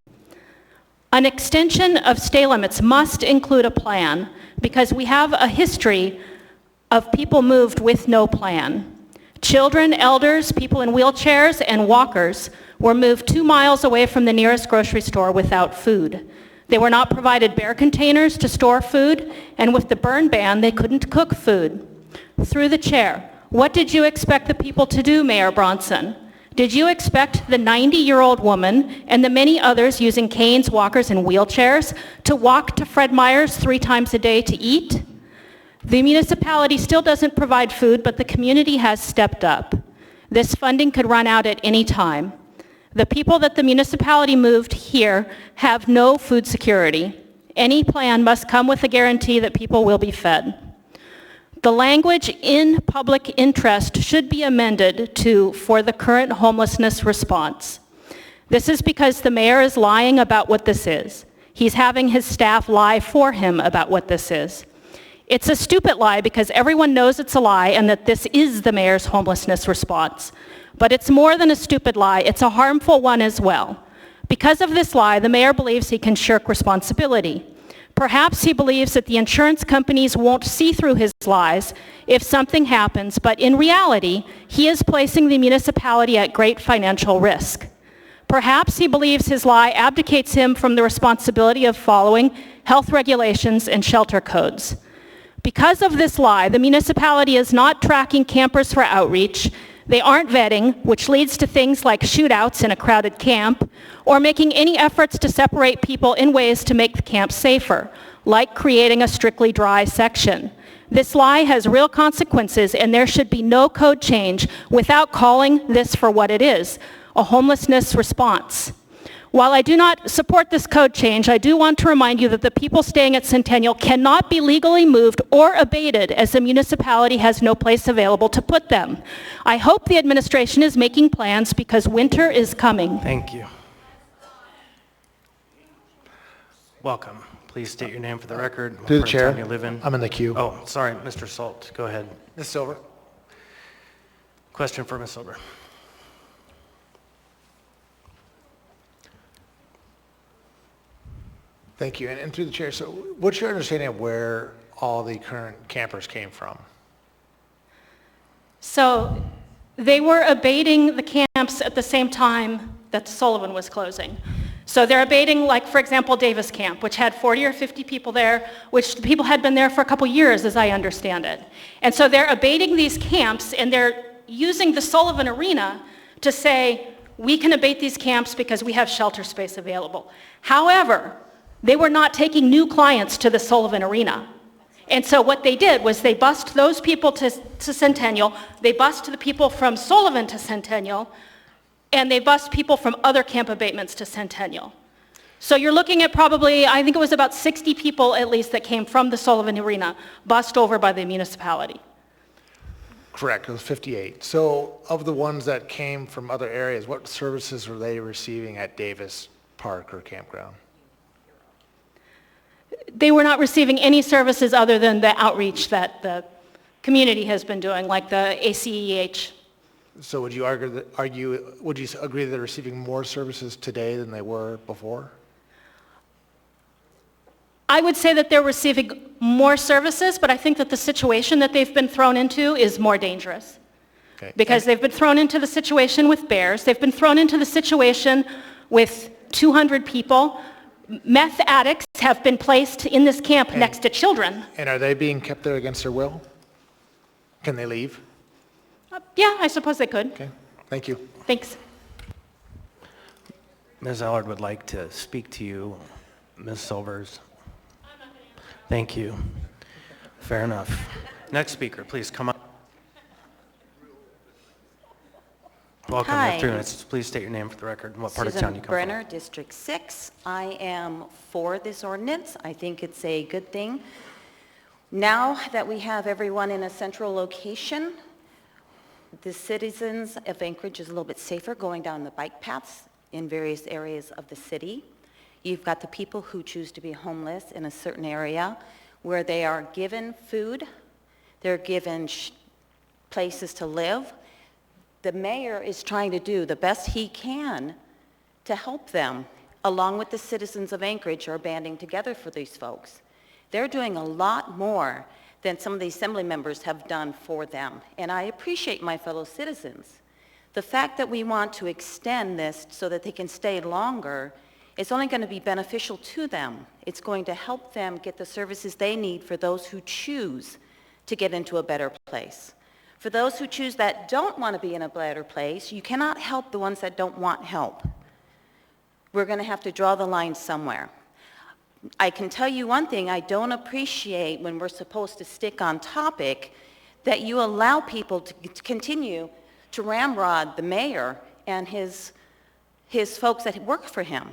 An extension of stay limits must include a plan because we have a history of people moved with no plan. Children, elders, people in wheelchairs, and walkers were moved 2 miles away from the nearest grocery store without food. They were not provided bear containers to store food, and with the burn ban, they couldn't cook food. Through the chair, what did you expect the people to do, Mayor Bronson? Did you expect the 90-year-old woman and the many others using canes, walkers, and wheelchairs to walk to Fred Meyer's 3 times a day to eat? The municipality still doesn't provide food, but the community has stepped up. This funding could run out at any time. The people that the municipality moved here have no food security. Any plan must come with a guarantee that people will be fed. The language in public interest should be amended to for the current homelessness response. This is because the mayor is lying about what this is. He's having his staff lie for him about what this is. It's a stupid lie because everyone knows it's a lie and that this is the mayor's homelessness response. But it's more than a stupid lie, it's a harmful one as well. Because of this lie, the mayor believes he can shirk responsibility. Perhaps he believes that the insurance companies won't see through his lies if something happens, but in reality, he is placing the municipality at great financial risk. Perhaps he believes his lie abdicates him from the responsibility of following health regulations and shelter codes. Because of this lie, the municipality is not tracking campers for outreach, they aren't vetting, which leads to things like shootouts in a crowded camp, or making any efforts to separate people in ways to make the camp safer, like creating a strictly dry section. This lie has real consequences, and there should be no code change without calling this for what it is, a homelessness response. While I do not support this code change, I do want to remind you that the people staying at Centennial cannot be legally moved or abated as the municipality has no place available to put them. I hope the administration is making plans because winter is coming. Thank you. Welcome. Please state your name for the record. What Through the part of chair, town you live in. I'm in the queue. Oh, sorry, Mr. Salt. Go ahead. Ms. Silver. Question for Ms. Silver. Thank you. And through the chair, so what's your understanding of where all the current campers came from? So they were abating the camps at the same time that Sullivan was closing. So they're abating, like, for example, Davis Camp, which had 40 or 50 people there, which the people had been there for a couple years, as I understand it. And so they're abating these camps, and they're using the Sullivan Arena to say, we can abate these camps because we have shelter space available. However, they were not taking new clients to the Sullivan Arena. And so what they did was they bused those people to Centennial, they bused the people from Sullivan to Centennial, and they bused people from other camp abatements to Centennial. So you're looking at probably, I think it was about 60 people at least that came from the Sullivan Arena, bused over by the municipality. Correct, it was 58. So of the ones that came from other areas, what services were they receiving at Davis Park or campground? They were not receiving any services other than the outreach that the community has been doing, like the ACEH. So would you agree that they're receiving more services today than they were before? I would say that they're receiving more services, but I think that the situation that they've been thrown into is more dangerous. Okay. Because they've been thrown into the situation with bears, they've been thrown into the situation with 200 people. Meth addicts have been placed in this camp next to children. And are they being kept there against their will? Can they leave? Yeah, I suppose they could. Okay, thank you. Thanks. Ms. Allard would like to speak to you. Ms. Silvers. Thank you. Fair enough. Next speaker, please come up. Welcome. You have 3 minutes. Please state your name for the record and what part of town you come Brenner, District 6. I am for this ordinance. I think it's a good thing. Now that we have everyone in a central location, the citizens of Anchorage is a little bit safer going down the bike paths in various areas of the city. You've got the people who choose to be homeless in a certain area where they are given food, they're given places to live. The mayor is trying to do the best he can to help them, along with the citizens of Anchorage are banding together for these folks. They're doing a lot more than some of the assembly members have done for them, and I appreciate my fellow citizens. The fact that we want to extend this so that they can stay longer is only going to be beneficial to them. It's going to help them get the services they need for those who choose to get into a better place. For those who choose that don't want to be in a better place, you cannot help the ones that don't want help. We're going to have to draw the line somewhere. I can tell you one thing, I don't appreciate when we're supposed to stick on topic that you allow people to continue to ramrod the mayor and his folks that work for him.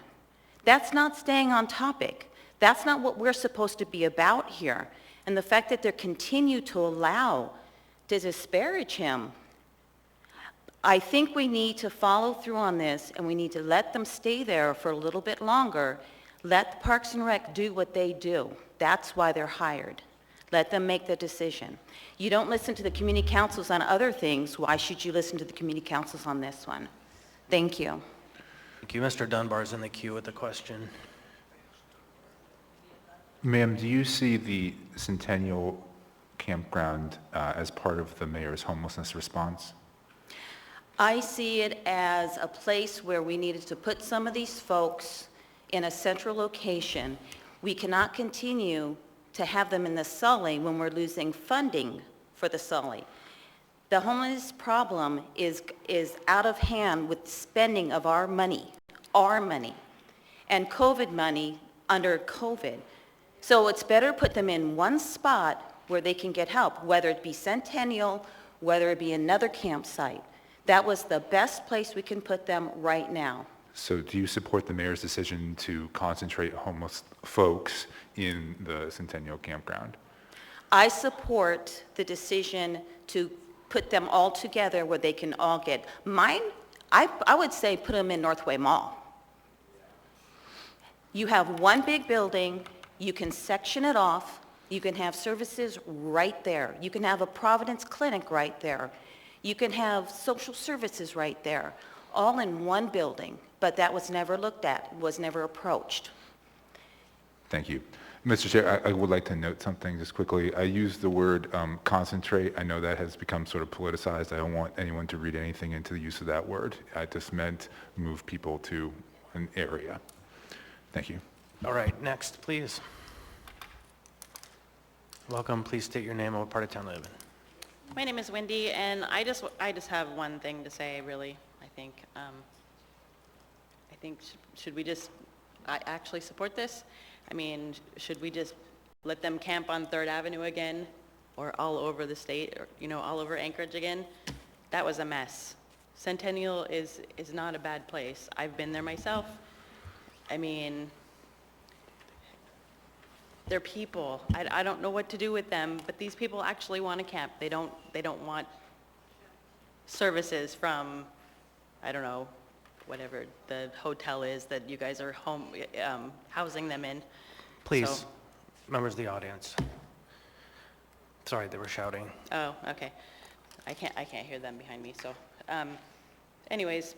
That's not staying on topic. That's not what we're supposed to be about here. And the fact that they continue to allow to disparage him, I think we need to follow through on this and we need to let them stay there for a little bit longer. Let the Parks and Rec do what they do. That's why they're hired. Let them make the decision. You don't listen to the community councils on other things. Why should you listen to the community councils on this one? Thank you. Thank you. Mr. Dunbar's in the queue with a question. Ma'am, do you see the Centennial Campground as part of the mayor's homelessness response? I see it as a place where we needed to put some of these folks in a central location. We cannot continue to have them in the Sully when we're losing funding for the Sully. The homeless problem is out of hand with spending of our money, and COVID money under COVID. So it's better put them in one spot where they can get help, whether it be Centennial, whether it be another campsite. That was the best place we can put them right now. So do you support the mayor's decision to concentrate homeless folks in the Centennial Campground? I support the decision to put them all together where they can all get. Mine, I would say put them in Northway Mall. You have one big building, you can section it off, you can have services right there. You can have a Providence clinic right there. You can have social services right there, all in one building, but that was never looked at, was never approached. Thank you. Mr. Chair, I would like to note something just quickly. I used the word concentrate. I know that has become sort of politicized. I don't want anyone to read anything into the use of that word. I just meant move people to an area. Thank you. All right, next, please. Welcome. Please state your name and what part of town you live in. My name is Wendy, and I just have one thing to say, really. I think should we just actually support this? I mean, should we just let them camp on 3rd Avenue again, or all over the state, or all over Anchorage again? That was a mess. Centennial is not a bad place. I've been there myself. I mean, they're people. I don't know what to do with them, but these people actually want to camp. They don't want services from, I don't know, whatever the hotel is that you guys are housing them in. Please, So- members of the audience. Sorry, they were shouting. Oh, okay. I can't hear them behind me, so. Anyways,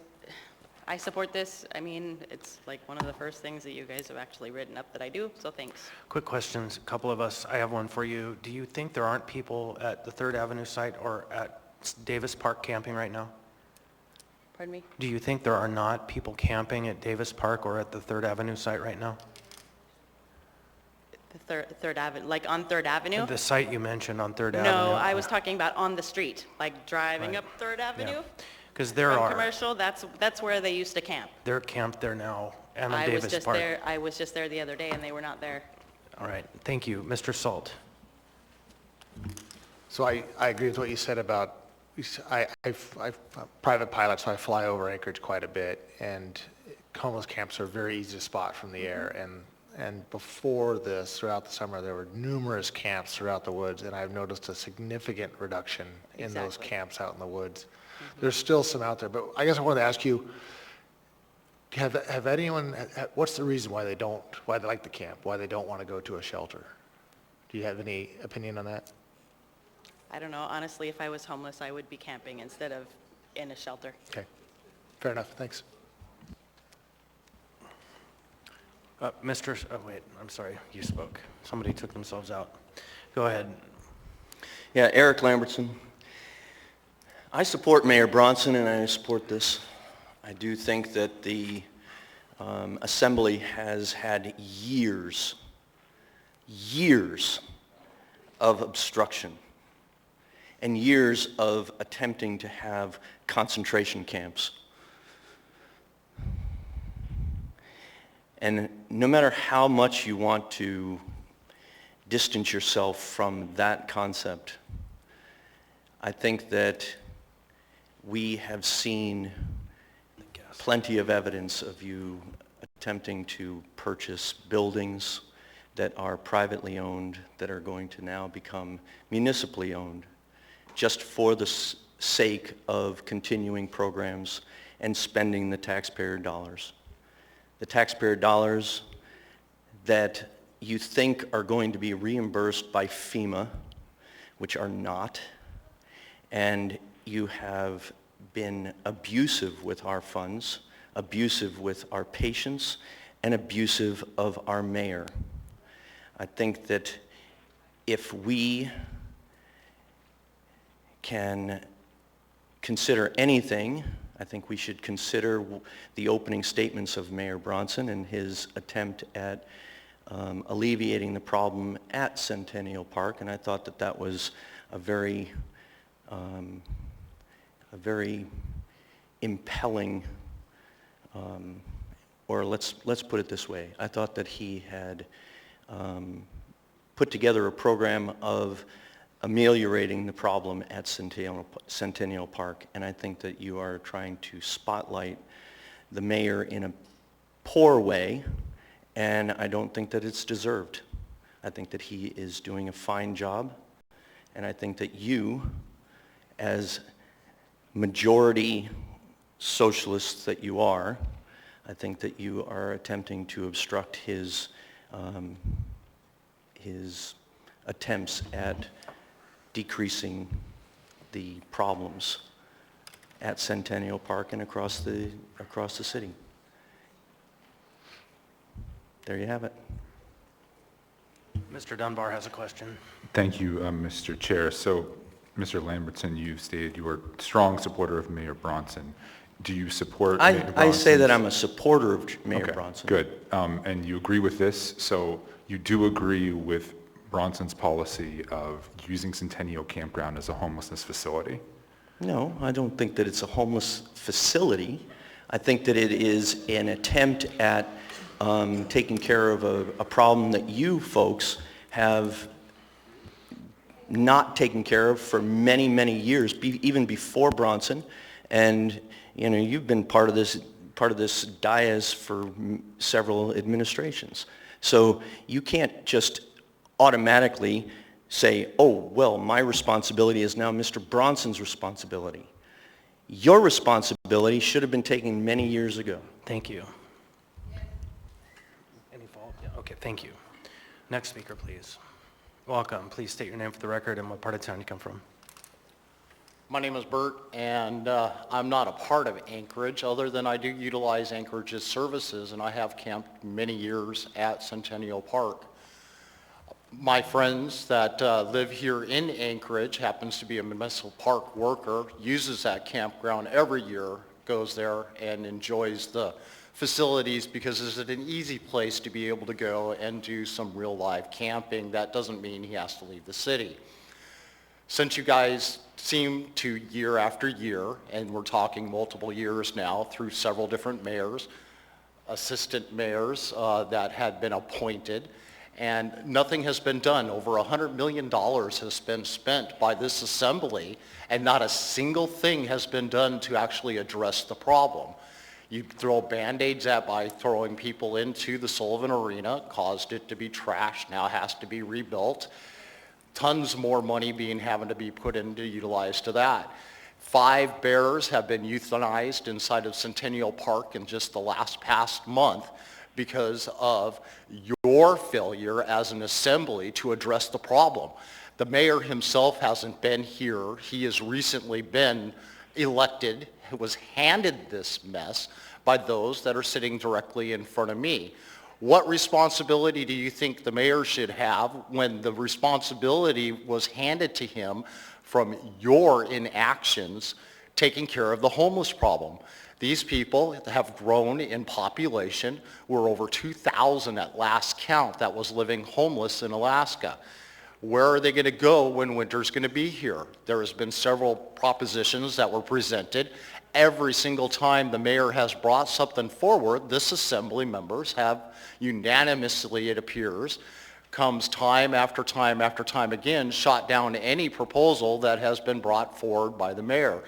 I support this. I mean, it's like one of the first things that you guys have actually written up that I do, so thanks. Quick questions, a couple of us. I have one for you. Do you think there aren't people at the 3rd Avenue site or at Davis Park camping right now? Pardon me? Do you think there are not people camping at Davis Park or at the 3rd Avenue site right now? The third Avenue, like on 3rd Avenue? The site you mentioned on 3rd Avenue? No, I was talking about on the street, like driving Right. up 3rd Avenue. Because there From are. Commercial, that's where they used to camp. They're camped there now and on I Davis was just Park. there. I was just there the other day, and they were not there. All right, thank you. Mr. Salt. So I agree with what you said about, I'm a private pilot, so I fly over Anchorage quite a bit, and homeless camps are very easy to spot from the air. And before this, throughout the summer, there were numerous camps throughout the woods, and I've noticed a significant reduction in those camps out in the woods. There's still some out there, but I guess I wanted to ask you, have anyone, what's the reason why they like the camp, why they don't want to go to a shelter? Do you have any opinion on that? I don't know. Honestly, if I was homeless, I would be camping instead of in a shelter. Okay, fair enough, thanks. Wait, I'm sorry, you spoke. Somebody took themselves out. Go ahead. Yeah, Eric Lambertson. I support Mayor Bronson, and I support this. I do think that the Assembly has had years of obstruction and years of attempting to have concentration camps. And no matter how much you want to distance yourself from that concept, I think that we have seen plenty of evidence of you attempting to purchase buildings that are privately owned, that are going to now become municipally owned, just for the sake of continuing programs and spending the taxpayer dollars. The taxpayer dollars that you think are going to be reimbursed by FEMA, which are not, and you have been abusive with our funds, abusive with our patients, and abusive of our mayor. I think that if we can consider anything, I think we should consider the opening statements of Mayor Bronson and his attempt at alleviating the problem at Centennial Park, and I thought that that was a very impelling, or let's put it this way, I thought that he had put together a program of ameliorating the problem at Centennial Park, and I think that you are trying to spotlight the mayor in a poor way, and I don't think that it's deserved. I think that he is doing a fine job, and I think that you, as majority socialists that you are, I think that you are attempting to obstruct his attempts at decreasing the problems at Centennial Park and across the city. There you have it. Mr. Dunbar has a question. Thank you, Mr. Chair. So, Mr. Lambertson, you've stated you are a strong supporter of Mayor Bronson. Do you support Mayor Bronson? I say that I'm a supporter of Mayor Bronson. Good. And you agree with this? So you do agree with Bronson's policy of using Centennial Campground as a homelessness facility? No, I don't think that it's a homeless facility. I think that it is an attempt at taking care of a problem that you folks have not taken care of for many, many years, even before Bronson. And you know, you've been part of this dais for several administrations. So you can't just automatically say, oh, well, my responsibility is now Mr. Bronson's responsibility. Your responsibility should have been taken many years ago. Thank you. Any follow-up? Yeah, okay, thank you. Next speaker, please. Welcome. Please state your name for the record and what part of town you come from. My name is Bert, and I'm not a part of Anchorage, other than I do utilize Anchorage's services, and I have camped many years at Centennial Park. My friends that live here in Anchorage, happens to be a municipal park worker, uses that campground every year, goes there and enjoys the facilities because it's an easy place to be able to go and do some real live camping. That doesn't mean he has to leave the city. Since you guys seem to year after year, and we're talking multiple years now through several different mayors, assistant mayors that had been appointed, and nothing has been done. Over $100 million has been spent by this assembly, and not a single thing has been done to actually address the problem. You throw Band-Aids at by throwing people into the Sullivan Arena, caused it to be trashed, now has to be rebuilt. Tons more money having to be put into utilized to that. 5 bears have been euthanized inside of Centennial Park in just the past month because of your failure as an assembly to address the problem. The mayor himself hasn't been here. He has recently been elected, was handed this mess by those that are sitting directly in front of me. What responsibility do you think the mayor should have when the responsibility was handed to him from your inactions taking care of the homeless problem? These people have grown in population. We're over 2,000 at last count that was living homeless in Alaska. Where are they going to go when winter's going to be here? There has been several propositions that were presented. Every single time the mayor has brought something forward, this assembly members have unanimously, it appears, comes time after time after time again, shot down any proposal that has been brought forward by the mayor.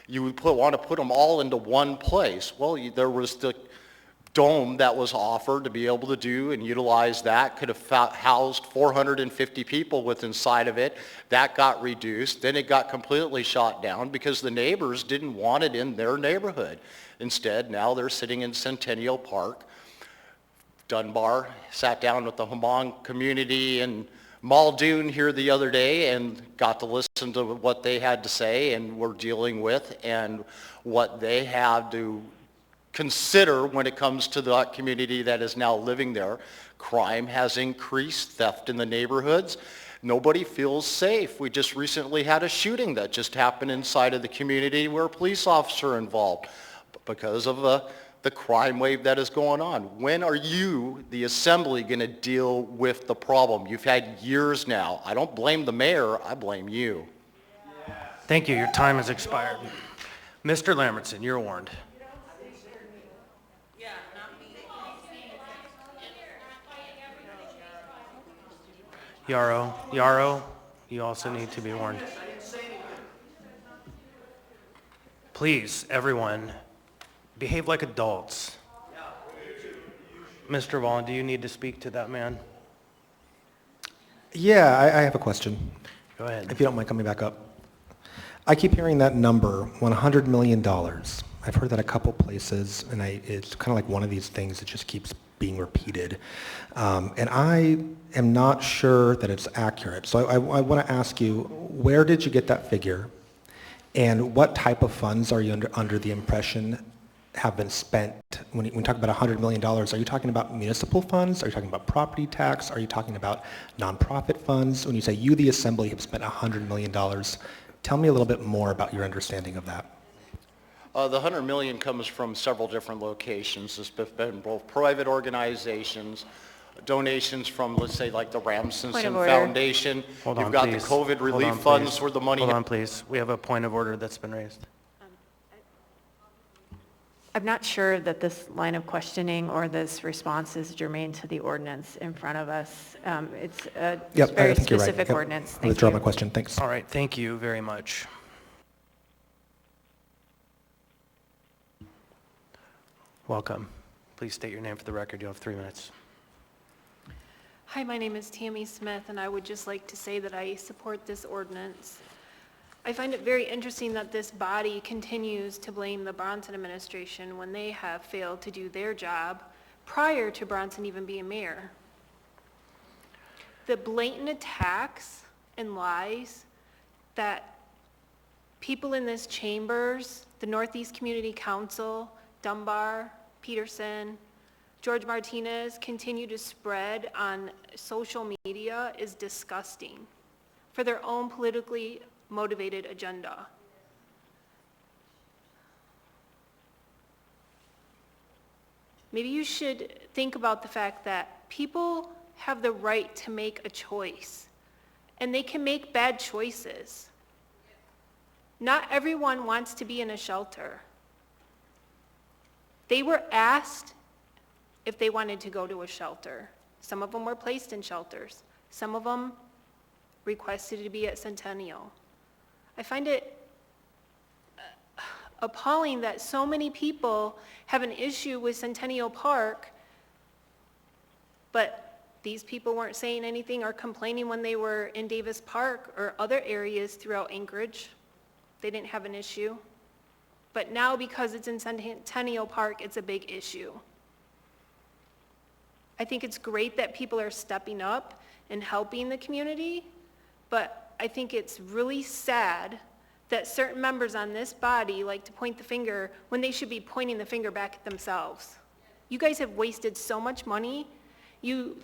You would want to put them all into one place. Well, there was the dome that was offered to be able to do and utilize that, could have housed 450 people with inside of it. That got reduced. Then it got completely shot down because the neighbors didn't want it in their neighborhood. Instead, now they're sitting in Centennial Park Dunbar. Sat down with the Hmong community in Muldoon here the other day and got to listen to what they had to say and we're dealing with and what they have to consider when it comes to that community that is now living there. Crime has increased, theft in the neighborhoods. Nobody feels safe. We just recently had a shooting that just happened inside of the community where a police officer involved because of the crime wave that is going on. When are you, the assembly, going to deal with the problem? You've had years now. I don't blame the mayor, I blame you. Thank you. Your time has expired. Mr. Lambertson, you're warned. Yarrow, you also need to be warned. Please, everyone, behave like adults. Mr. Vaughn, do you need to speak to that man? Yeah, I have a question. Go ahead. If you don't mind coming back up. I keep hearing that number, $100 million. I've heard that a couple places, and it's kind of like one of these things that just keeps being repeated. And I am not sure that it's accurate. So I want to ask you, where did you get that figure? And what type of funds are you under the impression have been spent? When you talk about $100 million, are you talking about municipal funds? Are you talking about property tax? Are you talking about nonprofit funds? When you say you, the Assembly, have spent $100 million, tell me a little bit more about your understanding of that. The $100 million comes from several different locations. It's been both private organizations, donations from, let's say, like the Ramsonson Foundation. Hold You've on, got please. the COVID Hold relief on, funds please. where the money... Hold on, please. We have a point of order that's been raised. I'm not sure that this line of questioning or this response is germane to the ordinance in front of us. It's a very specific ordinance. I'll withdraw my question. Thanks. All right, thank you very much. Welcome. Please state your name for the record. You have 3 minutes. Hi, my name is Tammy Smith, and I would just like to say that I support this ordinance. I find it very interesting that this body continues to blame the Bronson administration when they have failed to do their job prior to Bronson even being mayor. The blatant attacks and lies that people in this chambers, the Northeast Community Council, Dunbar, Peterson, George Martinez continue to spread on social media is disgusting for their own politically motivated agenda. Maybe you should think about the fact that people have the right to make a choice, and they can make bad choices. Not everyone wants to be in a shelter. They were asked if they wanted to go to a shelter. Some of them were placed in shelters. Some of them requested to be at Centennial. I find it appalling that so many people have an issue with Centennial Park, but these people weren't saying anything or complaining when they were in Davis Park or other areas throughout Anchorage. They didn't have an issue. But now, because it's in Centennial Park, it's a big issue. I think it's great that people are stepping up and helping the community, but I think it's really sad that certain members on this body like to point the finger when they should be pointing the finger back at themselves. You guys have wasted so much money. You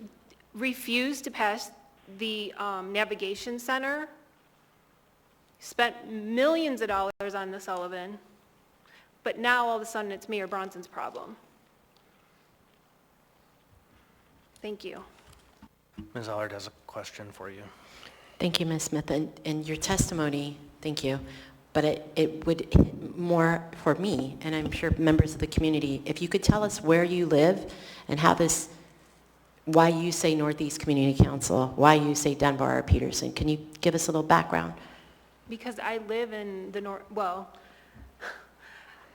refused to pass the navigation center, spent millions of dollars on the Sullivan, but now all of a sudden it's Mayor Bronson's problem. Thank you. Ms. Allard has a question for you. Thank you, Ms. Smith, and your testimony, thank you, but it would hit more for me, and I'm sure members of the community, if you could tell us where you live and how this, why you say Northeast Community Council, why you say Dunbar or Peterson. Can you give us a little background? Because I live in the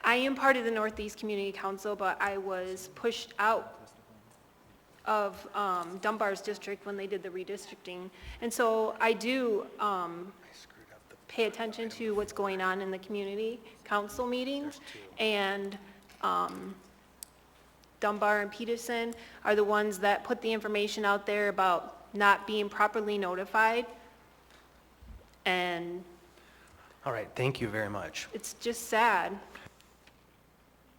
I am part of the Northeast Community Council, but I was pushed out of Dunbar's district when they did the redistricting. And so I do pay attention to what's going on in the community council meetings. And Dunbar and Peterson are the ones that put the information out there about not being properly notified. And All right, thank you very much. it's just sad.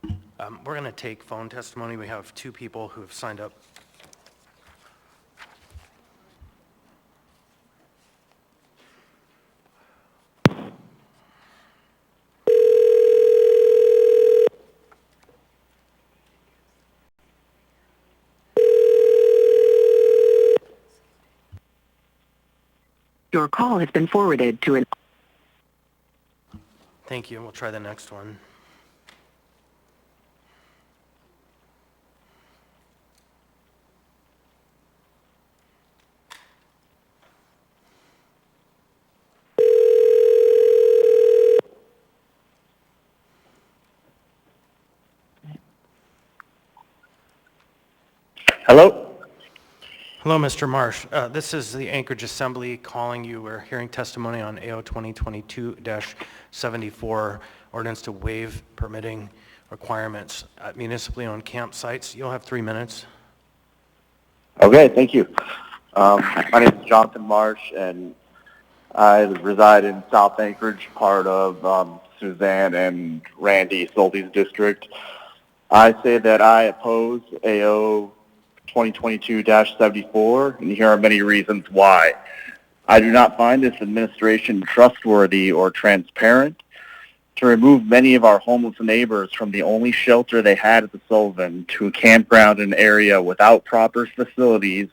We're going to take phone testimony. We have two people who have signed up. Your call has been forwarded to an... Thank you. We'll try the next one. Hello? Hello, Mr. Marsh. This is the Anchorage Assembly calling you. We're hearing testimony on AO 2022-74, ordinance to waive permitting requirements at municipally owned campsites. You'll have 3 minutes. Okay, thank you. My name is Jonathan Marsh, and I reside in South Anchorage, part of Suzanne and Randy Solty's district. I say that I oppose AO 2022-74, and here are many reasons why. I do not find this administration trustworthy or transparent. To remove many of our homeless neighbors from the only shelter they had at the Sullivan to a campground in an area without proper facilities,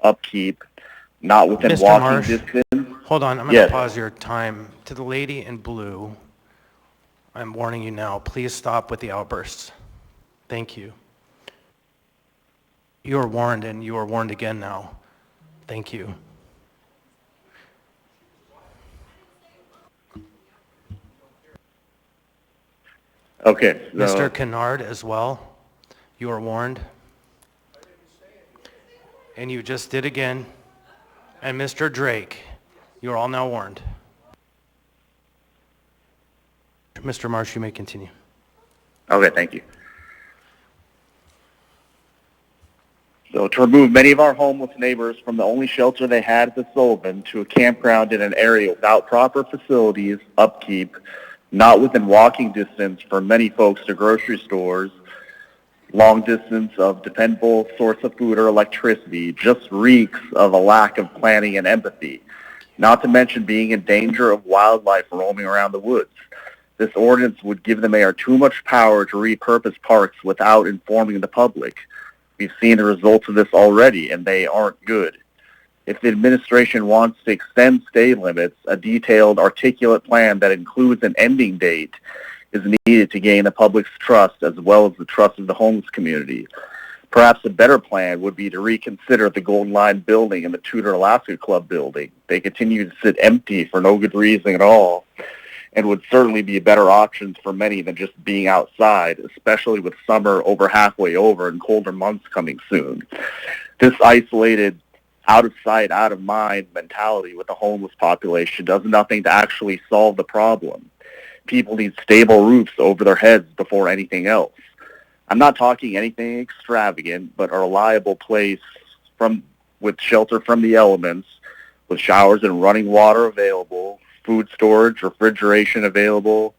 upkeep, not within Mr. walking Marsh, distance. hold on. I'm going Yes. to pause your time. To the lady in blue, I'm warning you now. Please stop with the outbursts. Thank you. You are warned, and you are warned again now. Thank you. Okay. So Mr. Kennard as well, you are warned. And you just did again. And Mr. Drake, you are all now warned. Mr. Marsh, you may continue. Okay, thank you. So to remove many of our homeless neighbors from the only shelter they had at the Sullivan to a campground in an area without proper facilities, upkeep, not within walking distance for many folks to grocery stores, long distance of dependable source of food or electricity, just reeks of a lack of planning and empathy, not to mention being in danger of wildlife roaming around the woods. This ordinance would give the mayor too much power to repurpose parks without informing the public. We've seen the results of this already, and they aren't good. If the administration wants to extend stay limits, a detailed, articulate plan that includes an ending date is needed to gain the public's trust as well as the trust of the homeless community. Perhaps a better plan would be to reconsider the Golden Line building and the Tudor Alaska Club building. They continue to sit empty for no good reason at all, and would certainly be better options for many than just being outside, especially with summer over halfway over and colder months coming soon. This isolated, out of sight, out of mind mentality with the homeless population does nothing to actually solve the problem. People need stable roofs over their heads before anything else. I'm not talking anything extravagant, but a reliable place with shelter from the elements, with showers and running water available, food storage, refrigeration available,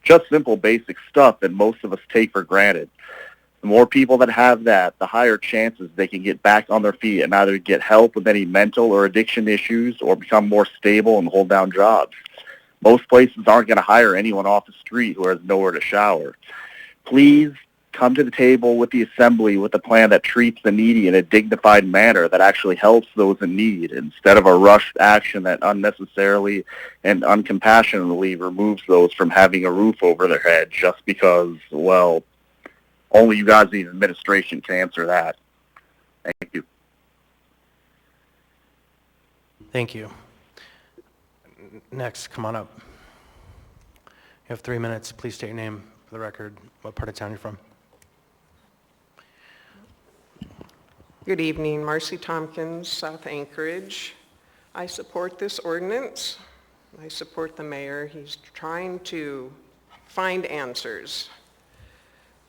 just simple basic stuff that most of us take for granted. The more people that have that, the higher chances they can get back on their feet and either get help with any mental or addiction issues or become more stable and hold down jobs. Most places aren't going to hire anyone off the street who has nowhere to shower. Please come to the table with the Assembly with a plan that treats the needy in a dignified manner that actually helps those in need instead of a rushed action that unnecessarily and uncompassionately removes those from having a roof over their head just because, well, only you guys in the administration can answer that. Thank you. Thank you. Next, come on up. You have 3 minutes. Please state your name for the record, what part of town you're from. Good evening, Marcy Tompkins, South Anchorage. I support this ordinance. I support the mayor. He's trying to find answers.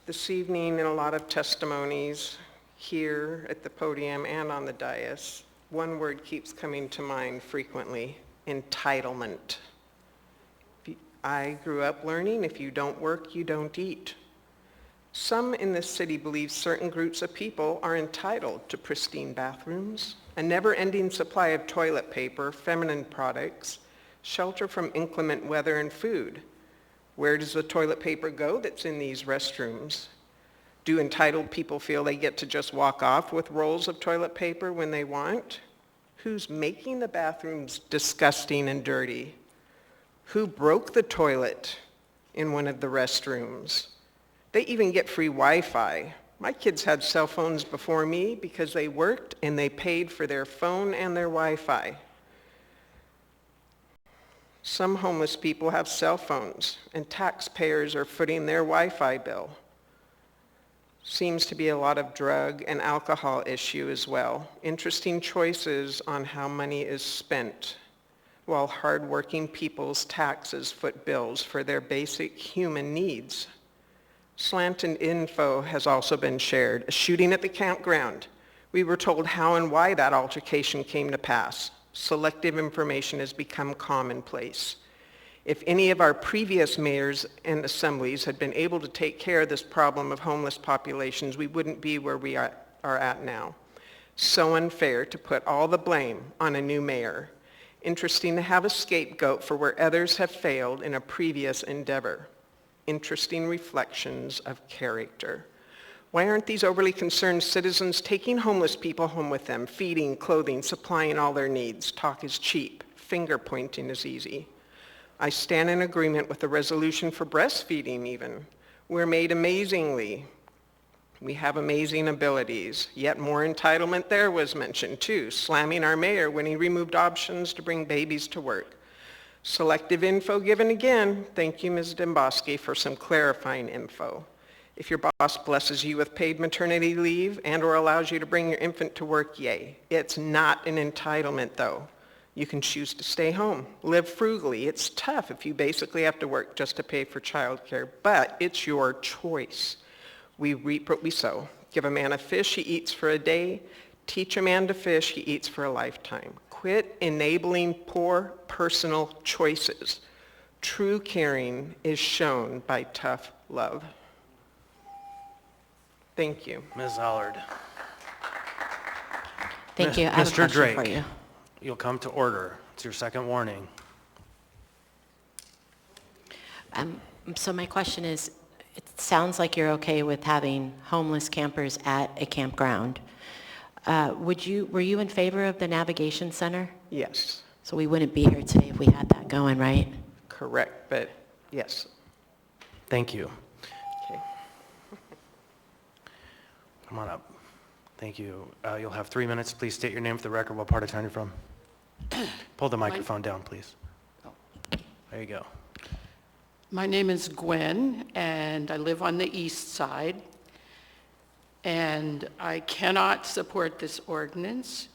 This evening, in a lot of testimonies here at the podium and on the dais, one word keeps coming to mind frequently: entitlement. I grew up learning, if you don't work, you don't eat. Some in this city believe certain groups of people are entitled to pristine bathrooms, a never-ending supply of toilet paper, feminine products, shelter from inclement weather, and food. Where does the toilet paper go that's in these restrooms? Do entitled people feel they get to just walk off with rolls of toilet paper when they want? Who's making the bathrooms disgusting and dirty? Who broke the toilet in one of the restrooms? They even get free Wi-Fi. My kids had cell phones before me because they worked and they paid for their phone and their Wi-Fi. Some homeless people have cell phones, and taxpayers are footing their Wi-Fi bill. Seems to be a lot of drug and alcohol issue as well. Interesting choices on how money is spent, while hardworking people's taxes foot bills for their basic human needs. Slanted info has also been shared. A shooting at the campground. We were told how and why that altercation came to pass. Selective information has become commonplace. If any of our previous mayors and assemblies had been able to take care of this problem of homeless populations, we wouldn't be where we are at now. So unfair to put all the blame on a new mayor. Interesting to have a scapegoat for where others have failed in a previous endeavor. Interesting reflections of character. Why aren't these overly concerned citizens taking homeless people home with them, feeding, clothing, supplying all their needs? Talk is cheap. Finger pointing is easy. I stand in agreement with the resolution for breastfeeding even. We're made amazingly. We have amazing abilities. Yet more entitlement there was mentioned too, slamming our mayor when he removed options to bring babies to work. Selective info given again. Thank you, Ms. Demboski, for some clarifying info. If your boss blesses you with paid maternity leave and or allows you to bring your infant to work, yay. It's not an entitlement though. You can choose to stay home, live frugally. It's tough if you basically have to work just to pay for childcare, but it's your choice. We reap what we sow. Give a man a fish, he eats for a day. Teach a man to fish, he eats for a lifetime. Quit enabling poor personal choices. True caring is shown by tough love. Thank you. Ms. Allard. Thank you. I have a Mr. question Drake, for you. you'll come to order. It's your second warning. So my question is, it sounds like you're okay with having homeless campers at a campground. Were you in favor of the navigation center? Yes. So we wouldn't be here today if we had that going, right? Correct, but yes. Thank you. Okay. Come on up. Thank you. You'll have 3 minutes. Please state your name for the record, what part of town you're from. Pull the microphone down, please. There you go. My name is Gwen, and I live on the east side. And I cannot support this ordinance.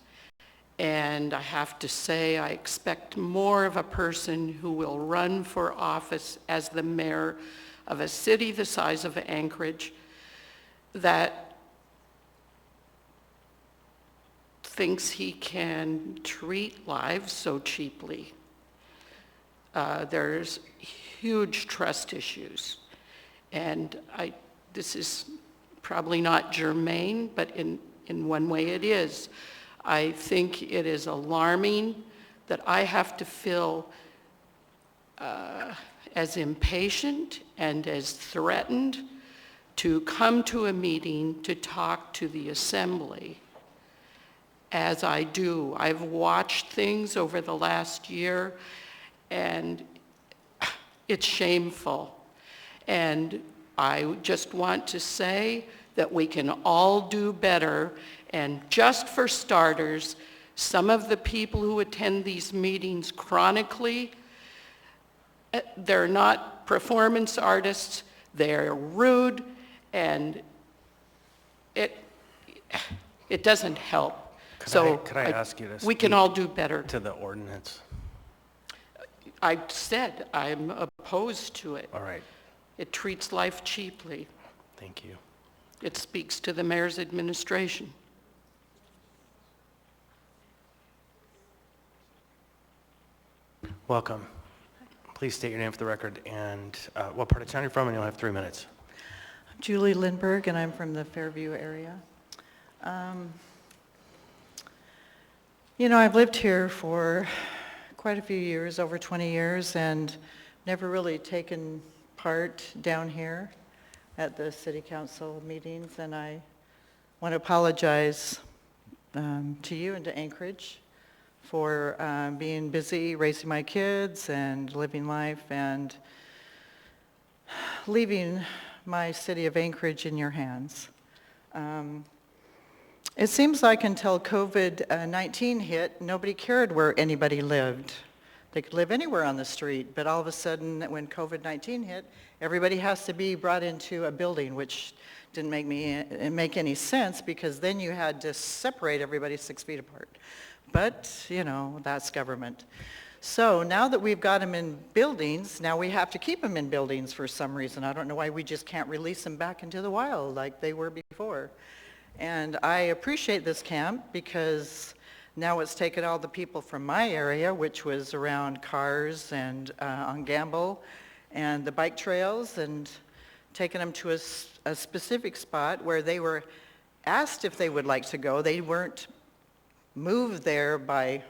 And I have to say, I expect more of a person who will run for office as the mayor of a city the size of Anchorage that thinks he can treat lives so cheaply. There's huge trust issues. And this is probably not germane, but in one way it is. I think it is alarming that I have to feel as impatient and as threatened to come to a meeting to talk to the assembly as I do. I've watched things over the last year, and it's shameful. And I just want to say that we can all do better. And just for starters, some of the people who attend these meetings chronically, they're not performance artists, they're rude, and it doesn't help. Could I ask you to we can all do better. To the ordinance? I said I'm opposed to it. All right. It treats life cheaply. Thank you. It speaks to the mayor's administration. Welcome. Please state your name for the record and what part of town you're from, and you'll have 3 minutes. Julie Lindberg, and I'm from the Fairview area. You know, I've lived here for quite a few years, over 20 years, and never really taken part down here at the city council meetings, and I want to apologize to you and to Anchorage for being busy raising my kids and living life and leaving my city of Anchorage in your hands. It seems like until COVID-19 hit, nobody cared where anybody lived. They could live anywhere on the street, but all of a sudden, when COVID-19 hit, everybody has to be brought into a building, which didn't make any sense, because then you had to separate everybody 6 feet apart. But, you know, that's government. So now that we've got them in buildings, now we have to keep them in buildings for some reason. I don't know why we just can't release them back into the wild like they were before. And I appreciate this camp because now it's taken all the people from my area, which was around cars and on Gamble and the bike trails, and taken them to a specific spot where they were asked if they would like to go. They weren't moved there by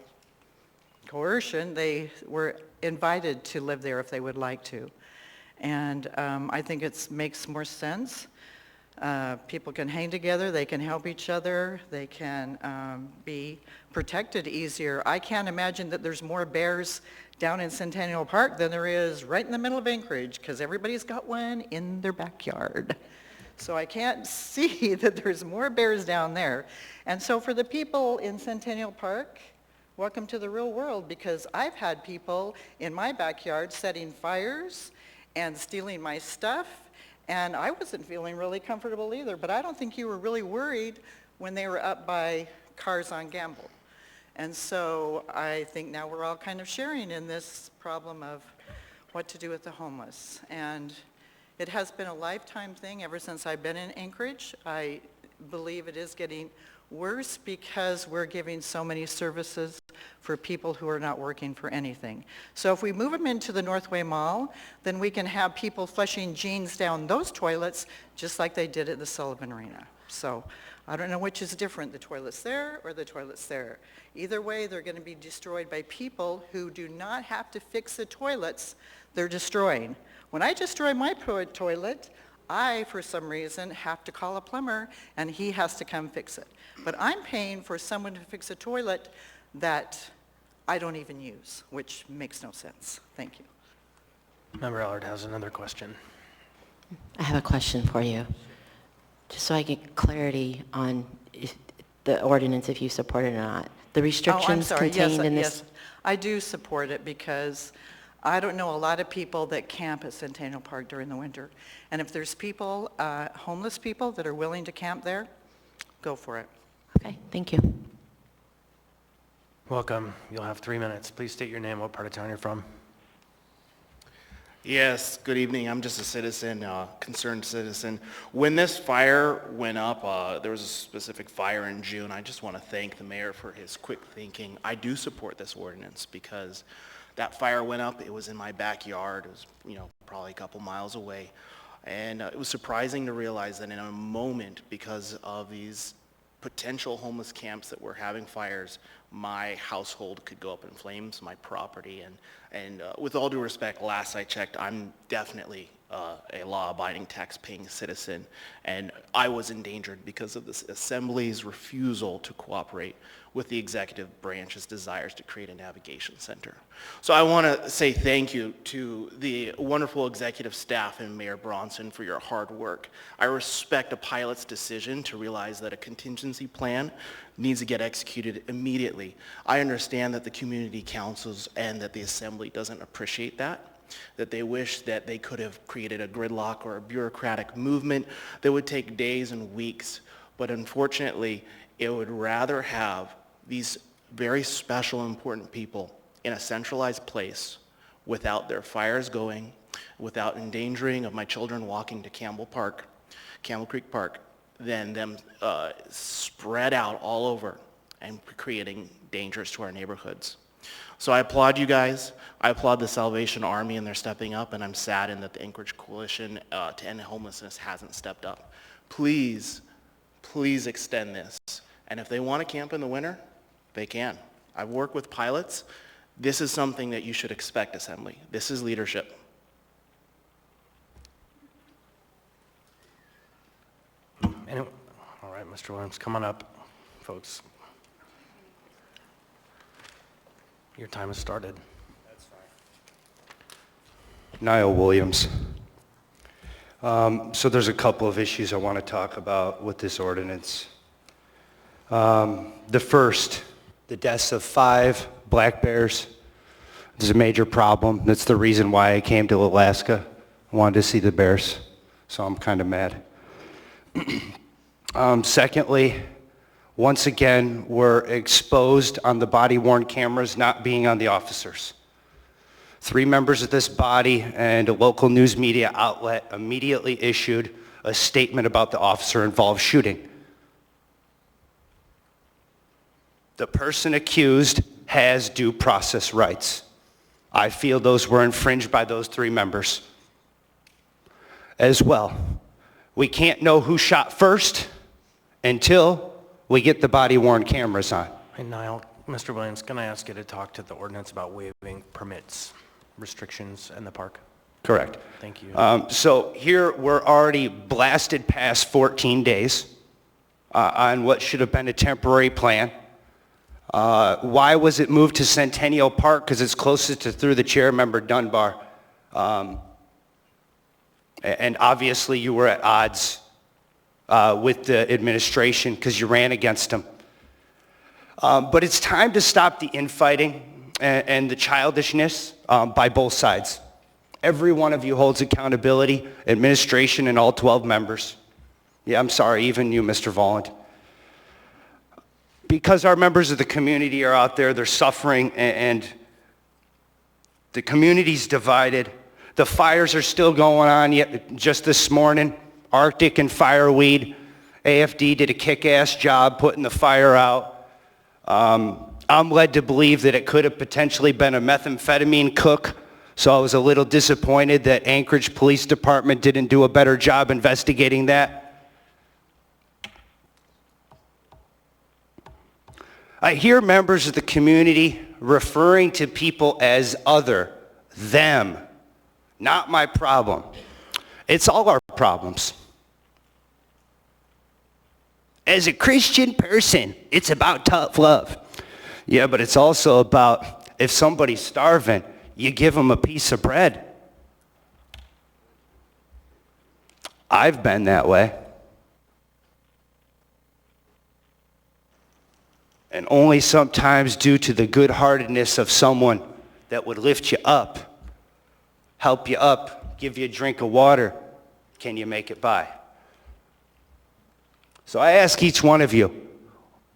coercion. They were invited to live there if they would like to. And I think it makes more sense. People can hang together, they can help each other, they can be protected easier. I can't imagine that there's more bears down in Centennial Park than there is right in the middle of Anchorage, because everybody's got one in their backyard. So I can't see that there's more bears down there. And so for the people in Centennial Park, welcome to the real world, because I've had people in my backyard setting fires and stealing my stuff, and I wasn't feeling really comfortable either, but I don't think you were really worried when they were up by cars on Gamble. And so I think now we're all kind of sharing in this problem of what to do with the homeless. And it has been a lifetime thing ever since I've been in Anchorage. I believe it is getting worse because we're giving so many services for people who are not working for anything. So if we move them into the Northway Mall, then we can have people flushing jeans down those toilets just like they did at the Sullivan Arena. So I don't know which is different, the toilets there or the toilets there. Either way, they're going to be destroyed by people who do not have to fix the toilets they're destroying. When I destroy my toilet, I, for some reason, have to call a plumber, and he has to come fix it. But I'm paying for someone to fix a toilet that I don't even use, which makes no sense. Thank you. Member Allard has another question. I have a question for you, just so I get clarity on the ordinance, if you support it or not. The restrictions contained in this... Yes, I do support it because I don't know a lot of people that camp at Centennial Park during the winter. And if there's people, homeless people that are willing to camp there, go for it. Okay, thank you. Welcome. You'll have 3 minutes. Please state your name, what part of town you're from. Yes, good evening. I'm just a citizen, concerned citizen. When this fire went up, there was a specific fire in June. I just want to thank the mayor for his quick thinking. I do support this ordinance because that fire went up. It was in my backyard. It was, probably a couple miles away. And it was surprising to realize that in a moment, because of these potential homeless camps that were having fires, my household could go up in flames, my property, and with all due respect, last I checked, I'm definitely a law-abiding, tax-paying citizen, and I was endangered because of this assembly's refusal to cooperate with the executive branch's desires to create a navigation center. So I want to say thank you to the wonderful executive staff and Mayor Bronson for your hard work. I respect a pilot's decision to realize that a contingency plan needs to get executed immediately. I understand that the community councils and that the assembly doesn't appreciate that they wish that they could have created a gridlock or a bureaucratic movement that would take days and weeks, but unfortunately, it would rather have these very special, important people in a centralized place without their fires going, without endangering of my children walking to Campbell Park, Camel Creek Park, than them spread out all over and creating dangers to our neighborhoods. So I applaud you guys. I applaud the Salvation Army, and they're stepping up, and I'm saddened that the Anchorage Coalition to End Homelessness hasn't stepped up. Please, please extend this. And if they want to camp in the winter, they can. I've worked with pilots. This is something that you should expect, Assembly. This is leadership. Anyway, all right, Mr. Williams, come on up, folks. Your time has started. Niall Williams. So there's a couple of issues I want to talk about with this ordinance. The first, the deaths of 5 black bears. This is a major problem. That's the reason why I came to Alaska. I wanted to see the bears, so I'm kind of mad. Secondly, once again, we're exposed on the body-worn cameras not being on the officers. 3 members of this body and a local news media outlet immediately issued a statement about the officer-involved shooting. The person accused has due process rights. I feel those were infringed by those 3 members as well. We can't know who shot first until we get the body-worn cameras on. Hey, Niall, Mr. Williams, can I ask you to talk to the ordinance about waiving permits, restrictions in the park? Correct. Thank you. So here we're already blasted past 14 days on what should have been a temporary plan. Why was it moved to Centennial Park? Because it's closest to through the chair, Member Dunbar. And obviously you were at odds with the administration because you ran against them. But it's time to stop the infighting and the childishness by both sides. Every one of you holds accountability, administration and all 12 members. Yeah, I'm sorry, even you, Mr. Volland. Because our members of the community are out there, they're suffering, and the community's divided. The fires are still going on yet just this morning. Arctic and Fireweed. AFD did a kick-ass job putting the fire out. I'm led to believe that it could have potentially been a methamphetamine cook, so I was a little disappointed that Anchorage Police Department didn't do a better job investigating that. I hear members of the community referring to people as other, them. Not my problem. It's all our problems. As a Christian person, it's about tough love. Yeah, but it's also about if somebody's starving, you give them a piece of bread. I've been that way. And only sometimes due to the good-heartedness of someone that would lift you up, help you up, give you a drink of water, can you make it by. So I ask each one of you,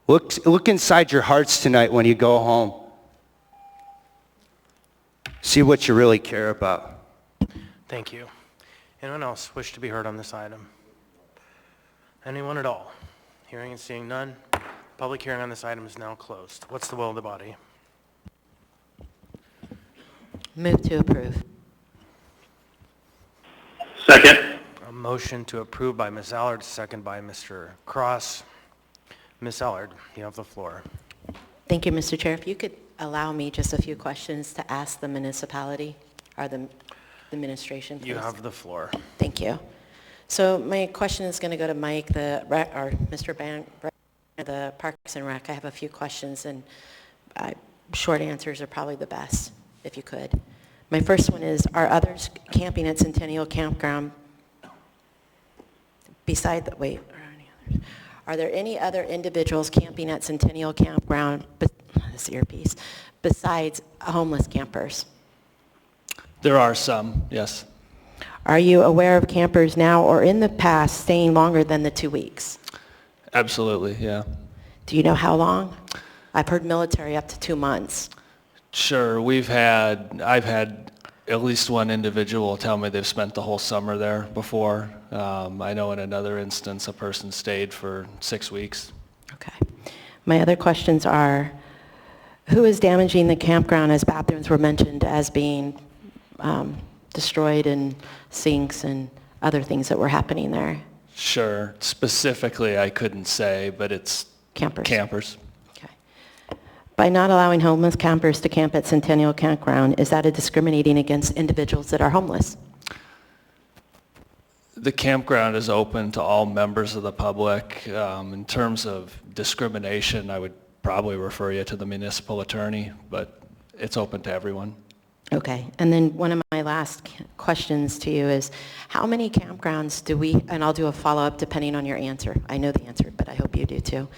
look inside your hearts tonight when you go home. See what you really care about. Thank you. Anyone else wish to be heard on this item? Anyone at all? Hearing and seeing none. Public hearing on this item is now closed. What's the will of the body? Move to approve. Second. A motion to approve by Ms. Allard, second by Mr. Cross. Ms. Allard, you have the floor. Thank you, Mr. Chair. If you could allow me just a few questions to ask the municipality or the administration, please. You have the floor. Thank you. So my question is going to go to Mike, or Mr. the Parks and Rec. I have a few questions, and short answers are probably the best, if you could. My first one is, are others camping at Centennial Campground beside the, wait, are there any other individuals camping at Centennial Campground, this earpiece, besides homeless campers? There are some, yes. Are you aware of campers now or in the past staying longer than the 2 weeks? Absolutely, yeah. Do you know how long? I've heard military up to 2 months. Sure, I've had At least one individual will tell me they've spent the whole summer there before. I know in another instance, a person stayed for 6 weeks. Okay. My other questions are, who is damaging the campground, as bathrooms were mentioned as being destroyed, and sinks and other things that were happening there? Sure. Specifically, I couldn't say, but it's Campers. campers. By not allowing homeless campers to camp at Centennial Campground, is that a discriminating against individuals that are homeless? The campground is open to all members of the public. In terms of discrimination, I would probably refer you to the municipal attorney, but it's open to everyone. Okay, and then one of my last questions to you is, how many campgrounds do we, and I'll do a follow-up depending on your answer. I know the answer, but I hope you do too.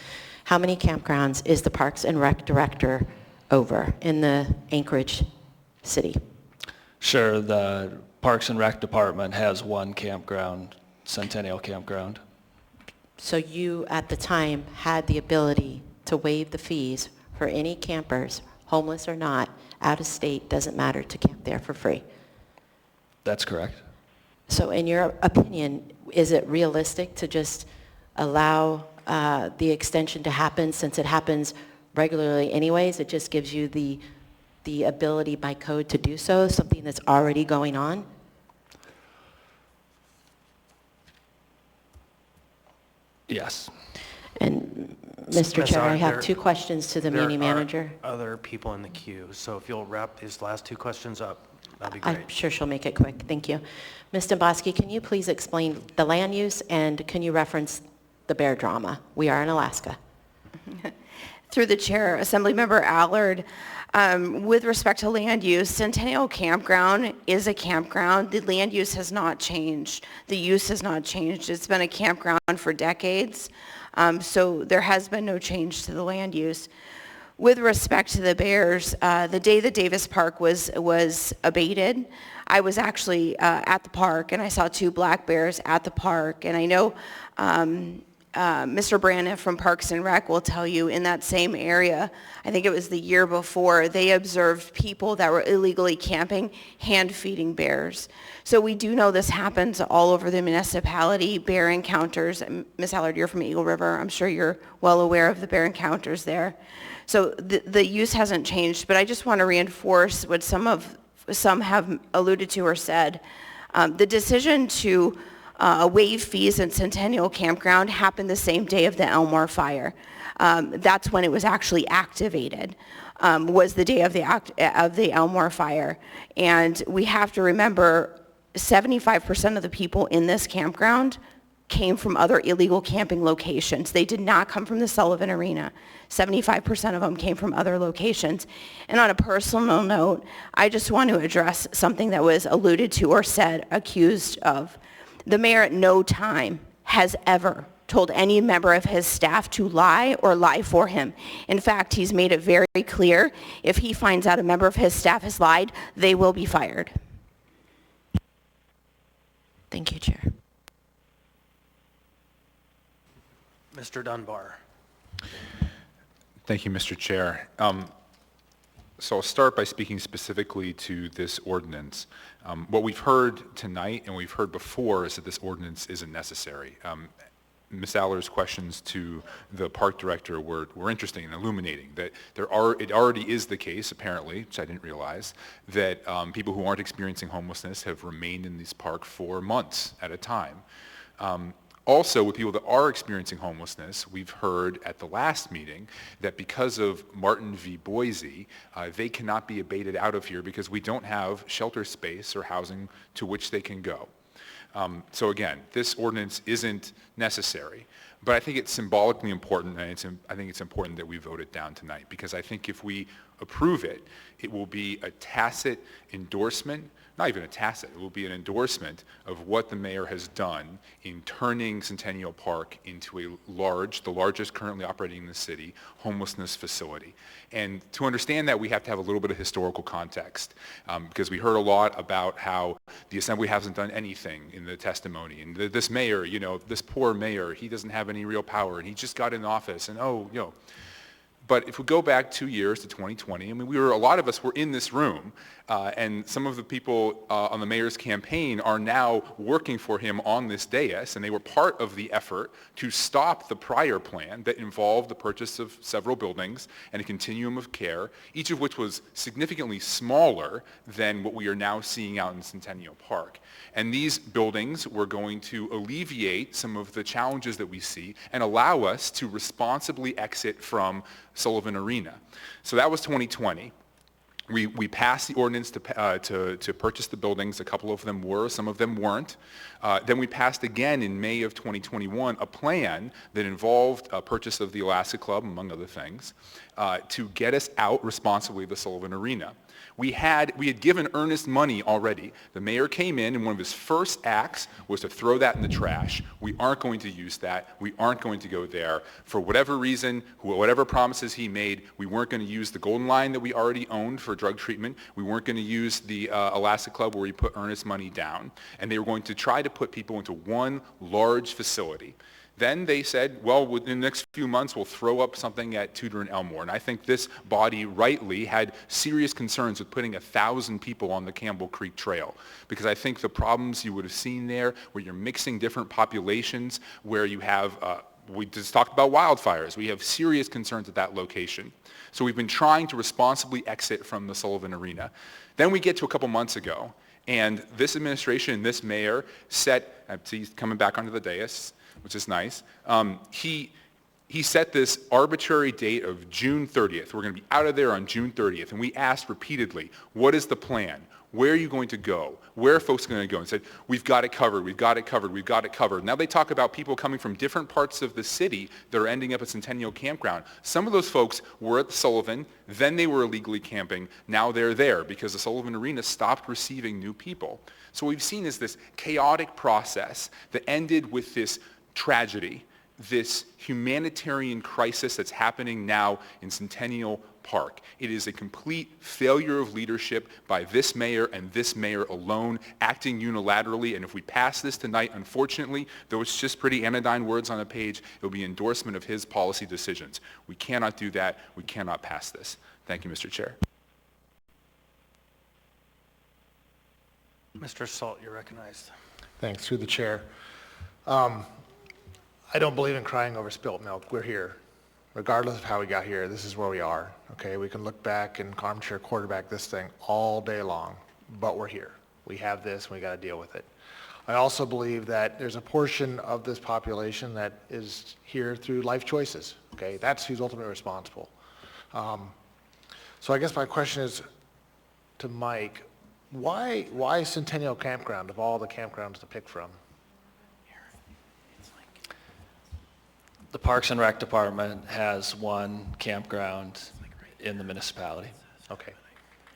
How many campgrounds is the Parks and Rec director over in the Anchorage city? Sure, the Parks and Rec department has one campground, Centennial Campground. So you, at the time, had the ability to waive the fees for any campers, homeless or not, out of state, doesn't matter, to camp there for free? That's correct. So in your opinion, is it realistic to just allow the extension to happen, since it happens regularly anyways? It just gives you the ability by code to do so, something that's already going on? Yes. And Mr. Chair, I have two questions to the meeting manager. There are other people in the queue, so if you'll wrap these last two questions up, that'd be great. I'm sure she'll make it quick. Thank you. Ms. Domboski, can you please explain the land use, and can you reference the bear drama? We are in Alaska. Through the chair, Assemblymember Allard, with respect to land use, Centennial Campground is a campground. The land use has not changed. The use has not changed. It's been a campground for decades. So there has been no change to the land use. With respect to the bears, the day that Davis Park was abated, I was actually at the park, and I saw 2 black bears at the park. And I know Mr. Braniff from Parks and Rec will tell you, in that same area, I think it was the year before, they observed people that were illegally camping, hand-feeding bears. So we do know this happens all over the municipality, bear encounters. Ms. Allard, you're from Eagle River. I'm sure you're well aware of the bear encounters there. So the use hasn't changed, but I just want to reinforce what some have alluded to or said. The decision to waive fees in Centennial Campground happened the same day of the Elmore fire. That's when it was actually activated, was the day of the Elmore fire. And we have to remember, 75% of the people in this campground came from other illegal camping locations. They did not come from the Sullivan Arena. 75% of them came from other locations. And on a personal note, I just want to address something that was alluded to or said, accused of. The mayor at no time has ever told any member of his staff to lie or lie for him. In fact, he's made it very clear, if he finds out a member of his staff has lied, they will be fired. Thank you, Chair. Mr. Dunbar. Thank you, Mr. Chair. So I'll start by speaking specifically to this ordinance. What we've heard tonight and we've heard before is that this ordinance isn't necessary. Ms. Allard's questions to the park director were interesting and illuminating, that it already is the case, apparently, which I didn't realize, that people who aren't experiencing homelessness have remained in this park for months at a time. Also, with people that are experiencing homelessness, we've heard at the last meeting that because of Martin v. Boise, they cannot be abated out of here because we don't have shelter space or housing to which they can go. So again, this ordinance isn't necessary, but I think it's symbolically important, and I think it's important that we vote it down tonight, because I think if we approve it, it will be a tacit endorsement, not even a tacit, it will be an endorsement of what the mayor has done in turning Centennial Park into the largest currently operating in the city, homelessness facility. And to understand that, we have to have a little bit of historical context, because we heard a lot about how the Assembly hasn't done anything in the testimony, and this mayor, this poor mayor, he doesn't have any real power, and he just got in office, and But if we go back 2 years to 2020, I mean, a lot of us were in this room, and some of the people on the mayor's campaign are now working for him on this dais, and they were part of the effort to stop the prior plan that involved the purchase of several buildings and a continuum of care, each of which was significantly smaller than what we are now seeing out in Centennial Park. And these buildings were going to alleviate some of the challenges that we see and allow us to responsibly exit from Sullivan Arena. So that was 2020. We passed the ordinance to purchase the buildings. A couple of them were, some of them weren't. Then we passed again in May of 2021 a plan that involved a purchase of the Alaska Club, among other things, to get us out responsibly of the Sullivan Arena. We had given earnest money already. The mayor came in, and one of his first acts was to throw that in the trash. We aren't going to use that. We aren't going to go there. For whatever reason, whatever promises he made, we weren't going to use the Golden Line that we already owned for drug treatment. We weren't going to use the Alaska Club where we put earnest money down. And they were going to try to put people into one large facility. Then they said, well, within the next few months, we'll throw up something at Tudor and Elmore. And I think this body rightly had serious concerns with putting 1,000 people on the Campbell Creek Trail, because I think the problems you would have seen there, where you're mixing different populations, where you have, we just talked about wildfires. We have serious concerns at that location. So we've been trying to responsibly exit from the Sullivan Arena. Then we get to a couple months ago, and this administration, this mayor set, he's coming back onto the dais, which is nice. He set this arbitrary date of June 30th. We're going to be out of there on June 30th. And we asked repeatedly, what is the plan? Where are you going to go? Where are folks going to go? And said, we've got it covered, we've got it covered, we've got it covered. Now they talk about people coming from different parts of the city that are ending up at Centennial Campground. Some of those folks were at the Sullivan, then they were illegally camping. Now they're there because the Sullivan Arena stopped receiving new people. So what we've seen is this chaotic process that ended with this tragedy, this humanitarian crisis that's happening now in Centennial Park. It is a complete failure of leadership by this mayor and this mayor alone, acting unilaterally. And if we pass this tonight, unfortunately, though it's just pretty anodyne words on a page, it will be endorsement of his policy decisions. We cannot do that. We cannot pass this. Thank you, Mr. Chair. Mr. Salt, you're recognized. Thanks, through the chair. I don't believe in crying over spilt milk. We're here. Regardless of how we got here, this is where we are. Okay, we can look back and armchair quarterback this thing all day long, but we're here. We have this, and we got to deal with it. I also believe that there's a portion of this population that is here through life choices. Okay, that's who's ultimately responsible. So I guess my question is to Mike, why Centennial Campground of all the campgrounds to pick from? The Parks and Rec Department has one campground in the municipality. Okay.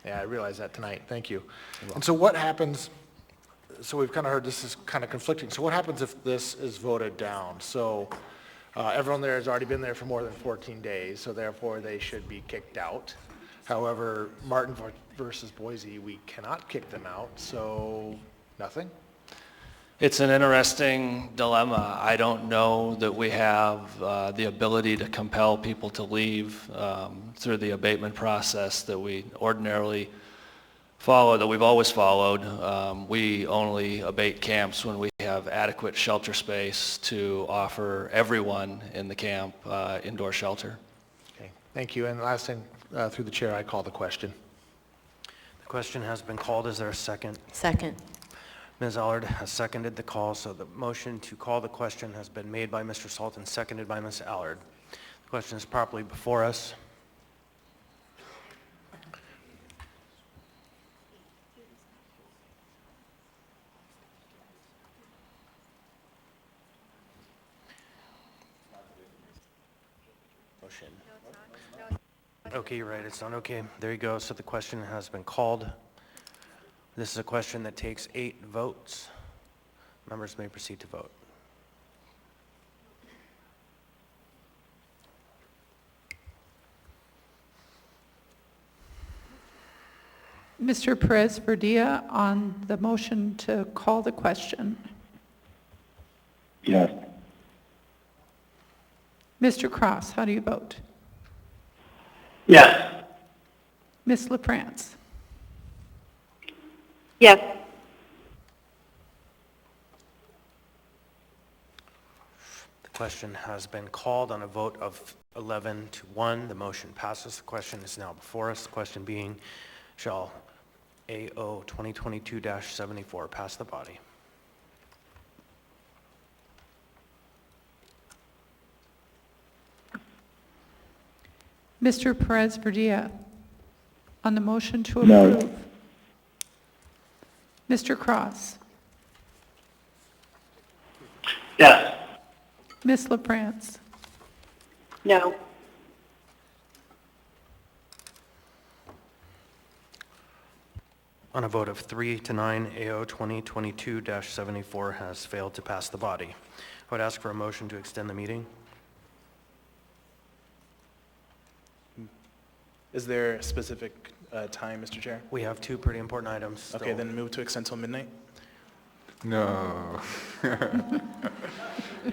Yeah, I realized that tonight. Thank you. And so what happens, so we've kind of heard this is kind of conflicting. So what happens if this is voted down? So everyone there has already been there for more than 14 days, so therefore they should be kicked out. However, Martin versus Boise, we cannot kick them out, so nothing? It's an interesting dilemma. I don't know that we have the ability to compel people to leave through the abatement process that we ordinarily follow, that we've always followed. We only abate camps when we have adequate shelter space to offer everyone in the camp indoor shelter. Okay, thank you. And last thing, through the chair, I call the question. The question has been called. Is there a second? Second. Ms. Allard has seconded the call, so the motion to call the question has been made by Mr. Salt and seconded by Ms. Allard. The question is properly before us. Motion. Okay, you're right, it's not okay. There you go, so the question has been called. This is a question that takes 8 votes. Members may proceed to vote. Mr. Perez-Verdia, on the motion to call the question. Yes. Mr. Cross, how do you vote? Yes. Ms. LaFrance? Yes. The question has been called on a vote of 11 to 1. The motion passes. The question is now before us. The question being, shall AO 2022-74 pass the body? Mr. Perez Verdilla, on the motion to No. approve. Mr. Cross? Yes. Ms. LaFrance? No. On a vote of 3 to 9, AO 2022-74 has failed to pass the body. I would ask for a motion to extend the meeting. Is there a specific time, Mr. Chair? We have two pretty important items. Okay, then move to extend till midnight. No.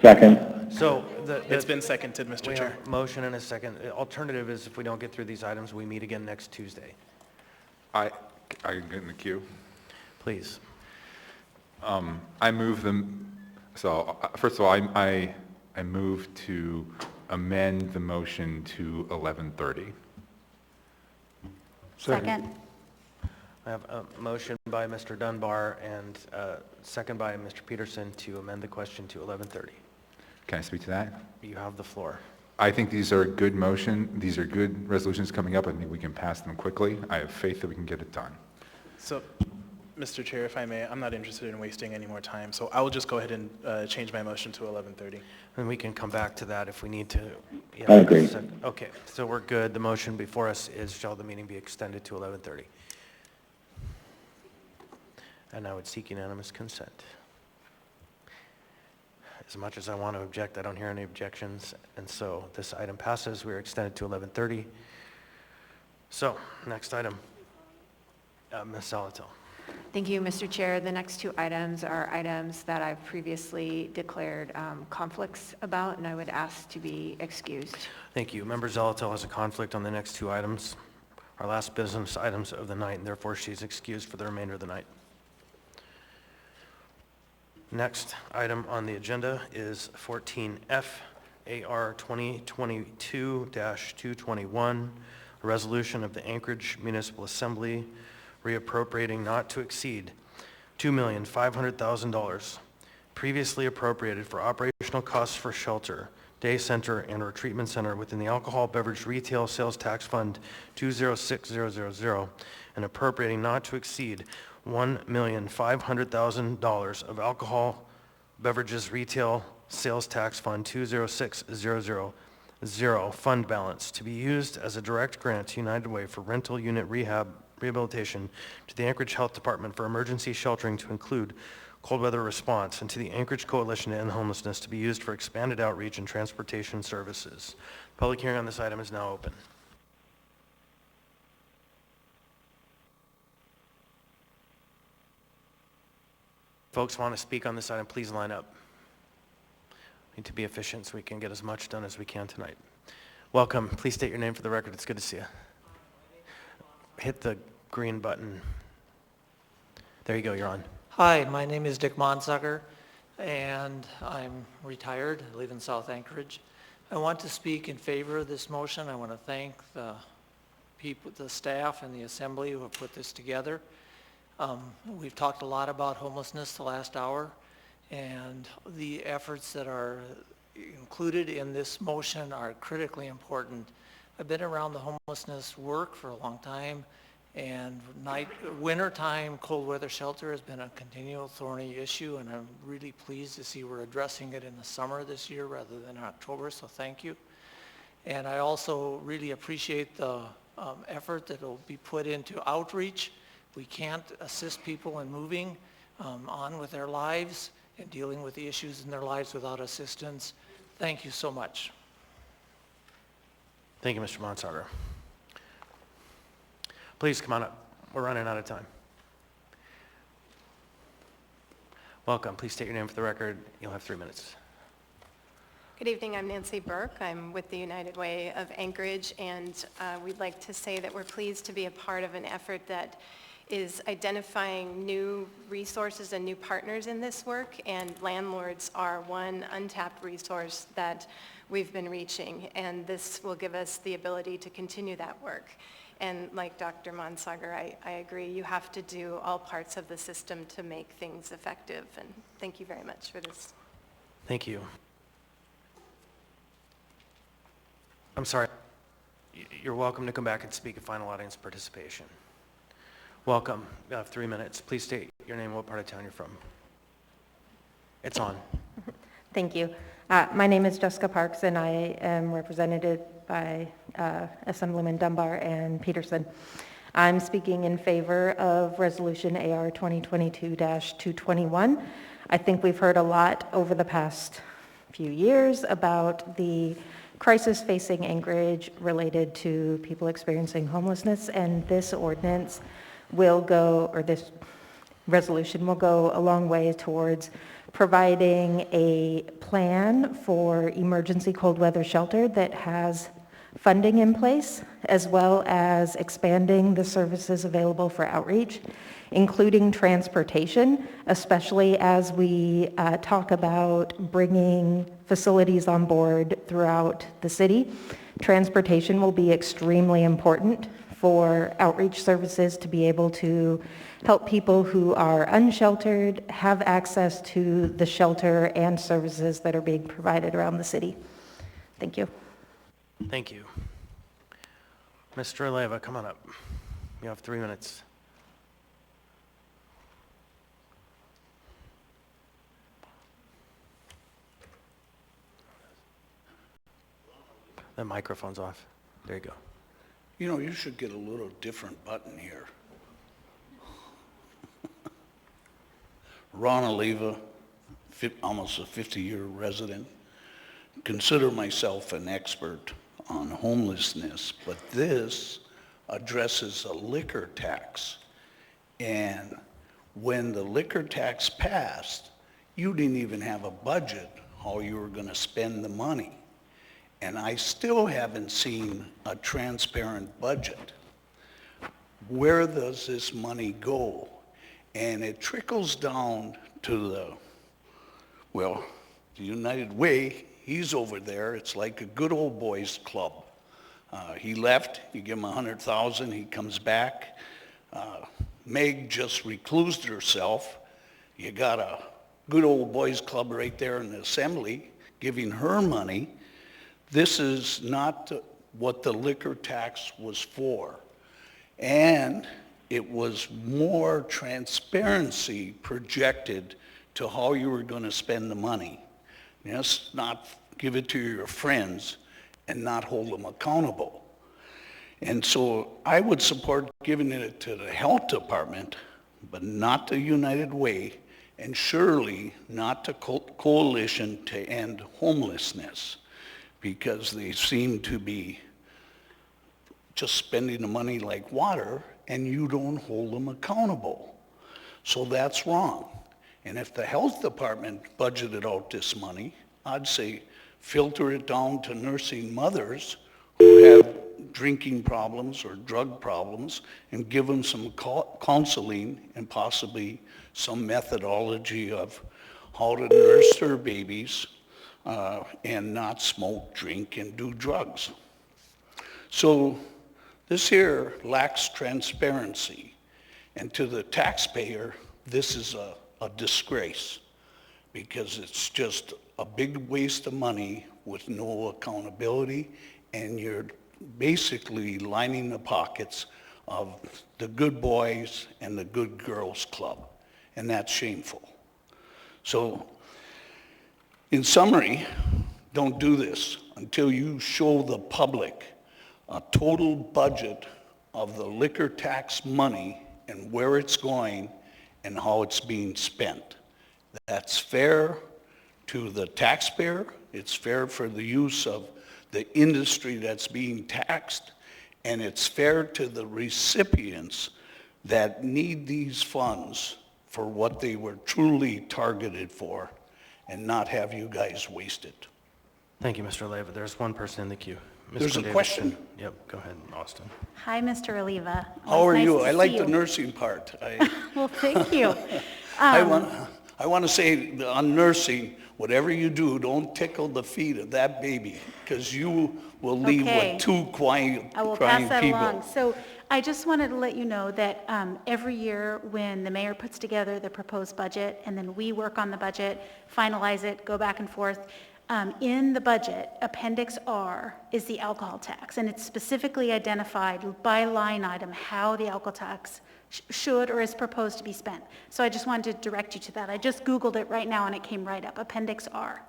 Second. So It's been seconded, Mr. we Chair. have a motion and a second. The alternative is if we don't get through these items, we meet again next Tuesday. I can get in the queue. Please. I move them, so first of all, I move to amend the motion to 11:30. Second. I have a motion by Mr. Dunbar and a second by Mr. Peterson to amend the question to 11:30. Can I speak to that? You have the floor. I think these are good these are good resolutions coming up. I think we can pass them quickly. I have faith that we can get it done. So, Mr. Chair, if I may, I'm not interested in wasting any more time, so I will just go ahead and change my motion to 11:30. And we can come back to that if we need to. Yeah, I agree. Okay, so we're good. The motion before us is shall the meeting be extended to 11:30? And I would seek unanimous consent. As much as I want to object, I don't hear any objections, and so this item passes. We're extended to 11:30. So, next item, Ms. Salatil. Thank you, Mr. Chair. The next two items are items that I've previously declared conflicts about, and I would ask to be excused. Thank you. Member Zalatil has a conflict on the next two items, our last business items of the night, and therefore she's excused for the remainder of the night. Next item on the agenda is 14F, AR 2022-221, a resolution of the Anchorage Municipal Assembly reappropriating not to exceed $2,500,000 previously appropriated for operational costs for shelter, day center, and or treatment center within the Alcohol Beverage Retail Sales Tax Fund 206000 and appropriating not to exceed $1,500,000 of Alcohol Beverages Retail Sales Tax Fund 206000 fund balance to be used as a direct grant to United Way for rental unit rehabilitation to the Anchorage Health Department for emergency sheltering to include cold weather response, and to the Anchorage Coalition to End Homelessness to be used for expanded outreach and transportation services. Public hearing on this item is now open. Folks want to speak on this item, please line up. We need to be efficient so we can get as much done as we can tonight. Welcome. Please state your name for the record. It's good to see you. Hit the green button. There you go. You're on. Hi, my name is Dick Monsucker, and I'm retired. I live in South Anchorage. I want to speak in favor of this motion. I want to thank the people, the staff, and the assembly who have put this together. We've talked a lot about homelessness the last hour, and the efforts that are included in this motion are critically important. I've been around the homelessness work for a long time, and winter time cold weather shelter has been a continual thorny issue, and I'm really pleased to see we're addressing it in the summer this year rather than October, so thank you. And I also really appreciate the effort that will be put into outreach. We can't assist people in moving on with their lives and dealing with the issues in their lives without assistance. Thank you so much. Thank you, Mr. Monsucker. Please come on up. We're running out of time. Welcome. Please state your name for the record. You'll have 3 minutes. Good evening, I'm Nancy Burke. I'm with the United Way of Anchorage, and we'd like to say that we're pleased to be a part of an effort that is identifying new resources and new partners in this work, and landlords are one untapped resource that we've been reaching, and this will give us the ability to continue that work. And like Dr. Monsager, I agree, you have to do all parts of the system to make things effective, and thank you very much for this. Thank you. I'm sorry. You're welcome to come back and speak at final audience participation. Welcome. You have 3 minutes. Please state your name, what part of town you're from. It's on. Thank you. My name is Jessica Parks, and I am represented by Assemblyman Dunbar and Peterson. I'm speaking in favor of Resolution AR 2022-221. I think we've heard a lot over the past few years about the crisis facing Anchorage related to people experiencing homelessness, and this ordinance will go, or this resolution will go a long way towards providing a plan for emergency cold weather shelter that has funding in place, as well as expanding the services available for outreach, including transportation, especially as we talk about bringing facilities on board throughout the city. Transportation will be extremely important for outreach services to be able to help people who are unsheltered have access to the shelter and services that are being provided around the city. Thank you. Thank you. Mr. Leva, come on up. You have 3 minutes. The microphone's off. There you go. You know, you should get a little different button here. Ron Oliva, almost a 50-year resident. Consider myself an expert on homelessness, but this addresses a liquor tax. And when the liquor tax passed, you didn't even have a budget how you were going to spend the money. And I still haven't seen a transparent budget. Where does this money go? And it trickles down to the United Way. He's over there. It's like a good old boys club. He left. You give him $100,000. He comes back. Meg just reclused herself. You got a good old boys club right there in the assembly giving her money. This is not what the liquor tax was for. And it was more transparency projected to how you were going to spend the money. Yes, not give it to your friends and not hold them accountable. And so I would support giving it to the health department, but not the United Way, and surely not the Coalition to End Homelessness, because they seem to be just spending the money like water, and you don't hold them accountable. So that's wrong. And if the health department budgeted out this money, I'd say filter it down to nursing mothers who have drinking problems or drug problems and give them some counseling and possibly some methodology of how to nurse their babies and not smoke, drink, and do drugs. So this here lacks transparency, and to the taxpayer, this is a disgrace, because it's just a big waste of money with no accountability, and you're basically lining the pockets of the good boys and the good girls club, and that's shameful. So in summary, don't do this until you show the public a total budget of the liquor tax money and where it's going and how it's being spent. That's fair to the taxpayer, it's fair for the use of the industry that's being taxed, and it's fair to the recipients that need these funds for what they were truly targeted for, and not have you guys waste it. Thank you, Mr. Leyva. There's one person in the queue. Ms. There's a Davidson. question. Yep, go ahead, Austin. Hi, Mr. Oliva. How are Nice you? to I see like you. the nursing part. Well, thank you. I want to say on nursing, whatever you do, don't tickle the feet of that baby, because you will leave Okay. with two crying I will crying pass that people. along. So I just wanted to let you know that every year when the mayor puts together the proposed budget and then we work on the budget, finalize it, go back and forth, in the budget, Appendix R is the alcohol tax, and it's specifically identified by line item how the alcohol tax should or is proposed to be spent. So I just wanted to direct you to that. I just Googled it right now and it came right up, Appendix R.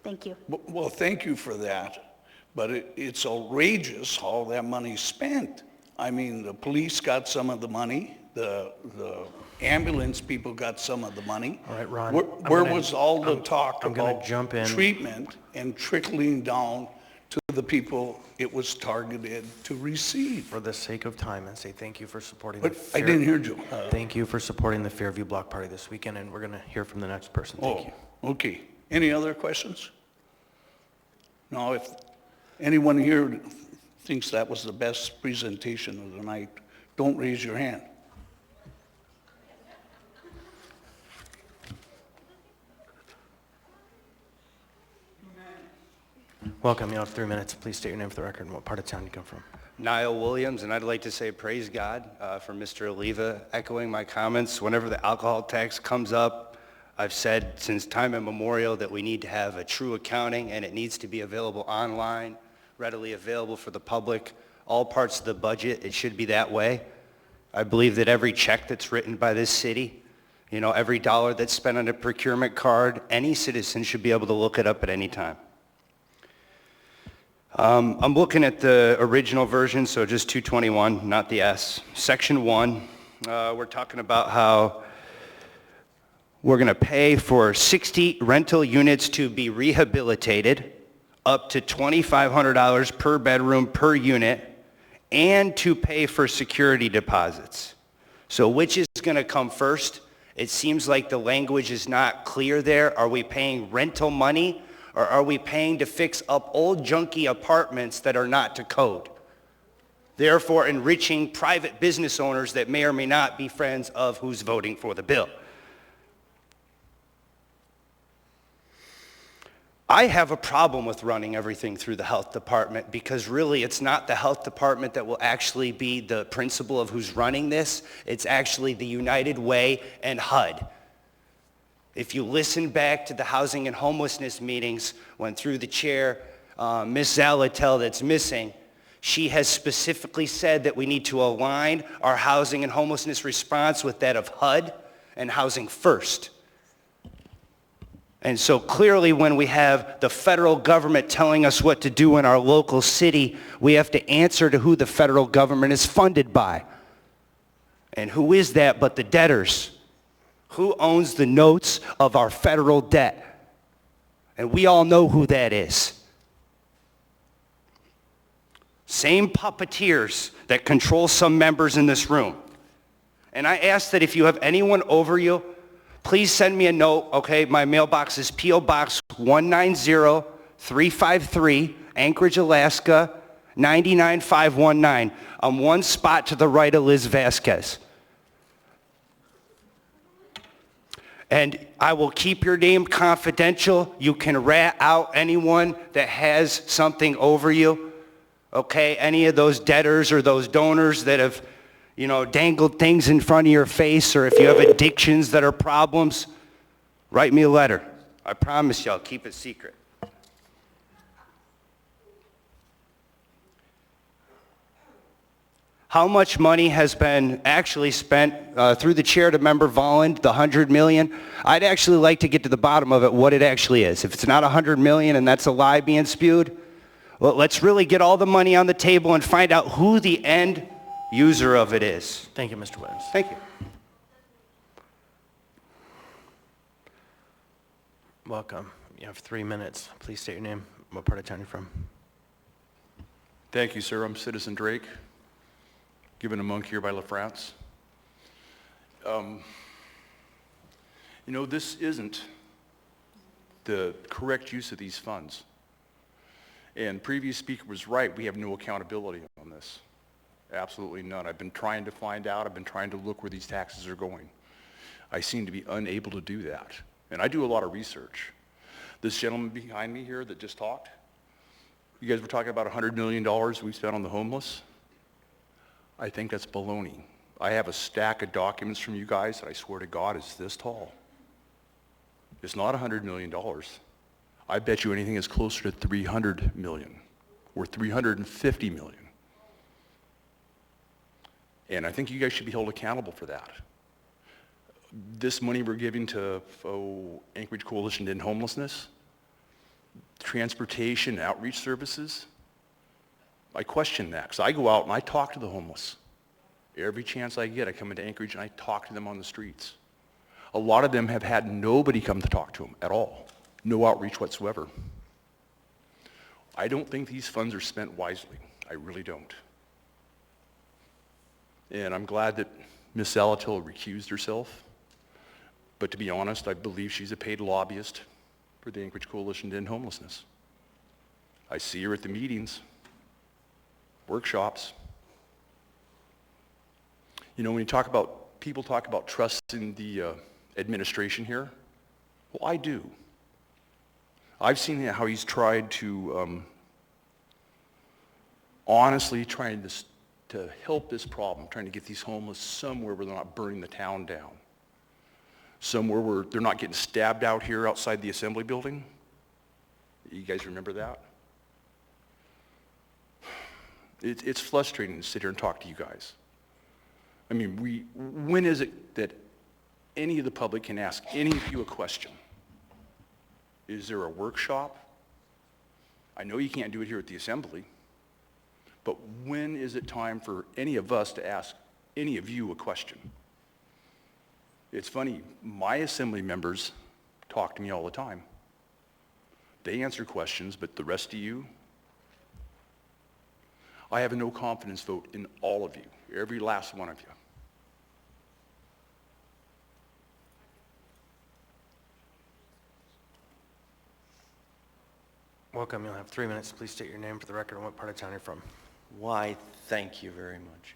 Thank you. Well, thank you for that, but it's outrageous how that money's spent. I mean, the police got some of the money, the ambulance people got some of the money. All right, Ron. Where was all the talk I'm gonna about jump in. treatment and trickling down to the people it was targeted to receive? For the sake of time, and say thank you for supporting But the I didn't hear you. Thank you for supporting the Fairview Block Party this weekend, and we're going to hear from the next person. Thank you. Okay. Any other questions? No, if anyone here thinks that was the best presentation of the night, don't raise your hand. Welcome. You have 3 minutes. Please state your name for the record and what part of town you come from. Niall Williams, and I'd like to say praise God for Mr. Oliva echoing my comments. Whenever the alcohol tax comes up, I've said since time immemorial that we need to have a true accounting, and it needs to be available online, readily available for the public. All parts of the budget, it should be that way. I believe that every check that's written by this city, you know, every dollar that's spent on a procurement card, any citizen should be able to look it up at any time. I'm looking at the original version, so just 221, not the S. Section 1, we're talking about how we're going to pay for 60 rental units to be rehabilitated, up to $2,500 per bedroom per unit, and to pay for security deposits. So which is going to come first? It seems like the language is not clear there. Are we paying rental money? Or are we paying to fix up old junky apartments that are not to code? Therefore enriching private business owners that may or may not be friends of who's voting for the bill. I have a problem with running everything through the health department because really it's not the health department that will actually be the principal of who's running this. It's actually the United Way and HUD. If you listen back to the housing and homelessness meetings, when through the chair, Ms. Zalatel that's missing, she has specifically said that we need to align our housing and homelessness response with that of HUD and Housing First. And so clearly when we have the federal government telling us what to do in our local city, we have to answer to who the federal government is funded by. And who is that but the debtors? Who owns the notes of our federal debt? And we all know who that is. Same puppeteers that control some members in this room. And I ask that if you have anyone over you, please send me a note, okay? My mailbox is P.O. Box 190353, Anchorage, Alaska, 99519. I'm one spot to the right of Liz Vasquez. And I will keep your name confidential. You can rat out anyone that has something over you, okay? Any of those debtors or those donors that have, you know, dangled things in front of your face, or if you have addictions that are problems, write me a letter. I promise you I'll keep it secret. How much money has been actually spent through the chair to Member Volland, the $100 million? I'd actually like to get to the bottom of it, what it actually is. If it's not $100 million and that's a lie being spewed, well, let's really get all the money on the table and find out who the end user of it is. Thank you, Mr. Williams. Thank you. Welcome. You have 3 minutes. Please state your name, what part of town you're from. Thank you, sir. I'm Citizen Drake, given a monk here by La France. You know, this isn't the correct use of these funds. And previous speaker was right, we have no accountability on this. Absolutely none. I've been trying to find out, I've been trying to look where these taxes are going. I seem to be unable to do that. And I do a lot of research. This gentleman behind me here that just talked, you guys were talking about $100 million we spent on the homeless. I think that's baloney. I have a stack of documents from you guys that I swear to God is this tall. It's not $100 million. I bet you anything is closer to 300 million or 350 million. And I think you guys should be held accountable for that. This money we're giving to Anchorage Coalition to End Homelessness, transportation, outreach services, I question that because I go out and I talk to the homeless. Every chance I get, I come into Anchorage and I talk to them on the streets. A lot of them have had nobody come to talk to them at all. No outreach whatsoever. I don't think these funds are spent wisely. I really don't. And I'm glad that Ms. Salatil recused herself. But to be honest, I believe she's a paid lobbyist for the Anchorage Coalition to End Homelessness. I see her at the meetings, workshops. You know, when people talk about trust in the administration here, well, I do. I've seen how he's tried to honestly trying to help this problem, trying to get these homeless somewhere where they're not burning the town down. Somewhere where they're not getting stabbed out here outside the assembly building. You guys remember that? It's frustrating to sit here and talk to you guys. I mean, when is it that any of the public can ask any of you a question? Is there a workshop? I know you can't do it here at the assembly, but when is it time for any of us to ask any of you a question? It's funny, my assembly members talk to me all the time. They answer questions, but the rest of you, I have a no confidence vote in all of you, every last one of you. Welcome. You'll have 3 minutes. Please state your name for the record and what part of town you're from. Why, thank you very much.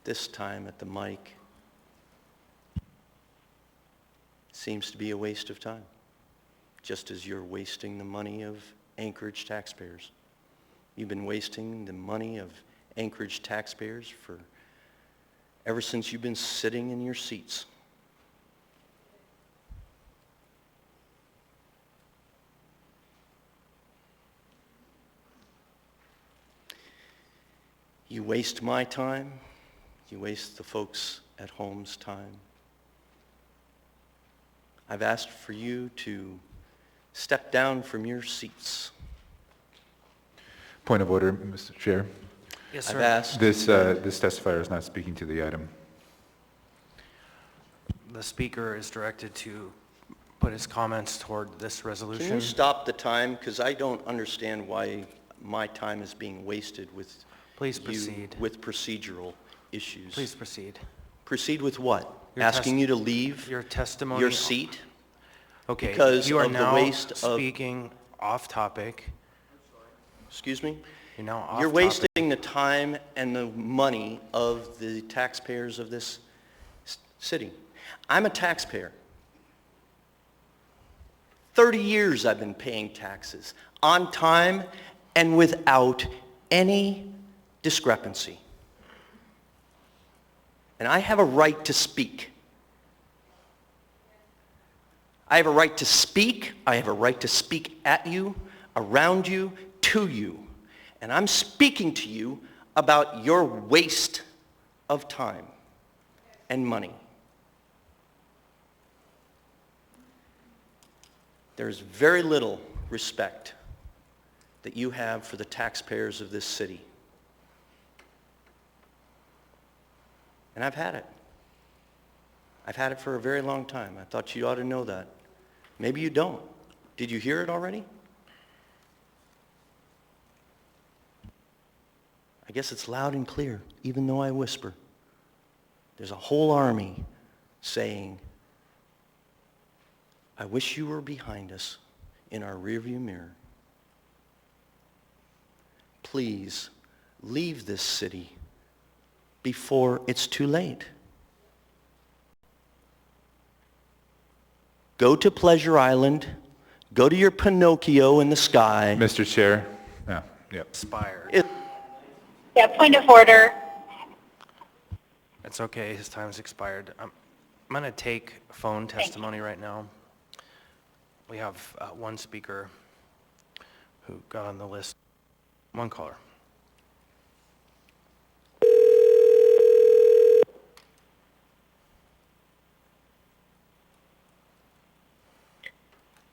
This time at the mic seems to be a waste of time, just as you're wasting the money of Anchorage taxpayers. You've been wasting the money of Anchorage taxpayers ever since you've been sitting in your seats. You waste my time. You waste the folks at home's time. I've asked for you to step down from your seats. Point of order, Mr. Chair. Yes, sir. I've asked. This testifier is not speaking to the item. The speaker is directed to put his comments toward this resolution. Can you stop the time? Because I don't understand why my time is being wasted with Please proceed. With procedural issues. Please proceed. Proceed with what? Your Asking you to leave your testimony. your seat? Okay, Because you are of the now waste of... speaking off topic. Excuse me? You're now off You're topic. wasting the time and the money of the taxpayers of this city. I'm a taxpayer. 30 years I've been paying taxes on time and without any discrepancy. And I have a right to speak. I have a right to speak. I have a right to speak at you, around you, to you. And I'm speaking to you about your waste of time and money. There's very little respect that you have for the taxpayers of this city. And I've had it. I've had it for a very long time. I thought you ought to know that. Maybe you don't. Did you hear it already? I guess it's loud and clear, even though I whisper. There's a whole army saying, I wish you were behind us in our rearview mirror. Please leave this city before it's too late. Go to Pleasure Island. Go to your Pinocchio in the sky. Mr. Chair. Yeah. Expired. Yeah, point of order. It's okay, his time's expired. I'm going to take phone testimony right now. We have one speaker who got on the list. One caller.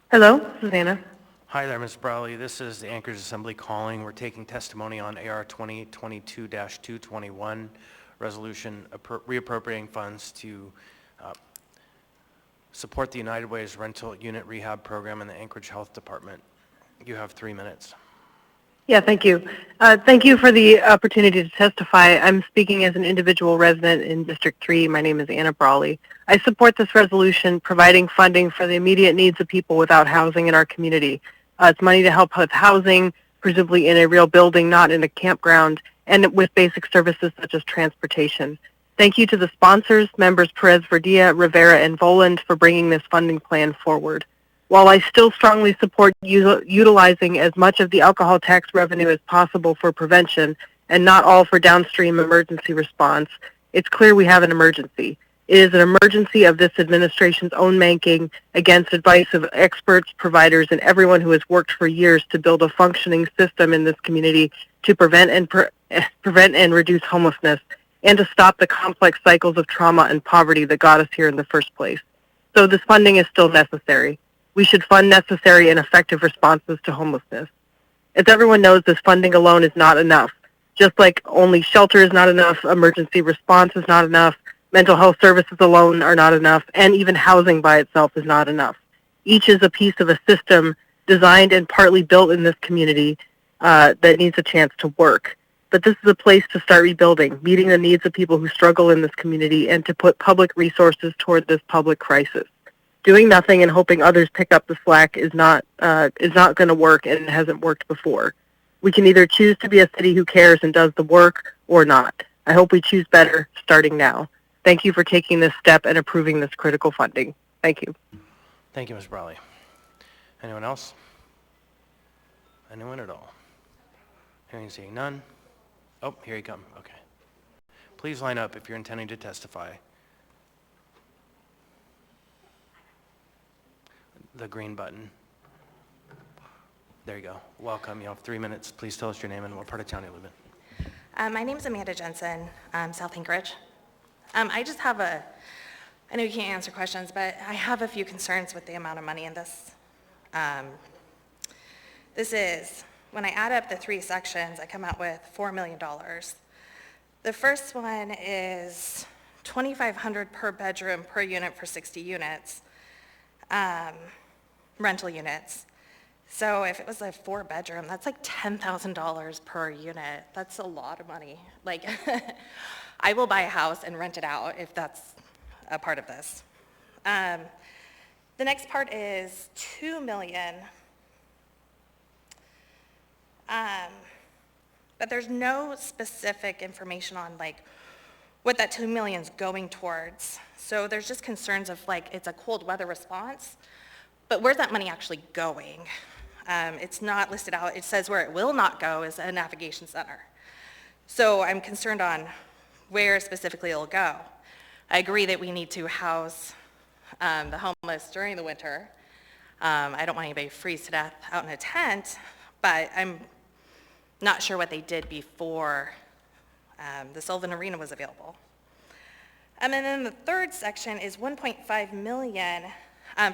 Hello, Susanna. Hi there, Ms. Brawley. This is the Anchorage Assembly calling. We're taking testimony on AR 2022-221, resolution reappropriating funds to support the United Way's rental unit rehab program in the Anchorage Health Department. You have 3 minutes. Yeah, thank you. Thank you for the opportunity to testify. I'm speaking as an individual resident in District 3. My name is Anna Brawley. I support this resolution providing funding for the immediate needs of people without housing in our community. It's money to help with housing, presumably in a real building, not in a campground, and with basic services such as transportation. Thank you to the sponsors, members Perez Verdia, Rivera, and Voland for bringing this funding plan forward. While I still strongly support utilizing as much of the alcohol tax revenue as possible for prevention and not all for downstream emergency response, it's clear we have an emergency. It is an emergency of this administration's own making against advice of experts, providers, and everyone who has worked for years to build a functioning system in this community to prevent and reduce homelessness and to stop the complex cycles of trauma and poverty that got us here in the first place. So this funding is still necessary. We should fund necessary and effective responses to homelessness. As everyone knows, this funding alone is not enough. Just like only shelter is not enough, emergency response is not enough, mental health services alone are not enough, and even housing by itself is not enough. Each is a piece of a system designed and partly built in this community that needs a chance to work. But this is a place to start rebuilding, meeting the needs of people who struggle in this community, and to put public resources toward this public crisis. Doing nothing and hoping others pick up the slack is not going to work, and it hasn't worked before. We can either choose to be a city who cares and does the work or not. I hope we choose better starting now. Thank you for taking this step and approving this critical funding. Thank you. Thank you, Ms. Brawley. Anyone else? Anyone at all? Hearing seeing none. Oh, here you come. Okay. Please line up if you're intending to testify. The green button. There you go. Welcome. You have 3 minutes. Please tell us your name and what part of town you live in. My name is Amanda Jensen, South Anchorage. I just have I know you can't answer questions, but I have a few concerns with the amount of money in this. This is, when I add up the 3 sections, I come out with $4 million. The first one is $2,500 per bedroom per unit for 60 units, rental units. So if it was a 4-bedroom, that's like $10,000 per unit. That's a lot of money. Like, I will buy a house and rent it out if that's a part of this. The next part is $2 million. But there's no specific information on like what that $2 million is going towards. So there's just concerns of like, it's a cold weather response, but where's that money actually going? It's not listed out. It says where it will not go is a navigation center. So I'm concerned on where specifically it'll go. I agree that we need to house the homeless during the winter. I don't want anybody to freeze to death out in a tent, but I'm not sure what they did before the Sylvan Arena was available. And then the third section is $1.5 million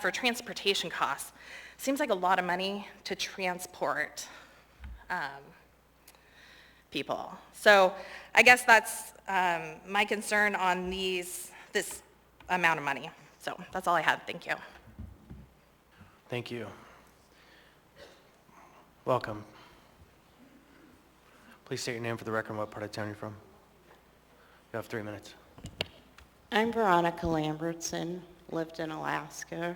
for transportation costs. Seems like a lot of money to transport people. So I guess that's my concern on this amount of money. So that's all I have. Thank you. Thank you. Welcome. Please state your name for the record and what part of town you're from. You have 3 minutes. I'm Veronica Lambertson, lived in Alaska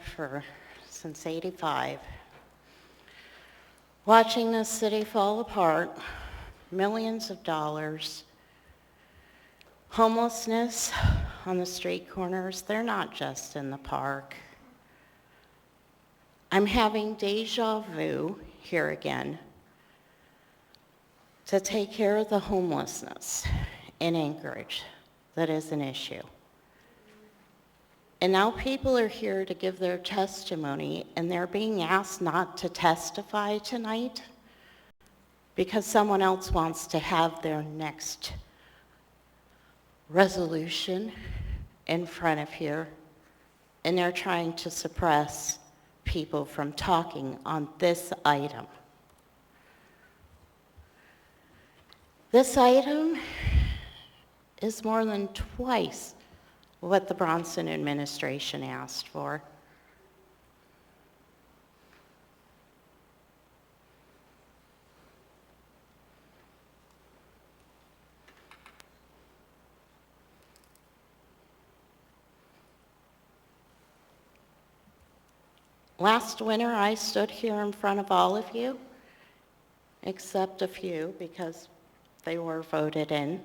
since '85. Watching this city fall apart, millions of dollars, homelessness on the street corners, they're not just in the park. I'm having deja vu here again to take care of the homelessness in Anchorage that is an issue. And now people are here to give their testimony, and they're being asked not to testify tonight because someone else wants to have their next resolution in front of here, and they're trying to suppress people from talking on this item. This item is more than twice what the Bronson administration asked for. Last winter, I stood here in front of all of you, except a few because they were voted in.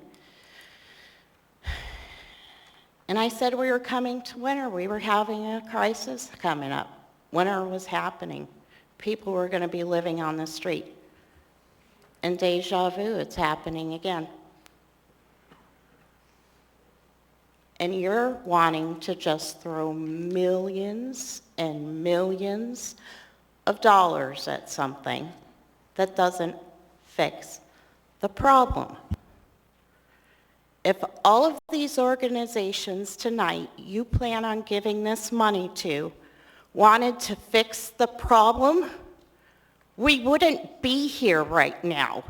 And I said we were coming to winter. We were having a crisis coming up. Winter was happening. People were going to be living on the street. And deja vu, it's happening again. And you're wanting to just throw millions and millions of dollars at something that doesn't fix the problem. If all of these organizations tonight you plan on giving this money to wanted to fix the problem, we wouldn't be here right now.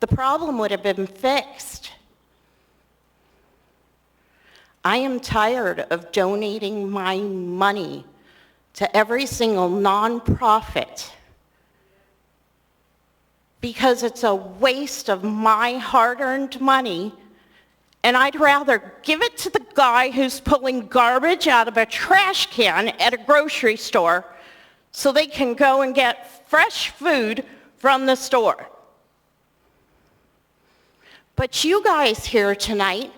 The problem would have been fixed. I am tired of donating my money to every single nonprofit because it's a waste of my hard-earned money, and I'd rather give it to the guy who's pulling garbage out of a trash can at a grocery store so they can go and get fresh food from the store. But you guys here tonight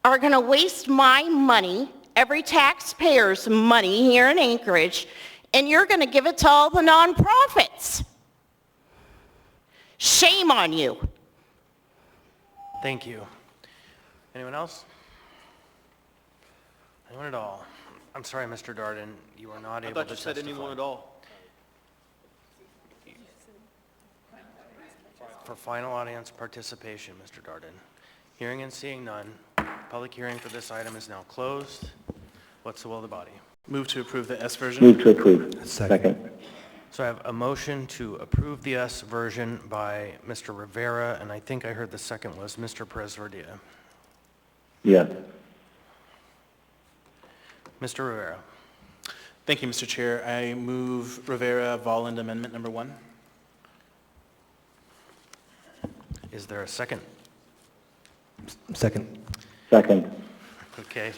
are going to waste my money, every taxpayer's money here in Anchorage, and you're going to give it to all the nonprofits. Shame on you. Thank you. Anyone else? Anyone at all? I'm sorry, Mr. Darden, you are not able to testify. I thought you said anyone at all. For final audience participation, Mr. Darden. Hearing and seeing none, public hearing for this item is now closed. What's the will of the body? Move to approve the S version. Move to approve. Second. So I have a motion to approve the S version by Mr. Rivera, and I think I heard the second was Mr. Perez-Verdia. Yes. Mr. Rivera. Thank you, Mr. Chair. I move Rivera-Volland Amendment Number 1. Is there a second? Second. Second. Okay.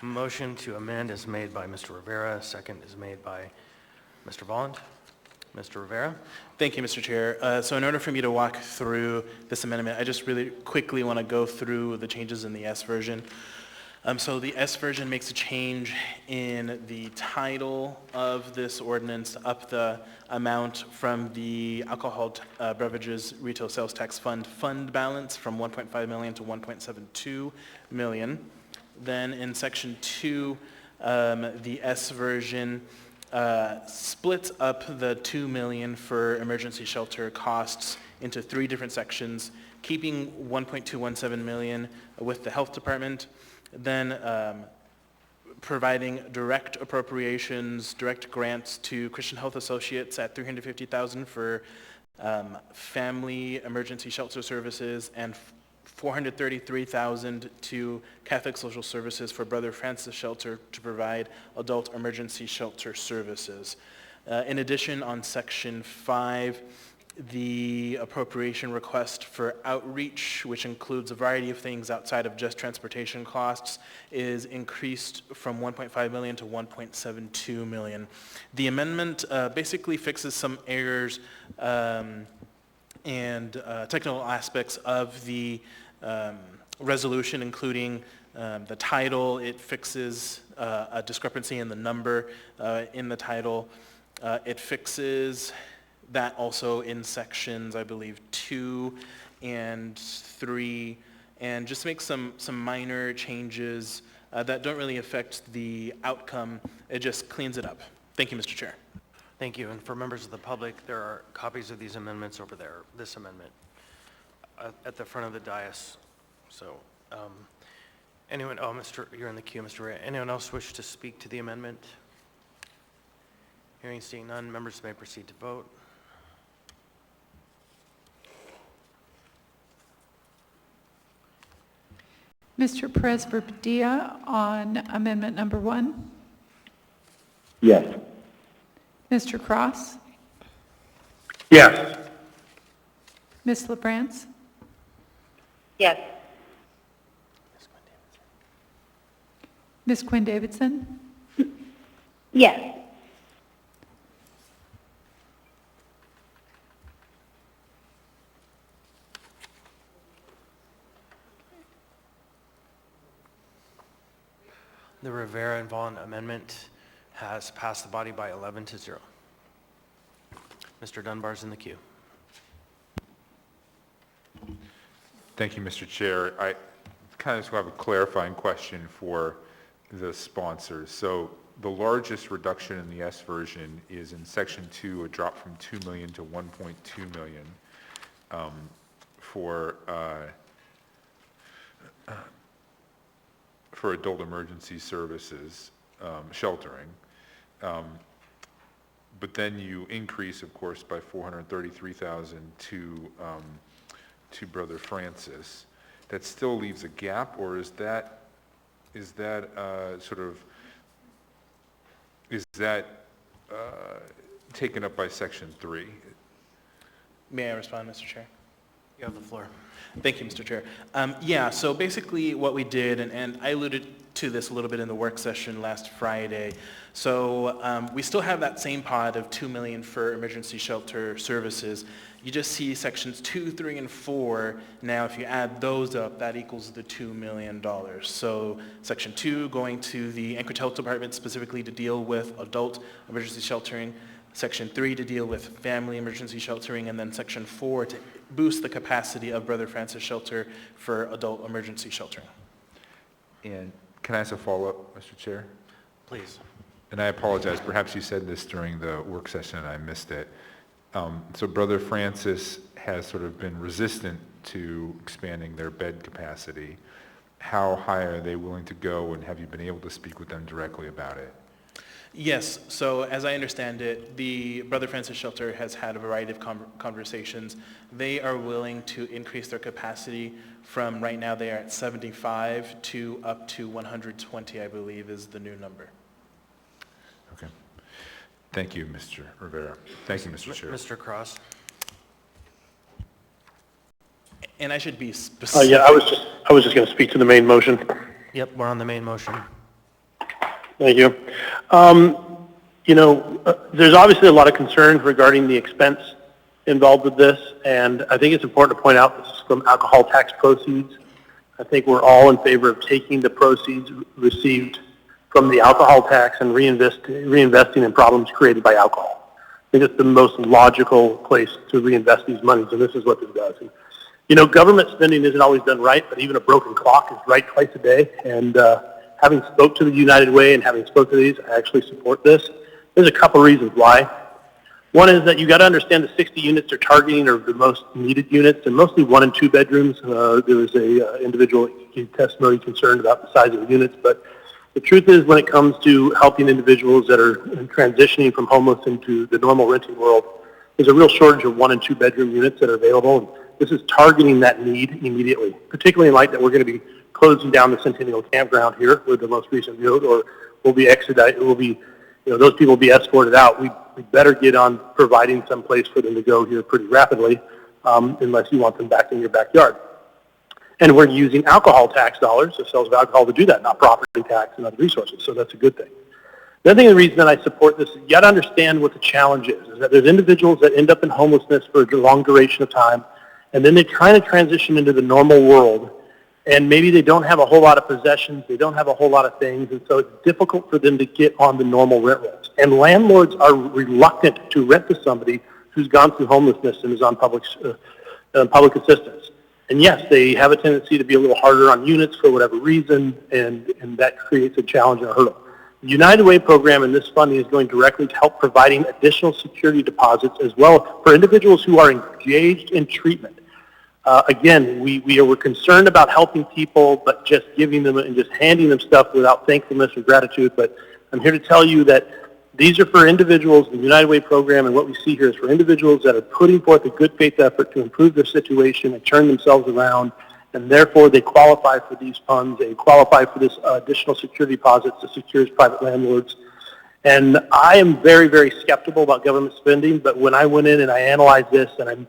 Motion to amend is made by Mr. Rivera. Second is made by Mr. Volland. Mr. Rivera. Thank you, Mr. Chair. So in order for me to walk through this amendment, I just really quickly want to go through the changes in the S version. So the S version makes a change in the title of this ordinance, up the amount from the Alcohol Beverages Retail Sales Tax fund balance from 1.5 million to 1.72 million. Then in section 2, the S version splits up the 2 million for emergency shelter costs into 3 different sections, keeping 1.217 million with the health department, then providing direct appropriations, direct grants to Christian Health Associates at $350,000 for family emergency shelter services, and $433,000 to Catholic Social Services for Brother Francis Shelter to provide adult emergency shelter services. In addition, on Section 5, the appropriation request for outreach, which includes a variety of things outside of just transportation costs, is increased from 1.5 million to 1.72 million. The amendment basically fixes some errors and technical aspects of the resolution, including the title. It fixes a discrepancy in the number in the title. It fixes that also in sections, I believe, 2 and 3, and just makes some minor changes that don't really affect the outcome. It just cleans it up. Thank you, Mr. Chair. Thank you. And for members of the public, there are copies of these amendments over there, this amendment, at the front of the dais. So, anyone, you're in the queue, Mr. Ray. Anyone else wish to speak to the amendment? Hearing, seeing none, members may proceed to vote. Mr. Perez Padilla on amendment number 1. Yes. Mr. Cross? Yes. Ms. LaBrance? Yes. Ms. Quinn Davidson? Yes. The Rivera and Vaughn amendment has passed the body by 11-0. Mr. Dunbar's in the queue. Thank you, Mr. Chair. I kind of just have a clarifying question for the sponsors. So the largest reduction in the S version is in Section 2, a drop from 2 million to 1.2 million for adult emergency services, sheltering. But then you increase, of course, by 433,000 to Brother Francis. That still leaves a gap, or is that taken up by Section 3? May I respond, Mr. Chair? You have the floor. Thank you, Mr. Chair. Yeah, so basically what we did, and I alluded to this a little bit in the work session last Friday. So we still have that same pot of $2 million for emergency shelter services. You just see sections 2, 3, and 4. Now, if you add those up, that equals the $2 million. So section 2 going to the Anchorage Health Department specifically to deal with adult emergency sheltering. Section 3 to deal with family emergency sheltering, and then Section 4 to boost the capacity of Brother Francis Shelter for adult emergency sheltering. And can I ask a follow-up, Mr. Chair? Please. And I apologize, perhaps you said this during the work session and I missed it. So Brother Francis has sort of been resistant to expanding their bed capacity. How high are they willing to go, and have you been able to speak with them directly about it? Yes, so as I understand it, the Brother Francis Shelter has had a variety of conversations. They are willing to increase their capacity from right now they are at 75 to up to 120, I believe, is the new number. Okay. Thank you, Mr. Rivera. Thank you, Mr. Chair. Mr. Cross. And I should be specific. Yeah, I was just going to speak to the main motion. Yep, we're on the main motion. Thank you. There's obviously a lot of concern regarding the expense involved with this, and I think it's important to point out this is from alcohol tax proceeds. I think we're all in favor of taking the proceeds received from the alcohol tax and reinvesting in problems created by alcohol. I think it's the most logical place to reinvest these monies, and this is what this does. And, government spending isn't always done right, but even a broken clock is right twice a day, and having spoke to the United Way and having spoke to these, I actually support this. There's a couple reasons why. One is that you got to understand the 60 units they're targeting are the most needed units, and mostly 1 and 2 bedrooms. There was a individual testimony concerned about the size of the units, but the truth is when it comes to helping individuals that are transitioning from homeless into the normal renting world, there's a real shortage of 1 and 2 bedroom units that are available, and this is targeting that need immediately, particularly in light that we're going to be closing down the Centennial Campground here with the most recent vote, or will be expedited, those people will be escorted out. We We better get on providing some place for them to go here pretty rapidly, unless you want them back in your backyard. And we're using alcohol tax dollars, the sales of alcohol, to do that, not property tax and other resources, so that's a good thing. The other thing, the reason that I support this is you got to understand what the challenge is that there's individuals that end up in homelessness for a long duration of time, and then they're trying to transition into the normal world, and maybe they don't have a whole lot of possessions, they don't have a whole lot of things, and so it's difficult for them to get on the normal rent rolls. And landlords are reluctant to rent to somebody who's gone through homelessness and is on public assistance. And yes, they have a tendency to be a little harder on units for whatever reason, and that creates a challenge and a hurdle. The United Way program and this funding is going directly to help providing additional security deposits as well for individuals who are engaged in treatment. Again, we're concerned about helping people, but just giving them and just handing them stuff without thankfulness or gratitude. But I'm here to tell you that these are for individuals, the United Way program, and what we see here is for individuals that are putting forth a good faith effort to improve their situation and turn themselves around, and therefore they qualify for these funds. They qualify for this additional security deposits to secure as private landlords. And I am very, very skeptical about government spending, but when I went in and I analyzed this and I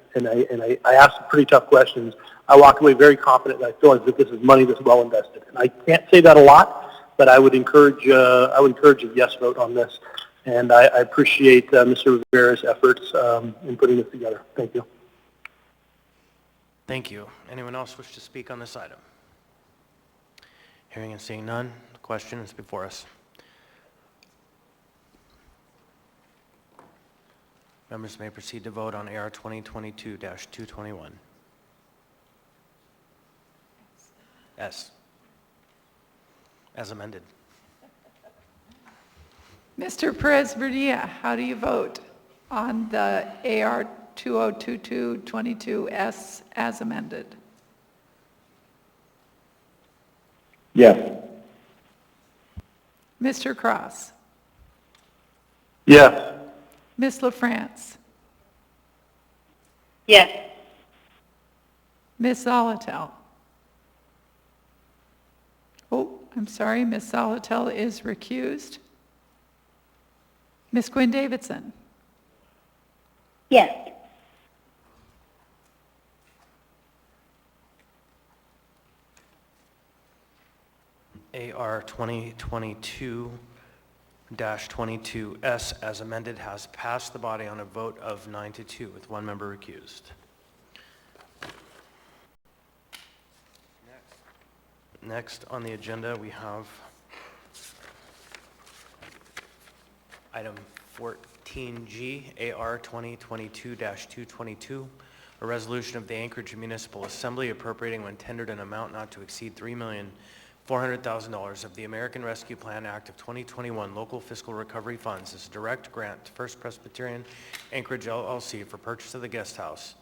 asked some pretty tough questions, I walked away very confident that I feel as if this is money that's well invested. And I can't say that a lot, but I would encourage a yes vote on this. And I appreciate Mr. Rivera's efforts in putting this together. Thank you. Thank you. Anyone else wish to speak on this item? Hearing and seeing none, the question is before us. Members may proceed to vote on AR 2022-221. S. As amended. Mr. Perez-Verdia, how do you vote on the AR 2022-22S as amended? Yes. Mr. Cross? Yes. Ms. LaFrance? Yes. Ms. Zolotel? Oh, I'm sorry, Ms. Zolotel is recused. Ms. Quinn Davidson? Yes. AR 2022-22S as amended has passed the body on a vote of 9-2 with one member recused. Next on the agenda we have item 14G, AR 2022-222, a resolution of the Anchorage Municipal Assembly appropriating when tendered an amount not to exceed $3,400,000 of the American Rescue Plan Act of 2021 local fiscal recovery funds as a direct grant to First Presbyterian Anchorage LLC for purchase of the guest house.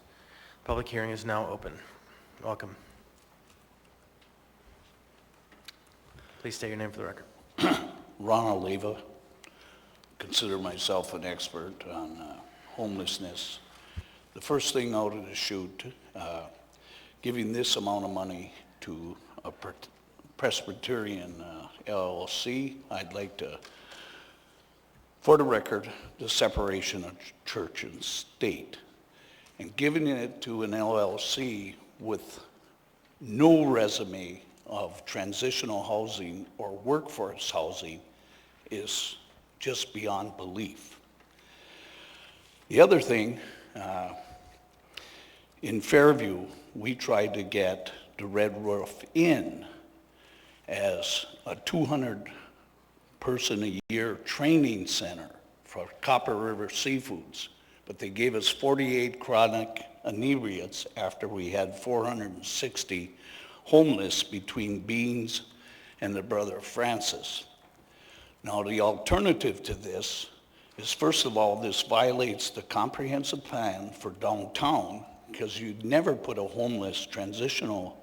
Public hearing is now open. Welcome. Please state your name for the record. Ron Oliva. Consider myself an expert on homelessness. The first thing out of the chute, giving this amount of money to a Presbyterian LLC, I'd like to, for the record, the separation of church and state. And giving it to an LLC with no resume of transitional housing or workforce housing is just beyond belief. The other thing, in Fairview, we tried to get the Red Roof Inn as a 200-person-a-year training center for Copper River Seafoods, but they gave us 48 chronic inebriates after we had 460 homeless between Beans and their brother Francis. Now, the alternative to this is, first of all, this violates the comprehensive plan for downtown because you'd never put a homeless transitional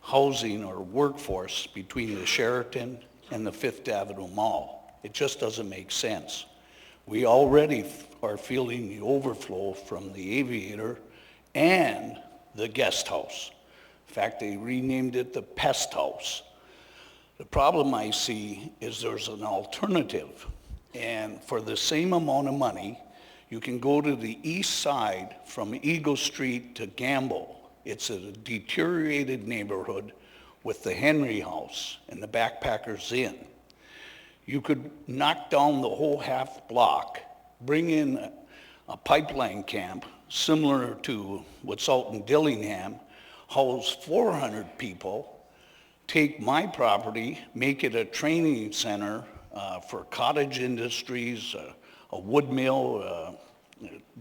housing or workforce between the Sheraton and the Fifth Avenue Mall. It just doesn't make sense. We already are feeling the overflow from the Aviator and the guest house. In fact, they renamed it the Pest House. The problem I see is there's an alternative, and for the same amount of money, You can go to the east side from Eagle Street to Gamble. It's a deteriorated neighborhood with the Henry House and the Backpackers Inn. You could knock down the whole half block, bring in a pipeline camp similar to what's out in Dillingham, house 400 people, take my property, make it a training center for cottage industries, a wood mill,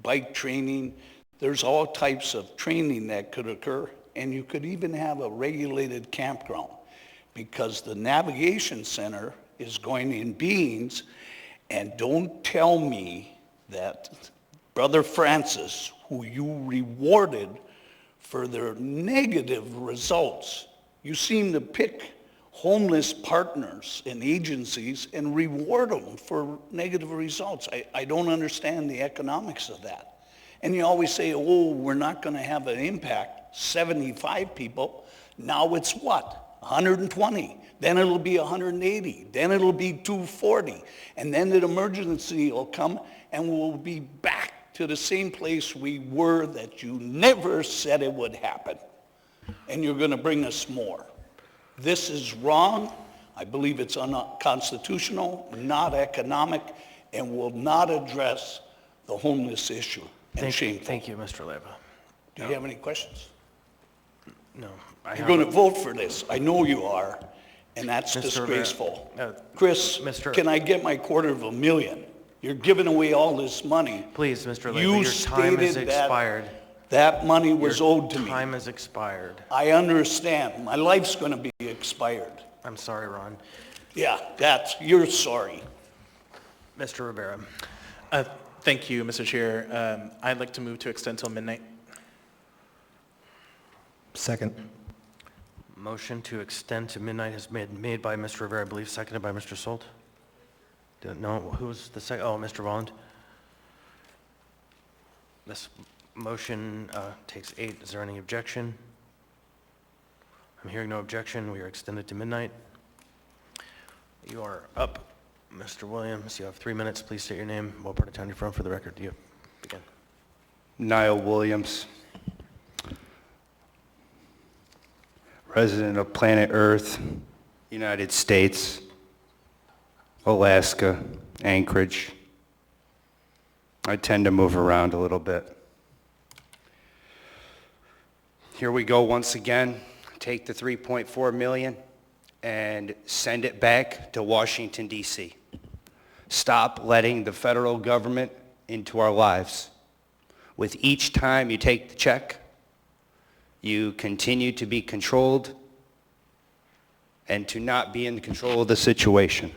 bike training. There's all types of training that could occur, and you could even have a regulated campground because the navigation center is going in Beans, and don't tell me that Brother Francis, who you rewarded for their negative results, you seem to pick homeless partners and agencies and reward them for negative results. I don't understand the economics of that. And you always say, oh, we're not going to have an impact. 75 people. Now it's what? 120. Then it'll be 180. Then it'll be 240. And then the emergency will come and we'll be back to the same place we were that you never said it would happen. And you're going to bring us more. This is wrong. I believe it's unconstitutional, not economic, and will not address the homeless issue. And shameful. Thank you, Mr. Leyva. Do you have any questions? No. You're going to vote for this. I know you are, and that's disgraceful. Chris, can I get my $250,000? You're giving away all this money. Please, Mr. Leyva, your time has expired. That money was owed to me. Your time has expired. I understand. My life's going to be expired. I'm sorry, Ron. Yeah, you're sorry. Mr. Rivera. Thank you, Mr. Chair. I'd like to move to extend till midnight. Second. Motion to extend to midnight has been made by Mr. Rivera, I believe, seconded by Mr. Solt. No, who was the second? Oh, Mr. Volland. This motion takes 8. Is there any objection? I'm hearing no objection. We are extended to midnight. You are up, Mr. Williams. You have 3 minutes. Please state your name, what part of town you're from for the record. You begin. Niall Williams, resident of planet Earth, United States, Alaska, Anchorage. I tend to move around a little bit. Here we go once again. Take the $3.4 million and send it back to Washington, D.C. Stop letting the federal government into our lives. With each time you take the check, you continue to be controlled and to not be in control of the situation.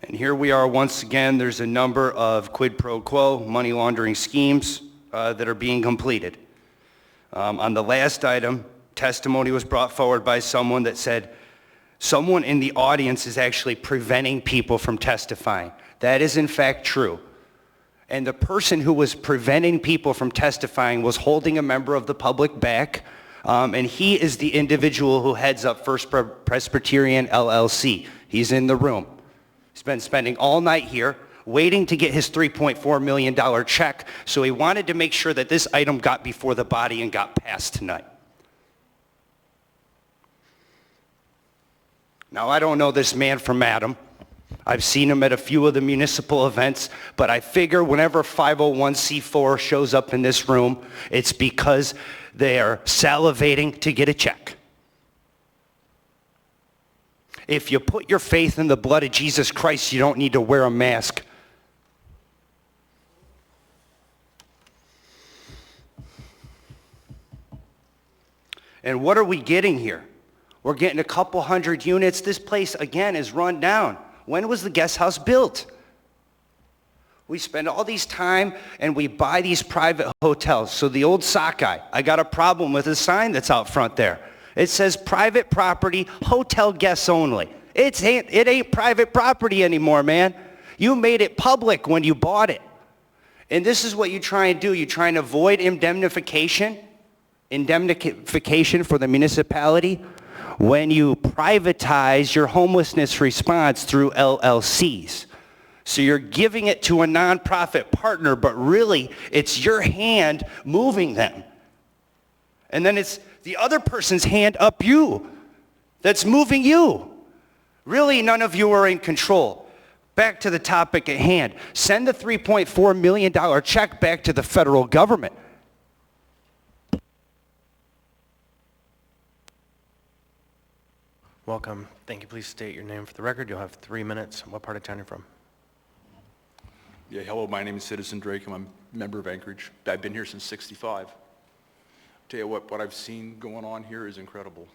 And here we are once again. There's a number of quid pro quo money laundering schemes that are being completed. On the last item, testimony was brought forward by someone that said, someone in the audience is actually preventing people from testifying. That is in fact true. And the person who was preventing people from testifying was holding a member of the public back, and he is the individual who heads up First Presbyterian LLC. He's in the room. He's been spending all night here waiting to get his $3.4 million check, so he wanted to make sure that this item got before the body and got passed tonight. Now, I don't know this man from Adam. I've seen him at a few of the municipal events, but I figure whenever 501c4 shows up in this room, it's because they are salivating to get a check. If you put your faith in the blood of Jesus Christ, you don't need to wear a mask. And what are we getting here? We're getting a couple hundred units. This place, again, is run down. When was the guest house built? We spend all these time and we buy these private hotels. So the old sockeye, I got a problem with a sign that's out front there. It says private property, hotel guests only. It ain't private property anymore, man. You made it public when you bought it. And this is what you try and do. You try and avoid indemnification for the municipality when you privatize your homelessness response through LLCs. So you're giving it to a nonprofit partner, but really it's your hand moving them. And then it's the other person's hand up you that's moving you. Really, none of you are in control. Back to the topic at hand. Send the $3.4 million check back to the federal government. Welcome. Thank you. Please state your name for the record. You'll have 3 minutes. What part of town are you from? Yeah, hello, my name is Citizen Drake. I'm a member of Anchorage. I've been here since '65. Tell you what I've seen going on here is incredible.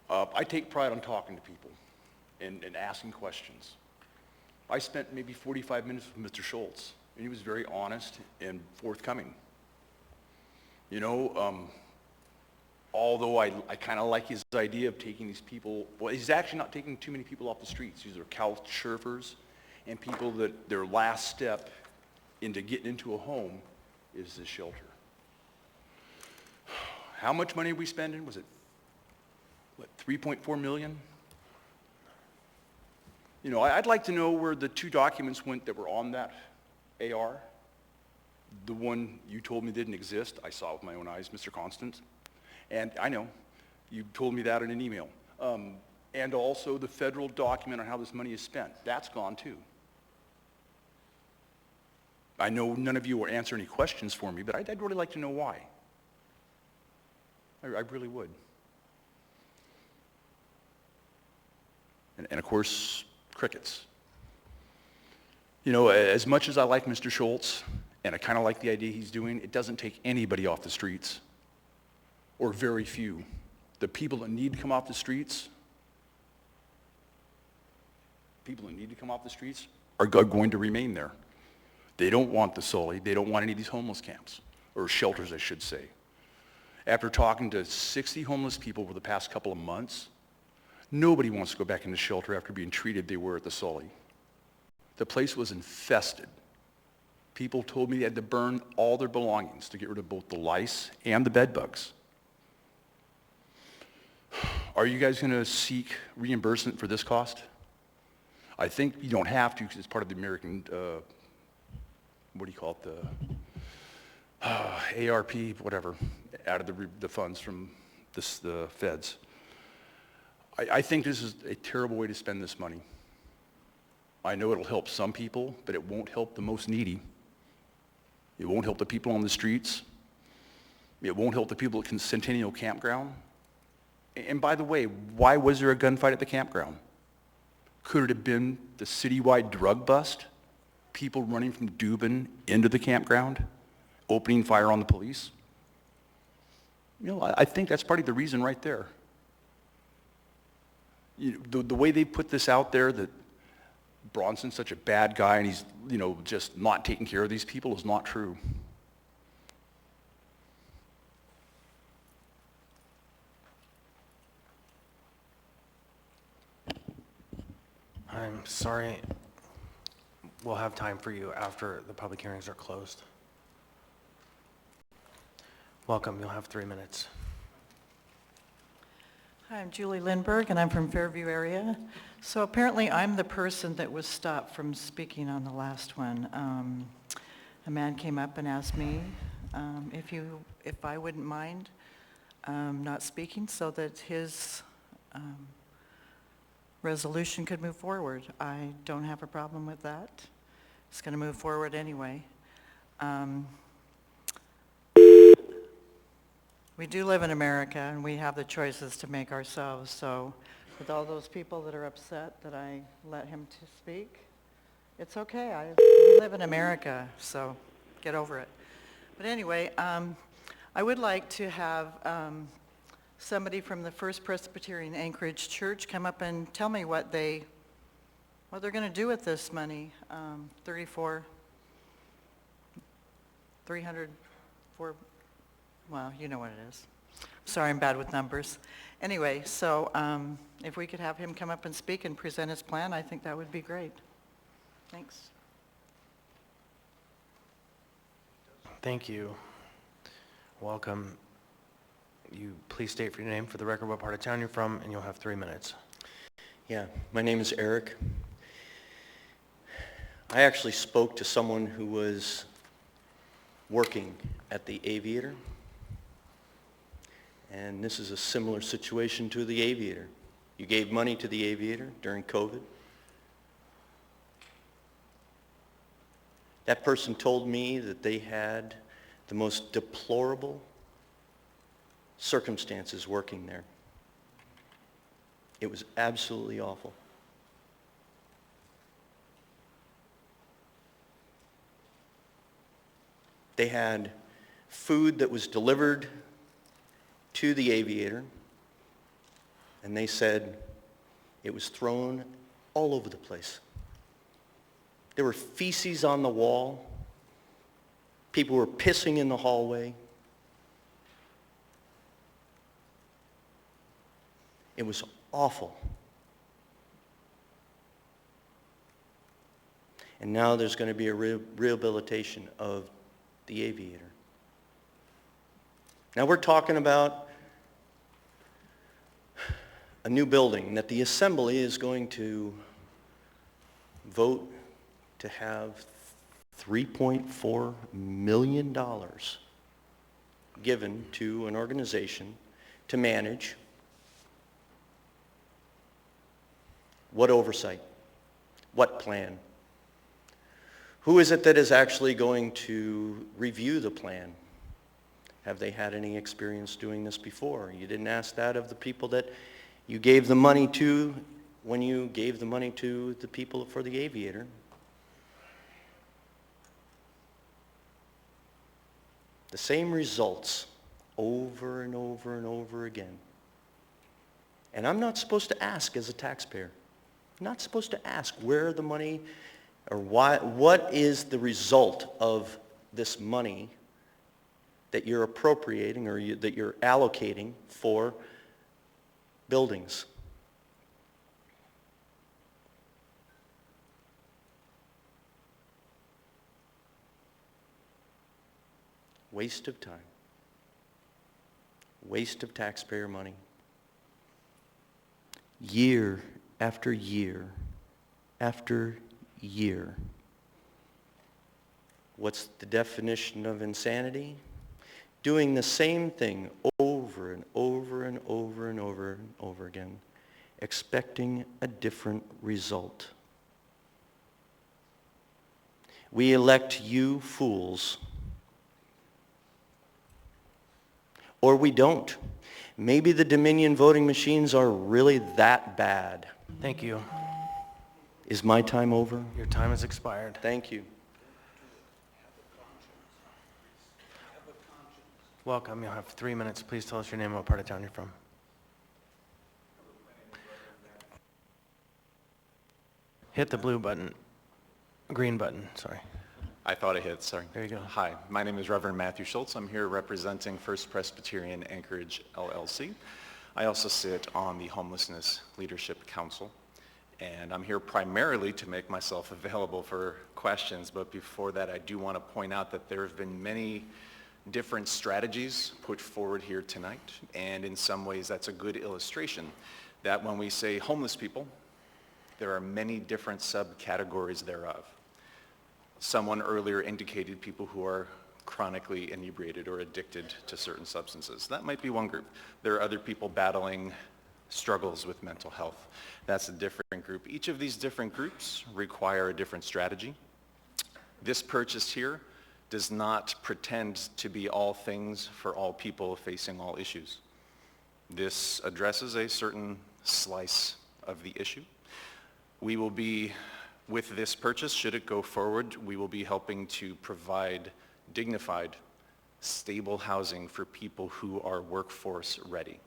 I take pride on talking to people and asking questions. I spent maybe 45 minutes with Mr. Schultz, and he was very honest and forthcoming. You know, although I kind of like his idea of taking these people, well, he's actually not taking too many people off the streets. These are couch surfers and people that their last step into getting into a home is this shelter. How much money are we spending? Was it, what, 3.4 million? You know, I'd like to know where the 2 documents went that were on that AR. The one you told me didn't exist, I saw with my own eyes, Mr. Constant. And I know, you told me that in an email. And also the federal document on how this money is spent. That's gone too. I know none of you will answer any questions for me, but I'd really like to know why. I really would. And of course, crickets. You know, as much as I like Mr. Schultz, and I kind of like the idea he's doing, it doesn't take anybody off the streets, or very few. The people that need to come off the streets, are going to remain there. They don't want the Sully. They don't want any of these homeless camps, or shelters, I should say. After talking to 60 homeless people over the past couple of months, nobody wants to go back into shelter after being treated they were at the Sully. The place was infested. People told me they had to burn all their belongings to get rid of both the lice and the bed bugs. Are you guys going to seek reimbursement for this cost? I think you don't have to because it's part of the American, what do you call it, the ARP, whatever, out of the funds from the feds. I think this is a terrible way to spend this money. I know it'll help some people, but it won't help the most needy. It won't help the people on the streets. It won't help the people at Centennial Campground. And by the way, why was there a gunfight at the campground? Could it have been the citywide drug bust? People running from Dubin into the campground, opening fire on the police? You know, I think that's part of the reason right there. You know, the way they put this out there that Bronson's such a bad guy and he's, you know, just not taking care of these people is not true. I'm sorry. We'll have time for you after the public hearings are closed. Welcome. You'll have 3 minutes. Hi, I'm Julie Lindberg, and I'm from Fairview area. So apparently I'm the person that was stopped from speaking on the last one. A man came up and asked me if I wouldn't mind not speaking so that his resolution could move forward. I don't have a problem with that. It's going to move forward anyway. We do live in America, and we have the choices to make ourselves. So with all those people that are upset that I let him to speak, it's okay. We live in America, so get over it. But anyway, I would like to have somebody from the First Presbyterian Anchorage Church come up and tell me what they're going to do with this money. 300, well, you know what it is. Sorry, I'm bad with numbers. Anyway, so if we could have him come up and speak and present his plan, I think that would be great. Thanks. Thank you. Welcome. You please state for your name for the record what part of town you're from, and you'll have 3 minutes. Yeah, my name is Eric. I actually spoke to someone who was working at the Aviator, and this is a similar situation to the Aviator. You gave money to the Aviator during COVID. That person told me that they had the most deplorable circumstances working there. It was absolutely awful. They had food that was delivered to the Aviator, and they said it was thrown all over the place. There were feces on the wall. People were pissing in the hallway. It was awful. And now there's going to be a rehabilitation of the Aviator. Now we're talking about a new building that the Assembly is going to vote to have $3.4 million given to an organization to manage. What oversight? What plan? Who is it that is actually going to review the plan? Have they had any experience doing this before? You didn't ask that of the people that you gave the money to when you gave the money to the people for the Aviator. The same results over and over and over again. And I'm not supposed to ask as a taxpayer. I'm not supposed to ask where the money or why, what is the result of this money that you're appropriating or that you're allocating for buildings. Waste of time. Waste of taxpayer money. Year after year after year. What's the definition of insanity? Doing the same thing over and over and over and over and over again, expecting a different result. We elect you fools, or we don't. Maybe the Dominion voting machines are really that bad. Thank you. Is my time over? Your time has expired. Thank you. Welcome. You'll have 3 minutes. Please tell us your name and what part of town you're from. Hit the blue button. Green button, sorry. I thought I hit, sorry. There you go. Hi, my name is Reverend Matthew Schultz. I'm here representing First Presbyterian Anchorage, LLC. I also sit on the Homelessness Leadership Council, and I'm here primarily to make myself available for questions, but before that I do want to point out that there have been many different strategies put forward here tonight, and in some ways that's a good illustration that when we say homeless people, there are many different subcategories thereof. Someone earlier indicated people who are chronically inebriated or addicted to certain substances. That might be one group. There are other people battling struggles with mental health. That's a different group. Each of these different groups require a different strategy. This purchase here does not pretend to be all things for all people facing all issues. This addresses a certain slice of the issue. We will be, with this purchase, should it go forward, we will be helping to provide dignified, stable housing for people who are workforce ready.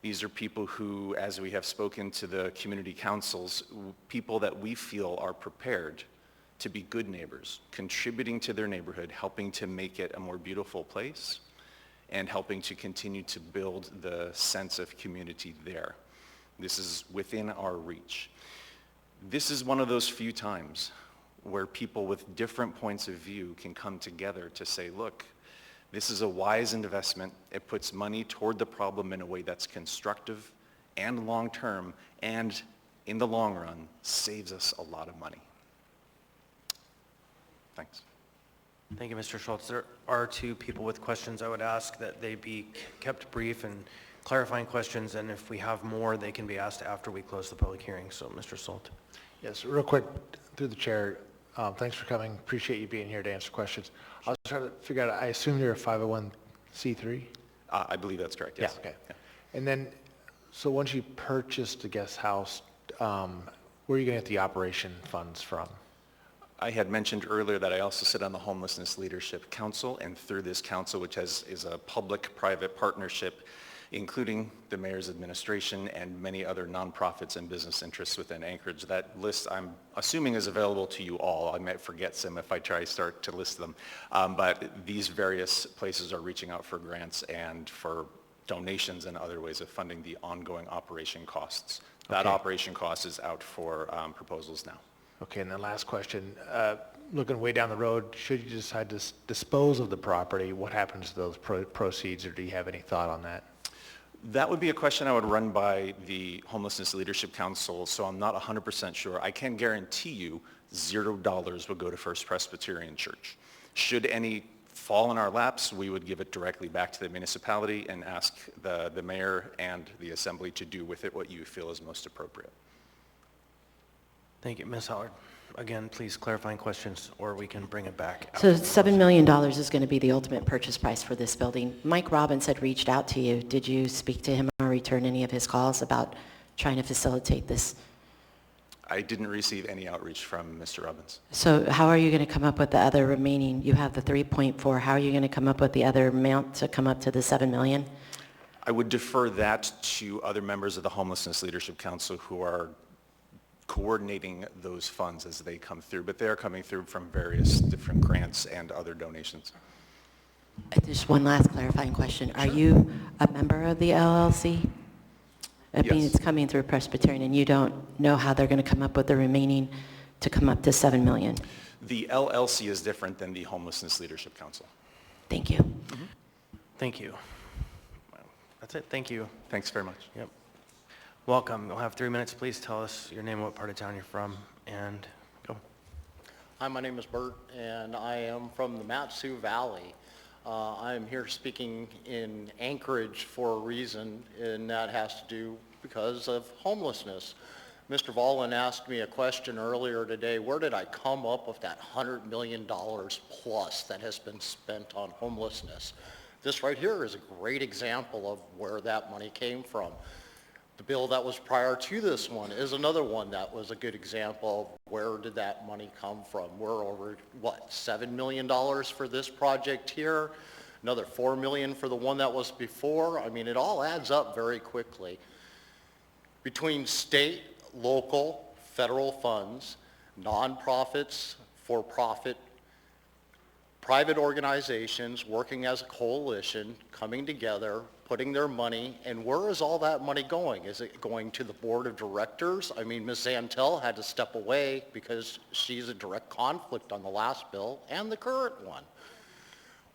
These are people who, as we have spoken to the community councils, people that we feel are prepared to be good neighbors, contributing to their neighborhood, helping to make it a more beautiful place, and helping to continue to build the sense of community there. This is within our reach. This is one of those few times where people with different points of view can come together to say, look, this is a wise investment. It puts money toward the problem in a way that's constructive and long-term, and in the long run, saves us a lot of money. Thanks. Thank you, Mr. Schultz. There are two people with questions. I would ask that they be kept brief and clarifying questions, and if we have more, they can be asked after we close the public hearing. So, Mr. Schultz. Yes, real quick, through the chair, thanks for coming. Appreciate you being here to answer questions. I was trying to figure out, I assume you're a 501c3? I believe that's correct, yes. Yeah, okay. Yeah. And then, so once you purchase the guest house, where are you going to get the operation funds from? I had mentioned earlier that I also sit on the Homelessness Leadership Council, and through this council, which is a public-private partnership, including the mayor's administration and many other nonprofits and business interests within Anchorage. That list, I'm assuming, is available to you all. I might forget some if I start to list them. But these various places are reaching out for grants and for donations and other ways of funding the ongoing operation costs. That operation cost is out for proposals now. Okay, and then last question. Looking way down the road, should you decide to dispose of the property, what happens to those proceeds, or do you have any thought on that? That would be a question I would run by the Homelessness Leadership Council, so I'm not 100% sure. I can guarantee you $0 would go to First Presbyterian Church. Should any fall in our laps, we would give it directly back to the municipality and ask the mayor and the assembly to do with it what you feel is most appropriate. Thank you, Ms. Howard. Again, please clarifying questions, or we can bring it back. So $7 million is going to be the ultimate purchase price for this building. Mike Robbins had reached out to you. Did you speak to him or return any of his calls about trying to facilitate this? I didn't receive any outreach from Mr. Robbins. So how are you going to come up with the other remaining? You have the 3.4. How are you going to come up with the other amount to come up to the $7 million? I would defer that to other members of the Homelessness Leadership Council who are coordinating those funds as they come through, but they are coming through from various different grants and other donations. Just one last clarifying question. Are you a member of the LLC? I mean, it's coming through Presbyterian, and you don't know how they're going to come up with the remaining to come up to $7 million? The LLC is different than the Homelessness Leadership Council. Thank you. Mm-hmm. Thank you. That's it. Thank you. Thanks very much. Yep. Welcome. You'll have 3 minutes. Please tell us your name, what part of town you're from, and go. Hi, my name is Bert, and I am from the Mat-Su Valley. I am here speaking in Anchorage for a reason, and that has to do because of homelessness. Mr. Volin asked me a question earlier today, where did I come up with that $100 million plus that has been spent on homelessness? This right here is a great example of where that money came from. The bill that was prior to this one is another one that was a good example of where did that money come from. We're over, what, $7 million for this project here, another $4 million for the one that was before. I mean, it all adds up very quickly. Between state, local, federal funds, nonprofits, for-profit, private organizations working as a coalition, coming together, putting their money, and where is all that money going? Is it going to the board of directors? I mean, Ms. Zantel had to step away because she's a direct conflict on the last bill and the current one.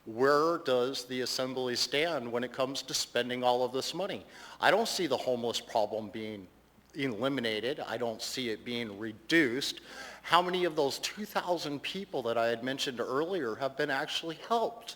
Where does the assembly stand when it comes to spending all of this money? I don't see the homeless problem being eliminated. I don't see it being reduced. How many of those 2,000 people that I had mentioned earlier have been actually helped?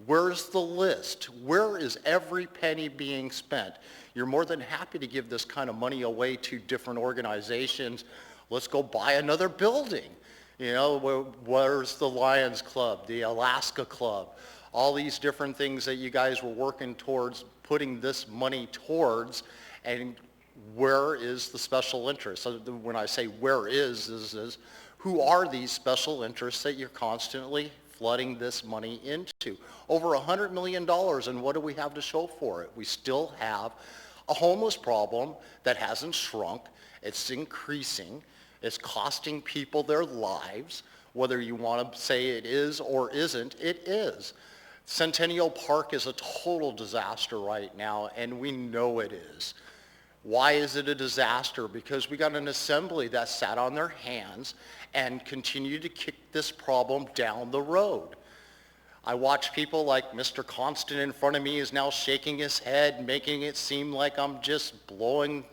Where's the list? Where is every penny being spent? You're more than happy to give this kind of money away to different organizations. Let's go buy another building. You know, where's the Lions Club, the Alaska Club, all these different things that you guys were working towards putting this money towards, and where is the special interest? So when I say where is who are these special interests that you're constantly flooding this money into? Over $100 million, and what do we have to show for it? We still have a homeless problem that hasn't shrunk. It's increasing. It's costing people their lives. Whether you want to say it is or isn't, it is. Centennial Park is a total disaster right now, and we know it is. Why is it a disaster? Because we got an assembly that sat on their hands and continued to kick this problem down the road. I watch people like Mr. Constant in front of me is now shaking his head, making it seem like I'm just blowing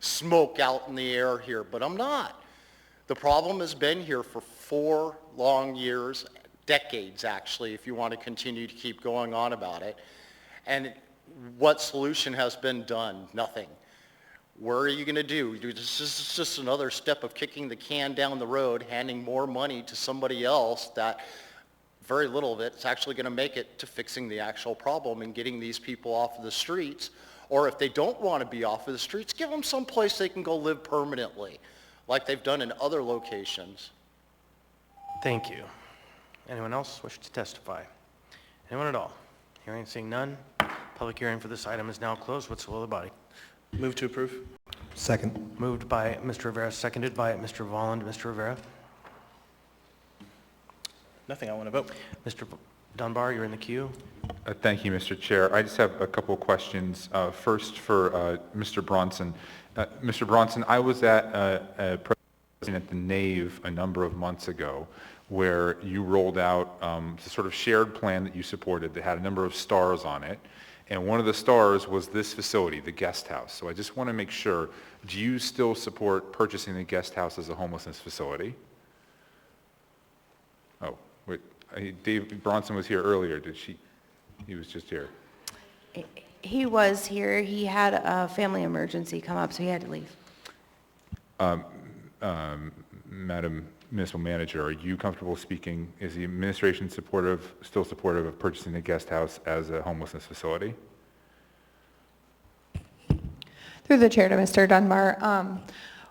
smoke out in the air here, but I'm not. The problem has been here for 4 long years, decades actually, if you want to continue to keep going on about it. And what solution has been done? Nothing. What are you going to do? This is just another step of kicking the can down the road, handing more money to somebody else that very little of it is actually going to make it to fixing the actual problem and getting these people off of the streets. Or if they don't want to be off of the streets, give them some place they can go live permanently, like they've done in other locations. Thank you. Anyone else wish to testify? Anyone at all? Hearing and seeing none, public hearing for this item is now closed. What's the will of the body? Move to approve. Second. Moved by Mr. Rivera, seconded by Mr. Volland. Mr. Rivera? Nothing, I want to vote. Mr. Dunbar, you're in the queue. Thank you, Mr. Chair. I just have a couple of questions. First for Mr. Bronson. Mr. Bronson, I was at a presentation at the Nave a number of months ago where you rolled out the sort of shared plan that you supported that had a number of stars on it. And one of the stars was this facility, the guest house. So I just want to make sure, do you still support purchasing the guest house as a homelessness facility? Oh, wait, Dave Bronson was here earlier. He was just here. He was here. He had a family emergency come up, so he had to leave. Madam Municipal Manager, are you comfortable speaking? Is the administration still supportive of purchasing the guest house as a homelessness facility? Through the chair to Mr. Dunbar,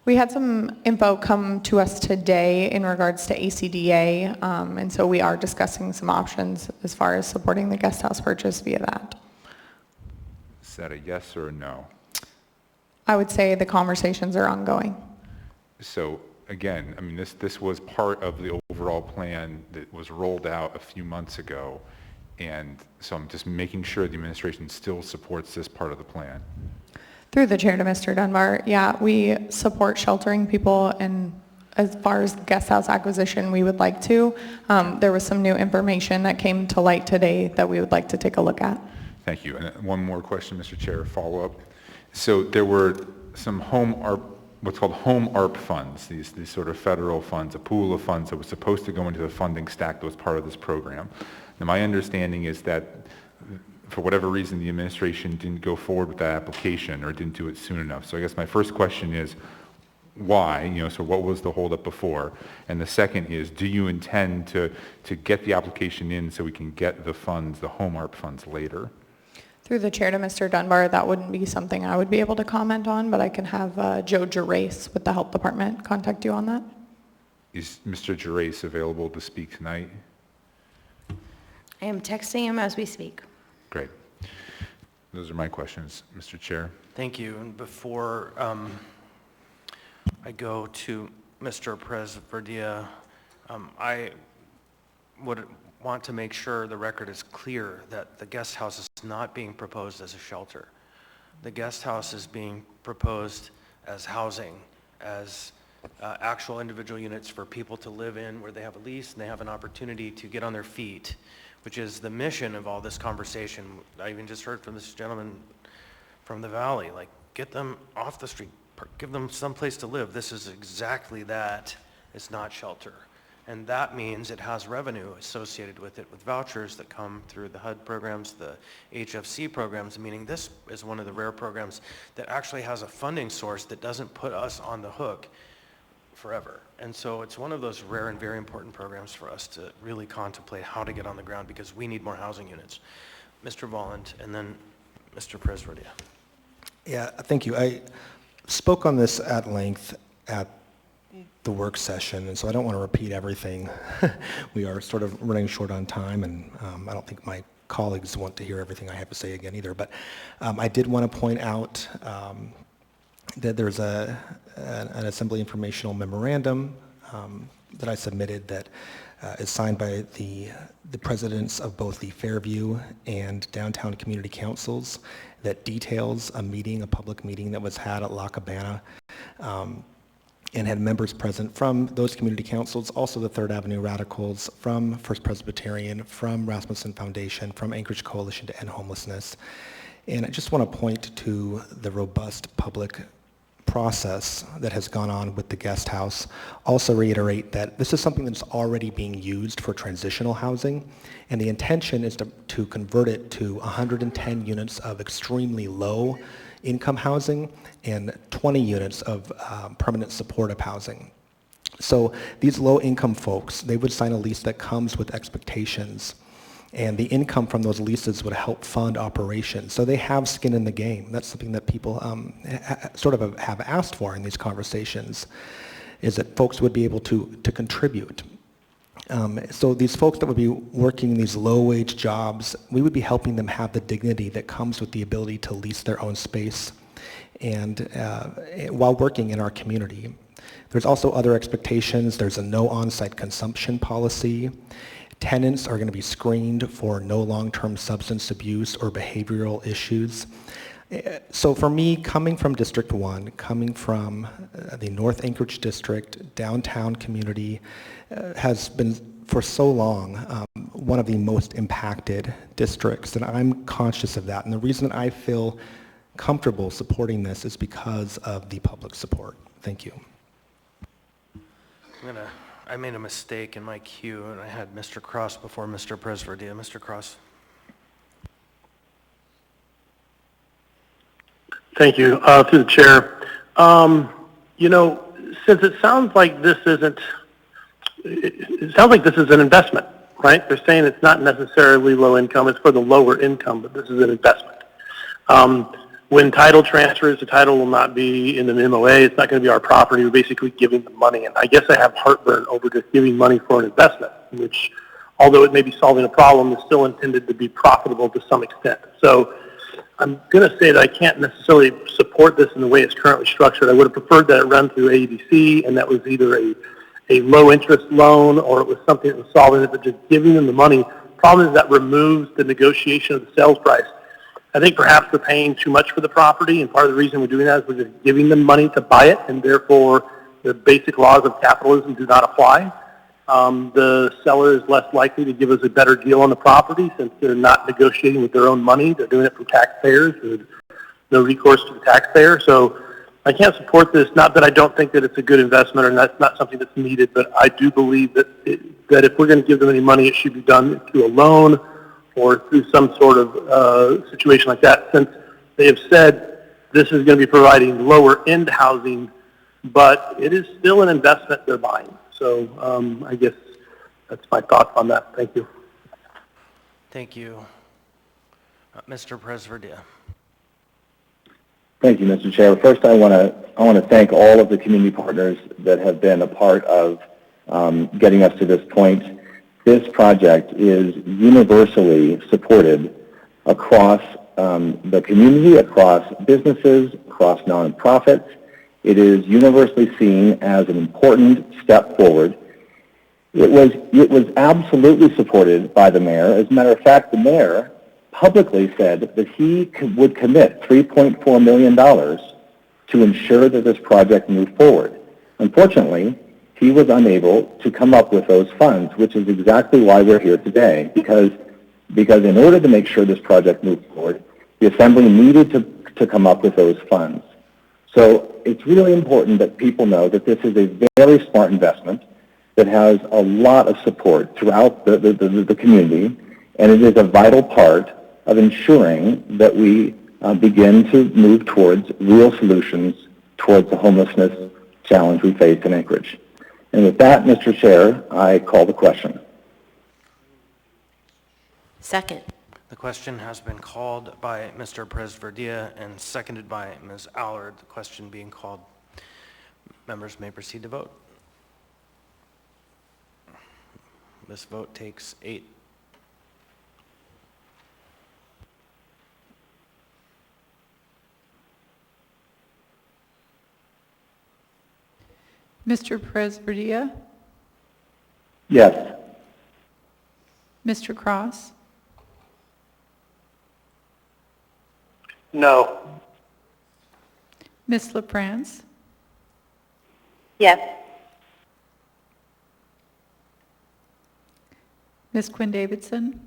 we had some info come to us today in regards to ACDA, and so we are discussing some options as far as supporting the guest house purchase via that. Is that a yes or a no? I would say the conversations are ongoing. So again, I mean, this was part of the overall plan that was rolled out a few months ago, and so I'm just making sure the administration still supports this part of the plan. Through the chair to Mr. Dunbar, yeah, we support sheltering people, and as far as guest house acquisition, we would like to. There was some new information that came to light today that we would like to take a look at. Thank you. And one more question, Mr. Chair, follow-up. So there were some what's called home ARP funds, these sort of federal funds, a pool of funds that was supposed to go into the funding stack that was part of this program. Now, my understanding is that for whatever reason, the administration didn't go forward with that application or didn't do it soon enough. So I guess my first question is, why? So what was the holdup before? And the second is, do you intend to get the application in so we can get the funds, the home ARP funds, later? Through the chair to Mr. Dunbar, that wouldn't be something I would be able to comment on, but I can have Joe Gerace with the Health Department contact you on that. Is Mr. Gerace available to speak tonight? I am texting him as we speak. Great. Those are my questions, Mr. Chair. Thank you. And before I go to Mr. Perez-Verdia, I would want to make sure the record is clear that the guest house is not being proposed as a shelter. The guest house is being proposed as housing, as actual individual units for people to live in where they have a lease and they have an opportunity to get on their feet, which is the mission of all this conversation. I even just heard from this gentleman from the valley, like, get them off the street, give them some place to live. This is exactly that. It's not shelter. And that means it has revenue associated with it, with vouchers that come through the HUD programs, the HFC programs, meaning this is one of the rare programs that actually has a funding source that doesn't put us on the hook forever. And so it's one of those rare and very important programs for us to really contemplate how to get on the ground, because we need more housing units. Mr. Volland, and then Mr. Perez-Verdia. Yeah, thank you. I spoke on this at length at the work session, and so I don't want to repeat everything. We are sort of running short on time, and I don't think my colleagues want to hear everything I have to say again either. But I did want to point out that there's an Assembly Informational Memorandum that I submitted that is signed by the presidents of both the Fairview and Downtown Community Councils that details a public meeting that was had at La Cabana, and had members present from those community councils, also the Third Avenue Radicals, from First Presbyterian, from Rasmussen Foundation, from Anchorage Coalition to End Homelessness. And I just want to point to the robust public process that has gone on with the guest house also reiterate that this is something that's already being used for transitional housing, and the intention is to convert it to 110 units of extremely low income housing and 20 units of permanent supportive housing. So these low income folks, they would sign a lease that comes with expectations, and the income from those leases would help fund operations. So they have skin in the game. That's something that people sort of have asked for in these conversations, is that folks would be able to contribute. So these folks that would be working these low-wage jobs, we would be helping them have the dignity that comes with the ability to lease their own space and while working in our community. There's also other expectations. There's a no on-site consumption policy. Tenants are going to be screened for no long-term substance abuse or behavioral issues. So for me, coming from District 1, coming from the North Anchorage District, downtown community, has been for so long one of the most impacted districts, and I'm conscious of that. And the reason I feel comfortable supporting this is because of the public support. Thank you. I made a mistake in my queue, and I had Mr. Cross before Mr. Presverdia. Mr. Cross. Thank you. Through the chair. You know, since it sounds like this isn't, it sounds like this is an investment, right? They're saying it's not necessarily low income, it's for the lower income, but this is an investment. When title transfers, the title will not be in the MOA. It's not going to be our property. We're basically giving them money. And I guess I have heartburn over just giving money for an investment, which, although it may be solving a problem, is still intended to be profitable to some extent. So I'm going to say that I can't necessarily support this in the way it's currently structured. I would have preferred that it run through AEDC, and that was either a low-interest loan or it was something that was solving it, but just giving them the money. The problem is that removes the negotiation of the sales price. I think perhaps we're paying too much for the property, and part of the reason we're doing that is we're just giving them money to buy it, and therefore the basic laws of capitalism do not apply. The seller is less likely to give us a better deal on the property since they're not negotiating with their own money. They're doing it from taxpayers. There's no recourse to the taxpayer. So I can't support this. Not that I don't think that it's a good investment or that's not something that's needed, but I do believe that that if we're going to give them any money, it should be done through a loan or through some sort of situation like that, since they have said this is going to be providing lower-end housing, but it is still an investment they're buying. So I guess that's my thoughts on that. Thank you. Thank you. Mr. Presverdia. Thank you, Mr. Chair. First, I want to thank all of the community partners that have been a part of getting us to this point. This project is universally supported across the community, across businesses, across nonprofits. It is universally seen as an important step forward. It was absolutely supported by the mayor. As a matter of fact, the mayor publicly said that he would commit $3.4 million to ensure that this project moved forward. Unfortunately, he was unable to come up with those funds, which is exactly why we're here today, because in order to make sure this project moved forward, the Assembly needed to come up with those funds. So it's really important that people know that this is a very smart investment that has a lot of support throughout the community, and it is a vital part of ensuring that we begin to move towards real solutions towards the homelessness challenge we face in Anchorage. And with that, Mr. Chair, I call the question. Second. The question has been called by Mr. Presverdia and seconded by Ms. Allard. The question being called. Members may proceed to vote. This vote takes 8. Mr. Presverdia? Yes. Mr. Cross? No. Ms. LaPrance? Yes. Ms. Quinn Davidson?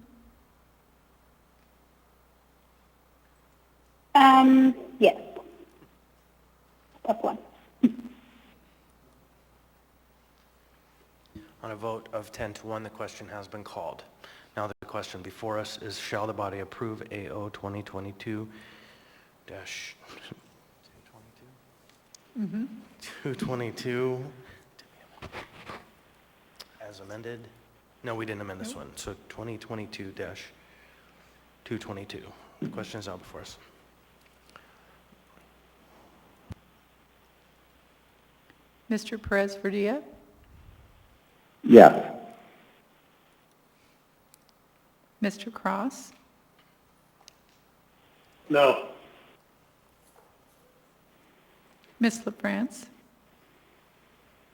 Yes. That's one. On a vote of 10-1, the question has been called. Now the question before us is, shall the body approve AO 2022-222 as amended? No, we didn't amend this one. So 2022-222. The question is out before us. Mr. Perez-Verdilla? Yes. Mr. Cross? No. Ms. LaFrance?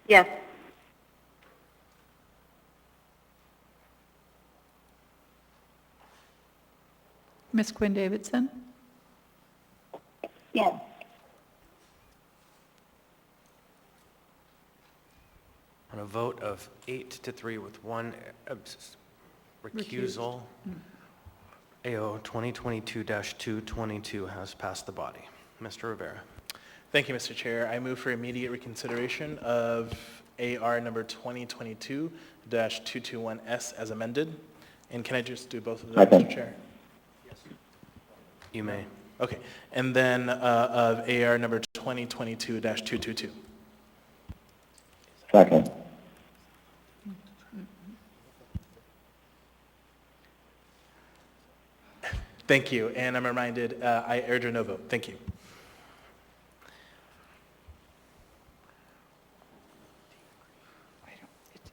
Yes. Ms. Quinn Davidson? Yes. On a vote of 8-3 with one recusal, AO 2022-222 has passed the body. Mr. Rivera. Thank you, Mr. Chair. I move for immediate reconsideration of AR number 2022-221S as amended. And can I just do both of them, Mr. Chair? Yes. You may. Okay. And then of AR number 2022-222. Second. Thank you. And I'm reminded I urge a no vote. Thank you.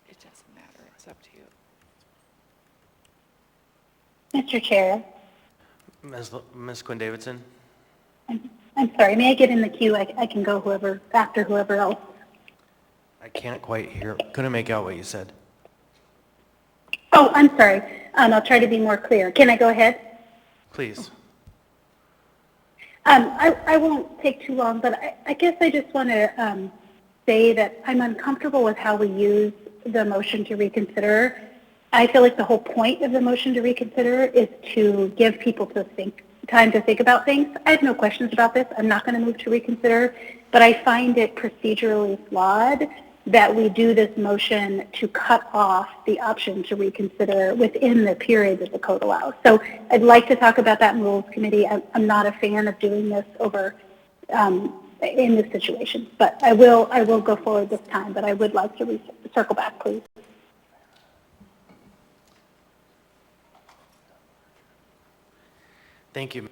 It doesn't matter. It's up to you. Mr. Chair, Ms. Quinn Davidson? I'm sorry. May I get in the queue? I can go after whoever else. I can't quite hear. Couldn't make out what you said. Oh, I'm sorry. I'll try to be more clear. Can I go ahead? Please. I won't take too long, but I guess I just want to say that I'm uncomfortable with how we use the motion to reconsider. I feel like the whole point of the motion to reconsider is to give people time to think about things. I have no questions about this. I'm not going to move to reconsider, but I find it procedurally flawed that we do this motion to cut off the option to reconsider within the period that the code allows. So I'd like to talk about that in Rules Committee. I'm not a fan of doing this over in this situation, but I will go forward this time, but I would like to circle back, please. Thank you.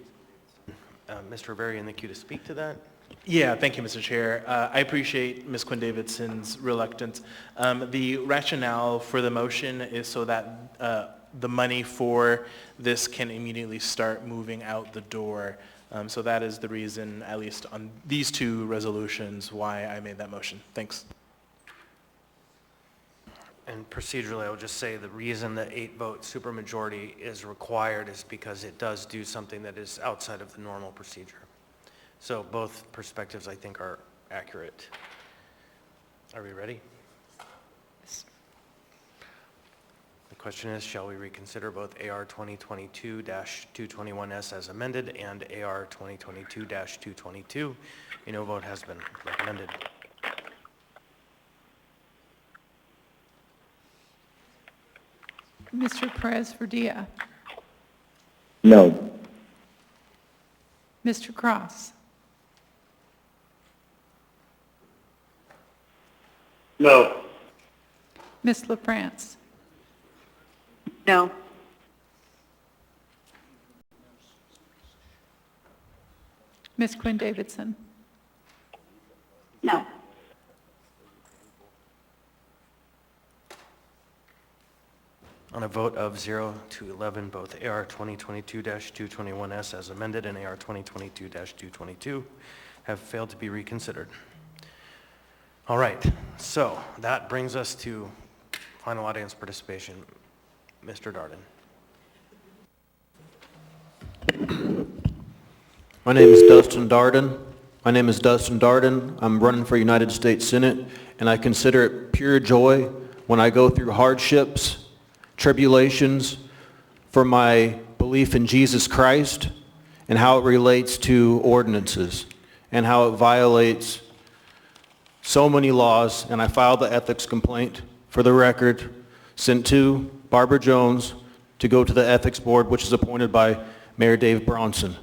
Mr. Rivera, in the queue to speak to that? Yeah, thank you, Mr. Chair. I appreciate Ms. Quinn Davidson's reluctance. The rationale for the motion is so that the money for this can immediately start moving out the door. So that is the reason, at least on these two resolutions, why I made that motion. Thanks. And procedurally, I would just say the reason the 8-vote supermajority is required is because it does do something that is outside of the normal procedure. So both perspectives, I think, are accurate. Are we ready? Yes. The question is, shall we reconsider both AR 2022-221S as amended and AR 2022-222? A no vote has been recommended. Mr. Perez-Verdilla? No. Mr. Cross? No. Ms. LaFrance? No. Ms. Quinn Davidson? No. On a vote of 0 to 11, both AR 2022-221S as amended and AR 2022-222 have failed to be reconsidered. All right, so that brings us to final audience participation. Mr. Darden. My name is Dustin Darden. I'm running for United States Senate, and I consider it pure joy when I go through hardships, tribulations for my belief in Jesus Christ and how it relates to ordinances and how it violates so many laws, and I filed the ethics complaint for the record, sent to Barbara Jones to go to the ethics board, which is appointed by Mayor Dave Bronson.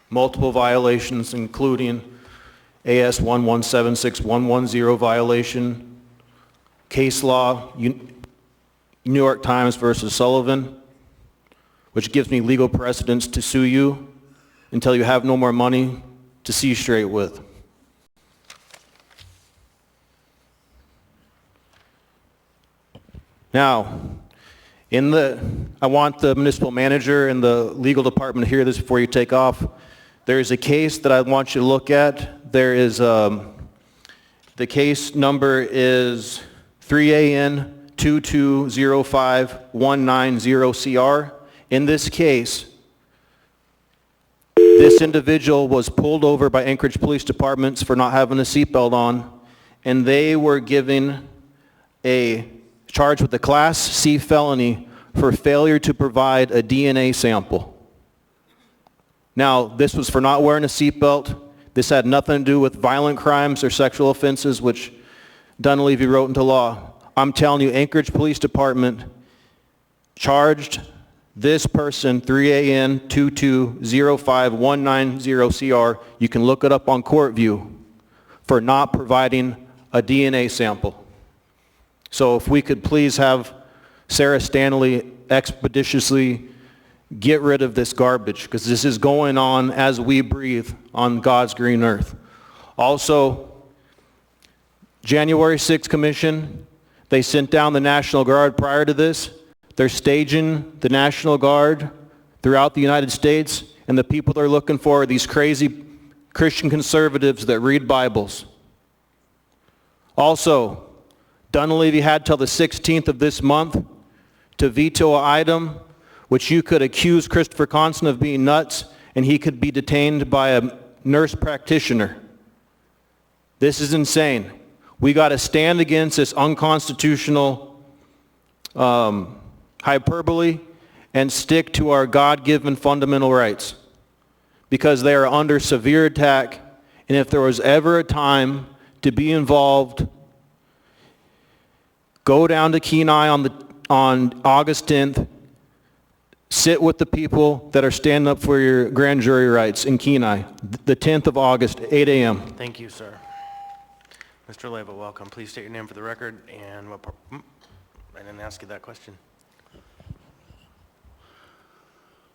Multiple violations, including AS 1176110 violation, case law, New York Times versus Sullivan, which gives me legal precedence to sue you until you have no more money to see straight with. Now, I want the municipal manager and the legal department to hear this before you take off. There is a case that I want you to look at. There is, the case number is 3AN 2205190CR. In this case, this individual was pulled over by Anchorage Police Departments for not having a seatbelt on, and they were given a charge with a Class C felony for failure to provide a DNA sample. Now, this was for not wearing a seatbelt. This had nothing to do with violent crimes or sexual offenses, which Dunleavy wrote into law. I'm telling you, Anchorage Police Department charged this person, 3AN 2205190CR, you can look it up on court view, for not providing a DNA sample. So if we could please have Sarah Stanley expeditiously get rid of this garbage, because this is going on as we breathe on God's green earth. Also, January 6th Commission, they sent down the National Guard prior to this. They're staging the National Guard throughout the United States, and the people they're looking for are these crazy Christian conservatives that read Bibles. Also, Dunleavy had till the 16th of this month to veto an item which you could accuse Christopher Constant of being nuts, and he could be detained by a nurse practitioner. This is insane. We got to stand against this unconstitutional hyperbole and stick to our God-given fundamental rights, because they are under severe attack. And if there was ever a time to be involved, go down to Kenai on August 10th, sit with the people that are standing up for your grand jury rights in Kenai, the 10th of August, 8 a.m. Thank you, sir. Mr. Leva, welcome. Please state your name for the record and what I didn't ask you that question.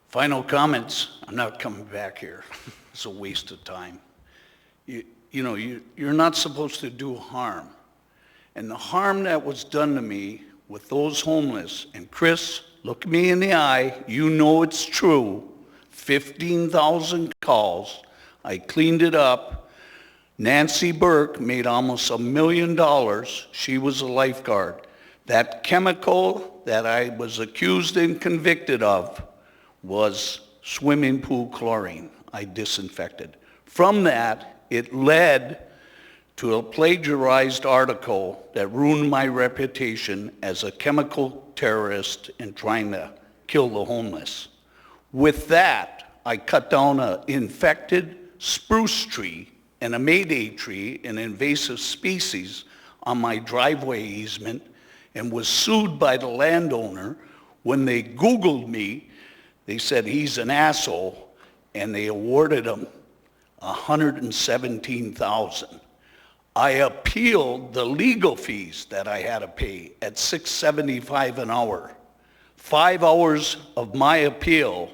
Final comments. I'm not coming back here. It's a waste of time. You're not supposed to do harm. And the harm that was done to me with those homeless, and Chris, look me in the eye, you know it's true. 15,000 calls. I cleaned it up. Nancy Burke made almost $1 million. She was a lifeguard. That chemical that I was accused and convicted of was swimming pool chlorine. I disinfected. From that, it led to a plagiarized article that ruined my reputation as a chemical terrorist and trying to kill the homeless. With that, I cut down an infected spruce tree and a mayday tree, an invasive species, on my driveway easement, and was sued by the landowner. When they Googled me, they said he's an asshole, and they awarded him $117,000. I appealed the legal fees that I had to pay at $6.75 an hour. 5 hours of my appeal,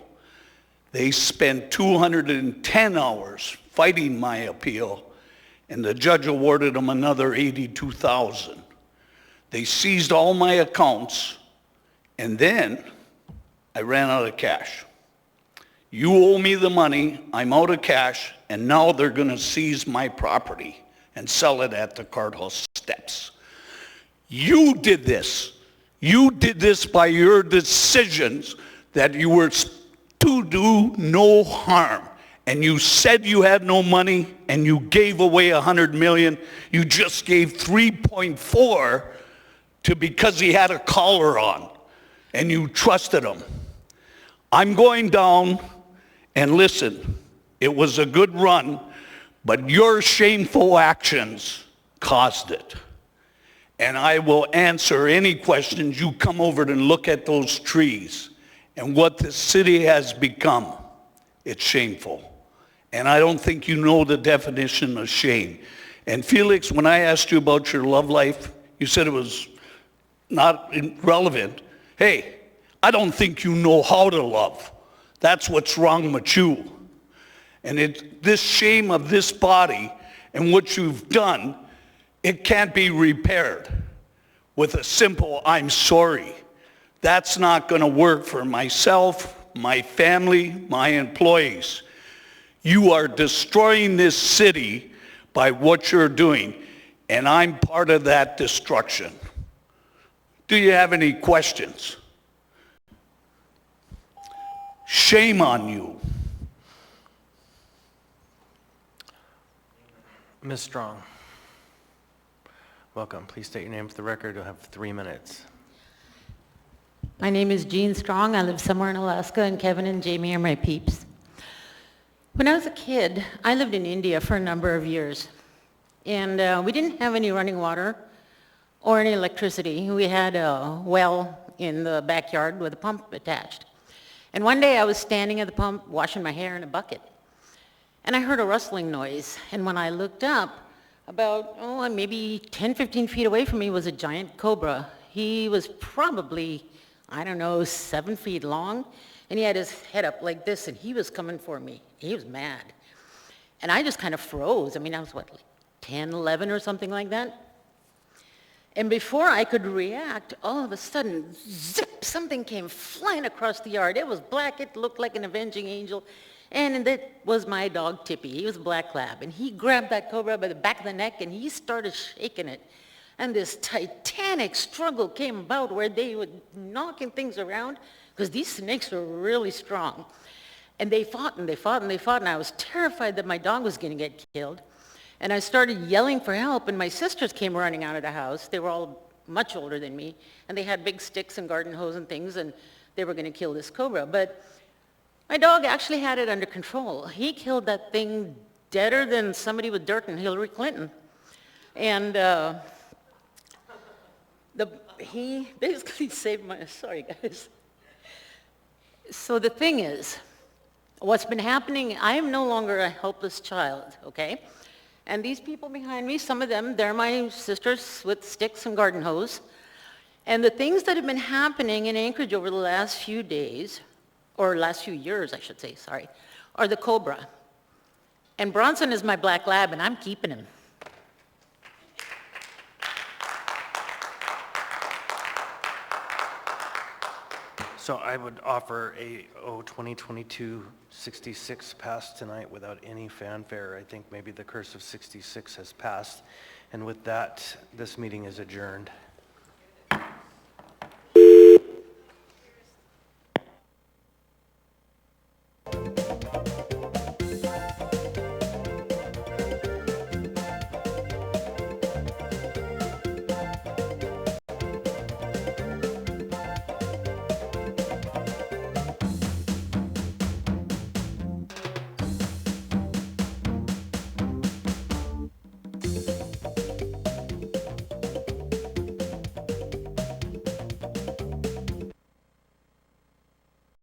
they spent 210 hours fighting my appeal, and the judge awarded them another $82,000. They seized all my accounts, and then I ran out of cash. You owe me the money, I'm out of cash, and now they're going to seize my property and sell it at the courthouse steps. You did this. You did this by your decisions that you were to do no harm. And you said you had no money, and you gave away $100 million. You just gave 3.4 to because he had a collar on, and you trusted him. I'm going down, and listen, it was a good run, but your shameful actions caused it. And I will answer any questions. You come over and look at those trees and what the city has become. It's shameful. And I don't think you know the definition of shame. And Felix, when I asked you about your love life, you said it was not relevant. Hey, I don't think you know how to love. That's what's wrong with you. And this shame of this body and what you've done, it can't be repaired with a simple, I'm sorry. That's not going to work for myself, my family, my employees. You are destroying this city by what you're doing, and I'm part of that destruction. Do you have any questions? Shame on you. Ms. Strong, welcome. Please state your name for the record. You'll have 3 minutes. My name is Jean Strong. I live somewhere in Alaska, and Kevin and Jamie are my peeps. When I was a kid, I lived in India for a number of years, and we didn't have any running water or any electricity. We had a well in the backyard with a pump attached. And one day I was standing at the pump washing my hair in a bucket, and I heard a rustling noise. And when I looked up, about maybe 10, 15 feet away from me was a giant cobra. He was probably, 7 feet long, and he had his head up like this, and he was coming for me. He was mad. And I just kind of froze. I was, like 10, 11 or something like that? And before I could react, all of a sudden, zip, something came flying across the yard. It was black. It looked like an avenging angel. And that was my dog, Tippy. He was a black lab. And he grabbed that cobra by the back of the neck, and he started shaking it. And this titanic struggle came about where they were knocking things around, because these snakes were really strong. And they fought, and they fought, and they fought, and I was terrified that my dog was going to get killed. And I started yelling for help, and my sisters came running out of the house. They were all much older than me, and they had big sticks and garden hose and things, and they were going to kill this cobra. But my dog actually had it under control. He killed that thing deader than somebody with dirt in Hillary Clinton. And he basically saved my, sorry guys. So the thing is, what's been happening, I am no longer a helpless child, okay? And these people behind me, some of them, they're my sisters with sticks and garden hose. And the things that have been happening in Anchorage over the last few days, or last few years, I should say, sorry, are the cobra. And Bronson is my black lab, and I'm keeping him. So I would offer AO 2022-66 pass tonight without any fanfare. I think maybe the curse of 66 has passed. And with that, this meeting is adjourned.